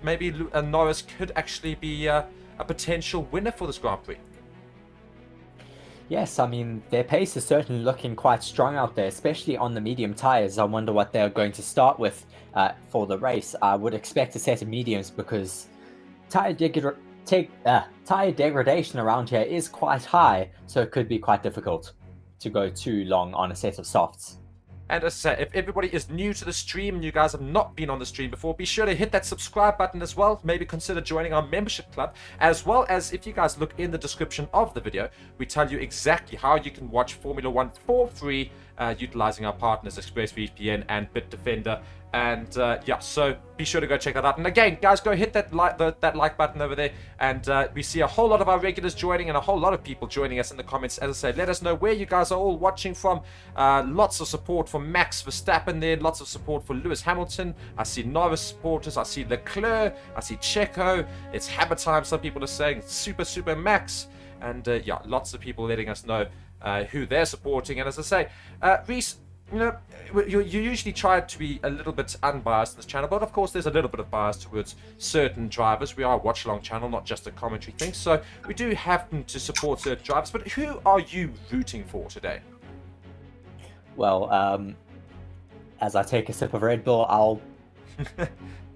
Speaker 1: maybe Norris could actually be a potential winner for this Grand Prix.
Speaker 2: Yes, I mean, their pace is certainly looking quite strong out there, especially on the medium tyres. I wonder what they're going to start with for the race. I would expect a set of mediums, because tyre degradation around here is quite high, so it could be quite difficult to go too long on a set of softs.
Speaker 1: And as I say, if everybody is new to the stream and you guys have not been on the stream before, be sure to hit that subscribe button as well. Maybe consider joining our membership club, as well as if you guys look in the description of the video, we tell you exactly how you can watch Formula 1 for free, utilizing our partners ExpressVPN and Bitdefender. And yeah, so be sure to go check that out. And again, guys, go hit that like button over there. And we see a whole lot of our regulars joining, and a whole lot of people joining us in the comments. As I say, let us know where you guys are all watching from. Lots of support for Max Verstappen there. Lots of support for Lewis Hamilton. I see Norris supporters. I see Leclerc. I see Checo. It's hammer time, some people are saying. Super Max. And yeah, lots of people letting us know who they're supporting. And as I say, Reese, you know, you usually try to be a little bit unbiased in this channel, but of course there's a little bit of bias towards certain drivers. We are a watch-along channel, not just a commentary thing, so we do happen to support certain drivers. But who are you rooting for today?
Speaker 2: Well, as I take a sip of Red Bull, I'll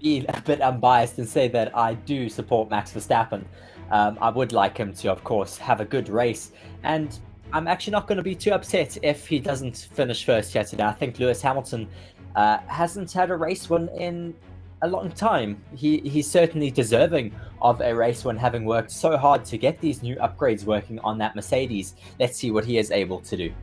Speaker 2: be a bit unbiased and say that I do support Max Verstappen. I would like him to, of course, have a good race, and I'm actually not going to be too upset if he doesn't finish first yet today. I think Lewis Hamilton hasn't had a race win in a long time. He's certainly deserving of a race win, having worked so hard to get these new upgrades working on that Mercedes. Let's see what he is able to do.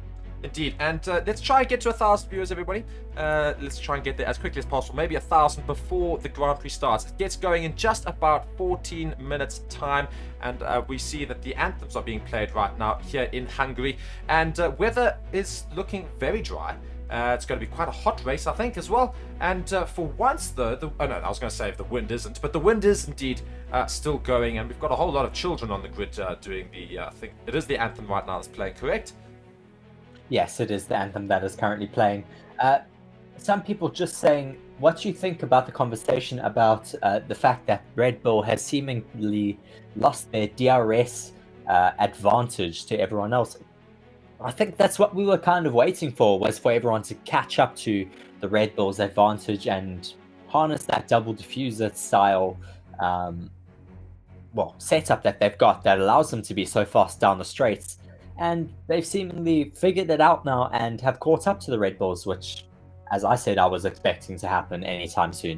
Speaker 1: Indeed, and let's try and get to 1,000 viewers, everybody. Let's try and get there as quickly as possible, maybe 1,000 before the Grand Prix starts. It gets going in just about 14 minutes time, and we see that the anthems are being played right now here in Hungary, and weather is looking very dry. It's going to be quite a hot race, I think, as well. And for once, though, oh no, I was going to say if the wind isn't, but the wind is indeed still going, and we've got a whole lot of children on the grid doing the thing. It is the anthem right now that's playing, correct?
Speaker 2: Yes, it is the anthem that is currently playing. Some people just saying, what do you think about the conversation about the fact that Red Bull has seemingly lost their DRS advantage to everyone else? I think that's what we were kind of waiting for, was for everyone to catch up to the Red Bull's advantage and harness that double diffuser style setup that they've got that allows them to be so fast down the straights. And they've seemingly figured it out now and have caught up to the Red Bulls, which, as I said, I was expecting to happen anytime soon.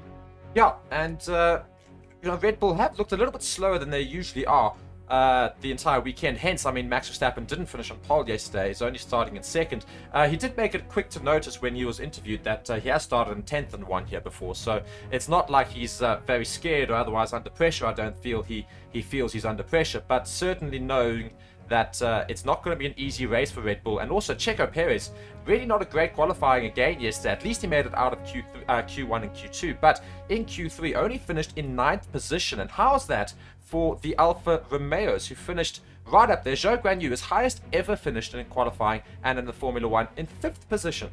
Speaker 1: Yeah, and you know, Red Bull have looked a little bit slower than they usually are the entire weekend. Hence, I mean, Max Verstappen didn't finish on pole yesterday. He's only starting in second. He did make it quick to notice when he was interviewed that he has started in 10th and won here before. So it's not like he's very scared or otherwise under pressure. I don't feel he feels he's under pressure, but certainly knowing that it's not going to be an easy race for Red Bull. And also Checo Perez, really not a great qualifying again yesterday. At least he made it out of Q1 and Q2, but in Q3 only finished in 9th position. And how's that for the Alfa Romeos, who finished right up there? Zhou Guanyu is highest ever finished in qualifying and in the Formula One in 5th position.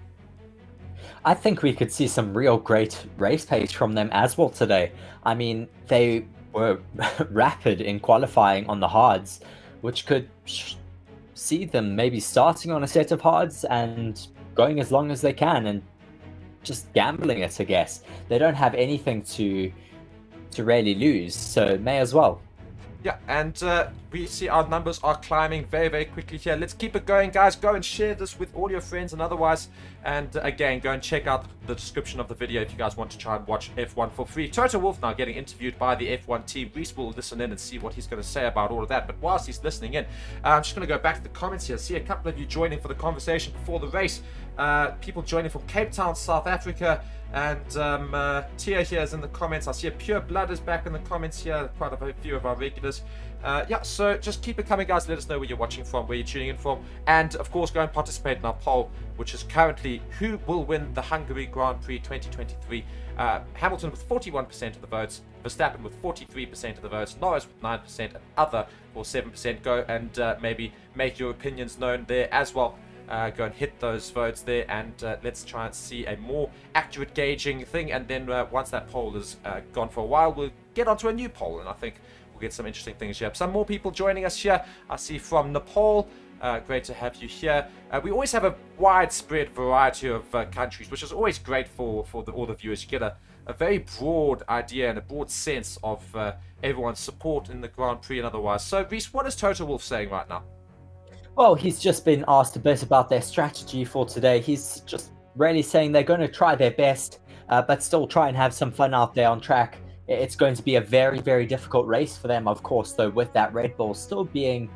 Speaker 2: I think we could see some real great race pace from them as well today. I mean, they were rapid in qualifying on the hards, which could see them maybe starting on a set of hards and going as long as they can and just gambling it, I guess. They don't have anything to really lose, so may as well.
Speaker 1: Yeah, and we see our numbers are climbing very, very quickly here. Let's keep it going, guys. Go and share this with all your friends and otherwise. And again, go and check out the description of the video if you guys want to try and watch F1 for free. Toto Wolff now getting interviewed by the F1 team. Reese will listen in and see what he's going to say about all of that. But whilst he's listening in, I'm just going to go back to the comments here. See a couple of you joining for the conversation before the race. People joining from Cape Town, South Africa. And Tia here is in the comments. I see a Pure Blood is back in the comments here. Quite a few of our regulars. Yeah, so just keep it coming, guys. Let us know where you're watching from, where you're tuning in from. And, of course, go and participate in our poll, which is currently who will win the Hungary Grand Prix 2023. Hamilton with 41% of the votes. Verstappen with 43% of the votes. Norris with 9%. And other for 7%. Go and maybe make your opinions known there as well. Go and hit those votes there, and let's try and see a more accurate gauging thing. And then once that poll is gone for a while, we'll get onto a new poll, and I think we'll get some interesting things here. Some more people joining us here. I see from Nepal. Great to have you here. We always have a widespread variety of countries, which is always great for all the viewers. You get a very broad idea and a broad sense of everyone's support in the Grand Prix and otherwise. So, Reese, what is Toto Wolff saying right now?
Speaker 2: Well, he's just been asked a bit about their strategy for today. He's just really saying they're going to try their best, but still try and have some fun out there on track. It's going to be a very, very difficult race for them, of course, though, with that Red Bull still being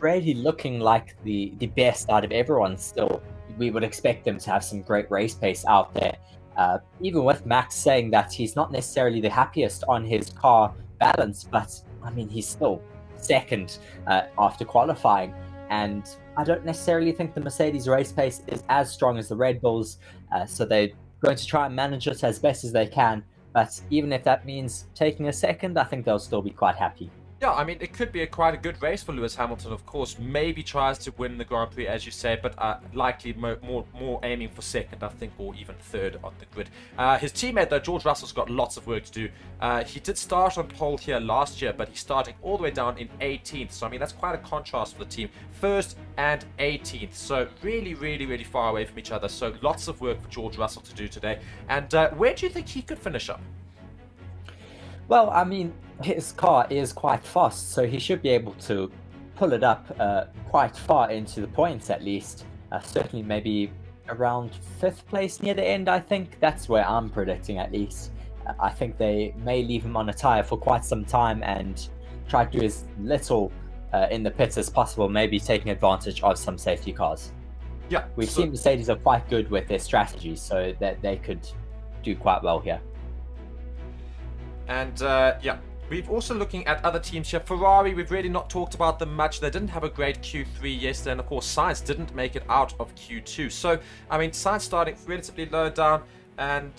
Speaker 2: really looking like the best out of everyone still. We would expect them to have some great race pace out there. Even with Max saying that he's not necessarily the happiest on his car balance, but, I mean, he's still second after qualifying, and I don't necessarily think the Mercedes race pace is as strong as the Red Bulls, so they're going to try and manage it as best as they can, but even if that means taking a second, I think they'll still be quite happy.
Speaker 1: Yeah, I mean, it could be quite a good race for Lewis Hamilton, of course. Maybe tries to win the Grand Prix, as you say, but likely more aiming for second, I think, or even third on the grid. His teammate, though, George Russell's got lots of work to do. He did start on pole here last year, but he's starting all the way down in 18th. So, I mean, that's quite a contrast for the team. 1st and 18th. So, really, really, really far away from each other. So, lots of work for George Russell to do today. And where do you think he could finish up?
Speaker 2: Well, I mean, his car is quite fast, so he should be able to pull it up quite far into the points at least. Certainly maybe around 5th place near the end, I think. That's where I'm predicting at least. I think they may leave him on a tyre for quite some time and try to do as little in the pits as possible, maybe taking advantage of some safety cars.
Speaker 1: Yeah,
Speaker 2: We've seen Mercedes are quite good with their strategies, so that they could do quite well here.
Speaker 1: And yeah, we're also looking at other teams here. Ferrari, we've really not talked about them much. They didn't have a great Q3 yesterday, and of course, Sainz didn't make it out of Q2. So, I mean, Sainz starting relatively low down, and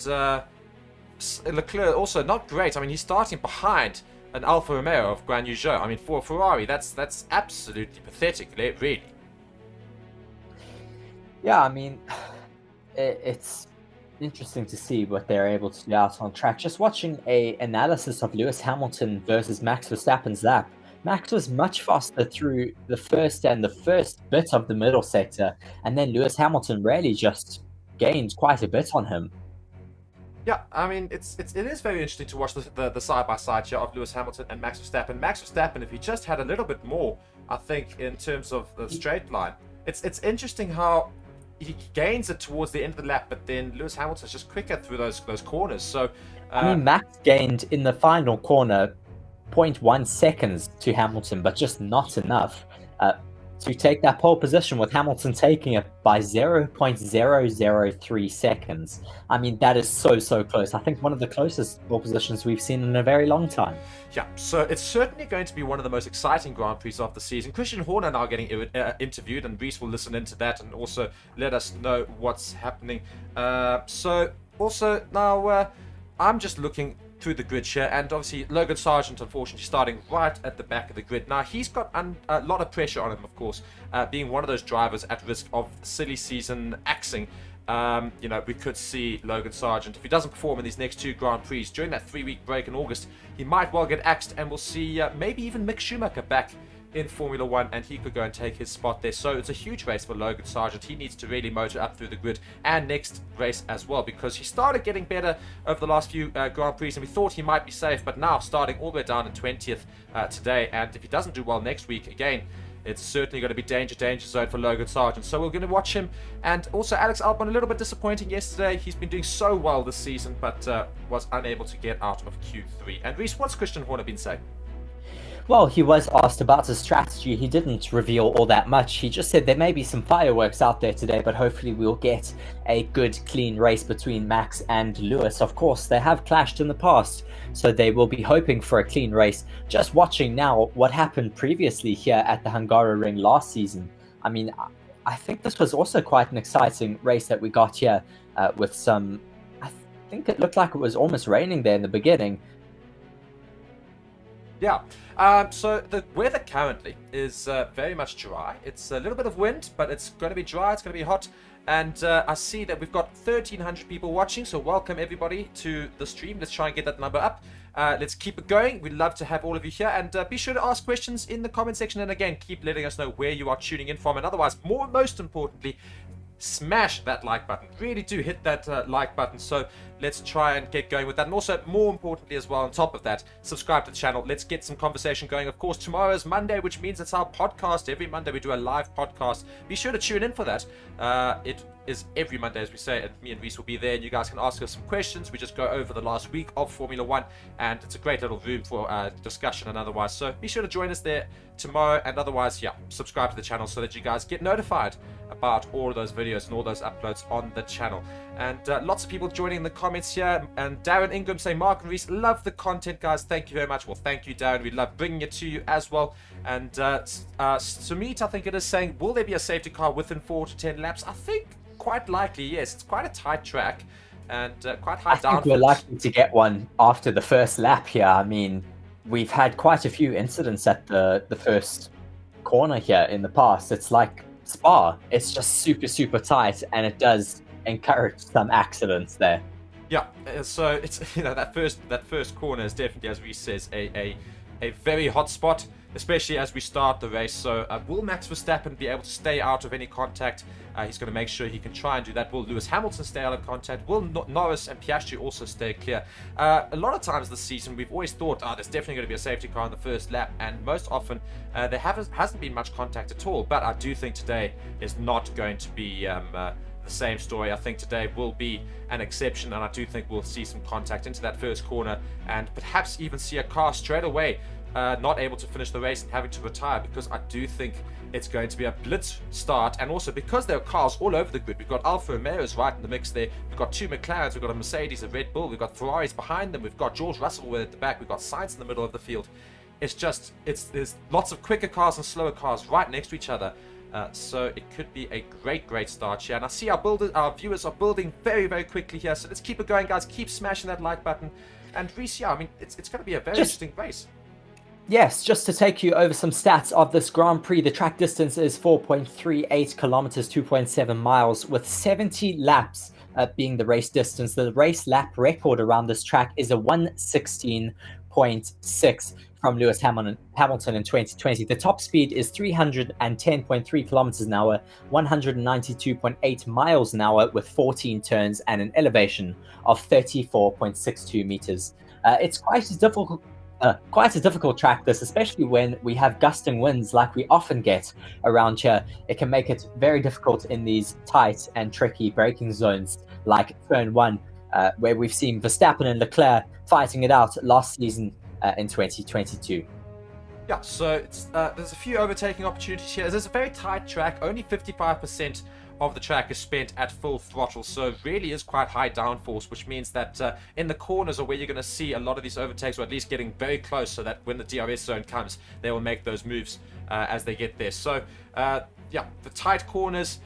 Speaker 1: Leclerc also not great. I mean, he's starting behind an Alfa Romeo of Guan Yu Zhou. I mean, for a Ferrari, that's absolutely pathetic, really.
Speaker 2: Yeah, I mean, it's interesting to see what they're able to do out on track. Just watching a analysis of Lewis Hamilton versus Max Verstappen's lap. Max was much faster through the first bit of the middle sector, and then Lewis Hamilton really just gained quite a bit on him.
Speaker 1: Yeah, I mean, it is very interesting to watch the side-by-side here of Lewis Hamilton and Max Verstappen. Max Verstappen, if he just had a little bit more, I think, in terms of the straight line. It's interesting how he gains it towards the end of the lap, but then Lewis Hamilton's just quicker through those corners. So,
Speaker 2: I mean, Max gained in the final corner 0.1 seconds to Hamilton, but just not enough. to take that pole position, with Hamilton taking it by 0.003 seconds. I mean, that is so close. I think one of the closest pole positions we've seen in a very long time.
Speaker 1: Yeah, so it's certainly going to be one of the most exciting Grand Prix of the season. Christian Horner now getting interviewed, and Reese will listen into that and also let us know what's happening. So also now I'm just looking through the grid here, and obviously Logan Sargent unfortunately starting right at the back of the grid. Now he's got a lot of pressure on him, of course, being one of those drivers at risk of silly season axing. We could see Logan Sargent, if he doesn't perform in these next 2 Grand Prix during that 3-week break in August, he might well get axed, and we'll see maybe even Mick Schumacher back in Formula 1, and he could go and take his spot there. So it's a huge race for Logan Sargent. He needs to really motor up through the grid and next race as well, because he started getting better over the last few Grand Prix, and we thought he might be safe, but now starting all the way down in 20th today, and if he doesn't do well next week again, it's certainly going to be danger zone for Logan Sargent. So we're going to watch him. And also Alex Albon, a little bit disappointing yesterday. He's been doing so well this season, but was unable to get out of Q3. And Reese, what's Christian Horner been saying?
Speaker 2: Well, he was asked about his strategy. He didn't reveal all that much. He just said there may be some fireworks out there today, but hopefully we'll get a good, clean race between Max and Lewis. Of course, they have clashed in the past, so they will be hoping for a clean race. Just watching now what happened previously here at the Hungaroring last season. I mean, I think this was also quite an exciting race that we got here with some... I think it looked like it was almost raining there in the beginning.
Speaker 1: Yeah, so the weather currently is very much dry. It's a little bit of wind, but it's going to be dry, it's going to be hot. And I see that we've got 1,300 people watching, so welcome everybody to the stream. Let's try and get that number up. Let's keep it going. We'd love to have all of you here. And be sure to ask questions in the comment section. And again, keep letting us know where you are tuning in from. And otherwise, most importantly, smash that like button. Really do hit that like button. So let's try and get going with that. And also, more importantly as well, on top of that, subscribe to the channel. Let's get some conversation going. Of course, tomorrow is Monday, which means it's our podcast. Every Monday we do a live podcast. Be sure to tune in for that. It is every Monday, as we say, and me and Reese will be there, and you guys can ask us some questions. We just go over the last week of Formula 1, and it's a great little room for discussion and otherwise. So be sure to join us there tomorrow, and otherwise, yeah, subscribe to the channel so that you guys get notified about all of those videos and all those uploads on the channel. And lots of people joining in the comments here, and Darren Ingram saying, Mark and Reese, love the content, guys. Thank you very much. Well, thank you, Darren. We love bringing it to you as well. And Sumit, I think it is, saying, will there be a safety car within 4 to 10 laps? I think quite likely, yes. It's quite a tight track and quite high downforce. I think
Speaker 2: we're likely to get one after the first lap here. I mean, we've had quite a few incidents at the first corner here in the past. It's like Spa. It's just super tight, and it does encourage some accidents there.
Speaker 1: Yeah, so it's that first corner is definitely, as Reese says, a very hot spot, especially as we start the race. So will Max Verstappen be able to stay out of any contact? He's going to make sure he can try and do that. Will Lewis Hamilton stay out of contact? Will Norris and Piastri also stay clear? A lot of times this season, we've always thought, there's definitely going to be a safety car in the first lap, and most often there hasn't been much contact at all. But I do think today is not going to be the same story. I think today will be an exception, and I do think we'll see some contact into that first corner, and perhaps even see a car straight away not able to finish the race and having to retire, because I do think it's going to be a blitz start. And also because there are cars all over the grid. We've got Alfa Romeo's right in the mix there. We've got 2 McLarens, we've got a Mercedes, a Red Bull, we've got Ferraris behind them, we've got George Russell at the back, we've got Sainz in the middle of the field. There's lots of quicker cars and slower cars right next to each other. So it could be a great start here. And I see our viewers are building very quickly here. So let's keep it going, guys. Keep smashing that like button. And Reese, yeah, I mean, it's going to be a very interesting race.
Speaker 2: Yes, just to take you over some stats of this Grand Prix, the track distance is 4.38 kilometers, 2.7 miles, with 70 laps being the race distance. The race lap record around this track is a 1:16.6 from Lewis Hamilton in 2020. The top speed is 310.3 kilometers an hour, 192.8 miles an hour, with 14 turns and an elevation of 34.62 meters. It's quite a difficult track, this, especially when we have gusting winds like we often get around here. It can make it very difficult in these tight and tricky braking zones like Turn 1, where we've seen Verstappen and Leclerc fighting it out last season in 2022.
Speaker 1: Yeah, so there's a few overtaking opportunities here. There's a very tight track. Only 55% of the track is spent at full throttle, so it really is quite high downforce, which means that in the corners are where you're going to see a lot of these overtakes, or at least getting very close, so that when the DRS zone comes, they will make those moves as they get there. So, yeah, the tight corners,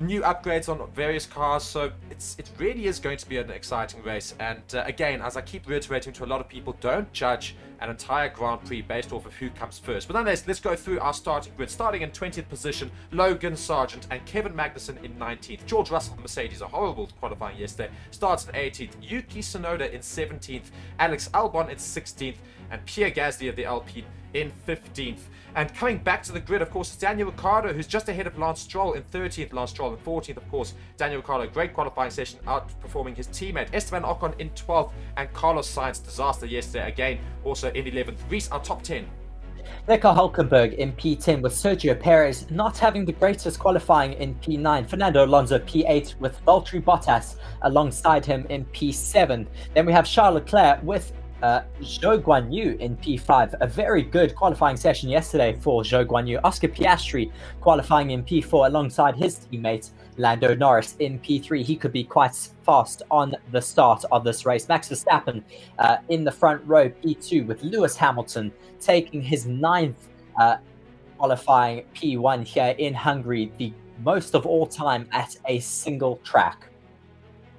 Speaker 1: new upgrades on various cars, so it really is going to be an exciting race. And again, as I keep reiterating to a lot of people, don't judge an entire Grand Prix based off of who comes first. But nonetheless, let's go through our starting grid. Starting in 20th position, Logan Sargent and Kevin Magnussen in 19th. George Russell, Mercedes, a horrible qualifying yesterday, starts in 18th. Yuki Tsunoda in 17th, Alex Albon in 16th, and Pierre Gasly of the Alpine in 15th. And coming back to the grid, of course, Daniel Ricciardo, who's just ahead of Lance Stroll in 13th, Lance Stroll in 14th, of course. Daniel Ricciardo, great qualifying session, outperforming his teammate Esteban Ocon in 12th, and Carlos Sainz, disaster yesterday, again, also in 11th. Reese, our top 10.
Speaker 2: Nico Hulkenberg in P10 with Sergio Perez not having the greatest qualifying in P9. Fernando Alonso P8 with Valtteri Bottas alongside him in P7. Then we have Charles Leclerc with Zhou Guanyu in P5. A very good qualifying session yesterday for Zhou Guanyu. Oscar Piastri qualifying in P4 alongside his teammate Lando Norris in P3. He could be quite fast on the start of this race. Max Verstappen in the front row, P2, with Lewis Hamilton taking his 9th qualifying P1 here in Hungary, the most of all time at a single track.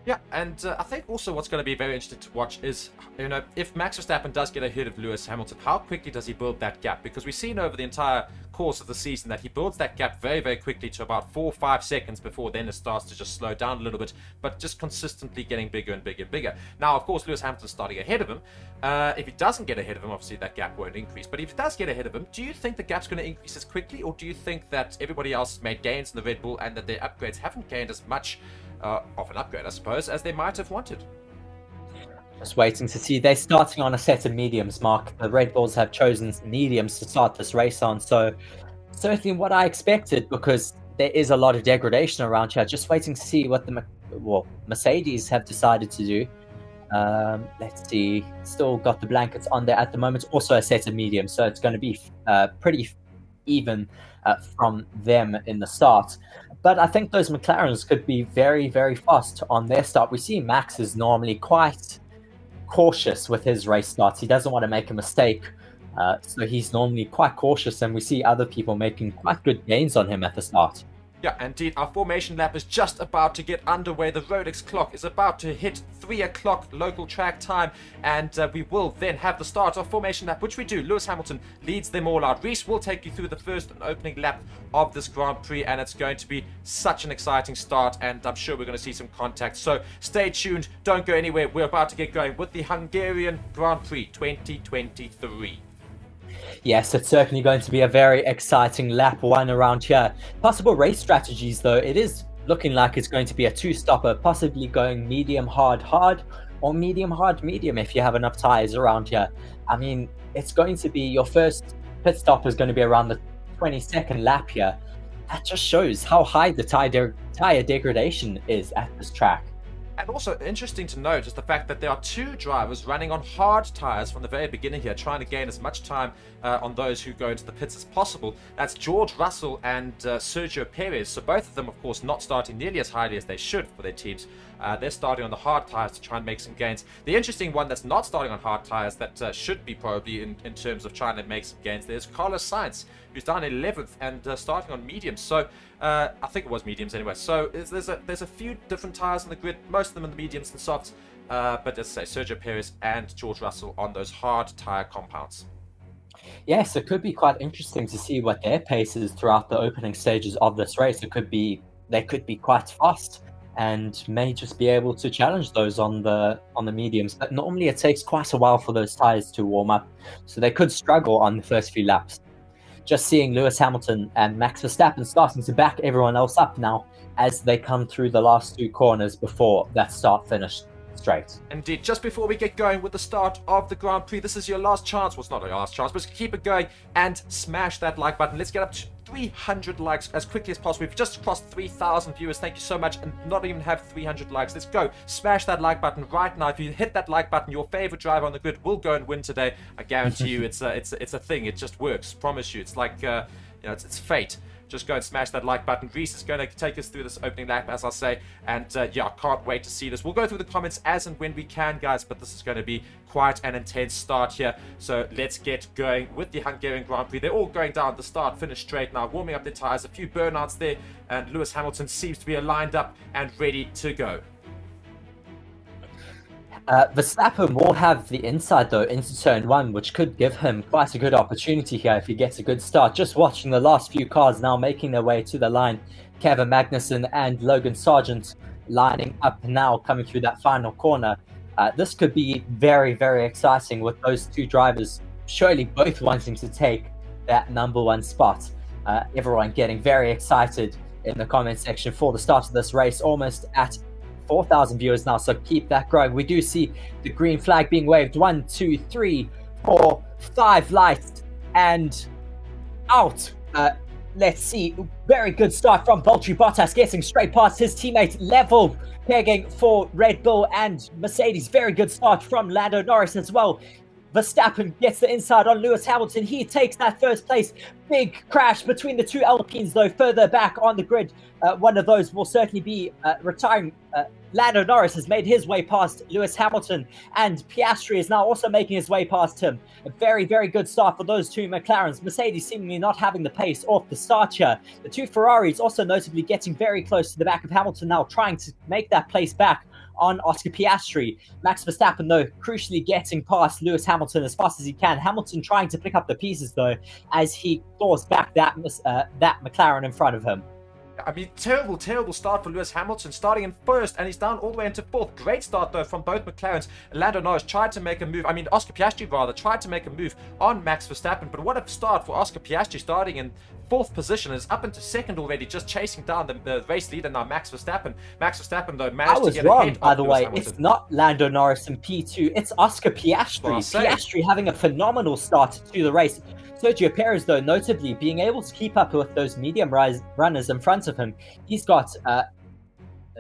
Speaker 1: Yeah, and I think also what's going to be very interesting to watch is, if Max Verstappen does get ahead of Lewis Hamilton, how quickly does he build that gap? Because we've seen over the entire course of the season that he builds that gap very, very quickly to about 4 or 5 seconds before then it starts to just slow down a little bit, but just consistently getting bigger and bigger and bigger. Now, of course, Lewis Hamilton's starting ahead of him. If he doesn't get ahead of him, obviously that gap won't increase. But if he does get ahead of him, do you think the gap's going to increase as quickly, or do you think that everybody else made gains in the Red Bull and that their upgrades haven't gained as much of an upgrade, I suppose, as they might have wanted?
Speaker 2: Just waiting to see. They're starting on a set of mediums, Mark. The Red Bulls have chosen mediums to start this race on, so certainly what I expected, because there is a lot of degradation around here. Just waiting to see what the Mercedes have decided to do. Let's see. Still got the blankets on there at the moment. Also a set of mediums, so it's going to be pretty even from them in the start. But I think those McLarens could be very, very fast on their start. We see Max is normally quite cautious with his race starts. He doesn't want to make a mistake. So he's normally quite cautious, and we see other people making quite good gains on him at the start.
Speaker 1: Yeah, indeed, our formation lap is just about to get underway. The Rolex clock is about to hit 3 o'clock local track time, and we will then have the start of formation lap, which we do. Lewis Hamilton leads them all out. Reese will take you through the first and opening lap of this Grand Prix, and it's going to be such an exciting start, and I'm sure we're going to see some contact. So stay tuned, don't go anywhere. We're about to get going with the Hungarian Grand Prix 2023.
Speaker 2: Yes, it's certainly going to be a very exciting lap one around here. Possible race strategies, though. It is looking like it's going to be a two-stopper, possibly going medium, hard, hard, or medium, hard, medium if you have enough tires around here. I mean, it's going to be your first pit stop is going to be around the 22nd lap here. That just shows how high the tire degradation is at this track.
Speaker 1: And also interesting to note is the fact that there are 2 drivers running on hard tyres from the very beginning here, trying to gain as much time on those who go into the pits as possible. That's George Russell and Sergio Perez. So both of them, of course, not starting nearly as highly as they should for their teams. They're starting on the hard tyres to try and make some gains. The interesting one that's not starting on hard tyres that should be probably in terms of trying to make some gains, there's Carlos Sainz, who's down 11th and starting on mediums. So I think it was mediums anyway. So there's a few different tyres on the grid, most of them in the mediums and softs. But as I say, Sergio Perez and George Russell on those hard tyre compounds.
Speaker 2: Yes, it could be quite interesting to see what their pace is throughout the opening stages of this race. They could be quite fast and may just be able to challenge those on the mediums. But normally it takes quite a while for those tires to warm up, so they could struggle on the first few laps. Just seeing Lewis Hamilton and Max Verstappen starting to back everyone else up now as they come through the last 2 corners before that start-finish straight.
Speaker 1: Indeed, just before we get going with the start of the Grand Prix, this is your last chance. Well, it's not your last chance, but keep it going and smash that like button. Let's get up to 300 likes as quickly as possible. We've just crossed 3,000 viewers. Thank you so much, and not even have 300 likes. Let's go. Smash that like button right now. If you hit that like button, your favorite driver on the grid will go and win today. I guarantee you, it's a thing. It just works. Promise you. It's like it's fate. Just go and smash that like button. Reese is going to take us through this opening lap, as I say. And yeah, I can't wait to see this. We'll go through the comments as and when we can, guys. But this is going to be quite an intense start here. So let's get going with the Hungarian Grand Prix. They're all going down the start, finish straight now, warming up their tires. A few burnouts there. And Lewis Hamilton seems to be lined up and ready to go.
Speaker 2: Verstappen will have the inside though into turn 1, which could give him quite a good opportunity here if he gets a good start. Just watching the last few cars now making their way to the line. Kevin Magnussen and Logan Sargent lining up now, coming through that final corner. This could be very, very exciting with those two drivers surely both wanting to take that number 1 spot. Everyone getting very excited in the comment section for the start of this race, almost at 4,000 viewers now, so keep that growing. We do see the green flag being waved. 1, 2, 3, 4, 5 lights and out. Let's see, very good start from Valtteri Bottas, getting straight past his teammate, level pegging for Red Bull and Mercedes. Very good start from Lando Norris as well. Verstappen gets the inside on Lewis Hamilton. He takes that first place. Big crash between the two Alpines, though, further back on the grid. One of those will certainly be retiring. Lando Norris has made his way past Lewis Hamilton, and Piastri is now also making his way past him. A very, very good start for those two McLarens. Mercedes seemingly not having the pace off the start here. The two Ferraris also notably getting very close to the back of Hamilton now, trying to make that place back on Oscar Piastri. Max Verstappen, though, crucially getting past Lewis Hamilton as fast as he can. Hamilton trying to pick up the pieces, though, as he claws back that McLaren in front of him.
Speaker 1: I mean, terrible start for Lewis Hamilton, starting in first, and he's down all the way into fourth. Great start, though, from both McLarens. Lando Norris tried to make a move, Oscar Piastri, rather, tried to make a move on Max Verstappen, but what a start for Oscar Piastri, starting in fourth position, is up into second already, just chasing down the race leader now, Max Verstappen. Max Verstappen, though, managed to get ahead.
Speaker 2: By the way,
Speaker 1: Hamilton.
Speaker 2: It's not Lando Norris in P2, it's Oscar Piastri. Piastri having a phenomenal start to the race. Sergio Perez, though, notably being able to keep up with those medium runners in front of him. He's got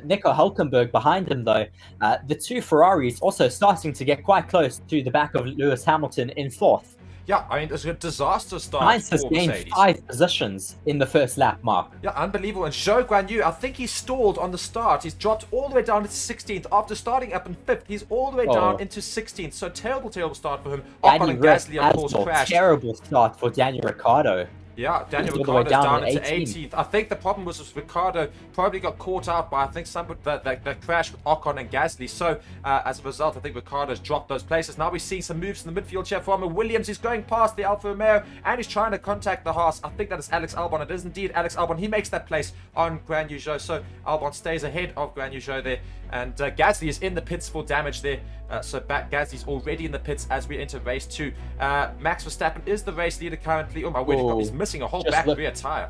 Speaker 2: Nico Hülkenberg behind him, though. The two Ferraris also starting to get quite close to the back of Lewis Hamilton in fourth.
Speaker 1: Yeah, I mean, it's a disaster start.
Speaker 2: Sainz has gained 5 positions in the first lap, Mark.
Speaker 1: Yeah, unbelievable. And Zhou Guanyu, I think he stalled on the start. He's dropped all the way down to 16th. After starting up in 5th, he's all the way down into 16th. So terrible start for him. Ocon and Gasly, of course, crashed.
Speaker 2: Terrible start for Daniel Ricciardo.
Speaker 1: Yeah, Daniel Ricciardo's down into 18th. I think the problem was Ricciardo probably got caught out by, I think, that crash with Ocon and Gasly. So, as a result, I think Ricciardo's dropped those places. Now we're seeing some moves in the midfield here from Williams. He's going past the Alfa Romeo, and he's trying to contact the Haas. I think that is Alex Albon. It is indeed Alex Albon. He makes that place on Guan Yu Zhou. So, Albon stays ahead of Guan Yu Zhou there. And Gasly is in the pits for damage there. So Gasly's already in the pits as we enter race 2. Max Verstappen is the race leader currently. Oh my word, he's missing a whole back rear tire.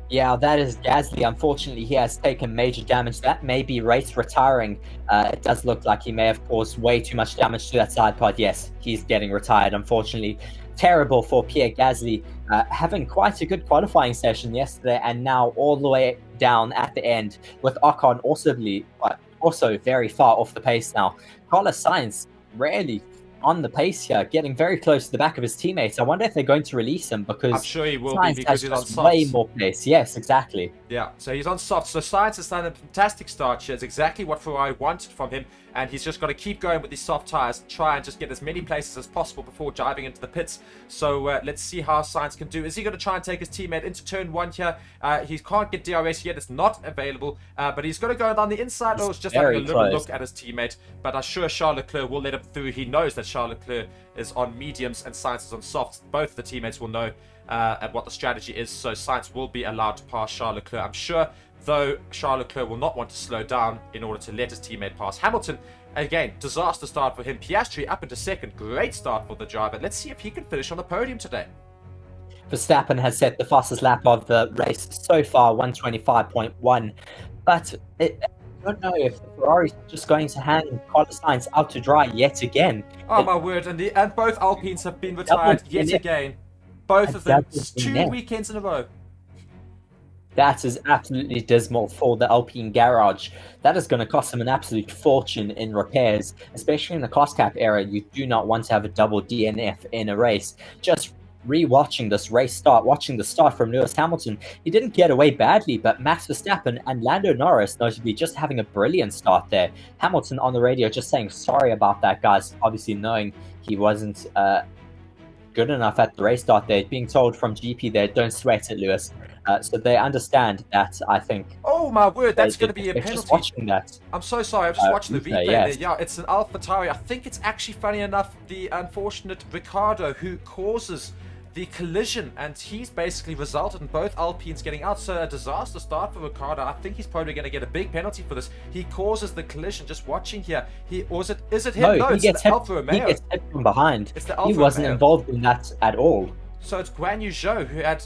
Speaker 2: Yeah, that is Gasly. Unfortunately, he has taken major damage. That may be race retiring. It does look like he may have caused way too much damage to that side pod. Yes, he's getting retired, unfortunately. Terrible for Pierre Gasly, having quite a good qualifying session yesterday, and now all the way down at the end, with Ocon also very far off the pace now. Carlos Sainz rarely on the pace here, getting very close to the back of his teammates. I wonder if they're going to release him, because
Speaker 1: I'm sure he will
Speaker 2: Sainz
Speaker 1: be, because he's on
Speaker 2: has way more pace. Yes, exactly.
Speaker 1: Yeah, so he's on soft. So Sainz has done a fantastic start here. It's exactly what Ferrari wanted from him, and he's just got to keep going with these soft tires and try and just get as many places as possible before driving into the pits. So let's see how Sainz can do. Is he going to try and take his teammate into turn 1 here? He can't get DRS yet. It's not available, but he's going to go down the inside. Oh, it's just having a little look at his teammate, but I'm sure Charles Leclerc will let him through. He knows that Charles Leclerc is on mediums and Sainz is on softs. Both of the teammates will know what the strategy is, so Sainz will be allowed to pass Charles Leclerc, I'm sure, though Charles Leclerc will not want to slow down in order to let his teammate pass. Hamilton, again, disaster start for him. Piastri up into second, great start for the driver. Let's see if he can finish on the podium today.
Speaker 2: Verstappen has set the fastest lap of the race so far, 125.1, but I don't know if the Ferrari's just going to hand Carlos Sainz out to dry yet again.
Speaker 1: Oh my word, and both Alpines have been retired yet again. both of them.
Speaker 2: That is
Speaker 1: 2
Speaker 2: net.
Speaker 1: weekends in a row.
Speaker 2: That is absolutely dismal for the Alpine garage. That is going to cost them an absolute fortune in repairs, especially in the cost cap era. You do not want to have a double DNF in a race. Just re-watching this race start, watching the start from Lewis Hamilton, he didn't get away badly, but Max Verstappen and Lando Norris, notably, just having a brilliant start there. Hamilton on the radio just saying sorry about that, guys, obviously knowing he wasn't good enough at the race start there, being told from GP there, don't sweat it, Lewis. So they understand that, I think.
Speaker 1: Oh my word, that's going to be a
Speaker 2: Just
Speaker 1: penalty.
Speaker 2: watching that.
Speaker 1: I'm so sorry, I'm just watching the replay
Speaker 2: yes.
Speaker 1: there. Yeah, it's an AlphaTauri. I think it's actually, funny enough, the unfortunate Ricciardo who causes the collision, and he's basically resulted in both Alpines getting out. So a disaster start for Ricciardo. I think he's probably going to get a big penalty for this. He causes the collision. Just watching here, is it him? No, it's the Alfa Romeo.
Speaker 2: He gets hit from behind.
Speaker 1: It's the Alfa
Speaker 2: He wasn't
Speaker 1: Romeo.
Speaker 2: involved in that at all.
Speaker 1: So it's Guan Yu Zhou, who had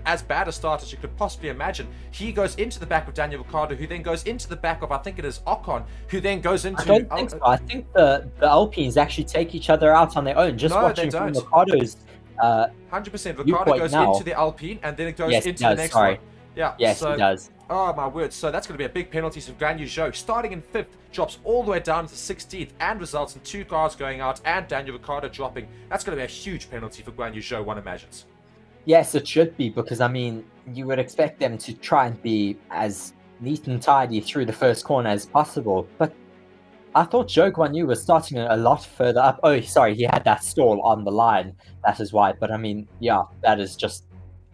Speaker 1: as bad a start as you could possibly imagine. He goes into the back of Daniel Ricciardo, who then goes into the back of, I think it is Ocon, who then goes into...
Speaker 2: I don't think so. I think the Alpines actually take each other out on their own. Just
Speaker 1: No,
Speaker 2: watching
Speaker 1: they
Speaker 2: from
Speaker 1: don't.
Speaker 2: Ricciardo's
Speaker 1: 100%. Ricciardo goes
Speaker 2: now.
Speaker 1: into the Alpine, and then it goes
Speaker 2: Yes,
Speaker 1: into
Speaker 2: he
Speaker 1: the
Speaker 2: does,
Speaker 1: next
Speaker 2: sorry.
Speaker 1: one. Yeah,
Speaker 2: Yes,
Speaker 1: so,
Speaker 2: he does.
Speaker 1: Oh my word, so that's going to be a big penalty. So Guan Yu Zhou, starting in 5th, drops all the way down to 16th, and results in 2 cars going out, and Daniel Ricciardo dropping. That's going to be a huge penalty for Guan Yu Zhou, one imagines.
Speaker 2: Yes, it should be, because, I mean, you would expect them to try and be as neat and tidy through the first corner as possible. But I thought Zhou Guanyu was starting a lot further up. Oh, sorry, he had that stall on the line. That is why. But, I mean, yeah, that is just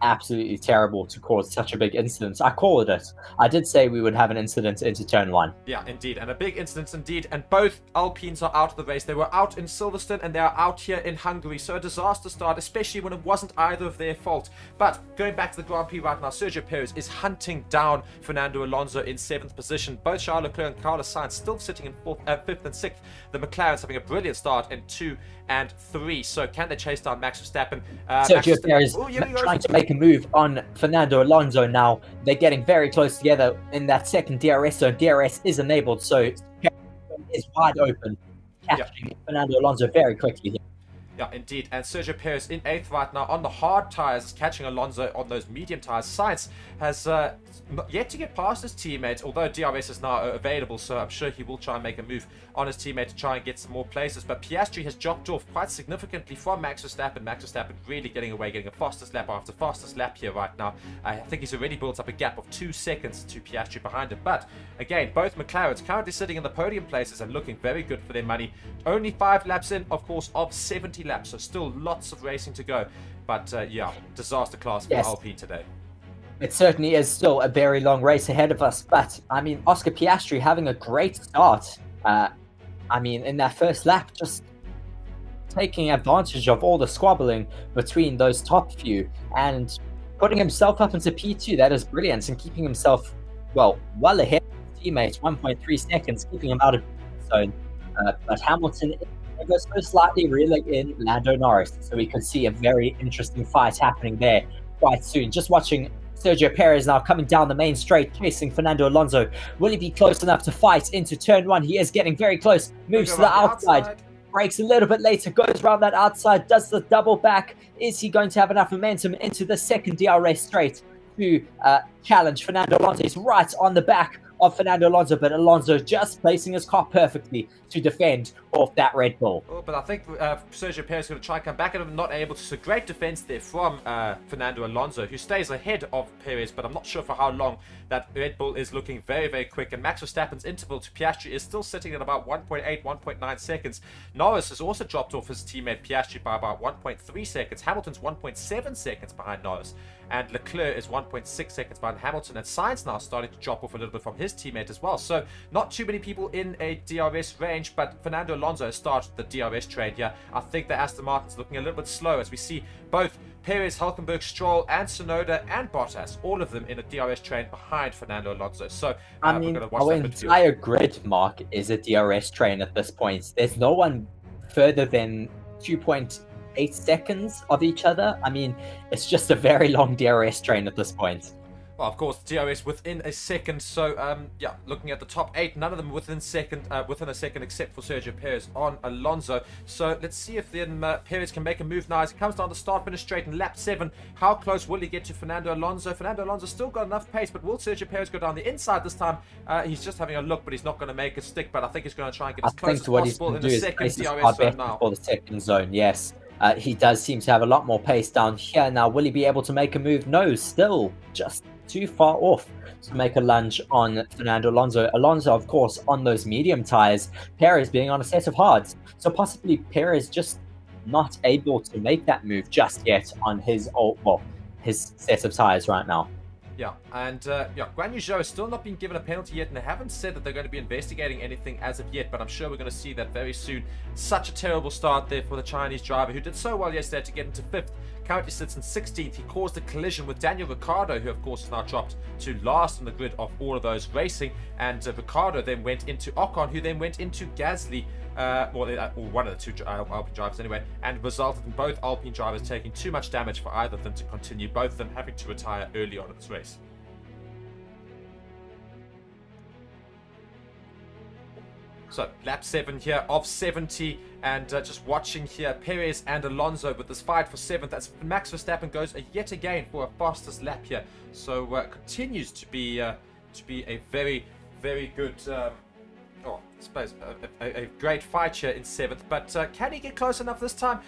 Speaker 2: absolutely terrible to cause such a big incident. I called it. I did say we would have an incident into turn 1.
Speaker 1: Yeah, indeed, and a big incident indeed, and both Alpines are out of the race. They were out in Silverstone, and they are out here in Hungary, so a disaster start, especially when it wasn't either of their fault. But going back to the Grand Prix right now, Sergio Perez is hunting down Fernando Alonso in 7th position. Both Charles Leclerc and Carlos Sainz still sitting in 5th and 6th. The McLaren's having a brilliant start in 2 and 3, so can they chase down Max Verstappen?
Speaker 2: Sergio Perez trying to make a move on Fernando Alonso now. They're getting very close together in that second DRS zone. DRS is enabled, so is wide open, catching Fernando Alonso very quickly here.
Speaker 1: Yeah, indeed. And Sergio Perez in 8th right now on the hard tyres, is catching Alonso on those medium tyres. Sainz has yet to get past his teammate, although DRS is now available, so I'm sure he will try and make a move on his teammate to try and get some more places. But Piastri has dropped off quite significantly from Max Verstappen. Max Verstappen really getting away, getting a fastest lap after fastest lap here right now. I think he's already built up a gap of 2 seconds to Piastri behind him. But again, both McLarens currently sitting in the podium places and looking very good for their money. Only 5 laps in, of course, of 70 laps, so still lots of racing to go. But yeah, disaster class for Alpine today.
Speaker 2: It certainly is still a very long race ahead of us, but I mean, Oscar Piastri having a great start. I mean, in that first lap, just taking advantage of all the squabbling between those top few and putting himself up into P2. That is brilliant, and keeping himself, well ahead of his teammates, 1.3 seconds, keeping him out of the zone. But Hamilton goes so slightly reeling in Lando Norris, so we could see a very interesting fight happening there quite soon. Just watching Sergio Perez now coming down the main straight, chasing Fernando Alonso. Will he be close enough to fight into turn 1? He is getting very close. Moves to the outside. Brakes a little bit later. Goes around that outside. Does the double back. Is he going to have enough momentum into the second DRS straight to challenge Fernando Alonso? He's right on the back of Fernando Alonso, but Alonso just placing his car perfectly to defend off that Red Bull.
Speaker 1: Oh, but I think Sergio Perez is going to try and come back at him, not able to. So great defense there from Fernando Alonso, who stays ahead of Perez, but I'm not sure for how long. That Red Bull is looking very, very quick, and Max Verstappen's interval to Piastri is still sitting at about 1.8, 1.9 seconds. Norris has also dropped off his teammate Piastri by about 1.3 seconds. Hamilton's 1.7 seconds behind Norris, and Leclerc is 1.6 seconds behind Hamilton, and Sainz now starting to drop off a little bit from his teammate as well. So not too many people in a DRS range, but Fernando Alonso has started the DRS trade here. I think the Aston Martin's looking a little bit slow as we see both Perez, Hülkenberg, Stroll, and Tsunoda and Bottas, all of them in a DRS train behind Fernando Alonso. So
Speaker 2: I mean, our entire grid, Mark, is a DRS train at this point. There's no one further than 2.8 seconds of each other. I mean, it's just a very long DRS train at this point.
Speaker 1: Well, of course, DRS within a second. So, yeah, looking at the top 8, none of them within a second except for Sergio Perez on Alonso. So let's see if then Perez can make a move now as he comes down the start-finish straight in lap 7. How close will he get to Fernando Alonso? Fernando Alonso still got enough pace, but will Sergio Perez go down the inside this time? He's just having a look, but he's not going to make it stick. But I think he's going to try and get as close as possible in the second DRS zone now.
Speaker 2: For the second zone, yes. He does seem to have a lot more pace down here. Now, will he be able to make a move? No, still just too far off to make a lunge on Fernando Alonso. Alonso, of course, on those medium tires, Perez being on a set of hards. So possibly Perez just not able to make that move just yet on his set of tires right now.
Speaker 1: Yeah, and Guan Yu Zhou has still not been given a penalty yet, and they haven't said that they're going to be investigating anything as of yet, but I'm sure we're going to see that very soon. Such a terrible start there for the Chinese driver, who did so well yesterday to get into 5th. Currently sits in 16th. He caused a collision with Daniel Ricciardo, who of course is now dropped to last on the grid of all of those racing, and Ricciardo then went into Ocon, who then went into Gasly, or one of the two Alpine drivers anyway, and resulted in both Alpine drivers taking too much damage for either of them to continue, both of them having to retire early on in this race. So, lap 7 here of 70, and just watching here, Perez and Alonso with this fight for 7th. That's Max Verstappen goes yet again for a fastest lap here. So, continues to be a very, very good, I suppose, a great fight here in 7th. But can he get close enough this time?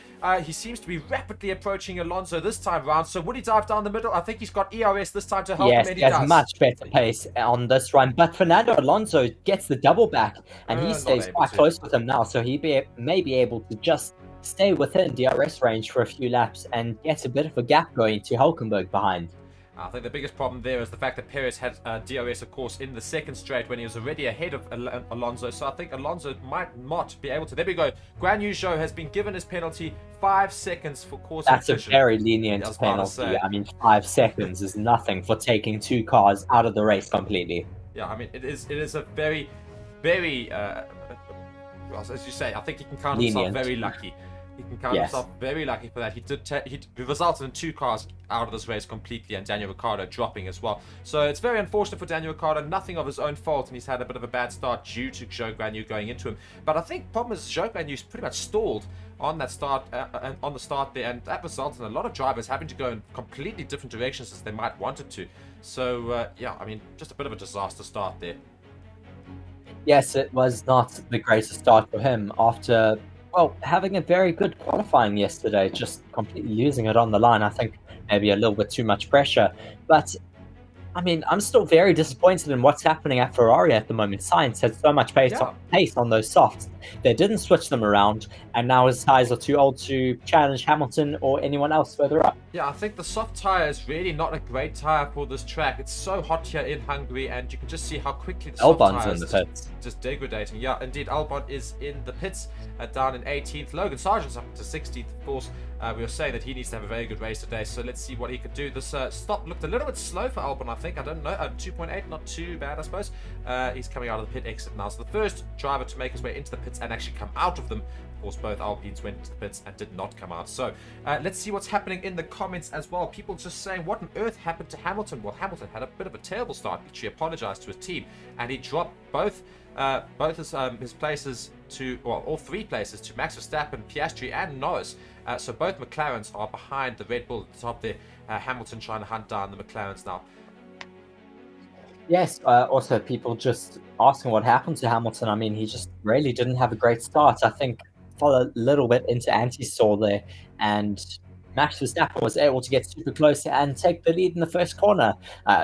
Speaker 1: He seems to be rapidly approaching Alonso this time round. So would he dive down the middle? I think he's got ERS this time to help him.
Speaker 2: Yes, he has much better pace on this run. But Fernando Alonso gets the double back, and he stays quite close with him now. So he may be able to just stay within DRS range for a few laps and get a bit of a gap going to Hülkenberg behind.
Speaker 1: I think the biggest problem there is the fact that Perez had DRS, of course, in the second straight when he was already ahead of Alonso. So I think Alonso might not be able to. There we go. Guan Yu Zhou has been given his penalty, 5 seconds for causing
Speaker 2: collision. That's a very lenient penalty. I mean, 5 seconds is nothing for taking 2 cars out of the race completely.
Speaker 1: Yeah, I mean, it is a very, very, well, as you say, I think he can count himself very lucky. He can count himself very lucky for that. He resulted in 2 cars out of this race completely, and Daniel Ricciardo dropping as well. So it's very unfortunate for Daniel Ricciardo. Nothing of his own fault, and he's had a bit of a bad start due to Zhou Guanyu going into him. But I think the problem is Zhou Guanyu's pretty much stalled on that start, on the start there, and that resulted in a lot of drivers having to go in completely different directions as they might wanted to. So yeah, I mean, just a bit of a disaster start there.
Speaker 2: Yes, it was not the greatest start for him after, well, having a very good qualifying yesterday, just completely losing it on the line. I think maybe a little bit too much pressure. But, I mean, I'm still very disappointed in what's happening at Ferrari at the moment. Sainz had so much pace on those softs. They didn't switch them around, and now his tyres are too old to challenge Hamilton or anyone else further up.
Speaker 1: Yeah, I think the soft tyre is really not a great tyre for this track. It's so hot here in Hungary, and you can just see how quickly the soft tyre is just degrading. Yeah, indeed, Albon is in the pits, down in 18th. Logan Sargent's up to 16th, of course. We were saying that he needs to have a very good race today, so let's see what he could do. This stop looked a little bit slow for Albon, I think. I don't know. 2.8, not too bad, I suppose. He's coming out of the pit exit now. So the first driver to make his way into the pits and actually come out of them. Of course, both Alpines went into the pits and did not come out. So let's see what's happening in the comments as well. People just saying, what on earth happened to Hamilton? Well, Hamilton had a bit of a terrible start, which he apologized to his team, and he dropped both his places to, well, all 3 places to Max Verstappen, Piastri, and Norris. So both McLarens are behind the Red Bull at the top there. Hamilton trying to hunt down the McLarens now.
Speaker 2: Yes, also people just asking what happened to Hamilton. I mean, he just really didn't have a great start. I think fell a little bit into anti-stall there, and Max Verstappen was able to get super close and take the lead in the first corner.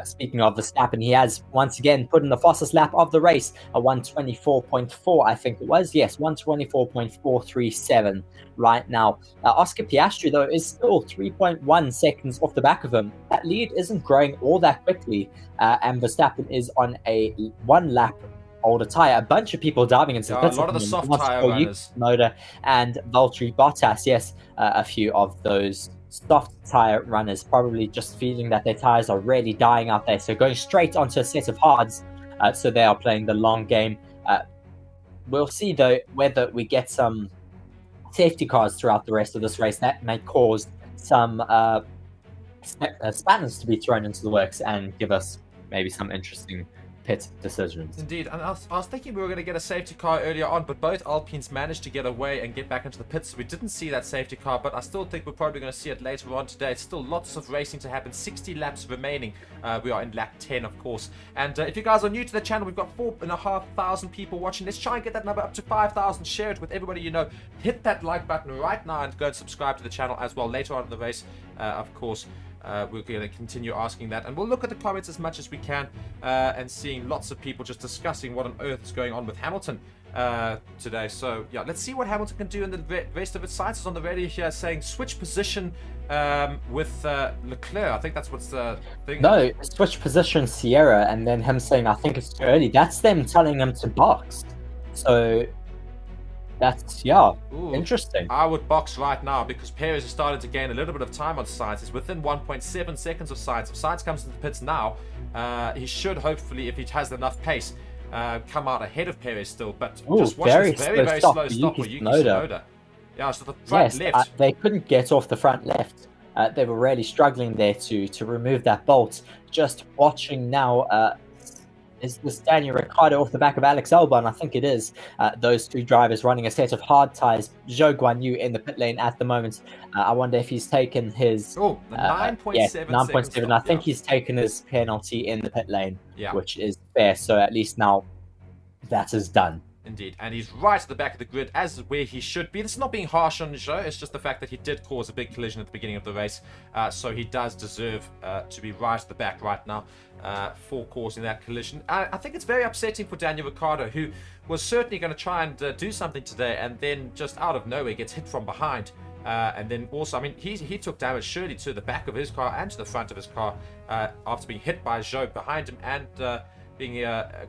Speaker 2: Speaking of Verstappen, he has once again put in the fastest lap of the race, a 124.4, I think it was. Yes, 124.437 right now. Oscar Piastri, though, is still 3.1 seconds off the back of him. That lead isn't growing all that quickly, and Verstappen is on a 1 lap older tire. A bunch of people diving into the pits.
Speaker 1: A lot of the soft tire runners.
Speaker 2: Noda and Valtteri Bottas. Yes, a few of those soft tire runners probably just feeling that their tires are really dying out there. So going straight onto a set of hards. So they are playing the long game. We'll see though whether we get some safety cars throughout the rest of this race that may cause some spanners to be thrown into the works and give us maybe some interesting pit decisions.
Speaker 1: Indeed, and I was thinking we were going to get a safety car earlier on, but both Alpines managed to get away and get back into the pits. So we didn't see that safety car, but I still think we're probably going to see it later on today. It's still lots of racing to happen, 60 laps remaining. We are in lap 10, of course. And if you guys are new to the channel, we've got 4,500 people watching. Let's try and get that number up to 5,000. Share it with everybody you know. Hit that like button right now and go and subscribe to the channel as well later on in the race, of course. We're going to continue asking that, and we'll look at the comments as much as we can, and seeing lots of people just discussing what on earth is going on with Hamilton today. So yeah, let's see what Hamilton can do in the rest of its sights. Is on the radio here saying switch position with Leclerc. I think that's what's the thing.
Speaker 2: No, switch position Sierra, and then him saying I think it's too early. That's them telling him to box. So that's, yeah, interesting.
Speaker 1: I would box right now because Perez is starting to gain a little bit of time on Sainz. He's within 1.7 seconds of Sainz. If Sainz comes into the pits now, he should hopefully, if he has enough pace, come out ahead of Perez still. But just watch this very slow stop for Yuki Tsunoda. Yeah, so the front left.
Speaker 2: They couldn't get off the front left. They were really struggling there to remove that bolt. Just watching now, is this Daniel Ricciardo off the back of Alex Albon? I think it is. Those two drivers running a set of hard tyres. Zhou Guanyu in the pit lane at the moment. I wonder if he's taken his...
Speaker 1: 9.7
Speaker 2: 9.7. I think he's taken his penalty in the pit lane, which is fair. So at least now that is done.
Speaker 1: Indeed, and he's right at the back of the grid, as where he should be. This is not being harsh on Zhou, it's just the fact that he did cause a big collision at the beginning of the race, so he does deserve to be right at the back right now for causing that collision. I think it's very upsetting for Daniel Ricciardo, who was certainly going to try and do something today, and then just out of nowhere gets hit from behind. And then also, I mean, he took damage surely to the back of his car and to the front of his car after being hit by Zhou behind him and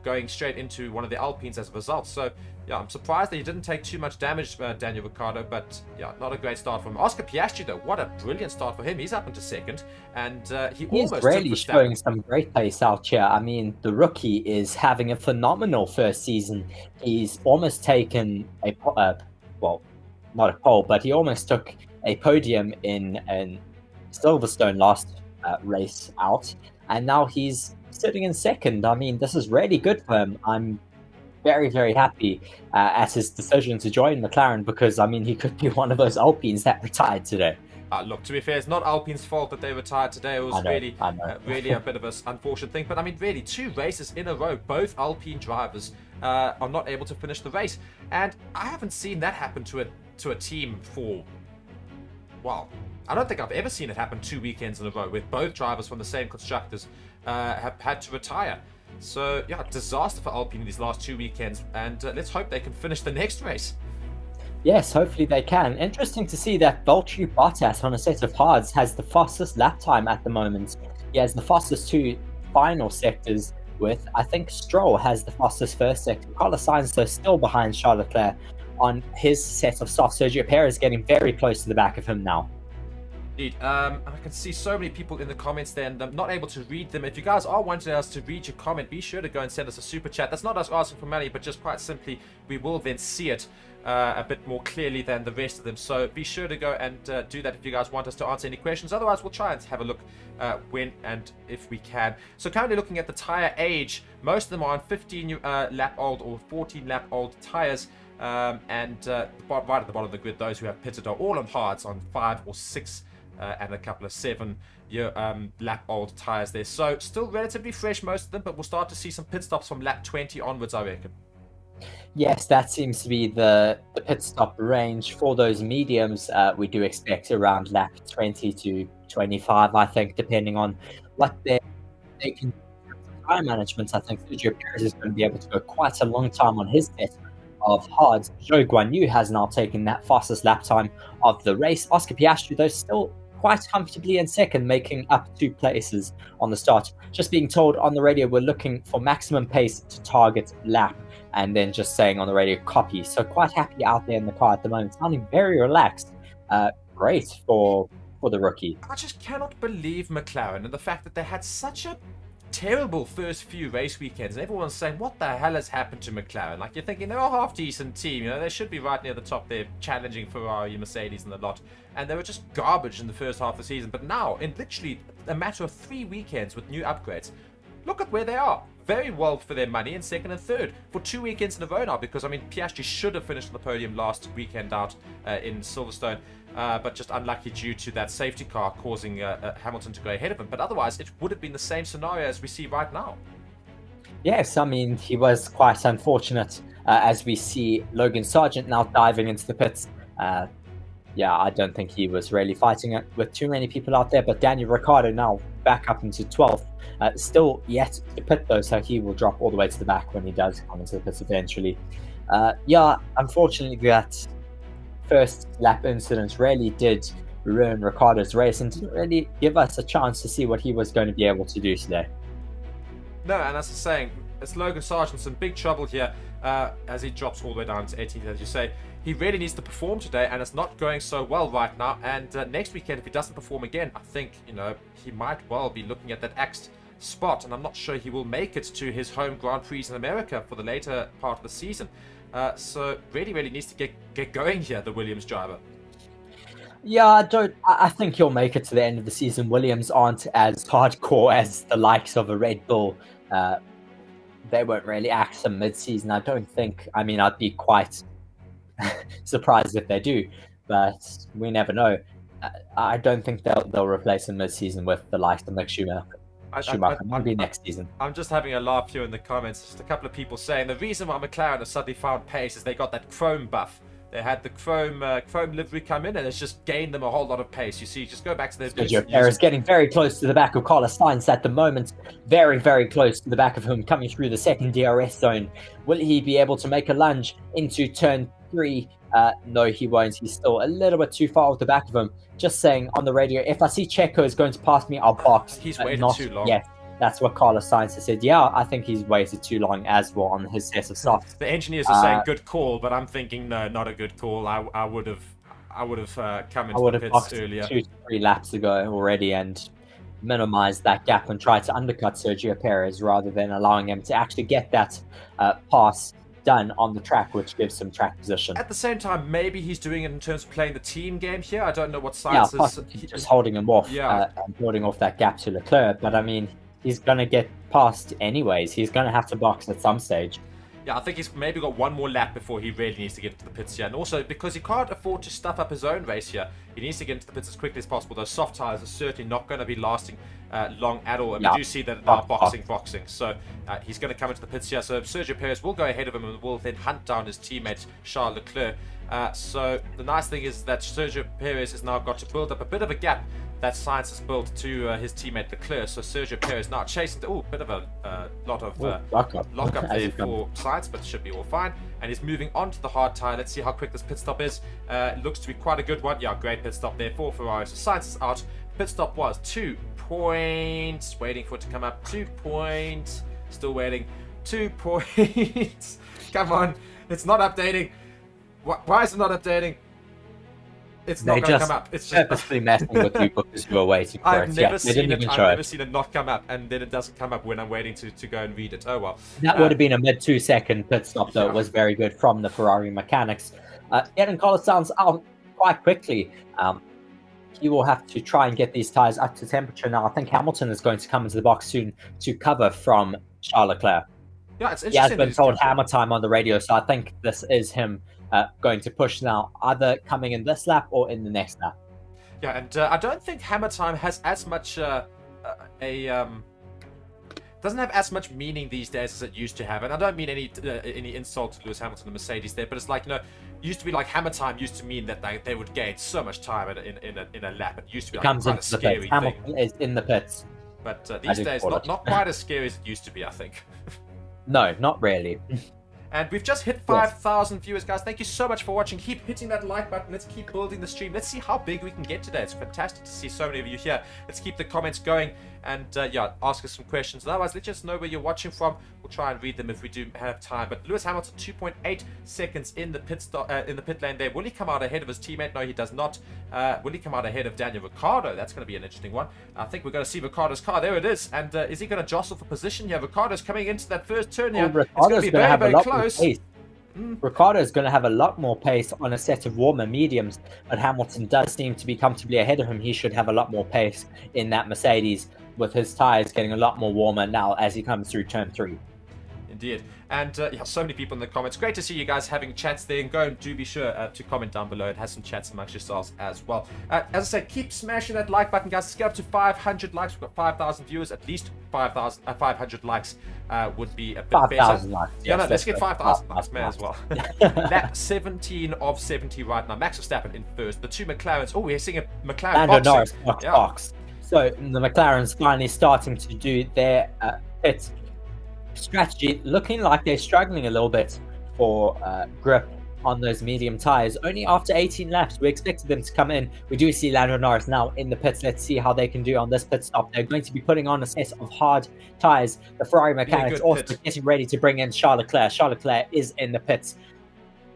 Speaker 1: going straight into one of the Alpines as a result. So yeah, I'm surprised that he didn't take too much damage, Daniel Ricciardo, but yeah, not a great start from him. Oscar Piastri though, what a brilliant start for him. He's up into second, and he's
Speaker 2: really showing some great pace out here. I mean, the rookie is having a phenomenal first season. He's almost taken a well, not a pole, but he almost took a podium in Silverstone last race out, and now he's sitting in second. I mean, this is really good for him. I'm very, very happy at his decision to join McLaren because, I mean, he could be one of those Alpines that retired today.
Speaker 1: Look, to be fair, it's not Alpine's fault that they retired today. It was really a bit of an unfortunate thing. But, I mean, really, 2 races in a row, both Alpine drivers are not able to finish the race. And I haven't seen that happen to a team for, well, I don't think I've ever seen it happen 2 weekends in a row with both drivers from the same constructors have had to retire. So yeah, disaster for Alpine in these last 2 weekends, and let's hope they can finish the next race.
Speaker 2: Yes, hopefully they can. Interesting to see that Valtteri Bottas on a set of hards has the fastest lap time at the moment. He has the fastest 2 final sectors, with I think Stroll has the fastest first sector. Carlos Sainz though still behind Charles Leclerc on his set of soft. Sergio Perez getting very close to the back of him now.
Speaker 1: Indeed. I can see so many people in the comments there, and I'm not able to read them. If you guys are wanting us to read your comment, be sure to go and send us a super chat. That's not us asking for money, but just quite simply, we will then see it a bit more clearly than the rest of them. So be sure to go and do that if you guys want us to answer any questions. Otherwise, we'll try and have a look when and if we can. So currently looking at the tire age, most of them are on 15 lap old or 14 lap old tires. Right at the bottom of the grid, those who have pitted are all on hards on 5 or 6 and a couple of 7-year lap old tires there. So still relatively fresh, most of them, but we'll start to see some pit stops from lap 20 onwards, I reckon.
Speaker 2: Yes, that seems to be the pit stop range for those mediums. We do expect around lap 20 to 25, I think, depending on what they can do for tire management. I think Sergio Perez is going to be able to go quite a long time on his set of hards. Zhou Guanyu has now taken that fastest lap time of the race. Oscar Piastri, though, still quite comfortably in second, making up 2 places on the start. Just being told on the radio, we're looking for maximum pace to target lap, and then just saying on the radio, copy. So quite happy out there in the car at the moment, sounding very relaxed. Great for the rookie.
Speaker 1: I just cannot believe McLaren and the fact that they had such a terrible first few race weekends, and everyone's saying, what the hell has happened to McLaren? Like, you're thinking they're a half-decent team, you know, they should be right near the top there, challenging Ferrari, Mercedes, and the lot, and they were just garbage in the first half of the season. But now, in literally a matter of 3 weekends with new upgrades, look at where they are. Very well for their money in second and third for 2 weekends in a row now, because, I mean, Piastri should have finished on the podium last weekend out in Silverstone, but just unlucky due to that safety car causing Hamilton to go ahead of him. But otherwise, it would have been the same scenario as we see right now.
Speaker 2: Yes, I mean, he was quite unfortunate as we see Logan Sargent now diving into the pits. Yeah, I don't think he was really fighting it with too many people out there, but Daniel Ricciardo now back up into 12th. Still yet to pit though, so he will drop all the way to the back when he does come into the pits eventually. Yeah, unfortunately that first lap incident really did ruin Ricciardo's race and didn't really give us a chance to see what he was going to be able to do today.
Speaker 1: No, and as I was saying, it's Logan Sargent's in big trouble here as he drops all the way down to 18th, as you say. He really needs to perform today, and it's not going so well right now. And next weekend, if he doesn't perform again, I think, you know, he might well be looking at that axed spot, and I'm not sure he will make it to his home Grand Prix in America for the later part of the season. So really needs to get going here, the Williams driver.
Speaker 2: Yeah, I think he'll make it to the end of the season. Williams aren't as hardcore as the likes of a Red Bull. They won't really axe him mid-season, I don't think. I mean, I'd be quite surprised if they do, but we never know. I don't think they'll replace him mid-season with the likes of Mick Schumacher. Maybe next season.
Speaker 1: I'm just having a laugh here in the comments. Just a couple of people saying the reason why McLaren has suddenly found pace is they got that chrome buff. They had the chrome livery come in, and it's just gained them a whole lot of pace. You see, just go back to their
Speaker 2: Sergio Perez getting very close to the back of Carlos Sainz at the moment. Very close to the back of him, coming through the second DRS zone. Will he be able to make a lunge into turn 3? No, he won't. He's still a little bit too far off the back of him. Just saying on the radio, if I see Checo is going to pass me, I'll box.
Speaker 1: He's waited too long.
Speaker 2: Yes, that's what Carlos Sainz has said. Yeah, I think he's waited too long as well on his set of softs.
Speaker 1: The engineers are saying good call, but I'm thinking no, not a good call. I would have come into the pits earlier. 2 to 3
Speaker 2: laps ago already and minimized that gap and tried to undercut Sergio Perez rather than allowing him to actually get that pass done on the track, which gives him track position.
Speaker 1: At the same time, maybe he's doing it in terms of playing the team game here. I don't know what Sainz is.
Speaker 2: Just holding him off, and building off that gap to Leclerc. But I mean, he's going to get past anyways. He's going to have to box at some stage.
Speaker 1: Yeah, I think he's maybe got one more lap before he really needs to get into the pits here. And also, because he can't afford to stuff up his own race here, he needs to get into the pits as quickly as possible. Those soft tyres are certainly not going to be lasting long at all. And we do see that now boxing. So he's going to come into the pits here. So Sergio Perez will go ahead of him and will then hunt down his teammate, Charles Leclerc. So the nice thing is that Sergio Perez has now got to build up a bit of a gap that Sainz has built to his teammate Leclerc. So Sergio Perez now chasing. Bit of a lot of lockup there for Sainz, but it should be all fine. And he's moving on to the hard tyre. Let's see how quick this pit stop is. It looks to be quite a good one. Yeah, great pit stop there for Ferrari. So Sainz is out. Pit stop was 2 points. Waiting for it to come up. 2 points. Still waiting. 2 points. Come on. It's not updating. Why is it not updating? It's not going to come up. It's just
Speaker 2: purposely messing with you because you were waiting for it.
Speaker 1: I've never seen it not come up, and then it doesn't come up when I'm waiting to go and read it. Oh well.
Speaker 2: That would have been a mid 2 second pit stop, though. It was very good from the Ferrari mechanics. Getting Carlos Sainz out quite quickly. He will have to try and get these tyres up to temperature now. I think Hamilton is going to come into the box soon to cover from Charles Leclerc.
Speaker 1: Yeah, it's interesting.
Speaker 2: He has been told hammer time on the radio, so I think this is him going to push now, either coming in this lap or in the next lap.
Speaker 1: Yeah, and I don't think hammer time has as much doesn't have as much meaning these days as it used to have. And I don't mean any insult to Lewis Hamilton and Mercedes there, but it's like, used to be like hammer time used to mean that they would gain so much time in a lap. It used to be like quite a scary thing.
Speaker 2: Hamilton is in the pits.
Speaker 1: But these days, not quite as scary as it used to be, I think.
Speaker 2: No, not really.
Speaker 1: And we've just hit 5,000 viewers, guys. Thank you so much for watching. Keep hitting that like button. Let's keep building the stream. Let's see how big we can get today. It's fantastic to see so many of you here. Let's keep the comments going. and ask us some questions. Otherwise, let us know where you're watching from. We'll try and read them if we do have time. But Lewis Hamilton, 2.8 seconds in the pit lane there. Will he come out ahead of his teammate? No, he does not. Will he come out ahead of Daniel Ricciardo? That's going to be an interesting one. I think we're going to see Ricciardo's car. There it is. And is he going to jostle for position here? Ricciardo's coming into that first turn here.
Speaker 2: Well,
Speaker 1: it's going to be very, very close.
Speaker 2: Ricciardo is going to have a lot more pace on a set of warmer mediums, but Hamilton does seem to be comfortably ahead of him. He should have a lot more pace in that Mercedes, with his tyres getting a lot more warmer now as he comes through turn 3.
Speaker 1: Indeed. And so many people in the comments. Great to see you guys having chats there, and go and do be sure to comment down below and have some chats amongst yourselves as well. As I said, keep smashing that like button, guys. Let's get up to 500 likes. We've got 5,000 viewers. At least 500 likes would be a bit
Speaker 2: 5,000
Speaker 1: better.
Speaker 2: likes.
Speaker 1: Yeah,
Speaker 2: Yes,
Speaker 1: no, let's get 5,000 likes,
Speaker 2: 5,000
Speaker 1: man, as well. Lap 17 of 70 right now. Max Verstappen in first. The two McLarens. Oh, we're seeing a McLaren
Speaker 2: Lando
Speaker 1: boxing.
Speaker 2: Norris box. So the McLaren's finally starting to do their pit strategy, looking like they're struggling a little bit for grip on those medium tires. Only after 18 laps, we expected them to come in. We do see Lando Norris now in the pits. Let's see how they can do on this pit stop. They're going to be putting on a set of hard tires. The Ferrari mechanics also getting ready to bring in Charles Leclerc. Charles Leclerc is in the pits.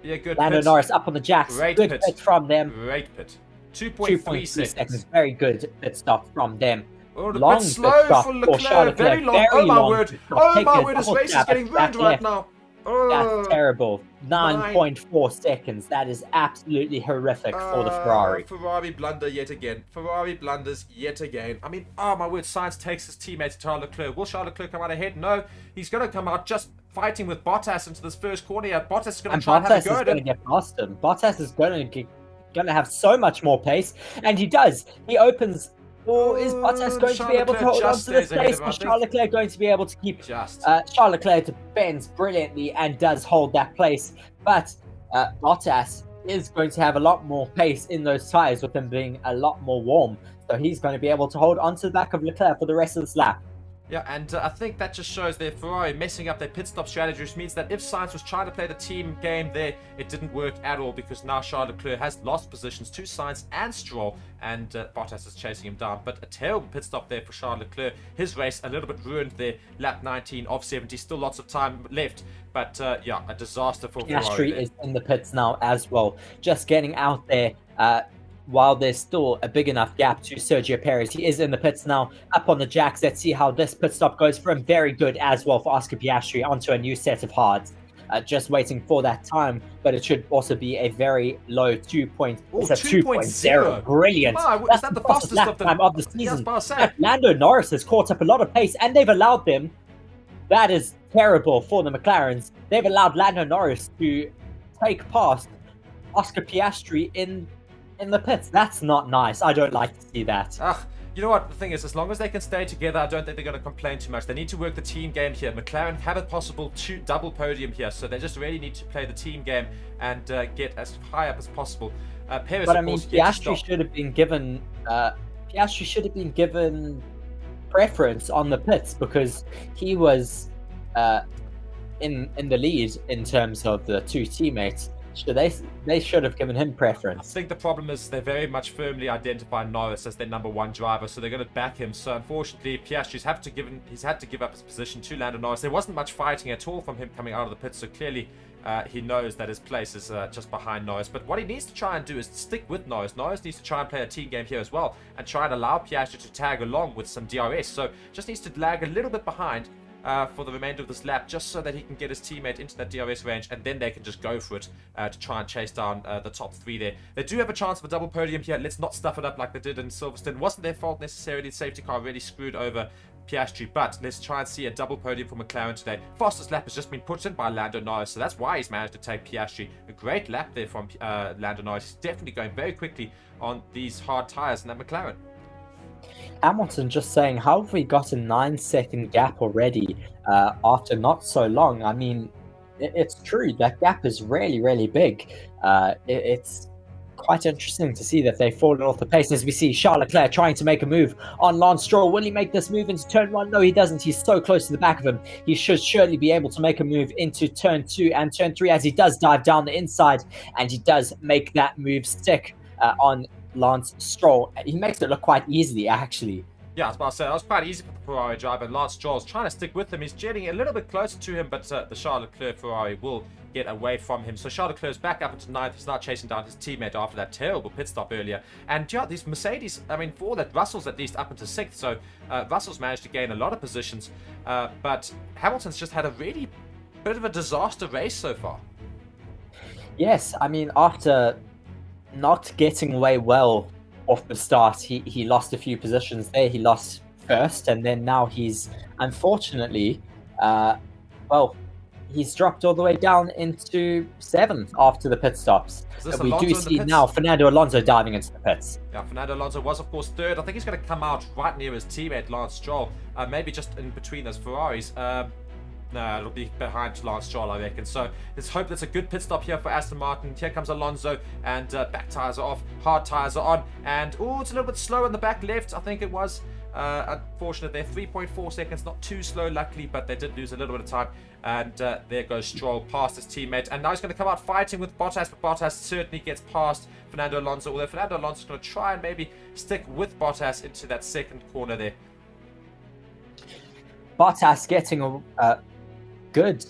Speaker 1: Yeah, good.
Speaker 2: Lando Norris up on the jacks.
Speaker 1: Great
Speaker 2: good pit from them.
Speaker 1: Great pit. 2.3 seconds.
Speaker 2: Very good pit stop from them.
Speaker 1: Oh, a bit slow for Leclerc. Very long. Oh my word. Oh my word, his race is getting ruined right now.
Speaker 2: That's terrible. 9.4 seconds. That is absolutely horrific for the Ferrari.
Speaker 1: Ferrari blunder yet again. Ferrari blunders yet again. I mean, oh my word, Sainz takes his teammate Charles Leclerc. Will Charles Leclerc come out ahead? No. He's going to come out just fighting with Bottas into this first corner here. Bottas is going to try and have a go at him.
Speaker 2: Bottas is going to get past him. Bottas is going to have so much more pace. And he does. He opens... Or is Bottas going to be able to hold on to this place? Is Charles Leclerc going to be able to keep... Charles Leclerc defends brilliantly and does hold that place. But Bottas is going to have a lot more pace in those tyres with him being a lot more warm. So he's going to be able to hold onto the back of Leclerc for the rest of this lap.
Speaker 1: Yeah, and I think that just shows their Ferrari messing up their pit stop strategy, which means that if Sainz was trying to play the team game there, it didn't work at all, because now Charles Leclerc has lost positions to Sainz and Stroll, and Bottas is chasing him down. But a terrible pit stop there for Charles Leclerc. His race a little bit ruined there. Lap 19 of 70, still lots of time left, but yeah, a disaster for Ferrari.
Speaker 2: Piastri is in the pits now as well, just getting out there. While there's still a big enough gap to Sergio Perez. He is in the pits now, up on the jacks. Let's see how this pit stop goes for him. Very good as well for Oscar Piastri onto a new set of hards. Just waiting for that time, but it should also be a very low 2.0. Brilliant.
Speaker 1: Wow,
Speaker 2: that's
Speaker 1: that
Speaker 2: the fastest lap time of the season. Lando Norris has caught up a lot of pace, and they've allowed them. That is terrible for the McLarens. They've allowed Lando Norris to take past Oscar Piastri in the pits. That's not nice. I don't like to see that.
Speaker 1: You know what? The thing is, as long as they can stay together, I don't think they're going to complain too much. They need to work the team game here. McLaren have a possible double podium here, so they just really need to play the team game and get as high up as possible. Perez,
Speaker 2: but I mean, Piastri should have been given. Piastri should have been given preference on the pits, because he was in the lead in terms of the two teammates. So they should have given him preference.
Speaker 1: I think the problem is they very much firmly identify Norris as their number one driver, so they're going to back him. So unfortunately, Piastri's had to give up his position to Lando Norris. There wasn't much fighting at all from him coming out of the pits, so clearly he knows that his place is just behind Norris. But what he needs to try and do is stick with Norris. Norris needs to try and play a team game here as well, and try and allow Piastri to tag along with some DRS. So just needs to lag a little bit behind for the remainder of this lap, just so that he can get his teammate into that DRS range, and then they can just go for it to try and chase down the top three there. They do have a chance of a double podium here. Let's not stuff it up like they did in Silverstone. It wasn't their fault necessarily. The safety car really screwed over Piastri, but let's try and see a double podium for McLaren today. Fastest lap has just been put in by Lando Norris, so that's why he's managed to take Piastri. A great lap there from Lando Norris. He's definitely going very quickly on these hard tyres in that McLaren.
Speaker 2: Hamilton just saying, how have we got a 9-second gap already after not so long? I mean, it's true, that gap is really, really big. It's quite interesting to see that they've fallen off the pace, as we see Charles Leclerc trying to make a move on Lance Stroll. Will he make this move into turn 1? No, he doesn't. He's so close to the back of him. He should surely be able to make a move into turn 2 and turn 3, as he does dive down the inside, and he does make that move stick on Lance Stroll. He makes it look quite easily, actually.
Speaker 1: Yeah, I was about to say, that was quite easy for the Ferrari driver. And Lance Stroll's trying to stick with him. He's jetting a little bit closer to him, but the Charles Leclerc Ferrari will get away from him. So Charles Leclerc's back up into 9th. He's now chasing down his teammate after that terrible pit stop earlier. And yeah, these Mercedes, I mean, for all that, Russell's at least up into 6th. So Russell's managed to gain a lot of positions. But Hamilton's just had a really bit of a disaster race so far.
Speaker 2: Yes, I mean, after not getting away well off the start, he lost a few positions there. He lost first, and then now he's unfortunately, he's dropped all the way down into 7th after the pit stops. But we do see now Fernando Alonso diving into the pits.
Speaker 1: Yeah, Fernando Alonso was, of course, 3rd. I think he's going to come out right near his teammate, Lance Stroll. Maybe just in between those Ferraris. No, it'll be behind Lance Stroll, I reckon. So let's hope that's a good pit stop here for Aston Martin. Here comes Alonso, and back tyres are off, hard tyres are on, and oh, it's a little bit slow in the back left, I think it was. Unfortunate there, 3.4 seconds, not too slow, luckily, but they did lose a little bit of time. And there goes Stroll past his teammate, and now he's going to come out fighting with Bottas, but Bottas certainly gets past Fernando Alonso, although Fernando Alonso is going to try and maybe stick with Bottas into that second corner there.
Speaker 2: Bottas getting a good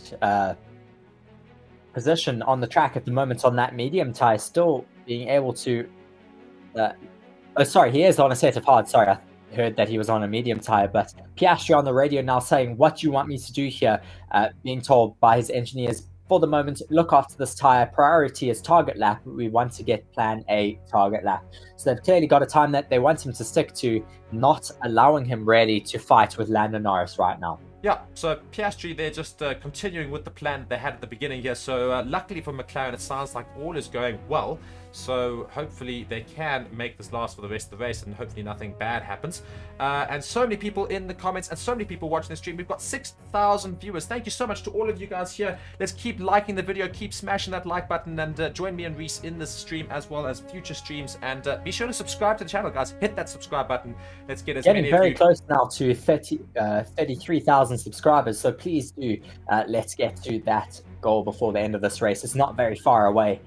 Speaker 2: position on the track at the moment on that medium tyre, still being able to he is on a set of hard. Sorry, I heard that he was on a medium tyre, but Piastri on the radio now saying, what do you want me to do here? Being told by his engineers, for the moment, look after this tyre. Priority is target lap. We want to get plan A target lap. So they've clearly got a time that they want him to stick to, not allowing him really to fight with Lando Norris right now.
Speaker 1: Yeah, so Piastri, they're just continuing with the plan they had at the beginning here. So luckily for McLaren, it sounds like all is going well. So hopefully they can make this last for the rest of the race, and hopefully nothing bad happens. And so many people in the comments, and so many people watching the stream. We've got 6,000 viewers. Thank you so much to all of you guys here. Let's keep liking the video, keep smashing that like button, and join me and Reese in this stream as well as future streams. And be sure to subscribe to the channel, guys. Hit that subscribe button. Let's get as many of you.
Speaker 2: Getting very close now to 33,000 subscribers. So please do let's get to that goal before the end of this race. It's not very far away,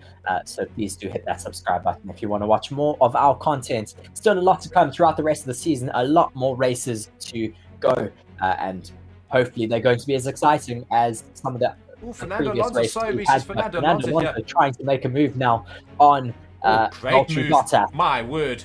Speaker 2: so please do hit that subscribe button if you want to watch more of our content. Still a lot to come throughout the rest of the season, a lot more races to go, and hopefully they're going to be as exciting as some of the previous races we had. Fernando Alonso trying to make a move now on
Speaker 1: great move.
Speaker 2: Bottas.
Speaker 1: My word.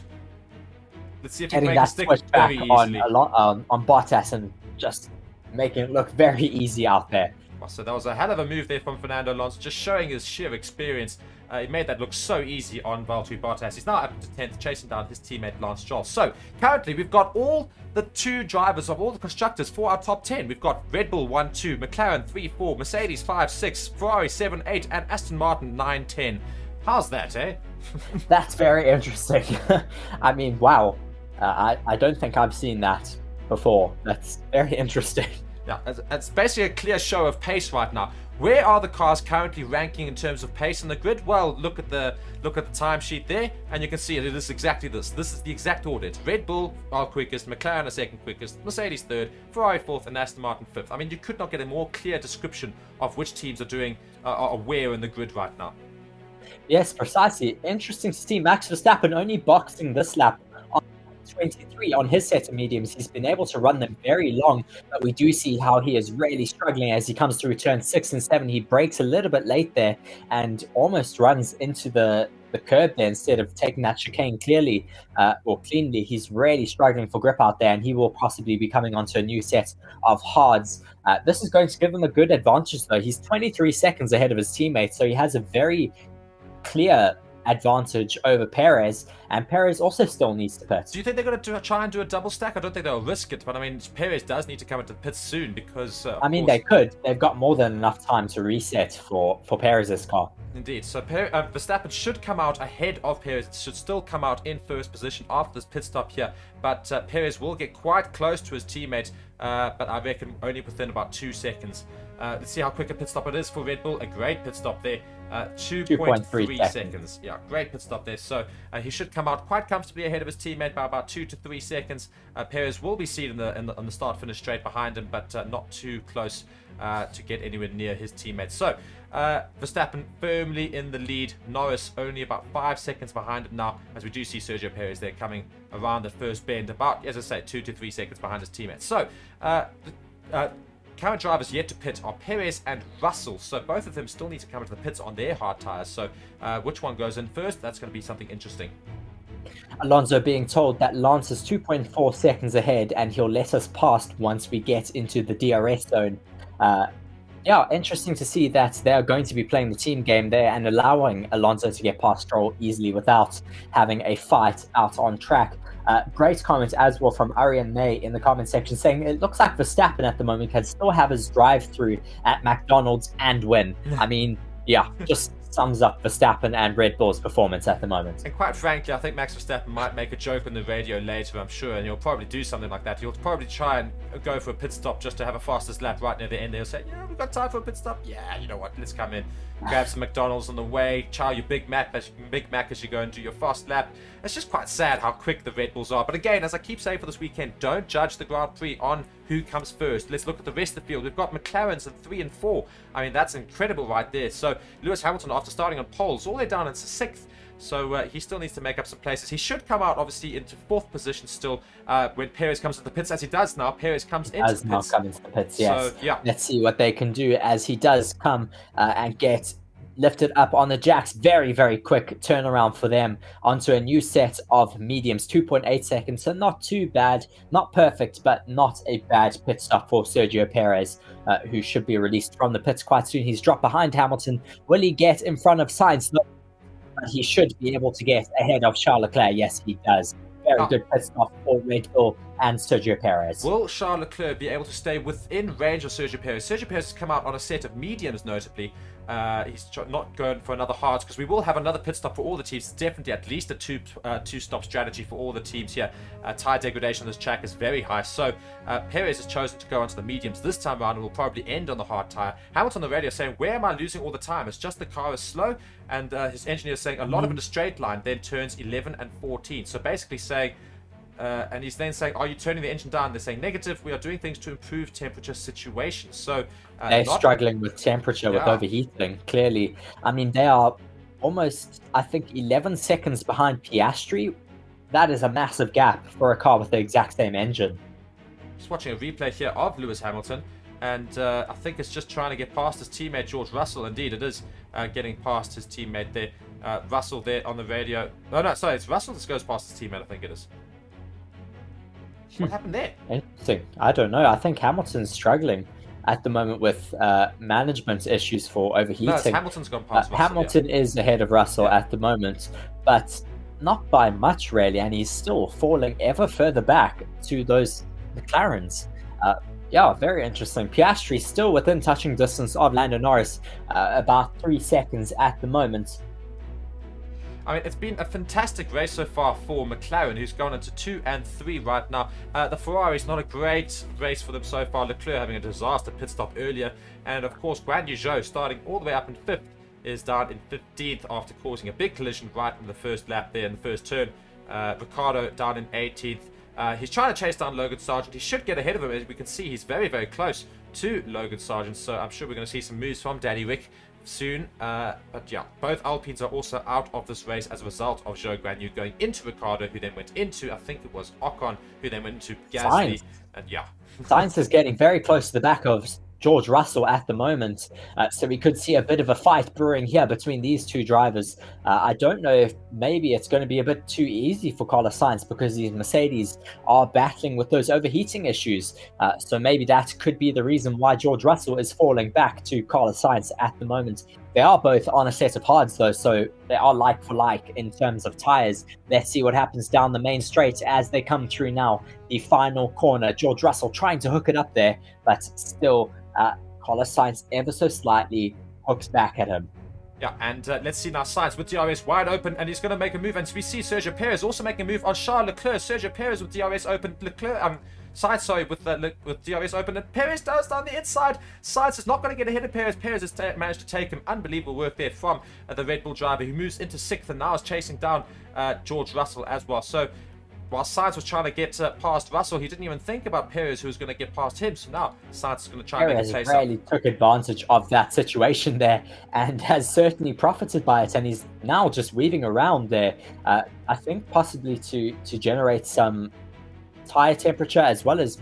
Speaker 1: Let's see if he
Speaker 2: getting
Speaker 1: can
Speaker 2: that
Speaker 1: stick
Speaker 2: switch back
Speaker 1: very easily
Speaker 2: on Bottas and just making it look very easy out there.
Speaker 1: So that was a hell of a move there from Fernando Alonso, just showing his sheer experience. He made that look so easy on Valtteri Bottas. He's now up to 10th, chasing down his teammate Lance Stroll. So currently we've got all the 2 drivers of all the constructors for our top 10. We've got Red Bull 1, 2, McLaren 3, 4, Mercedes 5, 6, Ferrari 7, 8, and Aston Martin 9, 10. How's that, eh?
Speaker 2: That's very interesting. I mean, wow. I don't think I've seen that before. That's very interesting.
Speaker 1: Yeah, it's basically a clear show of pace right now. Where are the cars currently ranking in terms of pace on the grid? Well, look at the timesheet there, and you can see it is exactly this. This is the exact order. It's Red Bull are quickest, McLaren are second quickest, Mercedes third, Ferrari fourth, and Aston Martin fifth. I mean, you could not get a more clear description of which teams are doing are where in the grid right now.
Speaker 2: Yes, precisely. Interesting to see Max Verstappen only boxing this lap. 23 on his set of mediums. He's been able to run them very long, but we do see how he is really struggling as he comes through turn 6 and 7. He breaks a little bit late there and almost runs into the curb there instead of taking that chicane cleanly. He's really struggling for grip out there, and he will possibly be coming onto a new set of hards. This is going to give him a good advantage though. He's 23 seconds ahead of his teammates, so he has a very clear advantage over Perez, and Perez also still needs to pit.
Speaker 1: Do you think they're going to try and do a double stack? I don't think they'll risk it, but I mean, Perez does need to come into the pits soon because...
Speaker 2: they could. They've got more than enough time to reset for Perez's car.
Speaker 1: Indeed. So Verstappen should come out ahead of Perez. Should still come out in first position after this pit stop here, but Perez will get quite close to his teammate, but I reckon only within about 2 seconds. Let's see how quick a pit stop it is for Red Bull. A great pit stop there. 2.3 seconds. Yeah, great pit stop there. So he should come out quite comfortably ahead of his teammate by about 2 to 3 seconds. Perez will be seen on the start-finish straight behind him, but not too close to get anywhere near his teammates. So Verstappen firmly in the lead. Norris only about 5 seconds behind him now, as we do see Sergio Perez there coming around the first bend, about, as I say, 2 to 3 seconds behind his teammates. So current drivers yet to pit are Perez and Russell, so both of them still need to come into the pits on their hard tyres. So which one goes in first? That's going to be something interesting.
Speaker 2: Alonso being told that Lance is 2.4 seconds ahead and he'll let us past once we get into the DRS zone. Yeah, interesting to see that they're going to be playing the team game there and allowing Alonso to get past Stroll easily without having a fight out on track. Great comment as well from Arian May in the comment section saying it looks like Verstappen at the moment can still have his drive-through at McDonald's and win. I mean, yeah, just sums up Verstappen and Red Bull's performance at the moment.
Speaker 1: And quite frankly, I think Max Verstappen might make a joke on the radio later, I'm sure, and he'll probably do something like that. He'll probably try and go for a pit stop just to have a fastest lap right near the end. He'll say, yeah, we've got time for a pit stop. Yeah, you know what, let's come in, grab some McDonald's on the way, chow your Big Mac as you go and do your fast lap. It's just quite sad how quick the Red Bulls are. But again, as I keep saying for this weekend, don't judge the Grand Prix on who comes first. Let's look at the rest of the field. We've got McLarens in 3 and 4. I mean, that's incredible right there. So Lewis Hamilton, after starting on poles, all the way down into 6th. So he still needs to make up some places. He should come out, obviously, into 4th position still when Perez comes to the pits, as he does now. Perez comes into the pits.
Speaker 2: Come into the pits, yes.
Speaker 1: So, yeah.
Speaker 2: Let's see what they can do as he does come and get lifted up on the jacks. Very, very quick turnaround for them onto a new set of mediums, 2.8 seconds. So not too bad, not perfect, but not a bad pit stop for Sergio Perez, who should be released from the pits quite soon. He's dropped behind Hamilton. Will he get in front of Sainz? No, but he should be able to get ahead of Charles Leclerc. Yes, he does. Very good pit stop for Red Bull and Sergio Perez.
Speaker 1: Will Charles Leclerc be able to stay within range of Sergio Perez? Sergio Perez has come out on a set of mediums, notably. He's not going for another hards, because we will have another pit stop for all the teams. It's definitely at least a two-stop strategy for all the teams here. Tire degradation on this track is very high. So Perez has chosen to go onto the mediums this time around and will probably end on the hard tire. Hamilton on the radio saying, where am I losing all the time? It's just the car is slow. And his engineer is saying a lot of it is straight line, then turns 11 and 14. So basically saying, and he's then saying, are you turning the engine down? They're saying negative. We are doing things to improve temperature situations. So
Speaker 2: they're struggling with temperature, with overheating, clearly. I mean, they are almost, I think, 11 seconds behind Piastri. That is a massive gap for a car with the exact same engine.
Speaker 1: Just watching a replay here of Lewis Hamilton. And I think it's just trying to get past his teammate, George Russell. Indeed, it is getting past his teammate there. Russell there on the radio. Oh, no, sorry, it's Russell that goes past his teammate, I think it is. What happened there?
Speaker 2: Interesting. I don't know. I think Hamilton's struggling at the moment with management issues for overheating.
Speaker 1: No, Hamilton's gone past Russell.
Speaker 2: Hamilton is ahead of Russell at the moment, but not by much, really, and he's still falling ever further back to those McLarens. Yeah, very interesting. Piastri still within touching distance of Lando Norris, about 3 seconds at the moment.
Speaker 1: I mean, it's been a fantastic race so far for McLaren, who's gone into 2 and 3 right now. The Ferrari's not a great race for them so far. Leclerc having a disaster pit stop earlier. And of course, Guan Yu Zhou starting all the way up in 5th is down in 15th after causing a big collision right in the first lap there in the first turn. Ricciardo down in 18th. He's trying to chase down Logan Sargent. He should get ahead of him. As we can see, he's very, very close to Logan Sargent. So I'm sure we're going to see some moves from Daddy Rick soon. But yeah, both Alpines are also out of this race as a result of Zhou Guanyu going into Ricciardo, who then went into, I think it was Ocon, who then went into Gasly. And yeah.
Speaker 2: Sainz is getting very close to the back of George Russell at the moment, so we could see a bit of a fight brewing here between these two drivers. I don't know if maybe it's going to be a bit too easy for Carlos Sainz because these Mercedes are battling with those overheating issues, so maybe that could be the reason why George Russell is falling back to Carlos Sainz at the moment. They are both on a set of hards though, so they are like for like in terms of tires. Let's see what happens down the main straight as they come through now. The final corner, George Russell trying to hook it up there, but still Carlos Sainz ever so slightly hooks back at him.
Speaker 1: Yeah, and let's see now Sainz with DRS wide open, and he's going to make a move. And we see Sergio Perez also making a move on Charles Leclerc. Sergio Perez with DRS open. Sainz, sorry, with DRS open, and Perez does down the inside. Sainz is not going to get ahead of Perez. Perez has managed to take him. Unbelievable work there from the Red Bull driver, who moves into 6th and now is chasing down George Russell as well. So while Sainz was trying to get past Russell, he didn't even think about Perez, who was going to get past him. So now Sainz is going to try and make
Speaker 2: Perez
Speaker 1: a pace
Speaker 2: really took advantage of that situation there and has certainly profited by it. And he's now just weaving around there. I think possibly to generate some tire temperature as well as,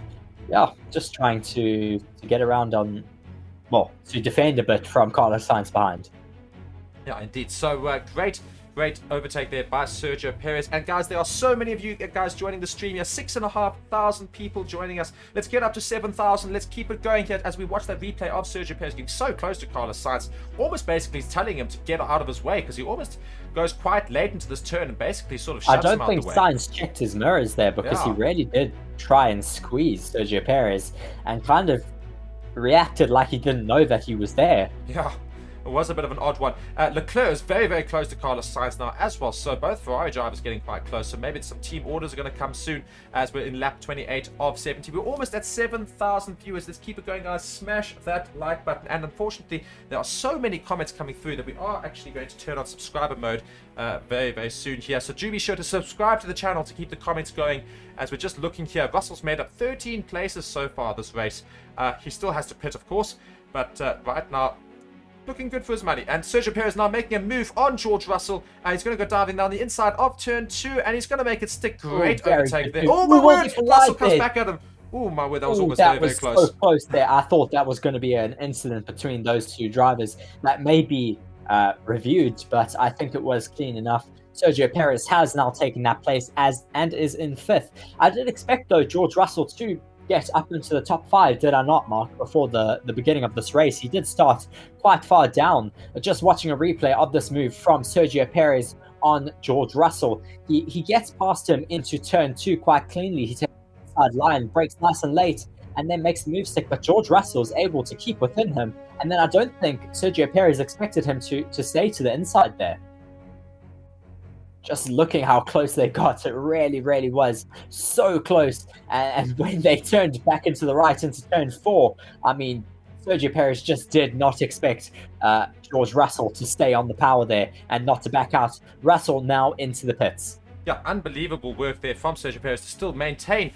Speaker 2: just trying to get around on, well, to defend a bit from Carlos Sainz behind.
Speaker 1: Yeah, indeed. So great overtake there by Sergio Perez. And guys, there are so many of you guys joining the stream here. 6,500 people joining us. Let's get up to 7,000. Let's keep it going here as we watch that replay of Sergio Perez getting so close to Carlos Sainz. Almost basically telling him to get out of his way because he almost goes quite late into this turn and basically sort of shoves him out the way.
Speaker 2: I don't think Sainz checked his mirrors there because he really did try and squeeze Sergio Perez and kind of reacted like he didn't know that he was there.
Speaker 1: Yeah. It was a bit of an odd one. Leclerc is very, very close to Carlos Sainz now as well. So both Ferrari drivers getting quite close. So maybe some team orders are going to come soon as we're in lap 28 of 70. We're almost at 7,000 viewers. Let's keep it going, guys. Smash that like button. And unfortunately, there are so many comments coming through that we are actually going to turn on subscriber mode very, very soon here. So do be sure to subscribe to the channel to keep the comments going as we're just looking here. Russell's made up 13 places so far this race. He still has to pit, of course. But right now, looking good for his money. And Sergio Perez now making a move on George Russell. And he's going to go diving down the inside of turn 2. And he's going to make it stick. Great overtake there. Oh, my word! Russell comes back at him. Oh, my word. That was almost very, very close.
Speaker 2: So close there. I thought that was going to be an incident between those two drivers that may be reviewed, but I think it was clean enough. Sergio Perez has now taken that place and is in 5th. I did expect, though, George Russell to get up into the top 5, did I not, Mark? Before the beginning of this race, he did start quite far down. Just watching a replay of this move from Sergio Perez on George Russell, he gets past him into turn 2 quite cleanly. He takes the side line, breaks nice and late, and then makes the move stick, but George Russell is able to keep within him. And then I don't think Sergio Perez expected him to stay to the inside there. Just looking how close they got, it really, really was so close. And when they turned back into the right into turn 4, I mean, Sergio Perez just did not expect George Russell to stay on the power there and not to back out. Russell now into the pits.
Speaker 1: Yeah, unbelievable work there from Sergio Perez to still maintain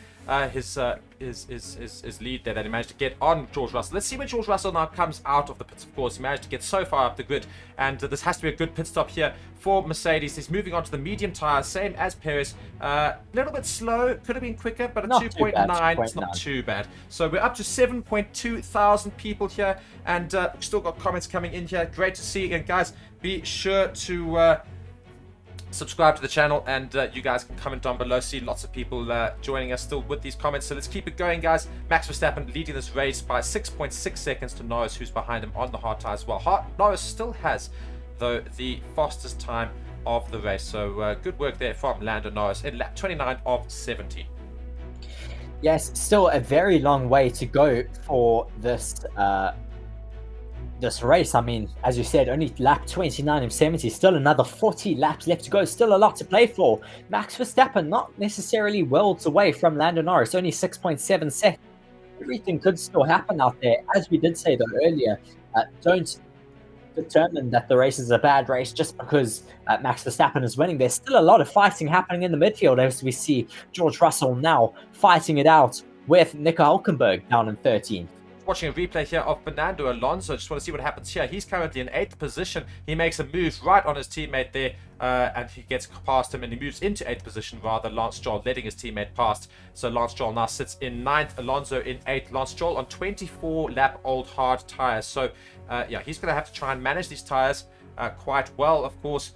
Speaker 1: his lead there that he managed to get on George Russell. Let's see when George Russell now comes out of the pits, of course. He managed to get so far up the grid, and this has to be a good pit stop here for Mercedes. He's moving on to the medium tyre, same as Perez. A little bit slow, could have been quicker, but a 2.9, it's not too bad. So we're up to 7.2 thousand people here, and still got comments coming in here. Great to see. And guys, be sure to subscribe to the channel, and you guys can comment down below. See lots of people joining us still with these comments, so let's keep it going, guys. Max Verstappen leading this race by 6.6 seconds to Norris, who's behind him on the hard tyres as well. Norris still has, though, the fastest time of the race, so good work there from Lando Norris in lap 29 of 70.
Speaker 2: Yes, still a very long way to go for this race. I mean, as you said, only lap 29 of 70, still another 40 laps left to go, still a lot to play for. Max Verstappen not necessarily worlds away from Lando Norris, only 6.7 seconds. Everything could still happen out there. As we did say though earlier, don't determine that the race is a bad race just because Max Verstappen is winning. There's still a lot of fighting happening in the midfield as we see George Russell now fighting it out with Nico Hülkenberg down in 13th.
Speaker 1: Watching a replay here of Fernando Alonso. Just want to see what happens here. He's currently in 8th position. He makes a move right on his teammate there, and he gets past him, and he moves into 8th position rather. Lance Stroll letting his teammate past. So Lance Stroll now sits in 9th. Alonso in 8th. Lance Stroll on 24-lap-old hard tyres. So yeah, he's going to have to try and manage these tyres quite well, of course.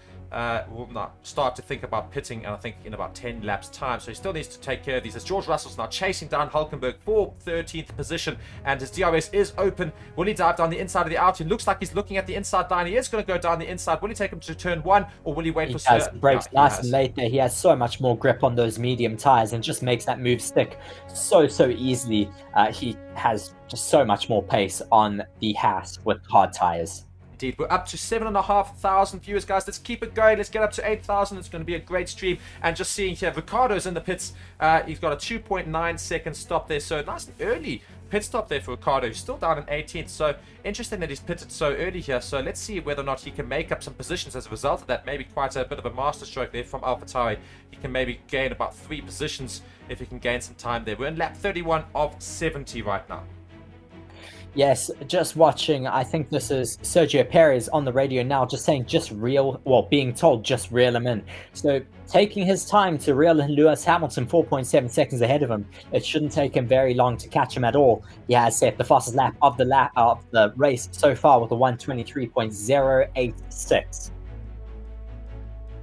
Speaker 1: Will now start to think about pitting, and I think in about 10 laps time, so he still needs to take care of these as George Russell's now chasing down Hülkenberg for 13th position, and his DRS is open. Will he dive down the inside of the outing? Looks like he's looking at the inside line. He is going to go down the inside. Will he take him to turn 1, or will he wait for
Speaker 2: certain? He brakes nice and late there. He has so much more grip on those medium tires and just makes that move stick so easily. He has just so much more pace on the Haas with hard tires.
Speaker 1: Indeed, we're up to 7,500 viewers, guys. Let's keep it going. Let's get up to 8,000. It's going to be a great stream. And just seeing here, Ricardo's in the pits. He's got a 2.9 second stop there. So nice and early pit stop there for Ricciardo, who's still down in 18th. So interesting that he's pitted so early here. So let's see whether or not he can make up some positions as a result of that. Maybe quite a bit of a masterstroke there from AlphaTauri. He can maybe gain about 3 positions if he can gain some time there. We're in lap 31 of 70 right now.
Speaker 2: Yes, just watching, I think this is Sergio Perez on the radio now, just saying being told just reel him in. So taking his time to reel in Lewis Hamilton 4.7 seconds ahead of him. It shouldn't take him very long to catch him at all. He has set the fastest lap of the race so far with a 1:23.086.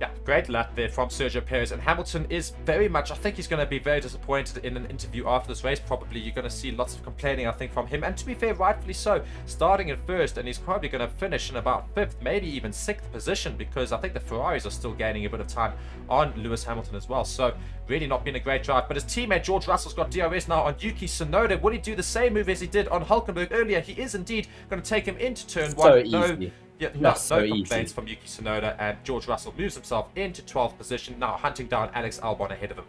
Speaker 1: Yeah, great lap there from Sergio Perez. And Hamilton is very much, I think he's going to be very disappointed in an interview after this race. Probably you're going to see lots of complaining, I think, from him. And to be fair, rightfully so. Starting in first, and he's probably going to finish in about 5th, maybe even 6th position, because I think the Ferraris are still gaining a bit of time on Lewis Hamilton as well. So really not been a great drive. But his teammate George Russell's got DRS now on Yuki Tsunoda. Will he do the same move as he did on Hulkenberg earlier? He is indeed going to take him into turn 1.
Speaker 2: Easy.
Speaker 1: Yeah, no complaints from Yuki Tsunoda, and George Russell moves himself into 12th position, now hunting down Alex Albon ahead of him.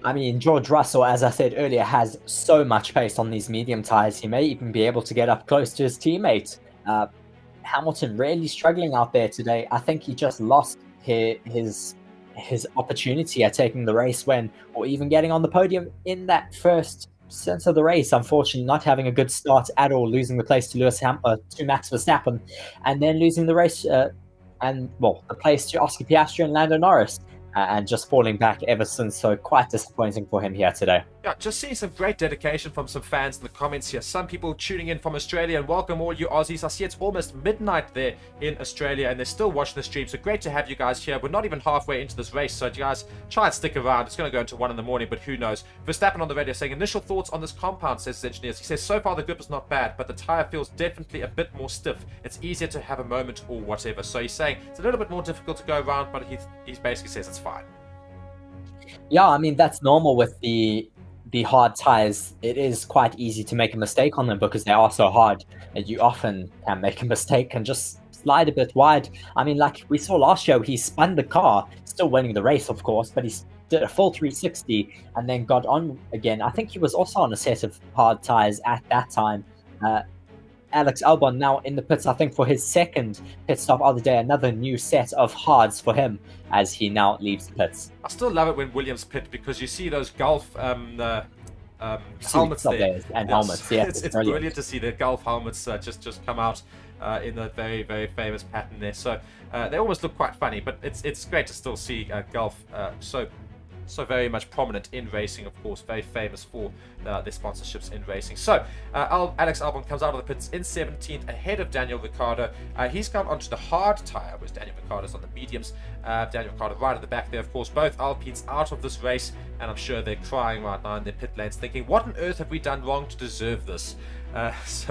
Speaker 2: I mean, George Russell, as I said earlier, has so much pace on these medium tyres. He may even be able to get up close to his teammate. Hamilton really struggling out there today. I think he just lost his opportunity at taking the race win, or even getting on the podium in that first sense of the race. Unfortunately, not having a good start at all, losing the place to to Max Verstappen, and then losing the race the place to Oscar Piastri and Lando Norris, and just falling back ever since. So quite disappointing for him here today.
Speaker 1: Yeah, just seeing some great dedication from some fans in the comments here. Some people tuning in from Australia, and welcome all you Aussies. I see it's almost midnight there in Australia, and they're still watching the stream. So great to have you guys here. We're not even halfway into this race, so you guys try and stick around. It's going to go into 1 in the morning, but who knows. Verstappen on the radio saying, initial thoughts on this compound, says his engineers. He says, so far the grip is not bad, but the tyre feels definitely a bit more stiff. It's easier to have a moment or whatever. So he's saying it's a little bit more difficult to go around, but he basically says it's fine.
Speaker 2: Yeah, I mean, that's normal with the hard tires. It is quite easy to make a mistake on them because they are so hard, and you often can make a mistake and just slide a bit wide. I mean, like we saw last year, he spun the car, still winning the race, of course, but he did a full 360 and then got on again. I think he was also on a set of hard tires at that time. Alex Albon now in the pits, I think, for his second pit stop of the day. Another new set of hards for him as he now leaves the pits.
Speaker 1: I still love it when Williams pit, because you see those Gulf helmets there.
Speaker 2: And helmets, yeah.
Speaker 1: It's brilliant to see the Gulf helmets just come out in a very, very famous pattern there. So they almost look quite funny, but it's great to still see Gulf so very much prominent in racing, of course, very famous for their sponsorships in racing. So Alex Albon comes out of the pits in 17th ahead of Daniel Ricciardo. He's come onto the hard tyre, whereas Daniel Ricciardo's on the mediums. Daniel Ricciardo right at the back there, of course. Both Alpines out of this race, and I'm sure they're crying right now in their pit lanes, thinking, what on earth have we done wrong to deserve this? It's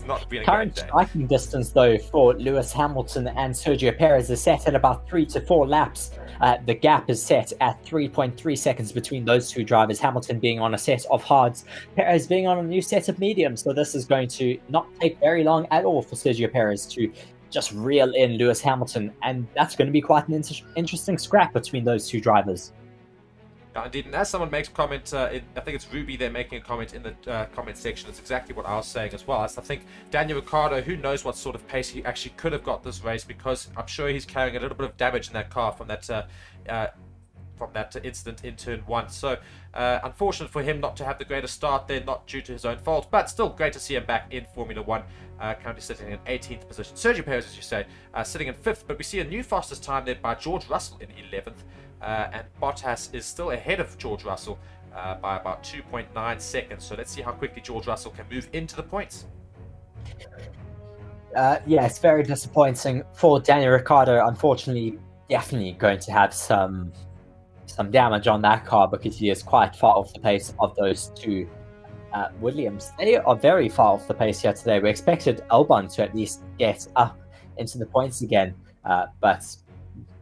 Speaker 1: not been a
Speaker 2: current
Speaker 1: great day.
Speaker 2: striking distance, though, for Lewis Hamilton and Sergio Perez is set at about 3 to 4 laps. The gap is set at 3.3 seconds between those two drivers, Hamilton being on a set of hards, Perez being on a new set of mediums. So this is going to not take very long at all for Sergio Perez to just reel in Lewis Hamilton, and that's going to be quite an interesting scrap between those two drivers.
Speaker 1: Indeed, and as someone makes a comment, I think it's Ruby there making a comment in the comment section. It's exactly what I was saying as well. As I think Daniel Ricciardo, who knows what sort of pace he actually could have got this race, because I'm sure he's carrying a little bit of damage in that car from that incident in turn 1. So unfortunate for him not to have the greatest start there, not due to his own fault, but still great to see him back in Formula 1, currently sitting in 18th position. Sergio Perez, as you say, sitting in 5th, but we see a new fastest time there by George Russell in 11th. And Bottas is still ahead of George Russell by about 2.9 seconds. So let's see how quickly George Russell can move into the points.
Speaker 2: Yeah, it's very disappointing for Daniel Ricciardo. Unfortunately, definitely going to have some damage on that car, because he is quite far off the pace of those two Williams. They are very far off the pace here today. We expected Albon to at least get up into the points again, but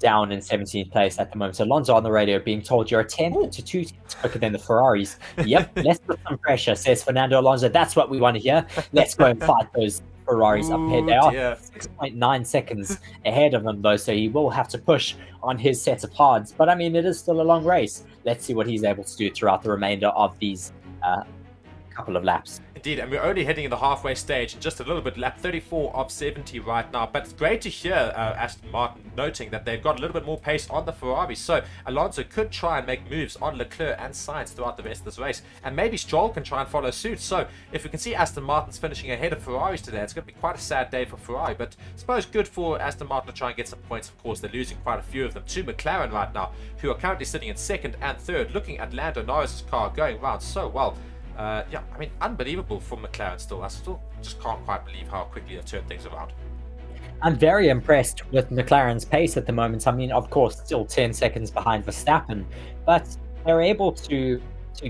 Speaker 2: down in 17th place at the moment. So Alonso on the radio being told you're a 10 to 2 tenths quicker than the Ferraris. Yep, let's put some pressure, says Fernando Alonso. That's what we want to hear. Let's go and fight those Ferraris up ahead. They
Speaker 1: Ooh,
Speaker 2: are
Speaker 1: dear.
Speaker 2: 6.9 seconds ahead of him, though, so he will have to push on his set of hards. But I mean, it is still a long race. Let's see what he's able to do throughout the remainder of these couple of laps.
Speaker 1: Indeed, and we're only heading in the halfway stage, and just a little bit, lap 34 of 70 right now. But it's great to hear Aston Martin noting that they've got a little bit more pace on the Ferrari. So Alonso could try and make moves on Leclerc and Sainz throughout the rest of this race, and maybe Stroll can try and follow suit. So if we can see Aston Martin's finishing ahead of Ferraris today, it's going to be quite a sad day for Ferrari. But I suppose good for Aston Martin to try and get some points. Of course, they're losing quite a few of them to McLaren right now, who are currently sitting in second and third. Looking at Lando Norris's car going round so well. Yeah, I mean, unbelievable from McLaren still. I still just can't quite believe how quickly they've turned things around.
Speaker 2: I'm very impressed with McLaren's pace at the moment. I mean, of course, still 10 seconds behind Verstappen, but they're able to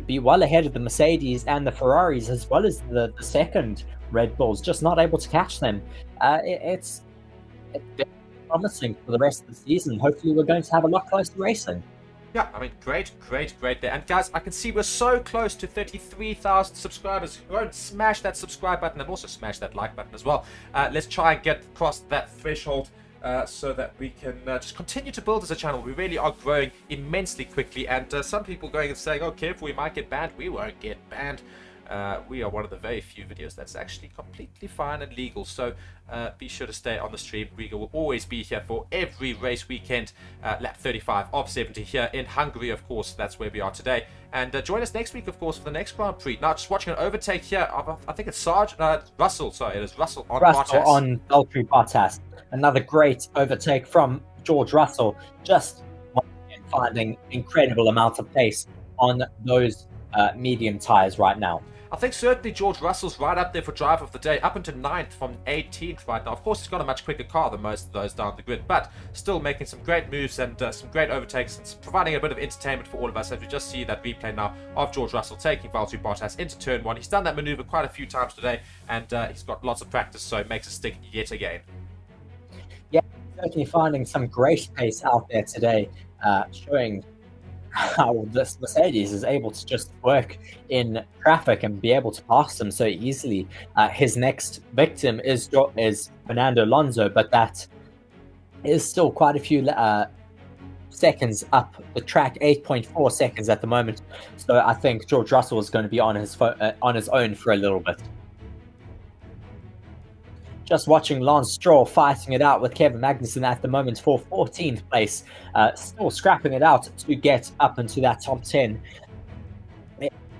Speaker 2: be well ahead of the Mercedes and the Ferraris, as well as the second Red Bulls, just not able to catch them. It's very promising for the rest of the season. Hopefully, we're going to have a lot closer racing.
Speaker 1: Yeah, I mean, great there. And guys, I can see we're so close to 33,000 subscribers. Go and smash that subscribe button and also smash that like button as well. Let's try and get across that threshold so that we can just continue to build as a channel. We really are growing immensely quickly, and some people going and saying, oh, careful, we might get banned. We won't get banned. We are one of the very few videos that's actually completely fine and legal, so be sure to stay on the stream. We will always be here for every race weekend, lap 35 of 70 here in Hungary, of course. That's where we are today, and join us next week, of course, for the next Grand Prix. Now, just watching an overtake here of, I think it's Russell, sorry, it is Russell on Bottas.
Speaker 2: On Valtteri Bottas. Another great overtake from George Russell, just finding incredible amounts of pace on those medium tires right now.
Speaker 1: I think certainly George Russell's right up there for driver of the day, up into 9th from 18th right now. Of course, he's got a much quicker car than most of those down the grid, but still making some great moves and some great overtakes, and providing a bit of entertainment for all of us as we just see that replay now of George Russell taking Valtteri Bottas into turn 1. He's done that maneuver quite a few times today, and he's got lots of practice, so it makes it stick yet again.
Speaker 2: Yeah, certainly finding some great pace out there today, showing how this Mercedes is able to just work in traffic and be able to pass them so easily. His next victim is Fernando Alonso, but that is still quite a few seconds up the track, 8.4 seconds at the moment. So I think George Russell is going to be on his own for a little bit. Just watching Lance Stroll fighting it out with Kevin Magnussen at the moment for 14th place, still scrapping it out to get up into that top 10.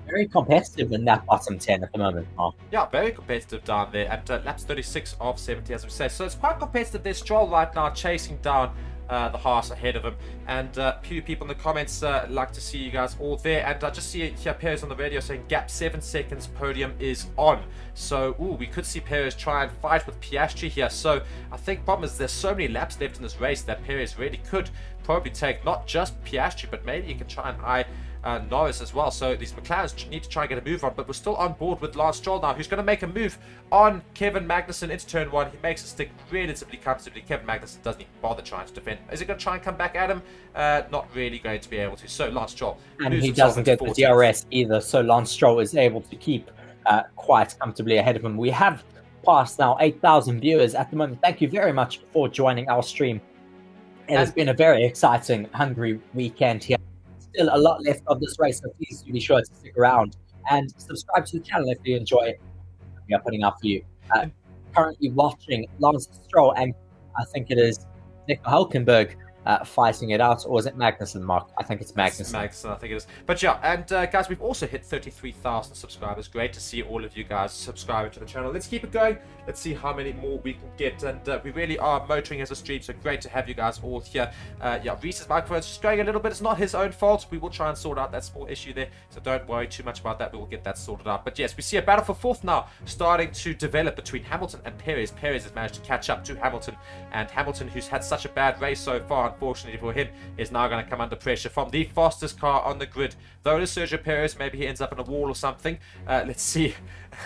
Speaker 2: Very competitive in that bottom 10 at the moment, Mark.
Speaker 1: Yeah, very competitive down there at laps 36 of 70, as we say. So it's quite competitive. There's Stroll right now chasing down the Haas ahead of him, and a few people in the comments like to see you guys all there, and I just see here Perez on the radio saying gap 7 seconds, podium is on. So we could see Perez try and fight with Piastri here. So I think problem is there's so many laps left in this race that Perez really could probably take not just Piastri, but maybe he can try and eye Norris as well. So these McLarens need to try and get a move on, but we're still on board with Lance Stroll now, who's going to make a move on Kevin Magnussen into turn 1. He makes it stick relatively comfortably. Kevin Magnussen doesn't even bother trying to defend. Is he going to try and come back at him? Not really going to be able to. So Lance Stroll,
Speaker 2: and he doesn't get the DRS either, so Lance Stroll is able to keep quite comfortably ahead of him. We have passed now 8,000 viewers at the moment. Thank you very much for joining our stream. It has been a very exciting Hungary weekend here. Still a lot left of this race, so please do be sure to stick around and subscribe to the channel if you enjoy what we are putting out for you. Currently watching Lance Stroll, and I think it is Nico Hülkenberg fighting it out, or is it Magnussen, Mark? I think it's Magnussen.
Speaker 1: Magnussen, I think it is. But yeah, and guys, we've also hit 33,000 subscribers. Great to see all of you guys subscribing to the channel. Let's keep it going. Let's see how many more we can get, and we really are motoring as a stream, so great to have you guys all here. Yeah, Reese's microphone's just going a little bit. It's not his own fault. We will try and sort out that small issue there, so don't worry too much about that. We will get that sorted out. But yes, we see a battle for fourth now starting to develop between Hamilton and Perez. Perez has managed to catch up to Hamilton, and Hamilton, who's had such a bad race so far, unfortunately for him, is now going to come under pressure from the fastest car on the grid. Though it is Sergio Perez, maybe he ends up in a wall or something. Let's see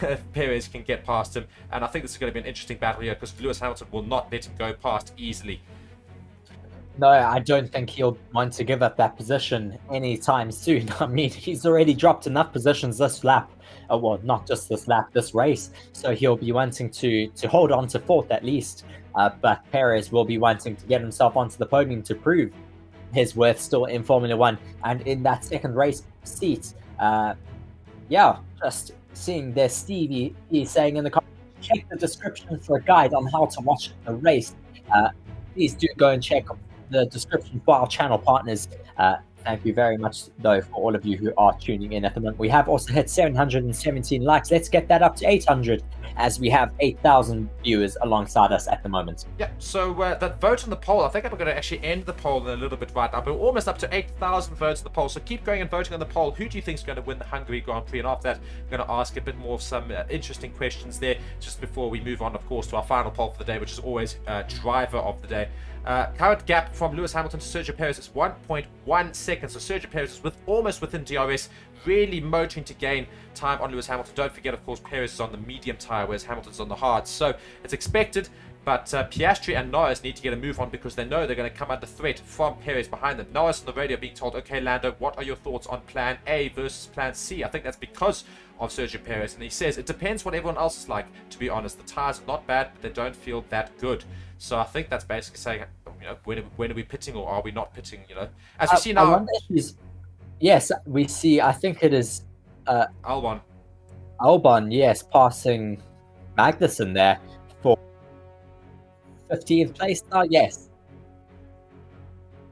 Speaker 1: if Perez can get past him, and I think this is going to be an interesting battle here, because Lewis Hamilton will not let him go past easily.
Speaker 2: No, I don't think he'll want to give up that position anytime soon. I mean, he's already dropped enough positions this lap. Well, not just this lap, this race. So he'll be wanting to hold on to fourth at least. But Perez will be wanting to get himself onto the podium to prove his worth still in Formula One. And in that second race seat, yeah, just seeing there Stevie is saying in the comments, check the description for a guide on how to watch the race. Please do go and check the description for our channel partners. Thank you very much, though, for all of you who are tuning in at the moment. We have also hit 717 likes. Let's get that up to 800, as we have 8,000 viewers alongside us at the moment.
Speaker 1: Yeah, so that vote on the poll, I think I'm going to actually end the poll in a little bit right now, but we're almost up to 8,000 votes on the poll, so keep going and voting on the poll. Who do you think is going to win the Hungary Grand Prix? And after that, I'm going to ask a bit more of some interesting questions there, just before we move on, of course, to our final poll for the day, which is always driver of the day. Current gap from Lewis Hamilton to Sergio Perez is 1.1 seconds. So Sergio Perez is almost within DRS, really motoring to gain time on Lewis Hamilton. Don't forget, of course, Perez is on the medium tyre, whereas Hamilton's on the hard. So it's expected, but Piastri and Norris need to get a move on, because they know they're going to come under threat from Perez behind them. Norris on the radio being told, okay, Lando, what are your thoughts on plan A versus plan C? I think that's because of Sergio Perez, and he says it depends what everyone else is like. To be honest, the tyres are not bad, but they don't feel that good. So I think that's basically saying, you know, when are we pitting, or are we not pitting? You know, as we see now.
Speaker 2: I wonder if he's... Yes, we see. I think it is
Speaker 1: Albon.
Speaker 2: Albon, yes, passing Magnussen there for 15th place now. Yes.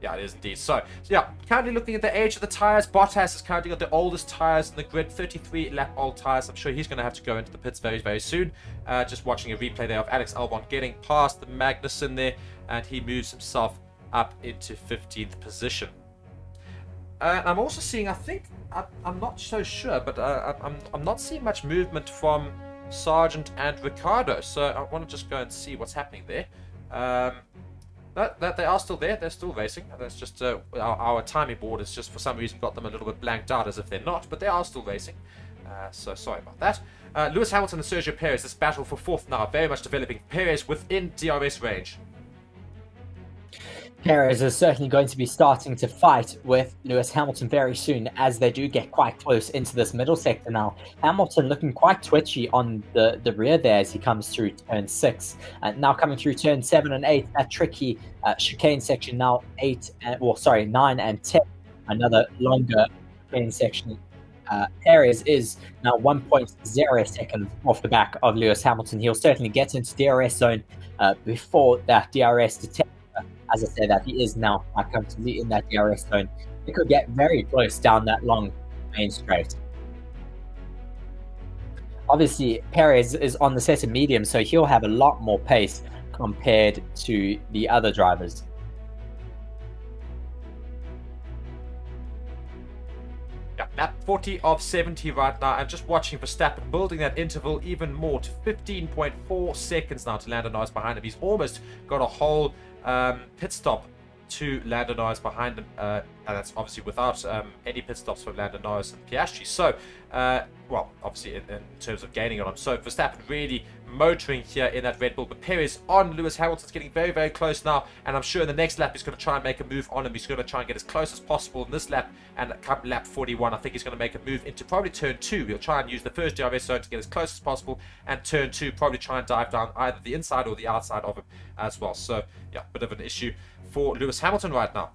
Speaker 1: Yeah, it is indeed. So yeah, currently looking at the age of the tyres, Bottas is currently got the oldest tyres in the grid, 33 lap old tyres. I'm sure he's going to have to go into the pits very, very soon. Just watching a replay there of Alex Albon getting past the Magnussen there, and he moves himself up into 15th position. I'm also seeing, I think, I'm not so sure, but I'm not seeing much movement from Sargent and Ricciardo. So I want to just go and see what's happening there. That they are still there. They're still racing. That's just our timing board has just for some reason got them a little bit blanked out, as if they're not, but they are still racing. So sorry about that. Lewis Hamilton and Sergio Perez. This battle for fourth now, very much developing. Perez within DRS range.
Speaker 2: Perez is certainly going to be starting to fight with Lewis Hamilton very soon, as they do get quite close into this middle sector now. Hamilton looking quite twitchy on the rear there as he comes through turn 6. Now coming through turn 7 and 8, that tricky chicane section now 9 and 10. Another longer chicane section. Perez is now 1.0 seconds off the back of Lewis Hamilton. He'll certainly get into DRS zone before that DRS detector. As I said, that he is now comfortably in that DRS zone. He could get very close down that long main straight. Obviously, Perez is on the set of medium, so he'll have a lot more pace compared to the other drivers.
Speaker 1: Yeah, lap 40 of 70 right now. I'm just watching Verstappen building that interval even more to 15.4 seconds now to Lando Norris behind him. He's almost got a whole pit stop to Lando Norris behind him, and that's obviously without any pit stops for Lando Norris and Piastri. So, well, obviously in terms of gaining on him. So Verstappen really motoring here in that Red Bull, but Perez on Lewis Hamilton's getting very, very close now, and I'm sure in the next lap he's going to try and make a move on him. He's going to try and get as close as possible in this lap, and come lap 41, I think he's going to make a move into probably turn 2. He'll try and use the first DRS zone to get as close as possible, and turn 2 probably try and dive down either the inside or the outside of him as well. So yeah, bit of an issue for Lewis Hamilton right now.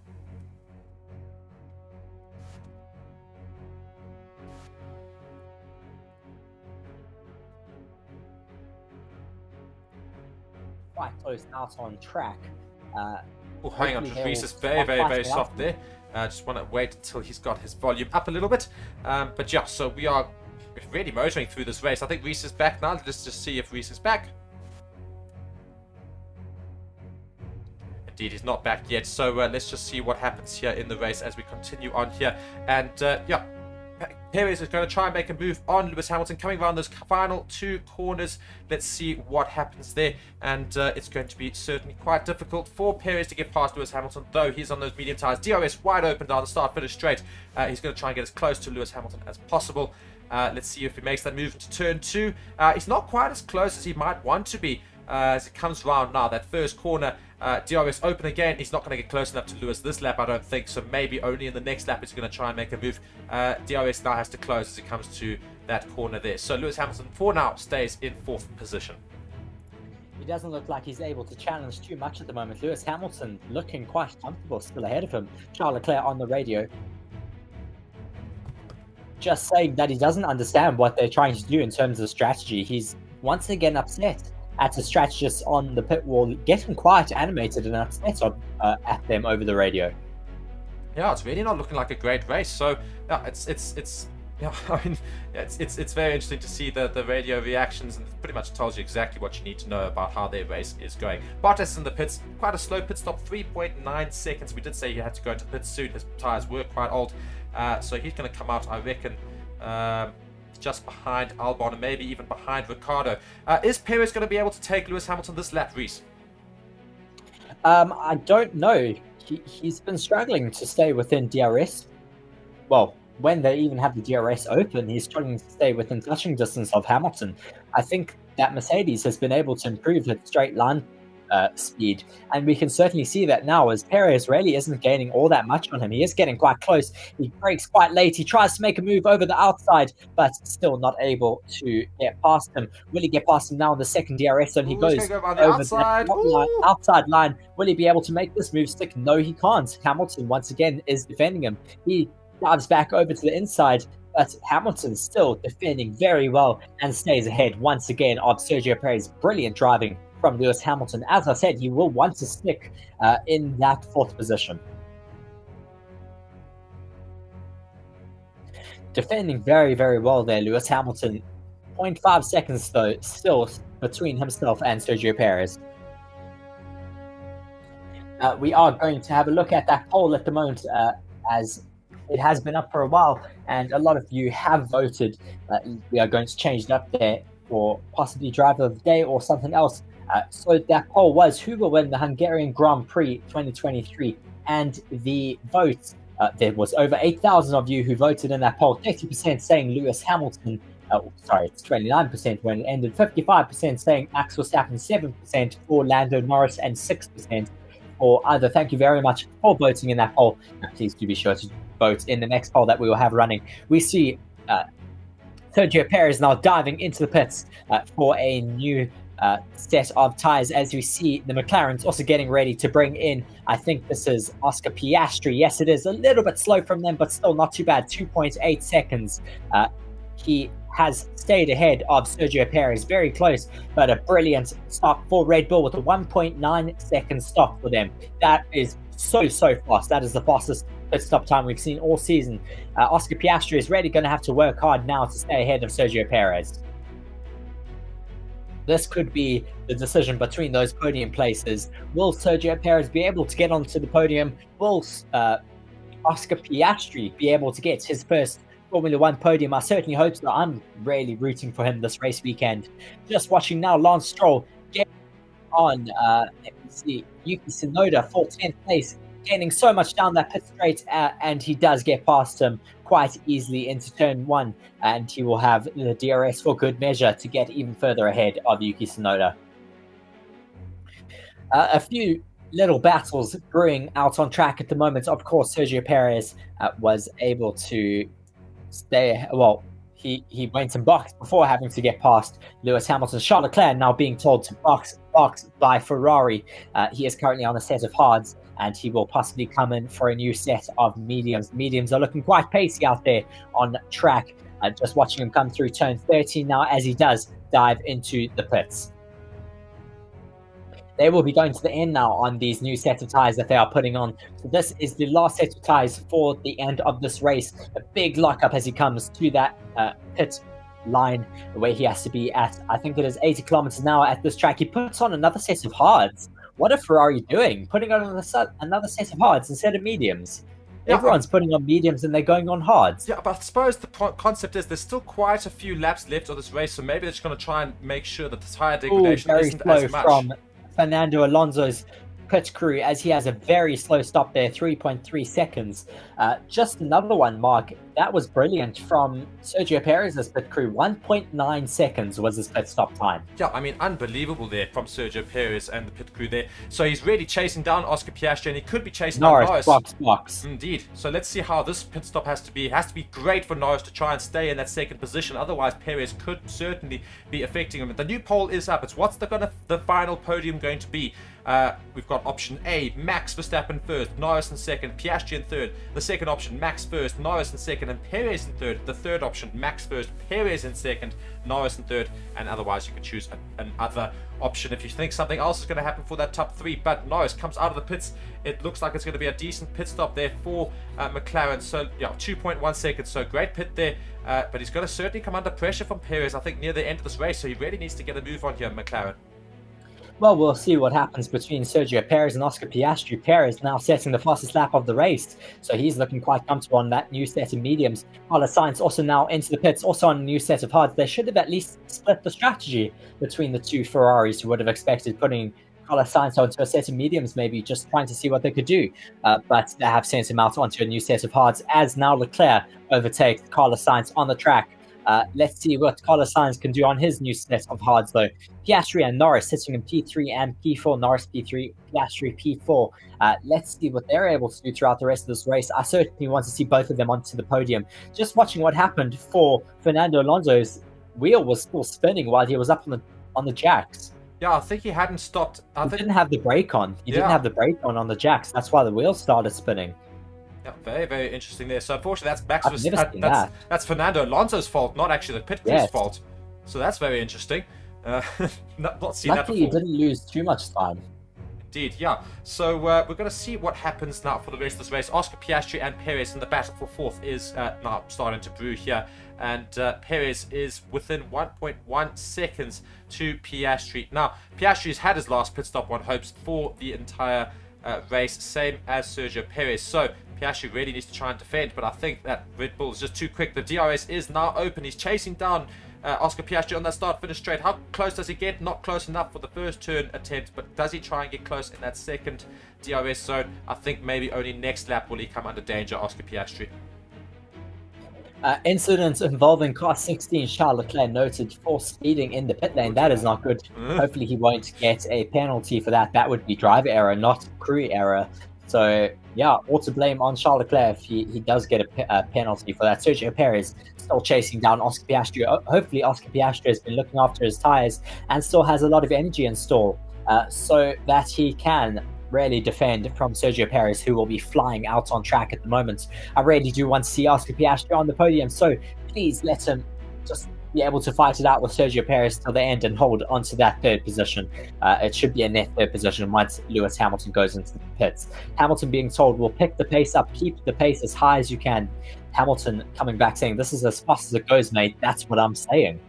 Speaker 2: Quite close out on track.
Speaker 1: Oh, hang on, Prix is very, very, very soft there. Just want to wait until he's got his volume up a little bit. But yeah, so we are really motoring through this race. I think Reese is back now. Let's just see if Reese is back. Indeed, he's not back yet. So let's just see what happens here in the race as we continue on here. And yeah, Perez is going to try and make a move on Lewis Hamilton, coming around those final 2 corners. Let's see what happens there. And it's going to be certainly quite difficult for Perez to get past Lewis Hamilton, though he's on those medium tyres. DRS wide open down the start, finish straight. He's going to try and get as close to Lewis Hamilton as possible. Let's see if he makes that move into turn 2. He's not quite as close as he might want to be as it comes round now. That first corner, DRS open again. He's not going to get close enough to Lewis this lap, I don't think. So maybe only in the next lap is going to try and make a move. DRS now has to close as it comes to that corner there. So Lewis Hamilton, for now, stays in 4th position.
Speaker 2: He doesn't look like he's able to challenge too much at the moment. Lewis Hamilton looking quite comfortable still ahead of him. Charles Leclerc on the radio, just saying that he doesn't understand what they're trying to do in terms of strategy. He's once again upset at the strategists on the pit wall, getting quite animated and upset at them over the radio.
Speaker 1: Yeah, it's really not looking like a great race. So yeah, it's yeah, I mean, it's very interesting to see the radio reactions, and it pretty much tells you exactly what you need to know about how their race is going. Bottas in the pits, quite a slow pit stop, 3.9 seconds. We did say he had to go into pits soon. His tires were quite old, so he's going to come out, I reckon, just behind Albon and maybe even behind Ricciardo. Is Perez going to be able to take Lewis Hamilton this lap, Reese?
Speaker 2: I don't know. He's been struggling to stay within DRS. Well, when they even have the DRS open, he's struggling to stay within touching distance of Hamilton. I think that Mercedes has been able to improve its straight line speed, and we can certainly see that now, as Perez really isn't gaining all that much on him. He is getting quite close. He brakes quite late. He tries to make a move over the outside, but still not able to get past him. Will he get past him now in the second DRS zone? He goes
Speaker 1: go
Speaker 2: over
Speaker 1: outside.
Speaker 2: the outside line. Will he be able to make this move stick? No, he can't. Hamilton once again is defending him. He dives back over to the inside, but Hamilton still defending very well and stays ahead once again of Sergio Perez. Brilliant driving from Lewis Hamilton. As I said, he will want to stick in that 4th position. Defending very, very well there, Lewis Hamilton. 0.5 seconds, though, still between himself and Sergio Perez. We are going to have a look at that poll at the moment, as it has been up for a while, and a lot of you have voted. We are going to change it up there for possibly driver of the day or something else. So that poll was, who will win the Hungarian Grand Prix 2023? And the votes, there was over 8,000 of you who voted in that poll. 30% saying Lewis Hamilton. Sorry, it's 29% when it ended. 55% saying Max Verstappen, 7% for Lando Norris, and 6% for either. Thank you very much for voting in that poll. Please do be sure to vote in the next poll that we will have running. We see Sergio Perez now diving into the pits for a new set of tires, as we see the McLaren's also getting ready to bring in, I think this is Oscar Piastri. Yes, it is a little bit slow from them, but still not too bad. 2.8 seconds. He has stayed ahead of Sergio Perez, very close, but a brilliant stop for Red Bull with a 1.9 second stop for them. That is so fast. That is the fastest pit stop time we've seen all season. Oscar Piastri is really going to have to work hard now to stay ahead of Sergio Perez. This could be the decision between those podium places. Will Sergio Perez be able to get onto the podium? Will Oscar Piastri be able to get his first Formula One podium? I certainly hope so. I'm really rooting for him this race weekend. Just watching now, Lance Stroll get on. Let me see, Yuki Tsunoda for 10th place, gaining so much down that pit straight, and he does get past him quite easily into turn 1, and he will have the DRS for good measure to get even further ahead of Yuki Tsunoda. A few little battles brewing out on track at the moment. Of course, Sergio Perez was able to stay, well, he went and boxed before having to get past Lewis Hamilton. Charles Leclerc now being told to box by Ferrari. He is currently on a set of hards, and he will possibly come in for a new set of mediums. Mediums are looking quite pacey out there on track. Just watching him come through turn 13 now as he does dive into the pits. They will be going to the end now on these new set of tyres that they are putting on. So this is the last set of tyres for the end of this race. A big lockup as he comes to that pit line where he has to be at, I think it is 80 kilometers an hour at this track. He puts on another set of hards. What are Ferrari doing? Putting on another set of hards instead of mediums. Yeah. Everyone's putting on mediums and they're going on hards.
Speaker 1: Yeah, but I suppose the concept is there's still quite a few laps left of this race, so maybe they're just going to try and make sure that the tyre degradation isn't as much.
Speaker 2: From Fernando Alonso's pit crew as he has a very slow stop there, 3.3 seconds. Just another one, Mark. That was brilliant from Sergio Perez's pit crew. 1.9 seconds was his pit stop time.
Speaker 1: Yeah, I mean, unbelievable there from Sergio Perez and the pit crew there. So he's really chasing down Oscar Piastri, and he could be chasing down Norris.
Speaker 2: Box.
Speaker 1: Indeed. So let's see how this pit stop has to be. It has to be great for Norris to try and stay in that second position. Otherwise, Perez could certainly be affecting him. The new poll is up. It's what's the final podium going to be? We've got option A, Max Verstappen first, Norris in second, Piastri in third. The second option, Max first, Norris in second, and Perez in third. The third option, Max first, Perez in second, Norris in third. And otherwise, you can choose another option if you think something else is going to happen for that top three. But Norris comes out of the pits. It looks like it's going to be a decent pit stop there for McLaren. So, yeah, 2.1 seconds. So, great pit there. But he's going to certainly come under pressure from Perez, I think, near the end of this race. So, he really needs to get a move on here, McLaren.
Speaker 2: Well, we'll see what happens between Sergio Perez and Oscar Piastri. Perez now setting the fastest lap of the race, so he's looking quite comfortable on that new set of mediums. Carlos Sainz also now into the pits, also on a new set of hards. They should have at least split the strategy between the two Ferraris. Who would have expected putting Carlos Sainz onto a set of mediums, maybe just trying to see what they could do. But they have sent him out onto a new set of hards, as now Leclerc overtakes Carlos Sainz on the track. Let's see what Carlos Sainz can do on his new set of hards, though. Piastri and Norris sitting in P3 and P4. Norris P3, Piastri P4. Let's see what they're able to do throughout the rest of this race. I certainly want to see both of them onto the podium. Just watching what happened for Fernando Alonso's wheel was still spinning while he was up on the jacks.
Speaker 1: Yeah, I think he hadn't stopped.
Speaker 2: He didn't have the brake on. He didn't have the brake on the jacks. That's why the wheel started spinning.
Speaker 1: Yeah, very, very interesting there. So unfortunately, that's Fernando Alonso's fault, not actually the pit crew's fault. So that's very interesting. Not seen that before.
Speaker 2: Luckily, he didn't lose too much time.
Speaker 1: Indeed, yeah. So we're going to see what happens now for the rest of this race. Oscar Piastri and Perez in the battle for fourth is now starting to brew here. And Perez is within 1.1 seconds to Piastri. Now, Piastri's had his last pit stop on hopes for the entire race, same as Sergio Perez. So Piastri really needs to try and defend, but I think that Red Bull is just too quick. The DRS is now open. He's chasing down Oscar Piastri on that start-finish straight. How close does he get? Not close enough for the first turn attempt, but does he try and get close in that second DRS zone? I think maybe only next lap will he come under danger, Oscar Piastri.
Speaker 2: Incident involving car 16, Charles Leclerc noted for speeding in the pit lane. That is not good. Hopefully he won't get a penalty for that. That would be driver error, not crew error. So, yeah, all to blame on Charles Leclerc if he does get a penalty for that. Sergio Perez still chasing down Oscar Piastri. Hopefully Oscar Piastri has been looking after his tyres and still has a lot of energy installed so that he can really defend from Sergio Perez, who will be flying out on track at the moment. I really do want to see Oscar Piastri on the podium, so please let him just be able to fight it out with Sergio Perez till the end and hold onto that third position. It should be a net third position once Lewis Hamilton goes into the pits. Hamilton being told, we'll pick the pace up, keep the pace as high as you can. Hamilton coming back saying, this is as fast as it goes, mate. That's what I'm saying.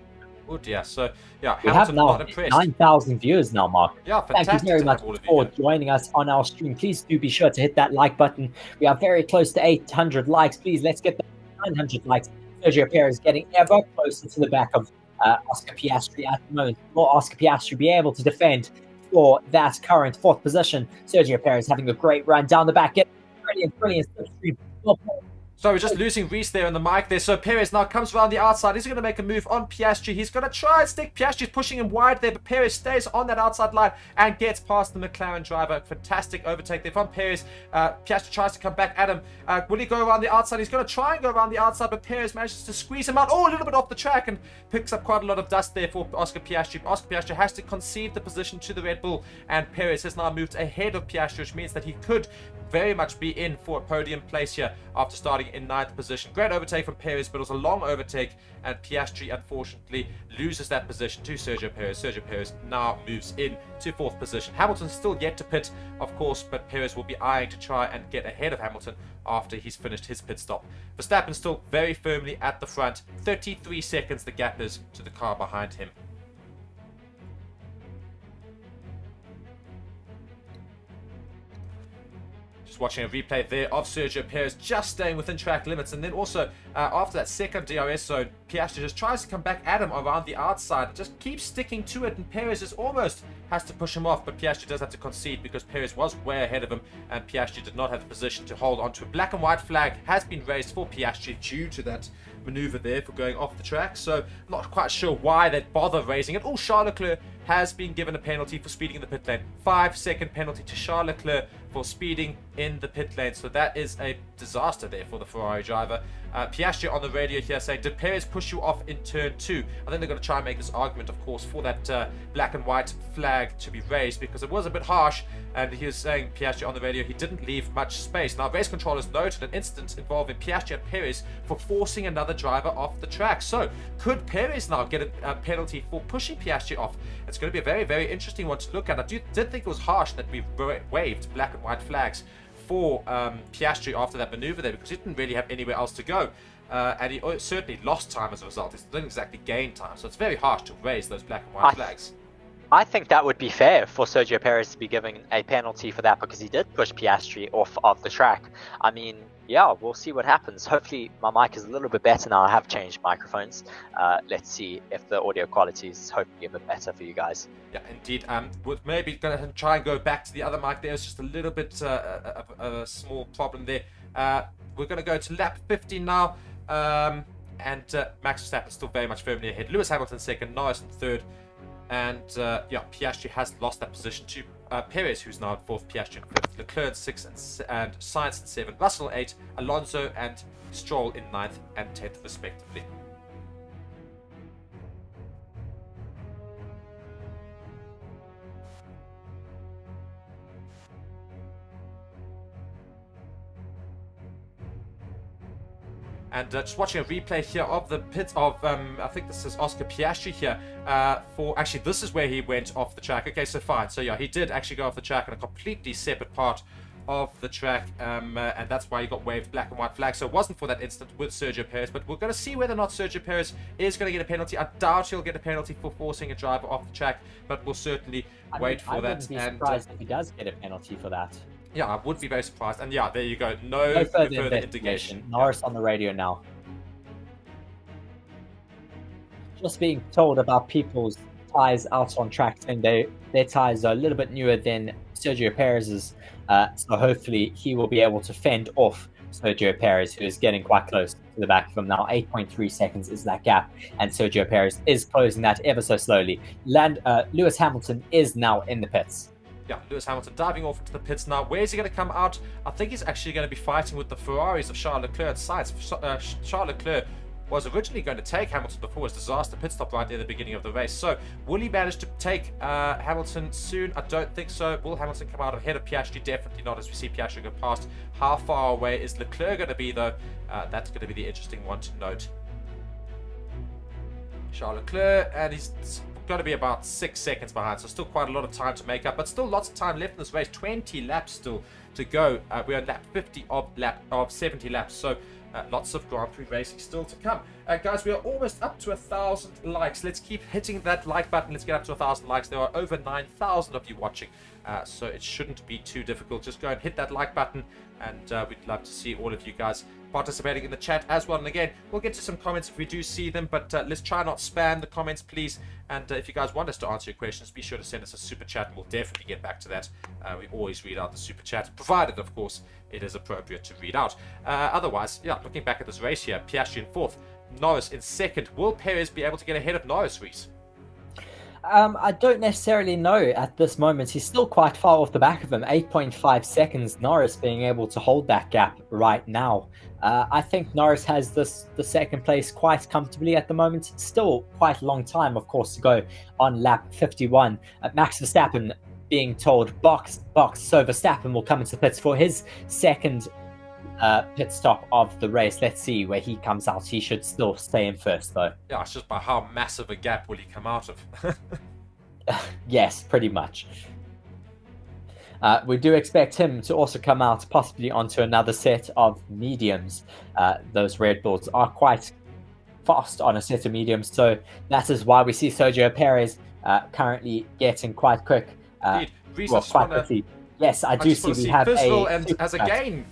Speaker 1: Oh dear. So, yeah,
Speaker 2: we
Speaker 1: Hamilton
Speaker 2: have now 9,000 viewers now, Mark.
Speaker 1: Yeah, fantastic.
Speaker 2: Thank you very much for joining us on our stream. Please do be sure to hit that like button. We are very close to 800 likes. Please, let's get the 900 likes. Sergio Perez getting ever closer to the back of Oscar Piastri at the moment. Will Oscar Piastri be able to defend for that current fourth position? Sergio Perez having a great run down the back. Brilliant.
Speaker 1: So we're just losing Reese there on the mic there. So Perez now comes around the outside. He's going to make a move on Piastri. He's going to try and stick. Piastri's pushing him wide there, but Perez stays on that outside line and gets past the McLaren driver. Fantastic overtake there from Perez. Piastri tries to come back at him. Will he go around the outside? He's going to try and go around the outside, but Perez manages to squeeze him out. Oh, a little bit off the track and picks up quite a lot of dust there for Oscar Piastri. Oscar Piastri has to concede the position to the Red Bull, and Perez has now moved ahead of Piastri, which means that he could very much be in for a podium place here after starting in 9th position. Great overtake from Perez, but it was a long overtake, and Piastri unfortunately loses that position to Sergio Perez. Sergio Perez now moves in to 4th position. Hamilton's still yet to pit, of course, but Perez will be eyeing to try and get ahead of Hamilton after he's finished his pit stop. Verstappen still very firmly at the front. 33 seconds the gap is to the car behind him. Watching a replay there of Sergio Perez just staying within track limits, and then also after that second DRS zone, Piastri just tries to come back at him around the outside, just keeps sticking to it, and Perez is almost has to push him off, but Piastri does have to concede because Perez was way ahead of him, and Piastri did not have the position to hold on to it. Black and white flag has been raised for Piastri due to that maneuver there for going off the track, so not quite sure why they'd bother raising it. Charles Leclerc has been given a penalty for speeding in the pit lane. 5-second penalty to Charles Leclerc for speeding in the pit lane, so that is a disaster there for the Ferrari driver. Piastri on the radio here saying, did Perez push you off in turn 2? I think they're going to try and make this argument, of course, for that black and white flag to be raised, because it was a bit harsh, and he was saying, Piastri on the radio, he didn't leave much space. Now, race controllers noted an incident involving Piastri and Perez for forcing another driver off the track. So, could Perez now get a penalty for pushing Piastri off? It's going to be a very, very interesting one to look at. I did think it was harsh that we waved black and white flags for Piastri after that maneuver there, because he didn't really have anywhere else to go. And he certainly lost time as a result. He didn't exactly gain time. So it's very harsh to raise those black and white flags.
Speaker 4: I think that would be fair for Sergio Perez to be given a penalty for that, because he did push Piastri off of the track. I mean, yeah, we'll see what happens. Hopefully my mic is a little bit better now. I have changed microphones. Let's see if the audio quality is hopefully a bit better for you guys.
Speaker 1: Yeah, indeed. We're maybe going to try and go back to the other mic there. It's just a little bit of a small problem there. We're going to go to lap 50 now. And Max Verstappen still very much firmly ahead. Lewis Hamilton second, Norris in third. And yeah, Piastri has lost that position to Perez, who's now at fourth, Piastri in fifth, Leclerc in sixth, and Sainz in seventh, Russell in eighth, Alonso and Stroll in ninth and 10th, respectively. And just watching a replay here of the pit of, I think this is Oscar Piastri here, actually this is where he went off the track. Okay, so fine. So yeah, he did actually go off the track in a completely separate part of the track, and that's why he got waved black and white flag. So it wasn't for that incident with Sergio Perez, but we're going to see whether or not Sergio Perez is going to get a penalty. I doubt he'll get a penalty for forcing a driver off the track, but we'll certainly wait for that.
Speaker 2: I wouldn't be surprised if he does get a penalty for that.
Speaker 1: Yeah, I would be very surprised. And yeah, there you go. No further indication.
Speaker 2: Norris on the radio now. Just being told about people's tyres out on track, and their tyres are a little bit newer than Sergio Perez's. So hopefully he will be able to fend off Sergio Perez, who is getting quite close to the back of him now. 8.3 seconds is that gap, and Sergio Perez is closing that ever so slowly. Lewis Hamilton is now in the pits.
Speaker 1: Yeah, Lewis Hamilton diving off into the pits now. Where's he going to come out? I think he's actually going to be fighting with the Ferraris of Charles Leclerc and Sainz. Charles Leclerc was originally going to take Hamilton before his disaster pit stop right near the beginning of the race. So, will he manage to take Hamilton soon? I don't think so. Will Hamilton come out ahead of Piastri? Definitely not, as we see Piastri go past. How far away is Leclerc going to be, though? That's going to be the interesting one to note. Charles Leclerc, and he's got to be about 6 seconds behind, so still quite a lot of time to make up, but still lots of time left in this race. 20 laps still to go. We're on lap 50 of 70 laps, so lots of Grand Prix racing still to come. Guys, we are almost up to 1,000 likes. Let's keep hitting that like button. Let's get up to 1,000 likes. There are over 9,000 of you watching, so it shouldn't be too difficult. Just go and hit that like button, and we'd love to see all of you guys participating in the chat as well. And again, we'll get to some comments if we do see them, but let's try not spam the comments, please. And if you guys want us to answer your questions, be sure to send us a super chat, and we'll definitely get back to that. We always read out the super chat, provided, of course, it is appropriate to read out. Otherwise, yeah, looking back at this race here, Piastri in fourth, Norris in second. Will Perez be able to get ahead of Norris, Reese?
Speaker 2: I don't necessarily know at this moment. He's still quite far off the back of him. 8.5 seconds. Norris being able to hold that gap right now. I think Norris has the second place quite comfortably at the moment. Still quite a long time, of course, to go on lap 51. Max Verstappen being told box. So Verstappen will come into the pits for his second pit stop of the race. Let's see where he comes out. He should still stay in first, though.
Speaker 1: Yeah, it's just by how massive a gap will he come out of.
Speaker 2: Yes, pretty much. We do expect him to also come out possibly onto another set of mediums. Those Red Bulls are quite fast on a set of mediums, so that is why we see Sergio Perez currently getting quite quick.
Speaker 1: Reese,
Speaker 2: Quite quickly Yes, I do
Speaker 1: just
Speaker 2: see
Speaker 1: want to
Speaker 2: we
Speaker 1: see
Speaker 2: have
Speaker 1: Fizzle
Speaker 2: a
Speaker 1: and
Speaker 2: super
Speaker 1: has
Speaker 2: chat.
Speaker 1: again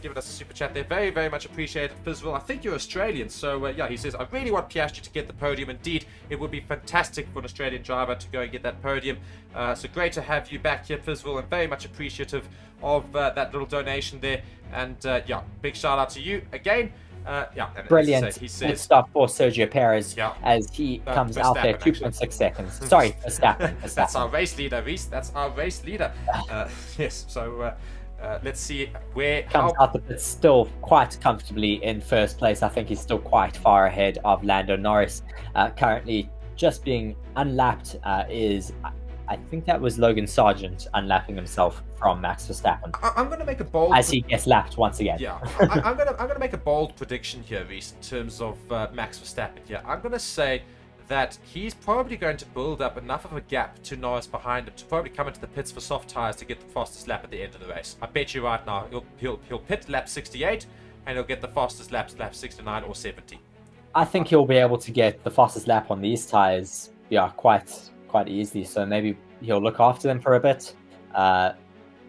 Speaker 1: given us a super chat there. Very, very much appreciated, Fizzle. I think you're Australian, so yeah, he says, I really want Piastri to get the podium. Indeed, it would be fantastic for an Australian driver to go and get that podium. So great to have you back here, Fizzle, and very much appreciative of that little donation there. And yeah, big shout out to you again. Yeah, and
Speaker 2: Brilliant.
Speaker 1: as I say, he
Speaker 2: Good
Speaker 1: says,
Speaker 2: stuff for Sergio Perez
Speaker 1: Yeah.
Speaker 2: as he comes out there
Speaker 1: Verstappen,
Speaker 2: 2.6 seconds. Sorry, Verstappen.
Speaker 1: That's our race leader, Reese. That's our race leader. Yes, so let's see where...
Speaker 2: Comes out the pit still quite comfortably in first place. I think he's still quite far ahead of Lando Norris. Currently just being unlapped is... I think that was Logan Sargent unlapping himself from Max Verstappen.
Speaker 1: I'm going to make a bold...
Speaker 2: As he gets lapped once again.
Speaker 1: Yeah, I'm gonna make a bold prediction here, Reese, in terms of Max Verstappen here. I'm gonna say that he's probably going to build up enough of a gap to Norris behind him to probably come into the pits for soft tires to get the fastest lap at the end of the race. I bet you right now he'll pit lap 68 and he'll get the fastest laps lap 69 or 70.
Speaker 2: I think he'll be able to get the fastest lap on these tires, yeah, quite easily. So maybe he'll look after them for a bit.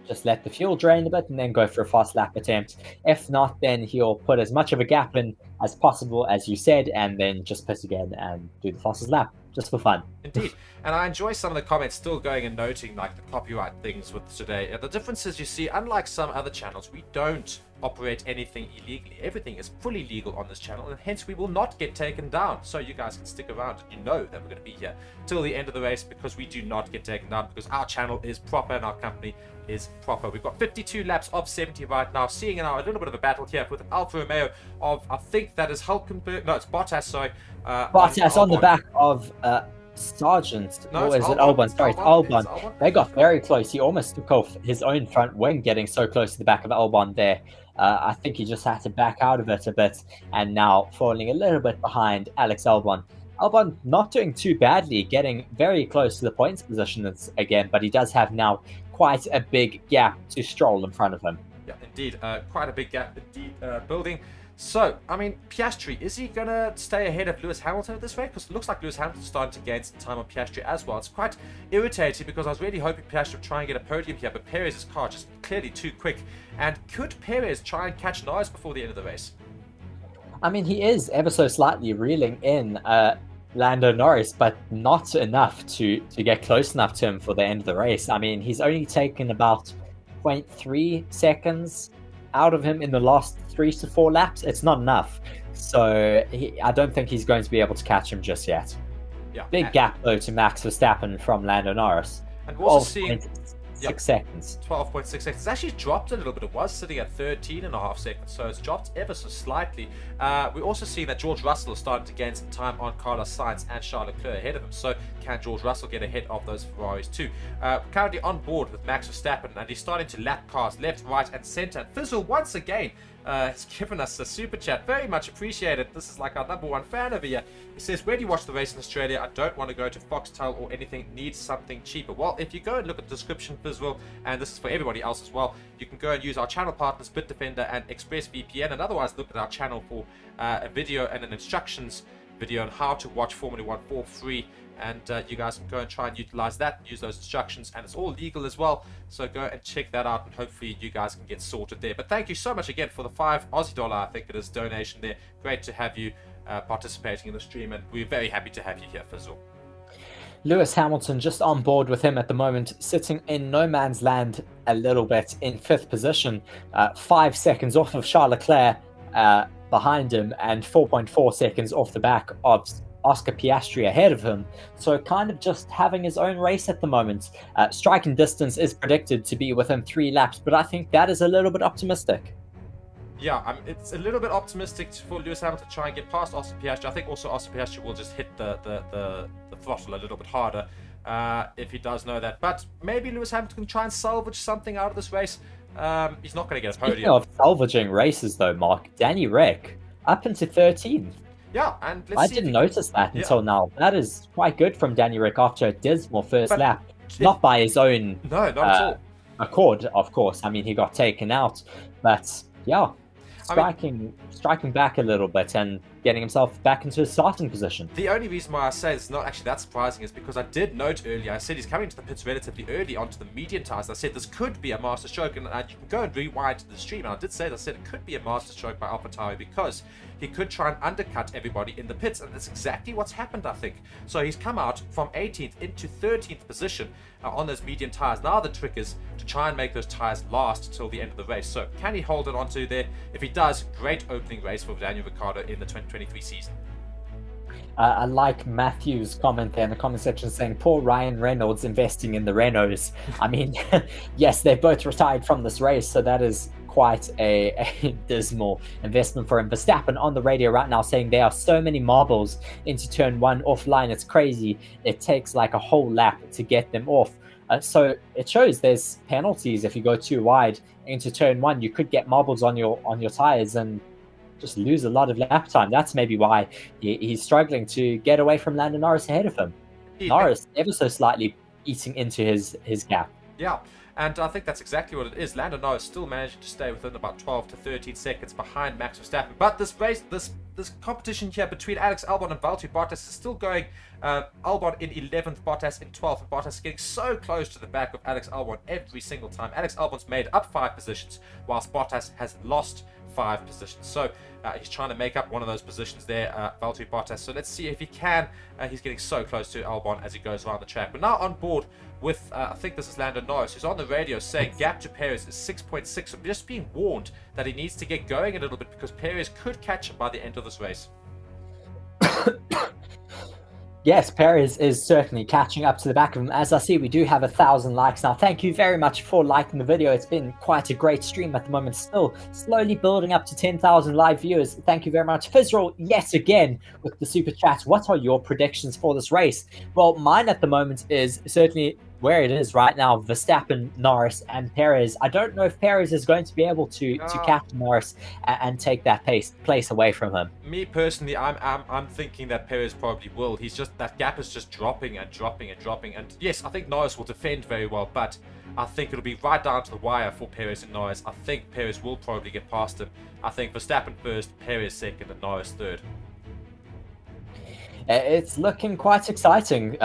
Speaker 2: Just let the fuel drain a bit and then go for a fast lap attempt. If not, then he'll put as much of a gap in as possible, as you said, and then just pit again and do the fastest lap, just for fun.
Speaker 1: Indeed. And I enjoy some of the comments still going and noting like the copyright things with today. The difference is, you see, unlike some other channels, we don't operate anything illegally. Everything is fully legal on this channel, and hence we will not get taken down. So you guys can stick around and you know that we're going to be here till the end of the race, because we do not get taken down, because our channel is proper and our company is proper. We've got 52 laps of 70 right now, seeing now a little bit of a battle here with an Alfa Romeo of, I think that is Hulkenberg, no, it's Bottas, sorry.
Speaker 2: Bottas on the back of Sargent,
Speaker 1: No,
Speaker 2: or
Speaker 1: it's
Speaker 2: is it
Speaker 1: Albon.
Speaker 2: Albon? Sorry, it's
Speaker 1: It's
Speaker 2: Albon.
Speaker 1: Albon.
Speaker 2: They got very close. He almost took off his own front wing, getting so close to the back of Albon there. I think he just had to back out of it a bit, and now falling a little bit behind Alex Albon. Albon not doing too badly, getting very close to the points position again, but he does have now quite a big gap to Stroll in front of him.
Speaker 1: Yeah, indeed. Quite a big gap indeed building. So, I mean, Piastri, is he going to stay ahead of Lewis Hamilton at this rate? Because it looks like Lewis Hamilton's starting to gain some time on Piastri as well. It's quite irritating because I was really hoping Piastri would try and get a podium here, but Perez's car just clearly too quick. And could Perez try and catch Norris before the end of the race?
Speaker 2: I mean, he is ever so slightly reeling in Lando Norris, but not enough to get close enough to him for the end of the race. I mean, he's only taken about 0.3 seconds out of him in the last 3 to 4 laps. It's not enough. So I don't think he's going to be able to catch him just yet.
Speaker 1: Yeah.
Speaker 2: Big gap, though, to Max Verstappen from Lando Norris.
Speaker 1: And we're also seeing
Speaker 2: 6 seconds.
Speaker 1: 12.6 seconds. It's actually dropped a little bit. It was sitting at 13.5 seconds, so it's dropped ever so slightly. We're also seeing that George Russell is starting to gain some time on Carlos Sainz and Charles Leclerc ahead of him. So can George Russell get ahead of those Ferraris too? Currently on board with Max Verstappen, and he's starting to lap cars left, right, and center. And Fizzle once again has given us a super chat. Very much appreciated. This is like our #1 fan over here. He says, where do you watch the race in Australia? I don't want to go to Foxtel or anything. Need something cheaper. Well, if you go and look at the description, Fizzle, and this is for everybody else as well, you can go and use our channel partners Bitdefender and ExpressVPN, and otherwise look at our channel for a video and an instructions video on how to watch Formula 1 for free. And you guys can go and try and utilize that, use those instructions, and it's all legal as well. So go and check that out, and hopefully you guys can get sorted there. But thank you so much again for the $5 Aussie, I think it is, donation there. Great to have you participating in the stream, and we're very happy to have you here, Fizzle.
Speaker 2: Lewis Hamilton just on board with him at the moment, sitting in no man's land a little bit in 5th position, 5 seconds off of Charles Leclerc behind him, and 4.4 seconds off the back of Oscar Piastri ahead of him. So kind of just having his own race at the moment. Striking distance is predicted to be within 3 laps, but I think that is a little bit optimistic.
Speaker 1: Yeah, it's a little bit optimistic for Lewis Hamilton to try and get past Oscar Piastri. I think also Oscar Piastri will just hit the throttle a little bit harder if he does know that. But maybe Lewis Hamilton can try and salvage something out of this race. He's not going to get a podium.
Speaker 2: Speaking of salvaging races, though, Mark, Danny Rick up into 13th.
Speaker 1: Yeah, and
Speaker 2: I didn't notice that until now. That is quite good from Danny Rick after a dismal first lap. Not by his own
Speaker 1: no, not at all.
Speaker 2: accord, of course. I mean, he got taken out. But yeah, striking back a little bit. And getting himself back into his starting position.
Speaker 1: The only reason why I say it's not actually that surprising is because I did note earlier, I said he's coming to the pits relatively early onto the medium tyres. I said this could be a master stroke, and you can go and rewind to the stream, and I said it could be a master stroke by AlphaTauri because he could try and undercut everybody in the pits, and that's exactly what's happened, I think. So he's come out from 18th into 13th position on those medium tyres. Now the trick is to try and make those tyres last till the end of the race. So can he hold it onto there? If he does, great opening race for Daniel Ricciardo in the 2023 season.
Speaker 2: I like Matthew's comment there in the comment section saying, poor Ryan Reynolds investing in the Renaults. I mean, yes, they both retired from this race, so that is quite a dismal investment for him. Verstappen on the radio right now saying there are so many marbles into turn 1 offline. It's crazy. It takes like a whole lap to get them off. So it shows there's penalties if you go too wide into turn 1. You could get marbles on your tires and just lose a lot of lap time. That's maybe why he's struggling to get away from Lando Norris ahead of him. Norris ever so slightly eating into his gap.
Speaker 1: Yeah, and I think that's exactly what it is. Lando Norris still managing to stay within about 12 to 13 seconds behind Max Verstappen. But this race, this competition here between Alex Albon and Valtteri Bottas is still going. Albon in 11th, Bottas in 12th, and Bottas getting so close to the back of Alex Albon every single time. Alex Albon's made up 5 positions, whilst Bottas has lost 5 positions. So he's trying to make up one of those positions there, Valtteri Bottas. So let's see if he can. He's getting so close to Albon as he goes around the track. But now on board with, I think this is Lando Norris, who's on the radio saying gap to Perez is 6.6. So just being warned that he needs to get going a little bit because Perez could catch him by the end of this race.
Speaker 2: Yes, Perez is certainly catching up to the back of him. As I see, we do have 1,000 likes now. Thank you very much for liking the video. It's been quite a great stream at the moment. Still slowly building up to 10,000 live viewers. Thank you very much. Fizzroll, yet again, with the super chat. What are your predictions for this race? Well, mine at the moment is certainly where it is right now, Verstappen, Norris, and Perez. I don't know if Perez is going to be able to catch Norris and take that place away from him.
Speaker 1: Me personally, I'm thinking that Perez probably will. He's just, that gap is just dropping and dropping and dropping. And yes, I think Norris will defend very well, but I think it'll be right down to the wire for Perez and Norris. I think Perez will probably get past him. I think Verstappen first, Perez second, and Norris third.
Speaker 2: It's looking quite exciting.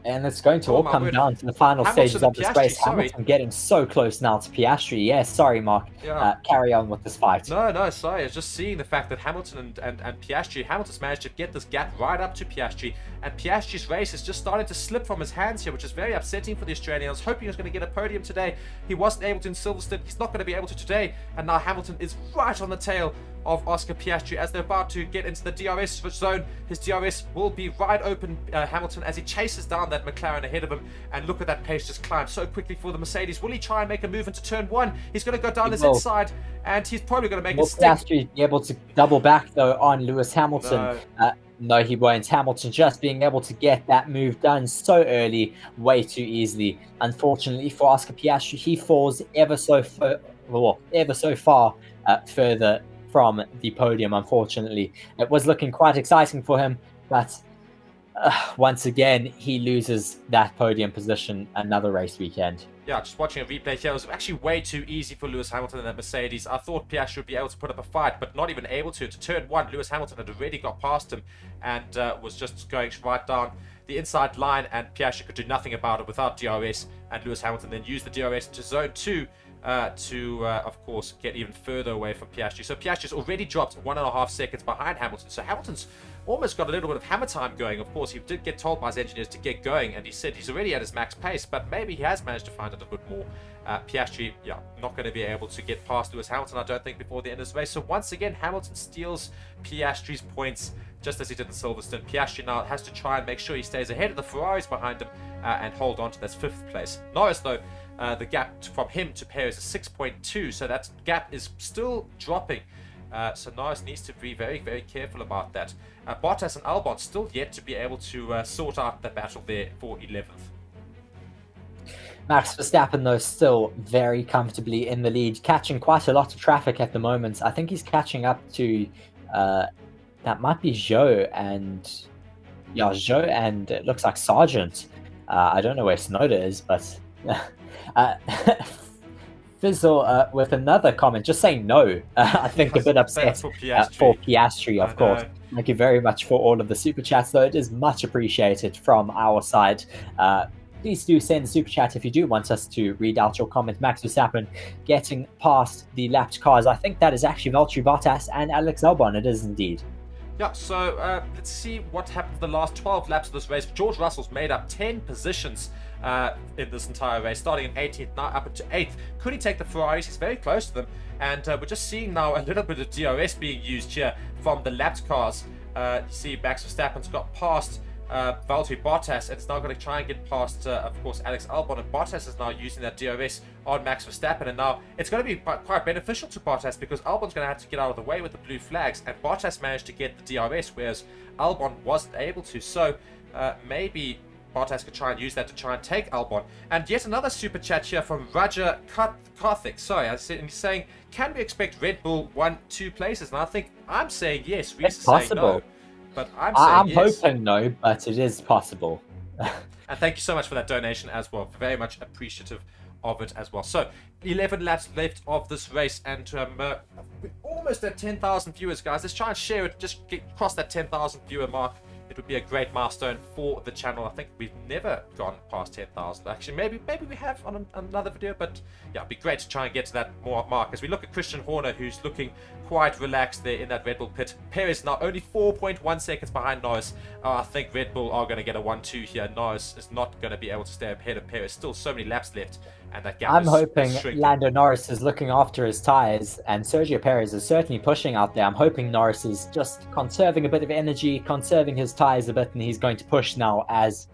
Speaker 2: And it's going to all come down to the final stages of this race. Hamilton getting so close now to Piastri. Yes, sorry, Mark.
Speaker 1: Yeah.
Speaker 2: Carry on with this fight.
Speaker 1: No, sorry. I was just seeing the fact that Hamilton and Piastri, Hamilton's managed to get this gap right up to Piastri, and Piastri's race is just starting to slip from his hands here, which is very upsetting for the Australian. I was hoping he was going to get a podium today. He wasn't able to in Silverstone. He's not going to be able to today, and now Hamilton is right on the tail of Oscar Piastri as they're about to get into the DRS zone. His DRS will be right open, Hamilton, as he chases down that McLaren ahead of him. And look at that pace just climb so quickly for the Mercedes. Will he try and make a move into turn 1? He's going to go down his inside, and he's probably going to make a stick.
Speaker 2: Piastri be able to double back, though, on Lewis Hamilton. No, he won't. Hamilton just being able to get that move done so early, way too easily. Unfortunately for Oscar Piastri, he falls ever so far further from the podium, unfortunately. It was looking quite exciting for him, but once again, he loses that podium position another race weekend.
Speaker 1: Yeah, just watching a replay here, it was actually way too easy for Lewis Hamilton and that Mercedes. I thought Piastri would be able to put up a fight, but not even able to. To turn 1, Lewis Hamilton had already got past him and was just going right down the inside line, and Piastri could do nothing about it without DRS, and Lewis Hamilton then used the DRS to zone 2 of course, get even further away from Piastri. So Piastri's already dropped 1.5 seconds behind Hamilton. So Hamilton's almost got a little bit of hammer time going. Of course, he did get told by his engineers to get going, and he said he's already at his max pace, but maybe he has managed to find it a bit more. Piastri, not going to be able to get past Lewis Hamilton, I don't think, before the end of this race. So once again, Hamilton steals Piastri's points, just as he did in Silverstone. Piastri now has to try and make sure he stays ahead of the Ferraris behind him and hold on to that 5th place. Norris, though, the gap from him to Perez is 6.2, so that gap is still dropping. So Norris needs to be very, very careful about that. Bottas and Albon still yet to be able to sort out the battle there for 11th.
Speaker 2: Max Verstappen, though, still very comfortably in the lead, catching quite a lot of traffic at the moment. I think he's catching up to, that might be Zhou and it looks like Sargent. I don't know where Snowda is, but Fizzle with another comment, just saying no. I think a bit upset
Speaker 1: For
Speaker 2: for
Speaker 1: Piastri.
Speaker 2: Piastri,
Speaker 1: I
Speaker 2: of course.
Speaker 1: know.
Speaker 2: Thank you very much for all of the super chats, though. It is much appreciated from our side. Please do send the super chat if you do want us to read out your comment. Max Verstappen getting past the lapped cars. I think that is actually Valtteri Bottas and Alex Albon. It is indeed.
Speaker 1: Yeah, so let's see what happened the last 12 laps of this race. George Russell's made up 10 positions in this entire race, starting in 18th, now up into 8th. Could he take the Ferraris? He's very close to them. And we're just seeing now a little bit of DRS being used here from the lapped cars. You see Max Verstappen's got past Valtteri Bottas, and it's now going to try and get past, of course, Alex Albon, and Bottas is now using that DRS on Max Verstappen, and now it's going to be quite beneficial to Bottas because Albon's going to have to get out of the way with the blue flags, and Bottas managed to get the DRS, whereas Albon wasn't able to, so maybe Bottas could try and use that to try and take Albon. And yet another super chat here from Raja Karthik. Sorry, and he's saying, can we expect Red Bull 1-2 places? And I'm saying yes. Reese is saying no. But I'm saying yes.
Speaker 2: hoping no, but it is possible.
Speaker 1: And thank you so much for that donation as well. Very much appreciative of it as well. So 11 laps left of this race, and we're almost at 10,000 viewers, guys. Let's try and share it. Just cross that 10,000 viewer mark. It would be a great milestone for the channel. I think we've never gone past 10,000. Actually, maybe we have on another video, but yeah, it'd be great to try and get to that mark. As we look at Christian Horner, who's looking quite relaxed there in that Red Bull pit. Perez now only 4.1 seconds behind Norris. I think Red Bull are going to get a 1-2 here. Norris is not going to be able to stay ahead of Perez. Still so many laps left, and that gap
Speaker 2: I'm
Speaker 1: is
Speaker 2: hoping
Speaker 1: shrinking.
Speaker 2: Lando Norris is looking after his tyres, and Sergio Perez is certainly pushing out there. I'm hoping Norris is just conserving a bit of energy, conserving his tyres a bit, and he's going to push now as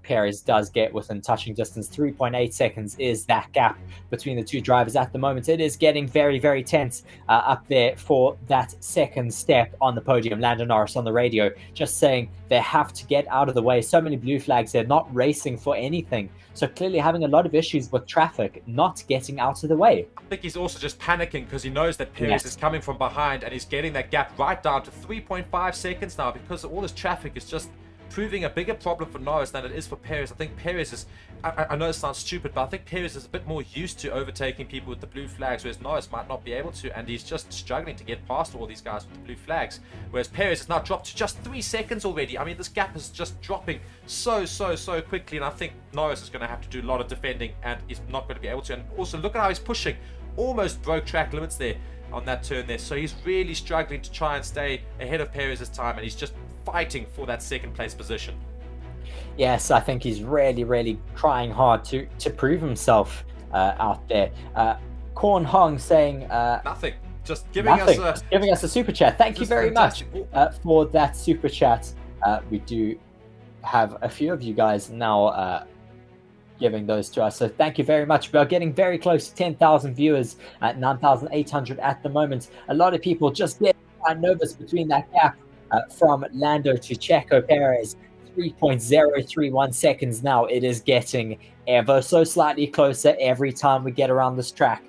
Speaker 2: Perez does get within touching distance. 3.8 seconds is that gap between the two drivers at the moment. It is getting very, very tense up there for that second step on the podium. Lando Norris on the radio just saying they have to get out of the way. So many blue flags. They're not racing for anything. So clearly having a lot of issues with traffic, not getting out of the way.
Speaker 1: I think he's also just panicking because he knows that Perez is coming from behind, and he's getting that gap right down to 3.5 seconds now because all this traffic is just proving a bigger problem for Norris than it is for Perez. I think Perez is, I know it sounds stupid, but I think Perez is a bit more used to overtaking people with the blue flags, whereas Norris might not be able to, and he's just struggling to get past all these guys with the blue flags, whereas Perez has now dropped to just 3 seconds already. I mean, this gap is just dropping so quickly, and I think Norris is going to have to do a lot of defending, and he's not going to be able to. And also, look at how he's pushing. Almost broke track limits there on that turn there, so he's really struggling to try and stay ahead of Perez this time, and he's just fighting for that second place position.
Speaker 2: Yes, I think he's really trying hard to prove himself out there. Korn Hong saying
Speaker 1: nothing, just giving us
Speaker 2: a super chat. Thank you very much for that super chat. We do have a few of you guys now giving those to us, so thank you very much. We are getting very close to 10,000 viewers at 9,800 at the moment. A lot of people just get quite nervous between that gap from Lando to Checo Perez. 3.031 seconds now. It is getting ever so slightly closer every time we get around this track.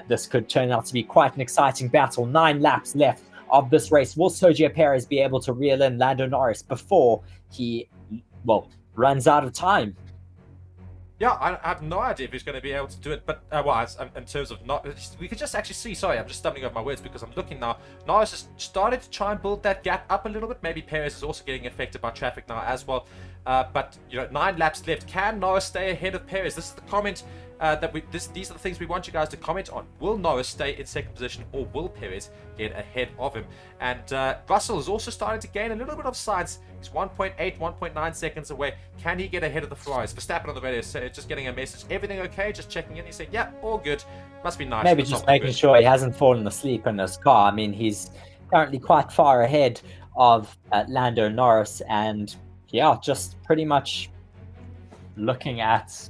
Speaker 2: This could turn out to be quite an exciting battle. 9 laps left of this race. Will Sergio Perez be able to reel in Lando Norris before he, runs out of time?
Speaker 1: Yeah, I have no idea if he's going to be able to do it, but in terms of not, we could just actually see. Sorry, I'm just stumbling over my words because I'm looking now. Norris has started to try and build that gap up a little bit. Maybe Perez is also getting affected by traffic now as well. But 9 laps left. Can Norris stay ahead of Perez? This is the comment these are the things we want you guys to comment on. Will Norris stay in second position, or will Perez get ahead of him? And Russell is also starting to gain a little bit of sides. He's 1.9 seconds away. Can he get ahead of the Ferraris? Verstappen on the radio, so just getting a message. Everything okay? Just checking in. He's saying, yeah, all good. Must be nice.
Speaker 2: Maybe just making sure he hasn't fallen asleep in his car. I mean, he's currently quite far ahead of Lando Norris, and yeah, just pretty much looking at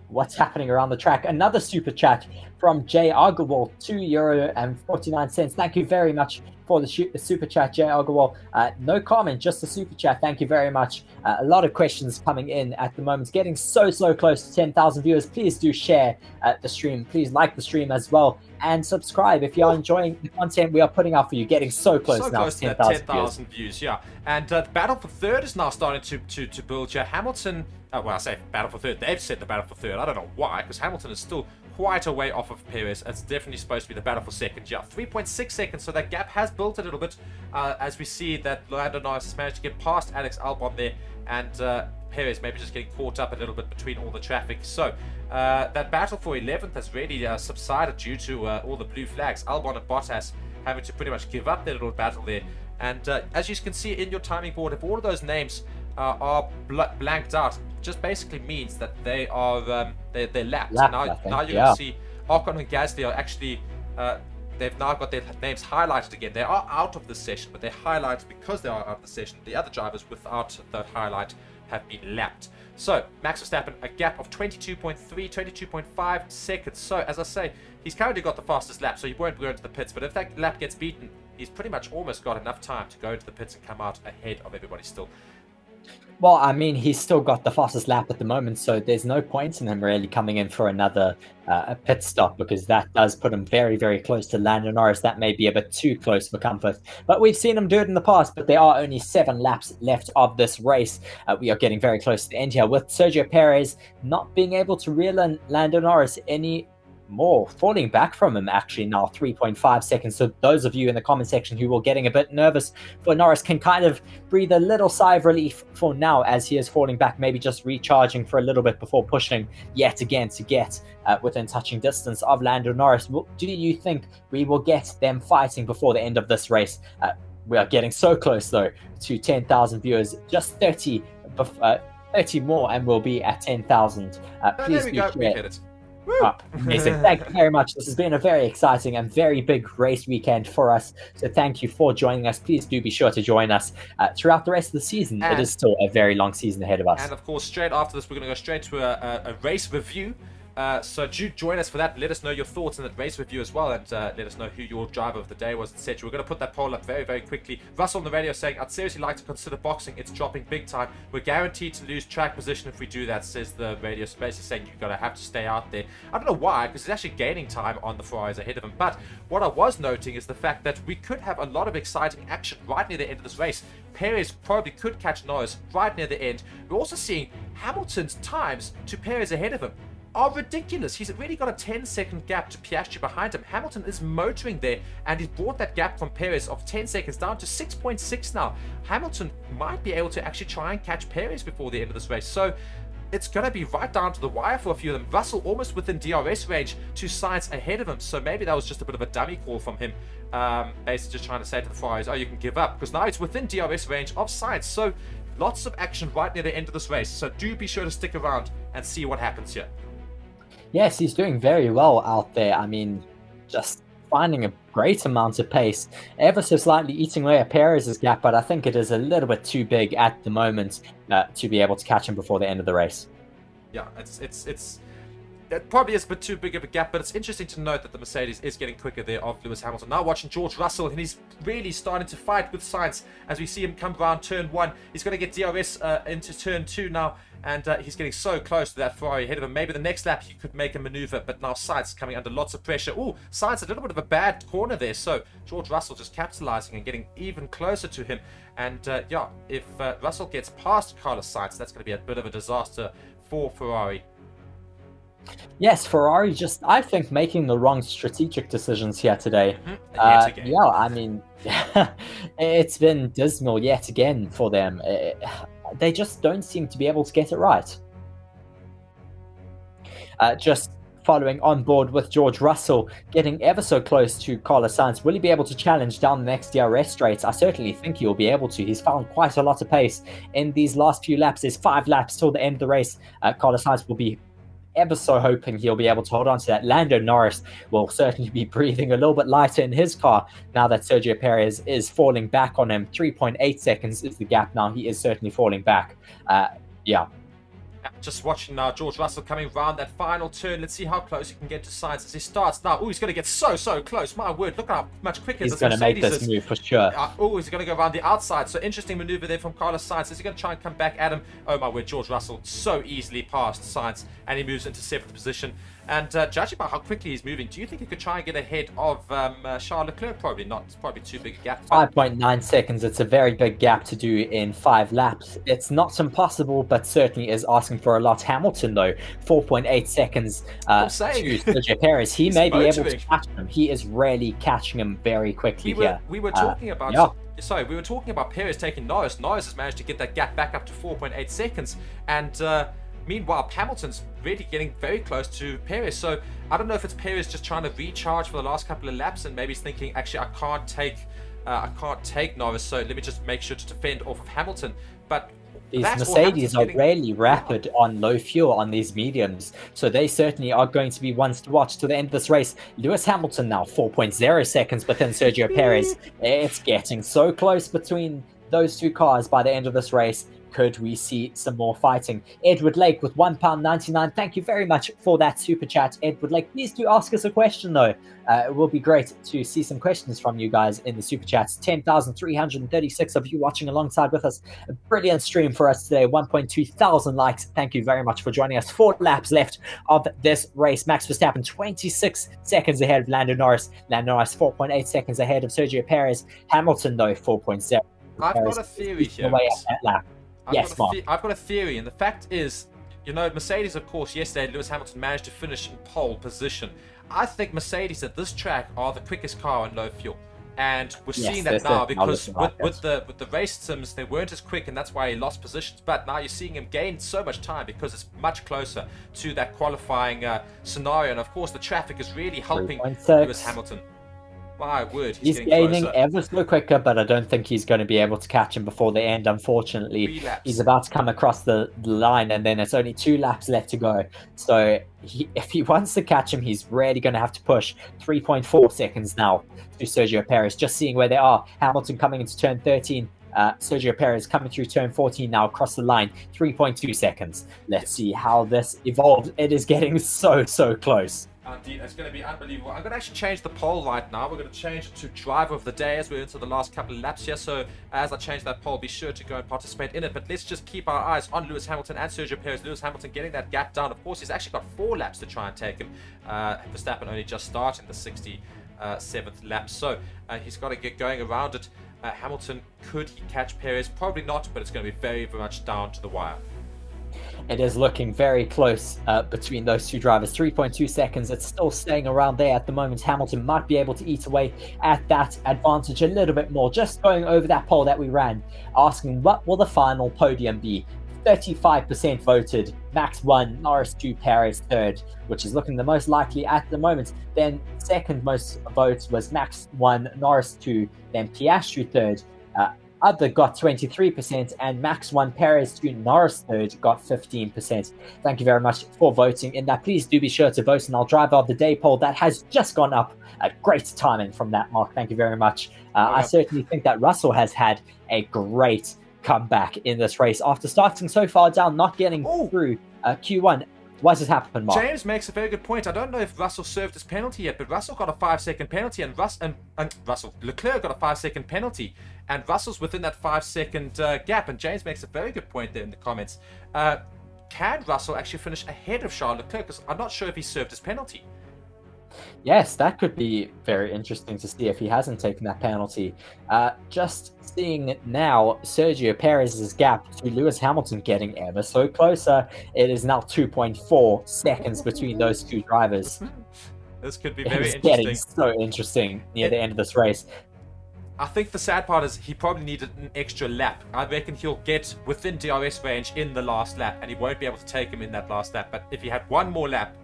Speaker 2: what's happening around the track. Another super chat from Jay Agarwal, €2.49. Thank you very much for the super chat, Jay Agarwal. No comment, just a super chat. Thank you very much. A lot of questions coming in at the moment. Getting so close to 10,000 viewers. Please do share the stream. Please like the stream as well, and subscribe if you are enjoying the content we are putting out for you. Getting so close now to 10,000
Speaker 1: views. Yeah, and the battle for third is now starting to build here. Hamilton, well, I say battle for third. They've said the battle for third. I don't know why, because Hamilton is still quite a way off of Perez. It's definitely supposed to be the battle for second. Yeah, 3.6 seconds, so that gap has built a little bit as we see that Lando Norris has managed to get past Alex Albon there, and Perez maybe just getting caught up a little bit between all the traffic. So that battle for 11th has really subsided due to all the blue flags. Albon and Bottas having to pretty much give up their little battle there. And as you can see in your timing board, if all of those names are blanked out, just basically means that they are they're lapped. Now you're going to see Ocon and Gasly are actually they've now got their names highlighted again. They are out of the session, but they're highlighted because they are out of the session. The other drivers without the highlight have been lapped. So Max Verstappen, a gap of 22.3, 22.5 seconds. So as I say, he's currently got the fastest lap, so he won't go into the pits. But if that lap gets beaten, he's pretty much almost got enough time to go into the pits and come out ahead of everybody still.
Speaker 2: Well, I mean, he's still got the fastest lap at the moment, so there's no point in him really coming in for another pit stop, because that does put him very, very close to Lando Norris. That may be a bit too close for comfort, but we've seen him do it in the past. But there are only 7 laps left of this race. We are getting very close to the end here, with Sergio Perez not being able to reel in Lando Norris any more, falling back from him actually now 3.5 seconds. So those of you in the comment section who were getting a bit nervous for Norris can kind of breathe a little sigh of relief for now, as he is falling back, maybe just recharging for a little bit before pushing yet again to get within touching distance of Lando Norris. Do you think we will get them fighting before the end of this race? We are getting so close though to 10,000 viewers, just 30 more and we'll be at 10,000. Please do share. Amazing. Thank you very much. This has been a very exciting and very big race weekend for us. So thank you for joining us. Please do be sure to join us throughout the rest of the season. It is still a very long season ahead of us.
Speaker 1: And of course, straight after this, we're going to go straight to a race review. So do join us for that. Let us know your thoughts in that race review as well, and let us know who your driver of the day was, etc. We're going to put that poll up very, very quickly. Russell on the radio saying, I'd seriously like to consider boxing. It's dropping big time. We're guaranteed to lose track position if we do that, says the radio. So basically saying you're going to have to stay out there. I don't know why, because he's actually gaining time on the Ferraris ahead of him. But what I was noting is the fact that we could have a lot of exciting action right near the end of this race. Perez probably could catch Norris right near the end. We're also seeing Hamilton's times to Perez ahead of him are ridiculous. He's really got a 10-second gap to Piastri behind him. Hamilton is motoring there, and he's brought that gap from Perez of 10 seconds down to 6.6 now. Hamilton might be able to actually try and catch Perez before the end of this race. So it's going to be right down to the wire for a few of them. Russell almost within DRS range, 2 Sainz ahead of him. So maybe that was just a bit of a dummy call from him. Basically just trying to say to the Ferraris, oh, you can give up. Because now it's within DRS range of Sainz. So lots of action right near the end of this race. So do be sure to stick around and see what happens here.
Speaker 2: Yes, he's doing very well out there. I mean, just finding a great amount of pace, ever so slightly eating away at Perez's gap, but I think it is a little bit too big at the moment to be able to catch him before the end of the race.
Speaker 1: Yeah, it probably is a bit too big of a gap, but it's interesting to note that the Mercedes is getting quicker there of Lewis Hamilton. Now watching George Russell, and he's really starting to fight with Sainz as we see him come around turn 1. He's going to get DRS into turn 2 now, and he's getting so close to that Ferrari ahead of him. Maybe the next lap he could make a maneuver, but now Sainz is coming under lots of pressure. Oh, Sainz a little bit of a bad corner there, so George Russell just capitalizing and getting even closer to him. And yeah, if Russell gets past Carlos Sainz, that's going to be a bit of a disaster for Ferrari.
Speaker 2: Yes, Ferrari just, I think, making the wrong strategic decisions here today. Yeah, I mean, it's been dismal yet again for them. They just don't seem to be able to get it right. Just following on board with George Russell, getting ever so close to Carlos Sainz. Will he be able to challenge down the next DRS straight? I certainly think he'll be able to. He's found quite a lot of pace in these last few laps. There's 5 laps till the end of the race. Carlos Sainz will be ever so hoping he'll be able to hold on to that. Lando Norris will certainly be breathing a little bit lighter in his car now that Sergio Perez is falling back on him. 3.8 seconds is the gap now. He is certainly falling back. Yeah.
Speaker 1: Just watching now, George Russell coming round that final turn. Let's see how close he can get to Sainz as he starts now. Oh, he's going to get so close. My word, look how much quicker
Speaker 2: he's going to make this move for sure.
Speaker 1: Oh, he's going to go around the outside. So interesting maneuver there from Carlos Sainz. Is he going to try and come back at him? Oh my word, George Russell so easily past Sainz, and he moves into 7th position. And judging by how quickly he's moving, do you think he could try and get ahead of Charles Leclerc? Probably not. It's probably too big a gap.
Speaker 2: 5.9 seconds. It's a very big gap to do in 5 laps. It's not impossible, but certainly is asking for a lot. Hamilton, though, 4.8 seconds to Sergio Perez. He may be able to catch him. He is really catching him very quickly here.
Speaker 1: We were talking about... Sorry, we were talking about Perez taking Norris. Norris has managed to get that gap back up to 4.8 seconds. And meanwhile, Hamilton's really getting very close to Perez. So I don't know if it's Perez just trying to recharge for the last couple of laps, and maybe he's thinking, actually, I can't take Norris, so let me just make sure to defend off of Hamilton. But
Speaker 2: these Mercedes are really rapid on low fuel on these mediums, so they certainly are going to be ones to watch to the end of this race. Lewis Hamilton now 4.0 seconds within Sergio Perez. It's getting so close between those two cars by the end of this race. Could we see some more fighting? Edward Lake with £1.99. Thank you very much for that super chat, Edward Lake. Please do ask us a question, though. It will be great to see some questions from you guys in the super chats. 10,336 of you watching alongside with us. A brilliant stream for us today. 1.2 thousand likes. Thank you very much for joining us. 4 laps left of this race. Max Verstappen 26 seconds ahead of Lando Norris. Lando Norris 4.8 seconds ahead of Sergio Perez. Hamilton, though, 4.0.
Speaker 1: I've got a theory here.
Speaker 2: Away at that lap.
Speaker 1: I've got a theory, and the fact is, Mercedes, of course, yesterday Lewis Hamilton managed to finish in pole position. I think Mercedes at this track are the quickest car on low fuel, and we're seeing that now because with the race sims they weren't as quick, and that's why he lost positions. But now you're seeing him gain so much time because it's much closer to that qualifying scenario, and of course the traffic is really helping Lewis Hamilton. My word,
Speaker 2: he's gaining ever so quicker, but I don't think he's going to be able to catch him before the end, unfortunately. He's about to come across the line, and then it's only 2 laps left to go. So if he wants to catch him, he's really going to have to push 3.4 seconds now to Sergio Perez. Just seeing where they are. Hamilton coming into turn 13. Sergio Perez coming through turn 14 now across the line. 3.2 seconds. Let's see how this evolves. It is getting so close.
Speaker 1: Indeed, it's going to be unbelievable. I'm going to actually change the poll right now. We're going to change it to driver of the day as we're into the last couple of laps here. So as I change that poll, be sure to go and participate in it. But let's just keep our eyes on Lewis Hamilton and Sergio Perez. Lewis Hamilton getting that gap down. Of course, he's actually got 4 laps to try and take him. Verstappen only just starting the 67th lap. So he's got to get going around it. Hamilton, could he catch Perez? Probably not, but it's going to be very, very much down to the wire.
Speaker 2: It is looking very close between those two drivers. 3.2 seconds. It's still staying around there at the moment. Hamilton might be able to eat away at that advantage a little bit more. Just going over that poll that we ran, asking what will the final podium be? 35% voted. Max 1, Norris 2, Perez 3rd, which is looking the most likely at the moment. Then second most votes was Max 1, Norris 2, then Piastri 3rd. Other got 23%, and Max 1, Perez 2, Norris 3rd got 15%. Thank you very much for voting in that. Please do be sure to vote in our Driver of the Day poll that has just gone up. Great timing from that, Mark. Thank you very much. I certainly think that Russell has had a great comeback in this race after starting so far down, not getting through Q1. What has happened, Mark?
Speaker 1: James makes a very good point. I don't know if Russell served his penalty yet, but Russell got a 5-second penalty, and Leclerc got a 5-second penalty, and Russell's within that 5-second gap. And James makes a very good point there in the comments. Can Russell actually finish ahead of Charles Leclerc? Because I'm not sure if he served his penalty.
Speaker 2: Yes, that could be very interesting to see if he hasn't taken that penalty. Just seeing now Sergio Perez's gap to Lewis Hamilton getting ever so closer. It is now 2.4 seconds between those two drivers.
Speaker 1: This could be very interesting.
Speaker 2: Getting so interesting near the end of this race.
Speaker 1: I think the sad part is he probably needed an extra lap. I reckon he'll get within DRS range in the last lap, and he won't be able to take him in that last lap. But if he had one more lap,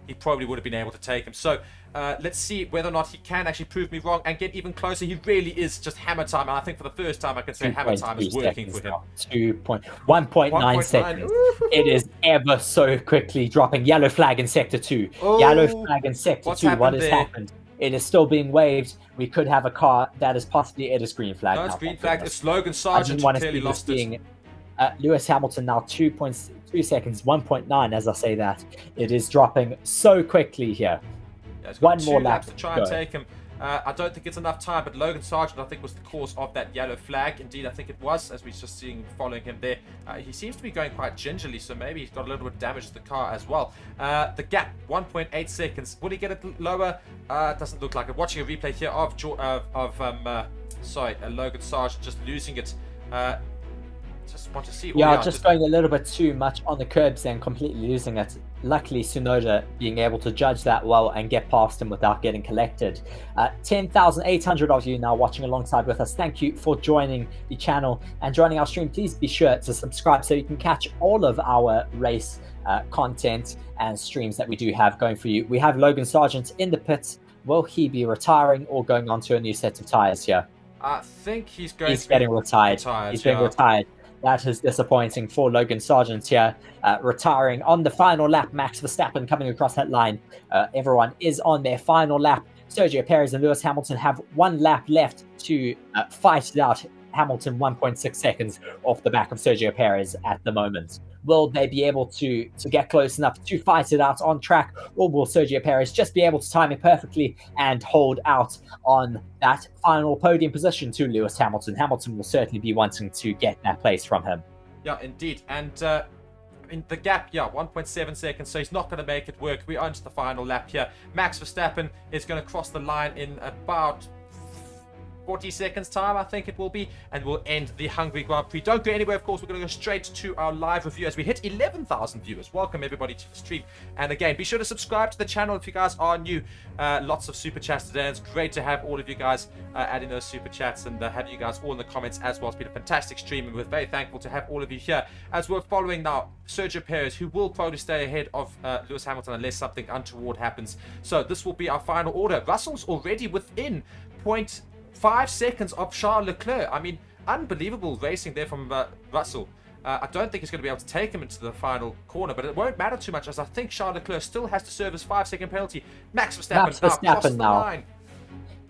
Speaker 1: he probably would have been able to take him. So let's see whether or not he can actually prove me wrong and get even closer. He really is just hammer time, and I think for the first time I can say hammer time is working for him.
Speaker 2: 1.9 seconds. It is ever so quickly dropping. Yellow flag in sector 2. Yellow flag in sector 2. What has happened? It is still being waved. We could have a car that is possibly it is green flag.
Speaker 1: No, it's green flag. It's Logan Sargent who clearly lost it.
Speaker 2: Lewis Hamilton now 2.2 seconds, 1.9 as I say that. It is dropping so quickly here.
Speaker 1: Yeah, it's
Speaker 2: one
Speaker 1: got
Speaker 2: more
Speaker 1: 2
Speaker 2: lap
Speaker 1: laps to try and take him. I don't think it's enough time, but Logan Sargent, I think, was the cause of that yellow flag. Indeed, I think it was, as we're just seeing following him there. He seems to be going quite gingerly, so maybe he's got a little bit of damage to the car as well. The gap, 1.8 seconds. Will he get it lower? Doesn't look like it. Watching a replay here of Logan Sargent just losing it. Just want to see.
Speaker 2: Yeah, just going a little bit too much on the curbs and completely losing it. Luckily, Tsunoda being able to judge that well and get past him without getting collected. 10,800 of you now watching alongside with us. Thank you for joining the channel and joining our stream. Please be sure to subscribe so you can catch all of our race content and streams that we do have going for you. We have Logan Sargent in the pits. Will he be retiring or going on to a new set of tires here?
Speaker 1: I think he's getting
Speaker 2: retired. He's being retired. That is disappointing for Logan Sargent here, retiring on the final lap. Max Verstappen coming across that line. Everyone is on their final lap. Sergio Perez and Lewis Hamilton have 1 lap left to fight it out. Hamilton 1.6 seconds off the back of Sergio Perez at the moment. Will they be able to get close enough to fight it out on track, or will Sergio Perez just be able to time it perfectly and hold out on that final podium position to Lewis Hamilton? Hamilton will certainly be wanting to get that place from him.
Speaker 1: Yeah, indeed. And in the gap, 1.7 seconds, so he's not going to make it work. We're on to the final lap here. Max Verstappen is going to cross the line in about 40 seconds time, I think it will be, and we'll end the Hungary Grand Prix. Don't go anywhere, of course. We're going to go straight to our live review as we hit 11,000 viewers. Welcome everybody to the stream, and again, be sure to subscribe to the channel if you guys are new. Lots of super chats today. It's great to have all of you guys adding those super chats and have you guys all in the comments as well. It's been a fantastic stream, and we're very thankful to have all of you here as we're following now Sergio Perez, who will probably stay ahead of Lewis Hamilton unless something untoward happens. So this will be our final order. Russell's already within 0.5 seconds of Charles Leclerc. I mean, unbelievable racing there from Russell. I don't think he's going to be able to take him into the final corner, but it won't matter too much as I think Charles Leclerc still has to serve his 5-second penalty. Max Verstappen now the line.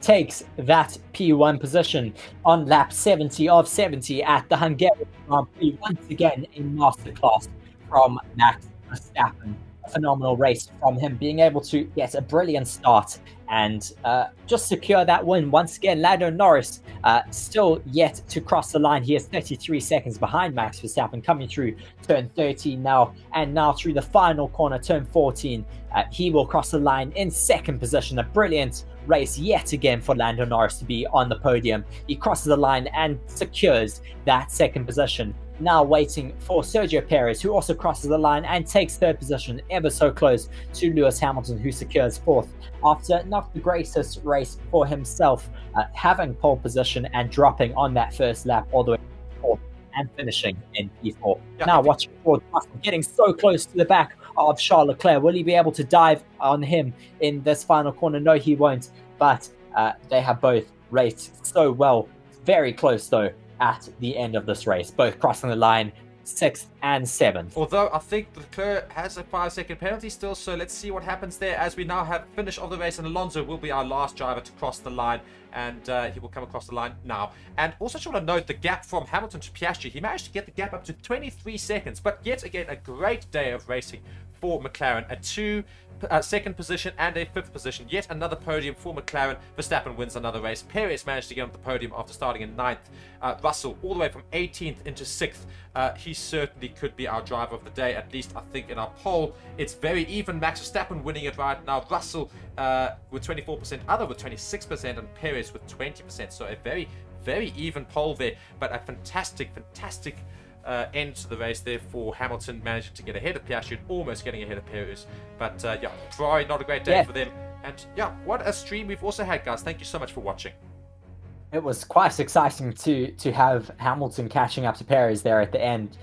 Speaker 2: Takes that P1 position on lap 70 of 70 at the Hungarian Grand Prix. Once again, a masterclass from Max Verstappen. A phenomenal race from him, being able to get a brilliant start and just secure that win. Once again, Lando Norris still yet to cross the line. He is 33 seconds behind Max Verstappen, coming through turn 13 now, and now through the final corner, turn 14. He will cross the line in second position. A brilliant race yet again for Lando Norris to be on the podium. He crosses the line and secures that second position. Now waiting for Sergio Perez, who also crosses the line and takes third position, ever so close to Lewis Hamilton, who secures fourth after not the greatest race for himself, having pole position and dropping on that first lap all the way to fourth and finishing in P4. Now watching Ford getting so close to the back of Charles Leclerc. Will he be able to dive on him in this final corner? No, he won't, but they have both raced so well. Very close though at the end of this race, both crossing the line 6th and 7th.
Speaker 1: Although I think Leclerc has a 5-second penalty still, so let's see what happens there as we now have finish of the race, and Alonso will be our last driver to cross the line, and he will come across the line now. And also just want to note the gap from Hamilton to Piastri. He managed to get the gap up to 23 seconds, but yet again a great day of racing for McLaren. A second position and a 5th position. Yet another podium for McLaren. Verstappen wins another race. Perez managed to get on the podium after starting in 9th. Russell all the way from 18th into 6th. He certainly could be our driver of the day, at least I think in our poll. It's very even. Max Verstappen winning it right now. Russell with 24%, other with 26%, and Perez with 20%. So a very, very even poll there, but a fantastic end to the race there for Hamilton, managing to get ahead of Piastri and almost getting ahead of Perez. But yeah, probably not a great day for them. And yeah, what a stream we've also had, guys. Thank you so much for watching.
Speaker 2: It was quite exciting to have Hamilton catching up to Perez there at the end.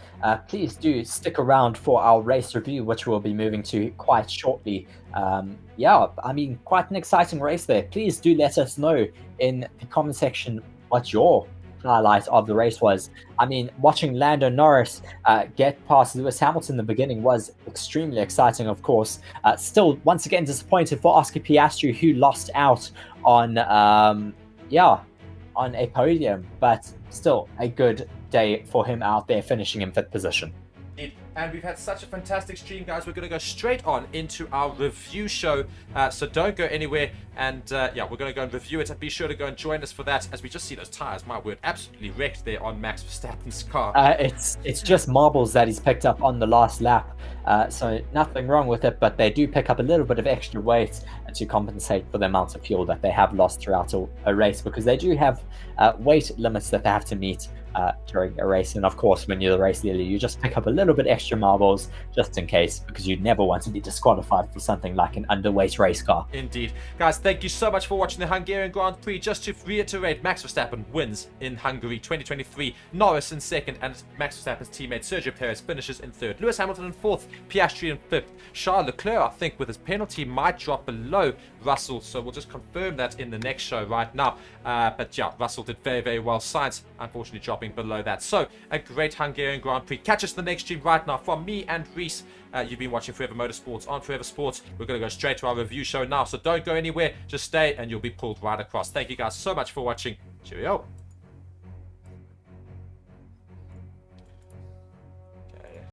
Speaker 2: Please do stick around for our race review, which we'll be moving to quite shortly. Yeah, I mean, quite an exciting race there. Please do let us know in the comment section what your highlight of the race was. I mean, watching Lando Norris get past Lewis Hamilton in the beginning was extremely exciting, of course. Still, once again, disappointed for Oscar Piastri, who lost out on on a podium, but still a good day for him out there, finishing in 5th position.
Speaker 1: and we've had such a fantastic stream, guys. We're going to go straight on into our review show, so don't go anywhere. And yeah, we're going to go and review it, and be sure to go and join us for that, as we just see those tires, my word, absolutely wrecked there on Max Verstappen's car.
Speaker 2: It's just marbles that he's picked up on the last lap, so nothing wrong with it, but they do pick up a little bit of extra weight to compensate for the amount of fuel that they have lost throughout a race, because they do have weight limits that they have to meet during a race. And of course, when you're the race leader, you just pick up a little bit extra marbles just in case, because you never want to be disqualified for something like an underweight race car.
Speaker 1: Indeed. Guys, thank you so much for watching the Hungarian Grand Prix. Just to reiterate, Max Verstappen wins in Hungary 2023, Norris in second, and Max Verstappen's teammate Sergio Perez finishes in third, Lewis Hamilton in fourth, Piastri in fifth. Charles Leclerc, I think, with his penalty might drop below Russell, so we'll just confirm that in the next show right now. But yeah, Russell did very, very well. Sainz, unfortunately, dropping below that. So a great Hungarian Grand Prix. Catch us in the next stream right now from me and Reese. You've been watching Forever Motorsports on Forever Sports. We're going to go straight to our review show now, so don't go anywhere. Just stay and you'll be pulled right across. Thank you guys so much for watching. Cheerio.